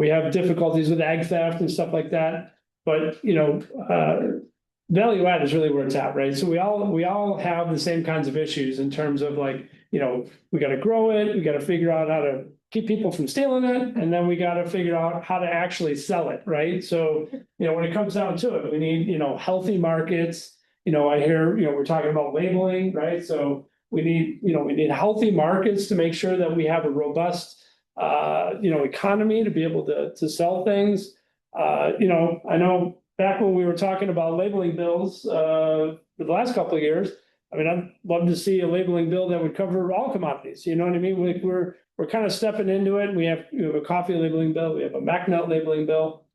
have difficulties with ag theft and stuff like that. But, value add is really where it's at, right? So we all have the same kinds of issues in terms of, like, we gotta grow it, we gotta figure out how to keep people from stealing it, and then we gotta figure out how to actually sell it, right? So, when it comes down to it, we need, healthy markets. I hear, we're talking about labeling, right? So we need healthy markets to make sure that we have a robust, economy to be able to sell things. I know back when we were talking about labeling bills, for the last couple of years, I mean, I'd love to see a labeling bill that would cover all commodities. You know what I mean? We're kind of stepping into it. We have a coffee labeling bill. We have a McNutt labeling bill.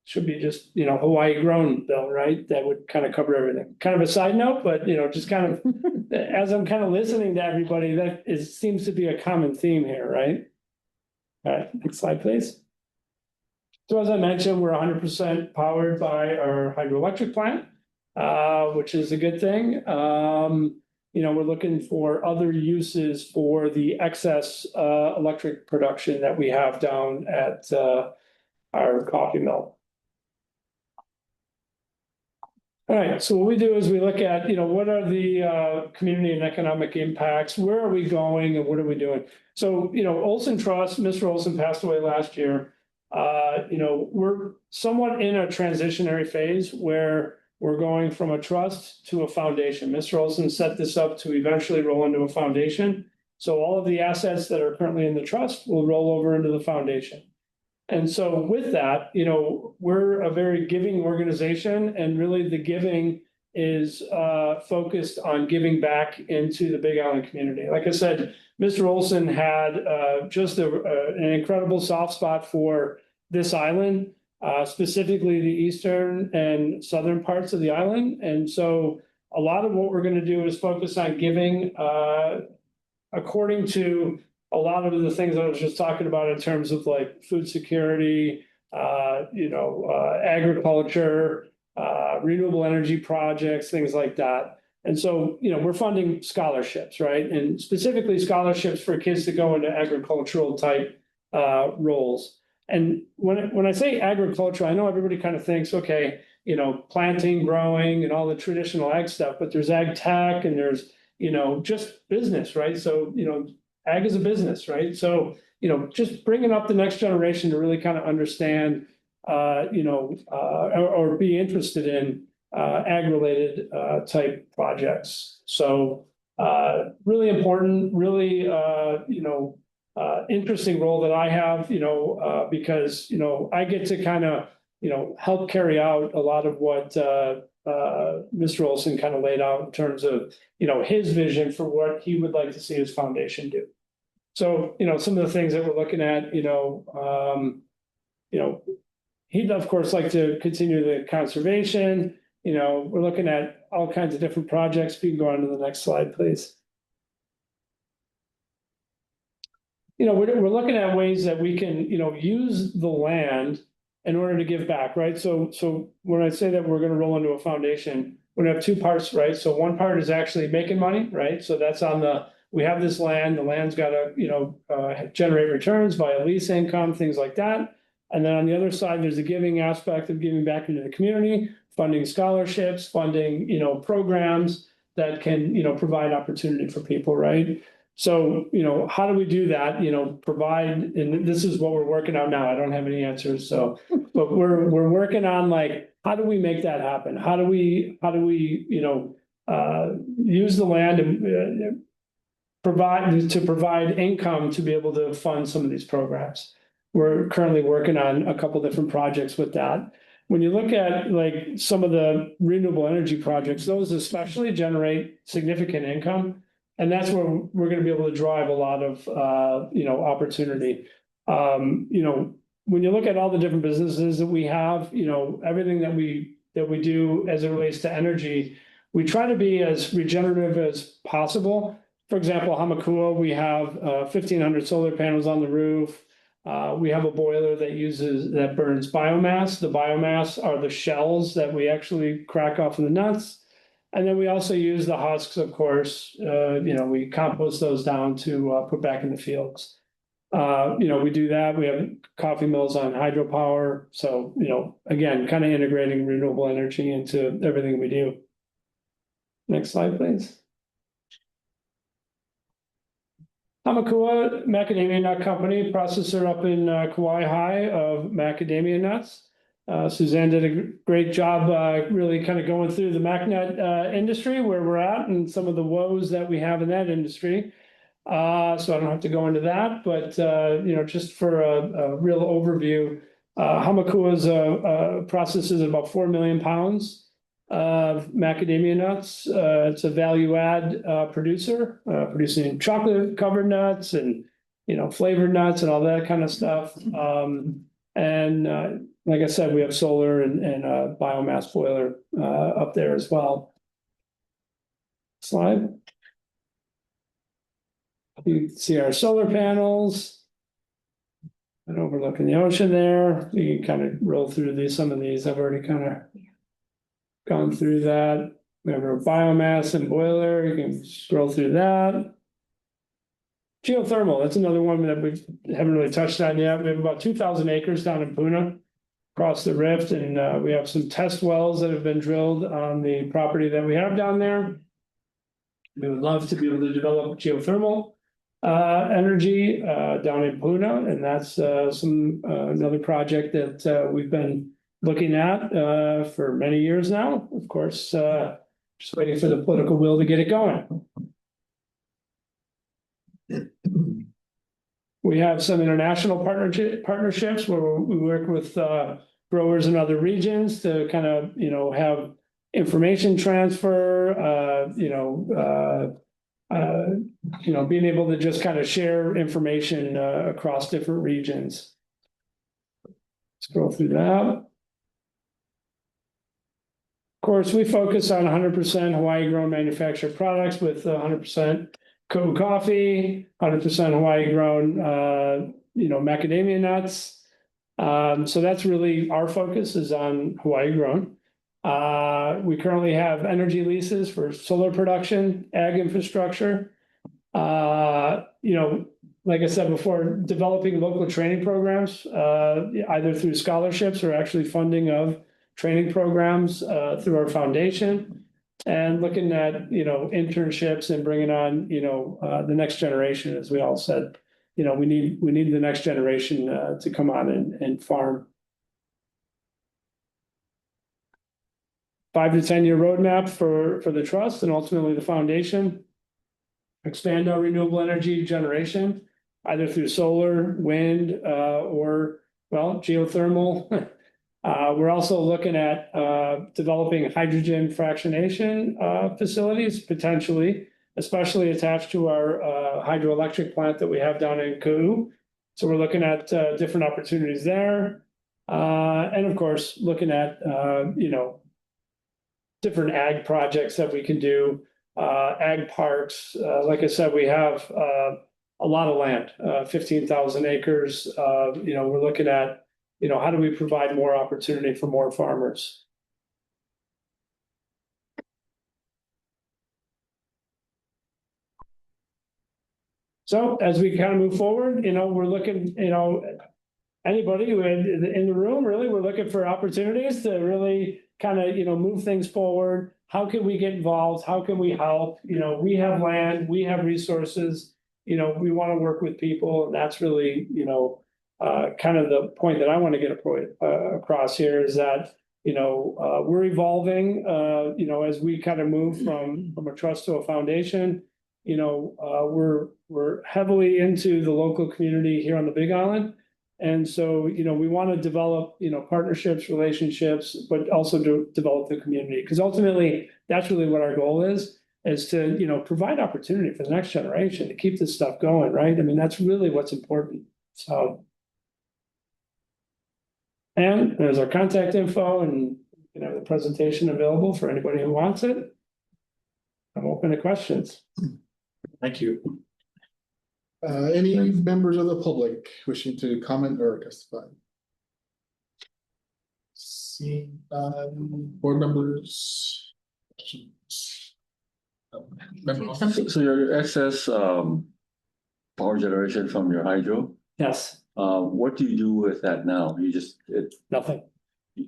Should be just, Hawaii grown bill, right? That would kind of cover everything. Kind of a side note, but, just kind of, as I'm kind of listening to everybody, seems to be a common theme here, right? All right, next slide, please. So as I mentioned, we're 100% powered by our hydroelectric plant, which is a good thing. We're looking for other uses for the excess electric production that we have down at our coffee mill. All right, so what we do is we look at, what are the community and economic impacts? Where are we going and what are we doing? So, Olson Trust, Mr. Olson passed away last year. We're somewhat in a transitionary phase where we're going from a trust to a foundation. Mr. Olson set this up to eventually roll into a foundation. So all of the assets that are currently in the trust will roll over into the foundation. And so with that, we're a very giving organization, and really the giving is focused on giving back into the Big Island community. Like I said, Mr. Olson had just an incredible soft spot for this island, specifically the eastern and southern parts of the island. And so a lot of what we're going to do is focus on giving according to a lot of the things I was just talking about in terms of, like, food security, agriculture, renewable energy projects, things like that. And so, we're funding scholarships, right? And specifically scholarships for kids to go into agricultural type roles. And when I say agriculture, I know everybody kind of thinks, okay, planting, growing, and all the traditional ag stuff, but there's ag tech and there's, just business, right? So, ag is a business, right? So, just bringing up the next generation to really kind of understand, or be interested in ag-related type projects. So really important, really, interesting role that I have, because, I get to kind of, help carry out a lot of what Mr. Olson kind of laid out in terms of, his vision for what he would like to see his foundation do. So, some of the things that we're looking at, he'd of course like to continue the conservation. We're looking at all kinds of different projects. We can go on to the next slide, please. We're looking at ways that we can, use the land in order to give back, right? So when I say that we're going to roll into a foundation, we're going to have two parts, right? So one part is actually making money, right? So that's we have this land, the land's got to, generate returns via lease income, things like that. And then on the other side, there's a giving aspect of giving back into the community, funding scholarships, funding, programs that can, provide opportunity for people, right? So, how do we do that? Provide, and this is what we're working on now. I don't have any answers. So, but we're working on, like, how do we make that happen? How do we, use the land and provide income to be able to fund some of these programs? We're currently working on a couple different projects with that. When you look at, like, some of the renewable energy projects, those especially generate significant income. And that's where we're going to be able to drive a lot of, opportunity. When you look at all the different businesses that we have, everything that we do as it relates to energy, we try to be as regenerative as possible. For example, Hamakua, we have 1,500 solar panels on the roof. We have a boiler that burns biomass. The biomass are the shells that we actually crack off of the nuts. And then we also use the husks, of course, we compost those down to put back in the fields. We do that. We have coffee mills on hydropower. So, again, kind of integrating renewable energy into everything we do. Next slide, please. Hamakua Macadamia Nut Company, processor up in Kauai High of macadamia nuts. Suzanne did a great job really kind of going through the mac nut industry, where we're at, and some of the woes that we have in that industry. So I don't have to go into that, but just for a real overview, Hamakua processes about 4 million pounds of macadamia nuts. It's a value add producer, producing chocolate covered nuts and flavored nuts and all that kind of stuff. And like I said, we have solar and a biomass boiler up there as well. Slide. You can see our solar panels and overlooking the ocean there. You can kind of roll through some of these. I've already kind of gone through that. We have our biomass and boiler. You can scroll through that. Geothermal, that's another one that we haven't really touched on yet. We have about 2,000 acres down in Puna across the rift, and we have some test wells that have been drilled on the property that we have down there. We would love to be able to develop geothermal energy down in Puna, and that's another project that we've been looking at for many years now. Of course, just waiting for the political will to get it going. We have some international partnerships where we work with growers in other regions to kind of have information transfer, being able to just kind of share information across different regions. Scroll through that. Of course, we focus on 100% Hawaii grown manufactured products with 100% Ko'u coffee, 100% Hawaii grown, macadamia nuts. So that's really our focus is on Hawaii grown. We currently have energy leases for solar production, ag infrastructure. Like I said before, developing local training programs, either through scholarships or actually funding of training programs through our foundation. And looking at, internships and bringing on, the next generation, as we all said, we need the next generation to come on and farm. 5 to 10 year roadmap for the trust and ultimately the foundation. Expand our renewable energy generation, either through solar, wind, or geothermal. We're also looking at developing hydrogen fractionation facilities, potentially, especially attached to our hydroelectric plant that we have down in Ko'u. So we're looking at different opportunities there. And of course, looking at, different ag projects that we can do, ag parks. Like I said, we have a lot of land, 15,000 acres. We're looking at, how do we provide more opportunity for more farmers? So as we kind of move forward, we're looking, anybody who in the room, really, we're looking for opportunities to really kind of, move things forward. How can we get involved? How can we help? We have land, we have resources, we want to work with people. And that's really, kind of the point that I want to get across here is that, we're evolving, as we kind of move from a trust to a foundation. We're heavily into the local community here on the Big Island. And so, we want to develop, partnerships, relationships, but also to develop the community. Because ultimately, that's really what our goal is to, provide opportunity for the next generation to keep this stuff going, right? I mean, that's really what's important. So, and there's our contact info and, the presentation available for anybody who wants it. I'm open to questions. Thank you. Any members of the public wishing to comment or testify? Seeing, board members. So your excess power generation from your hydro, Yes, what do you do with that now? You just, nothing.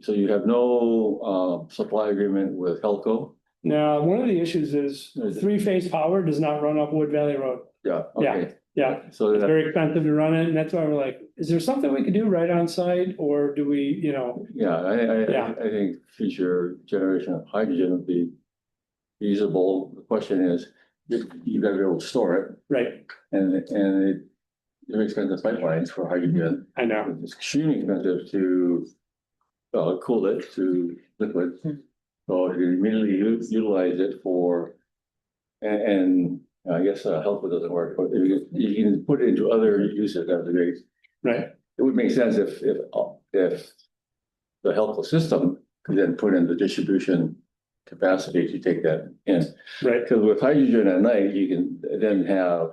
so you have no supply agreement with Helco? Now, one of the issues is three-phase power does not run up Wood Valley Road. Yeah, Yeah, okay. yeah. So It's that, very expensive to run it, and that's why we're like, is there something we can do right on site, or do we, yeah, Yeah. I think future generation of hydrogen would be feasible. The question is, you gotta be able to store it. Right. And it, very expensive pipelines for hydrogen. I know. It's extremely expensive to cool it to liquid. So you can immediately utilize it for, and I guess Helco doesn't work, but if you can put it into other uses, that's great. Right. It would make sense if the Helco system could then put in the distribution capacity to take that in. Right. Because with hydrogen at night, you can then have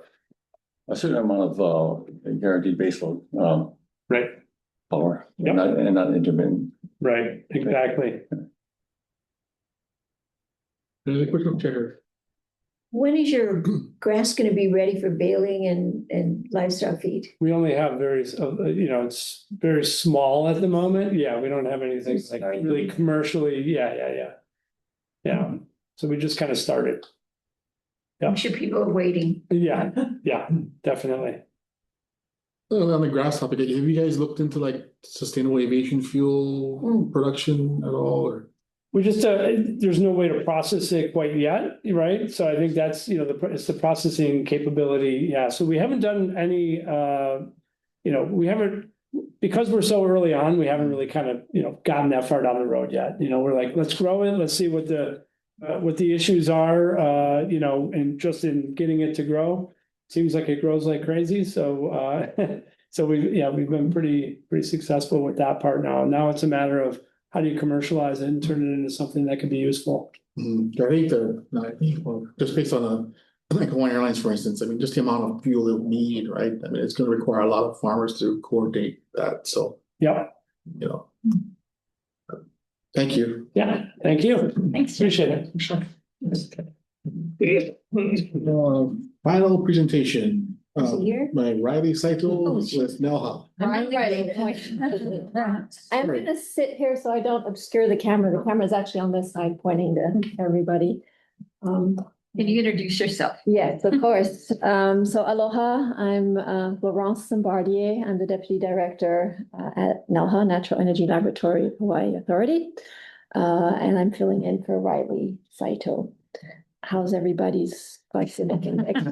a certain amount of guaranteed baseload Right. power, and not intermittent. Right, exactly. Any quick chair? When is your grass gonna be ready for baling and livestock feed? We only have very, it's very small at the moment. Yeah, we don't have anything like really commercially. Yeah. So we just kind of started. I'm sure people are waiting. Yeah, definitely. On the grass topic, have you guys looked into like sustainable aviation fuel production at all, or? We just, there's no way to process it quite yet, right? So I think that's, it's the processing capability. Yeah, so we haven't done any, we haven't, because we're so early on, we haven't really kind of, gotten that far down the road yet. We're like, let's grow it, let's see what the issues are, and just in getting it to grow. Seems like it grows like crazy, so, so we've been pretty successful with that part now. Now it's a matter of how do you commercialize it and turn it into something that can be useful? I think just based on like Hawaiian Airlines, for instance, I mean, just the amount of fuel they'll need, right? I mean, it's gonna require a lot of farmers to coordinate that, so. Yeah. Thank you. Yeah, thank you. Thanks. Appreciate it. Sure. Final presentation. Here? By Riley Saito with Nelha. I'm gonna sit here so I don't obscure the camera. The camera's actually on this side pointing to everybody. Can you introduce yourself? Yes, of course. So aloha, I'm Laurence Bombardier. I'm the Deputy Director at NELHA, Natural Energy Laboratory of Hawaii Authority. And I'm filling in for Riley Saito. How's everybody's glycemic index?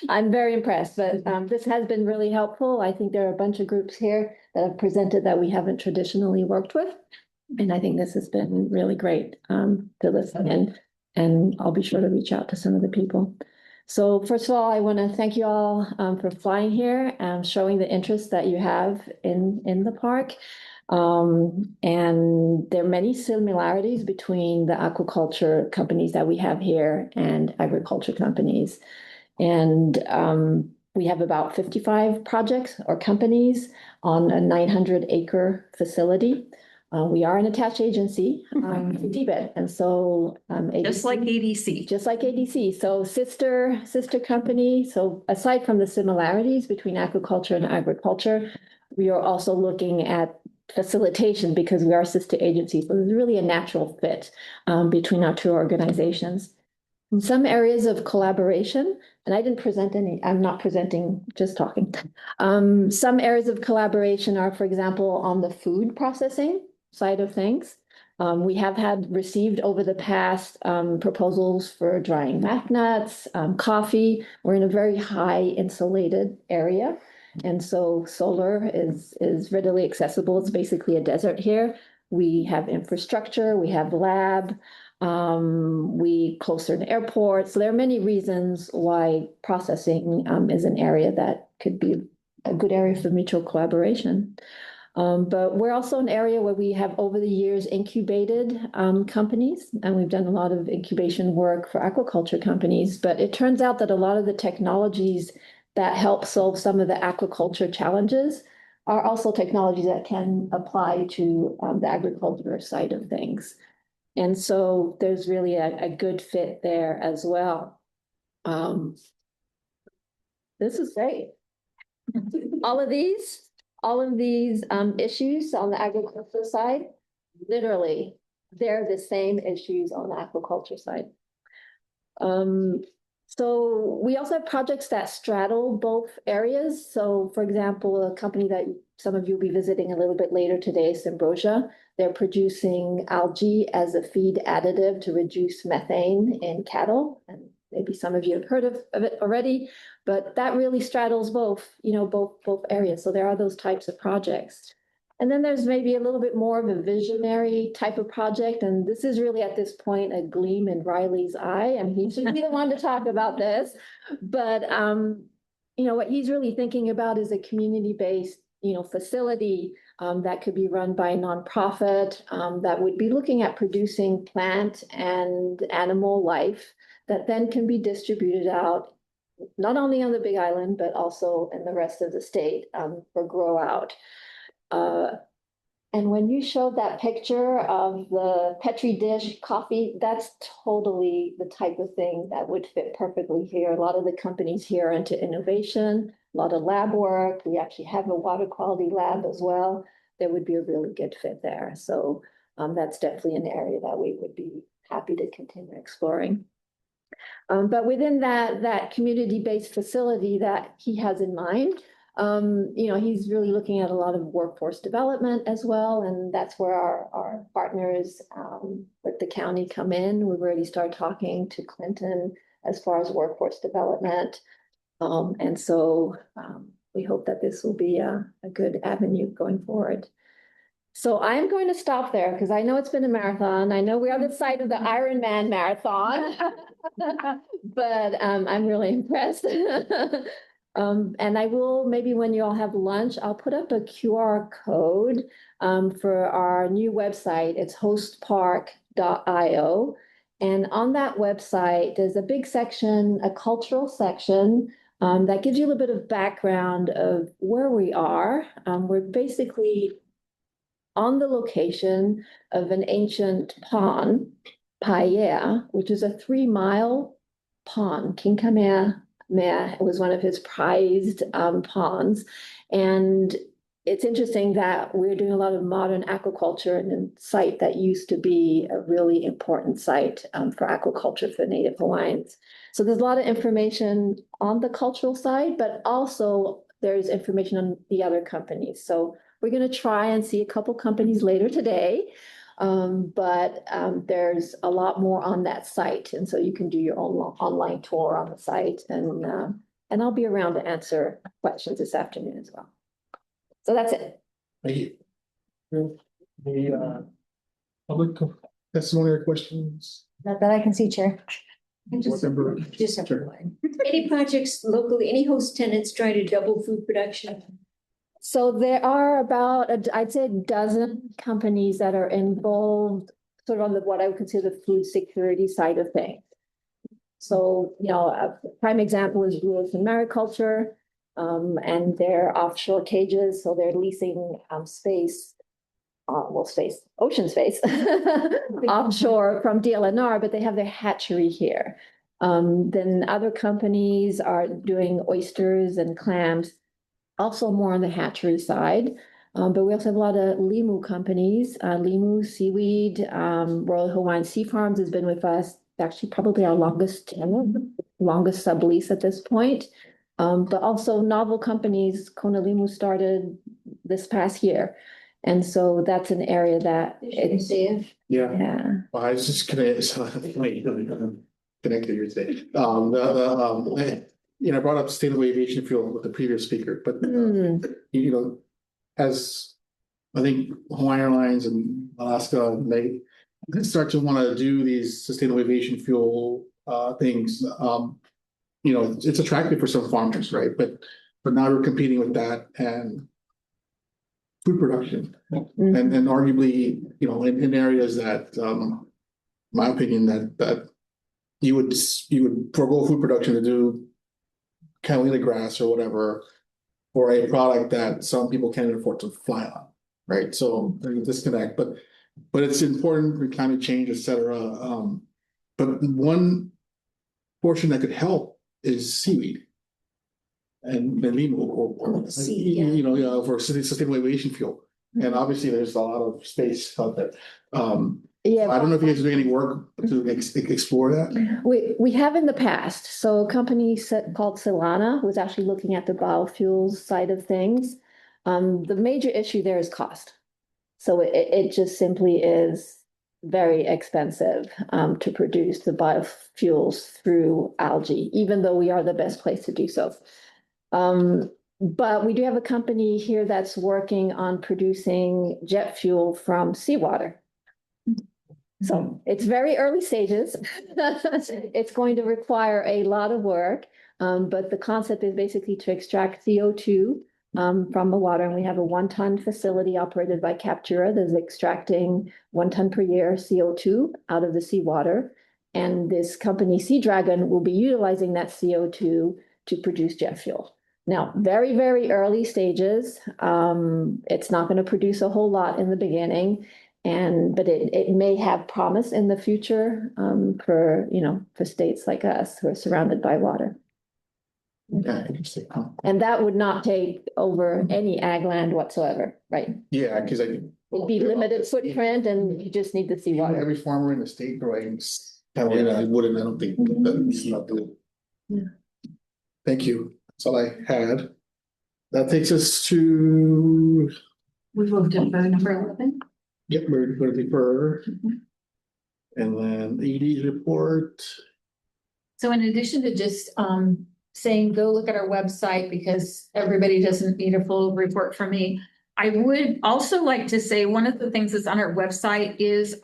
I'm very impressed, but this has been really helpful. I think there are a bunch of groups here that have presented that we haven't traditionally worked with. And I think this has been really great to listen in. And I'll be sure to reach out to some of the people. So first of all, I want to thank you all for flying here and showing the interest that you have in the park. And there are many similarities between the aquaculture companies that we have here and agriculture companies. And we have about 55 projects or companies on a 900-acre facility. We are an attached agency, DBED, and so Just like ADC. Just like ADC. So sister company. So aside from the similarities between aquaculture and agriculture, we are also looking at facilitation because we are sister agencies. So there's really a natural fit between our two organizations. In some areas of collaboration, and I didn't present any, I'm not presenting, just talking. Some areas of collaboration are, for example, on the food processing side of things. We have received over the past proposals for drying mac nuts, coffee. We're in a very high insulated area. And so solar is readily accessible. It's basically a desert here. We have infrastructure, we have lab, we closer to airports. So there are many reasons why processing is an area that could be a good area for mutual collaboration. But we're also an area where we have over the years incubated companies, and we've done a lot of incubation work for aquaculture companies. But it turns out that a lot of the technologies that help solve some of the aquaculture challenges are also technologies that can apply to the agriculture side of things. And so there's really a good fit there as well. This is great. All of these issues on the agriculture side, literally, they're the same issues on the aquaculture side. So we also have projects that straddle both areas. So for example, a company that some of you will be visiting a little bit later today, Symbrosia, they're producing algae as a feed additive to reduce methane in cattle. And maybe some of you have heard of it already, but that really straddles both, both areas. So there are those types of projects. And then there's maybe a little bit more of a visionary type of project. And this is really at this point a gleam in Riley's eye. And he should be the one to talk about this. But, what he's really thinking about is a community-based, facility that could be run by a nonprofit that would be looking at producing plant and animal life that then can be distributed out, not only on the Big Island, but also in the rest of the state for grow out. And when you showed that picture of the Petri dish coffee, that's totally the type of thing that would fit perfectly here. A lot of the companies here are into innovation, a lot of lab work. We actually have a water quality lab as well. There would be a really good fit there. So that's definitely an area that we would be happy to continue exploring. But within that community-based facility that he has in mind, he's really looking at a lot of workforce development as well. And that's where our partners with the county come in. We've already started talking to Clinton as far as workforce development. And so we hope that this will be a good avenue going forward. So I'm going to stop there because I know it's been a marathon. I know we're on the side of the Ironman marathon, but I'm really impressed. And I will, maybe when you all have lunch, I'll put up a QR code for our new website. It's hostpark.io. And on that website, there's a big section, a cultural section that gives you a little bit of background of where we are. We're basically on the location of an ancient pond, Paia, which is a 3-mile pond. King Kamehameha was one of his prized ponds. And it's interesting that we're doing a lot of modern aquaculture in a site that used to be a really important site for aquaculture for Native Hawaiians. So there's a lot of information on the cultural side, but also there's information on the other companies. So we're going to try and see a couple companies later today, but there's a lot more on that site. And so you can do your own online tour on the site, and I'll be around to answer questions this afternoon as well. So that's it. Thank you. The public testimony or questions? Not that I can see, Chair. Just have Sure. one. Any projects locally, any host tenants trying to double food production? So there are about, I'd say, a dozen companies that are involved sort of on what I would consider the food security side of things. So, a prime example is Blue Ocean Mariculture and their offshore cages. So they're leasing ocean space offshore from DLNR, but they have their hatchery here. Then other companies are doing oysters and clams, also more on the hatchery side. But we also have a lot of Limu companies, Limu Seaweed, Royal Hawaiian Sea Farms has been with us, actually probably our longest sublease at this point. But also novel companies, Kona Limu started this past year. And so that's an area that it's, Yeah. Well, I was just connected here today. I brought up sustainable aviation fuel with the previous speaker, but as I think Hawaiian Airlines and Alaska, they start to want to do these sustainable aviation fuel things. It's attractive for some farmers, right? But now we're competing with that, and food production. And arguably, you know, in areas that, my opinion, that you would forego food production to do Catalina grass or whatever, or a product that some people can't afford to fly on, right? So there's a disconnect, but it's important for climate change, et cetera. But one portion that could help is seaweed. And maybe you know, yeah, for sustainable aviation fuel. And obviously there's a lot of space out there. Yeah. I don't know if you guys are doing any work to explore that. We have in the past. So a company called Solana was actually looking at the biofuels side of things. The major issue there is cost. So it just simply is very expensive to produce the biofuels through algae, even though we are the best place to do so. But we do have a company here that's working on producing jet fuel from seawater. So it's very early stages. It's going to require a lot of work, but the concept is basically to extract CO2 from the water. And we have a 1 ton facility operated by Captura that's extracting 1 ton per year CO2 out of the seawater. And this company, Sea Dragon, will be utilizing that CO2 to produce jet fuel. Now, very, very early stages. It's not going to produce a whole lot in the beginning. But it may have promise in the future for, you know, for states like us who are surrounded by water. Yeah, interesting. And that would not take over any ag land whatsoever, right? Yeah, because It'd be limited footprint and you just need the seawater. every farmer in the state growing Catalina, I don't think that's not good. Yeah. Thank you. That's all I had. That takes us to. We moved to number 11. Yep, we're going to defer. And then ED's report. So in addition to just saying, go look at our website because everybody doesn't need a full report from me. I would also like to say one of the things that's on our website is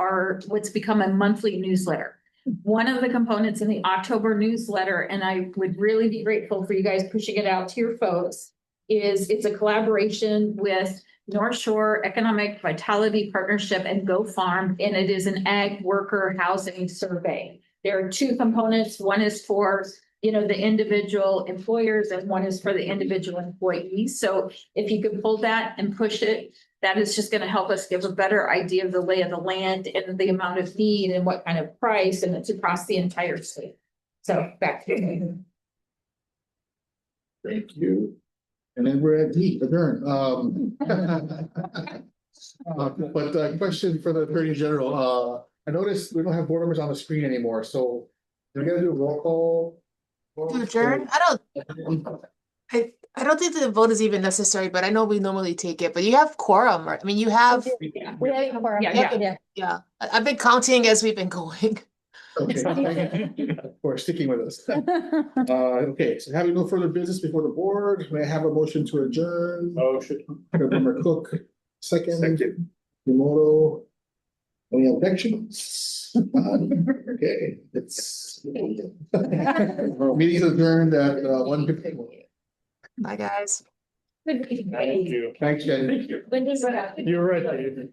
what's become a monthly newsletter. One of the components in the October newsletter, and I would really be grateful for you guys pushing it out to your folks, is it's a collaboration with North Shore Economic Vitality Partnership and Go Farm, and it is an ag worker housing survey. There are 2 components. One is for, you know, the individual employers and one is for the individual employees. So if you could pull that and push it, that is just going to help us give a better idea of the lay of the land and the amount of need and what kind of price, and it's across the entire state. So back to you. Thank you. And then we're at D, adjourn. But question for the Attorney General. I noticed we don't have board members on the screen anymore, so we're gonna do a roll call. To adjourn? I don't think the vote is even necessary, but I know we normally take it, but you have quorum, right? I mean, you have. We have a quorum. Yeah. I've been counting as we've been going. Okay, for sticking with us. Okay, so having no further business before the board, may I have a motion to adjourn? Motion. Member Cook, second. Yamamoto. Any objections? Okay, it's. Meeting is adjourned at 1:51. Bye, guys. Good. Thank you. Thanks, Jen. When does that happen? You're right, David.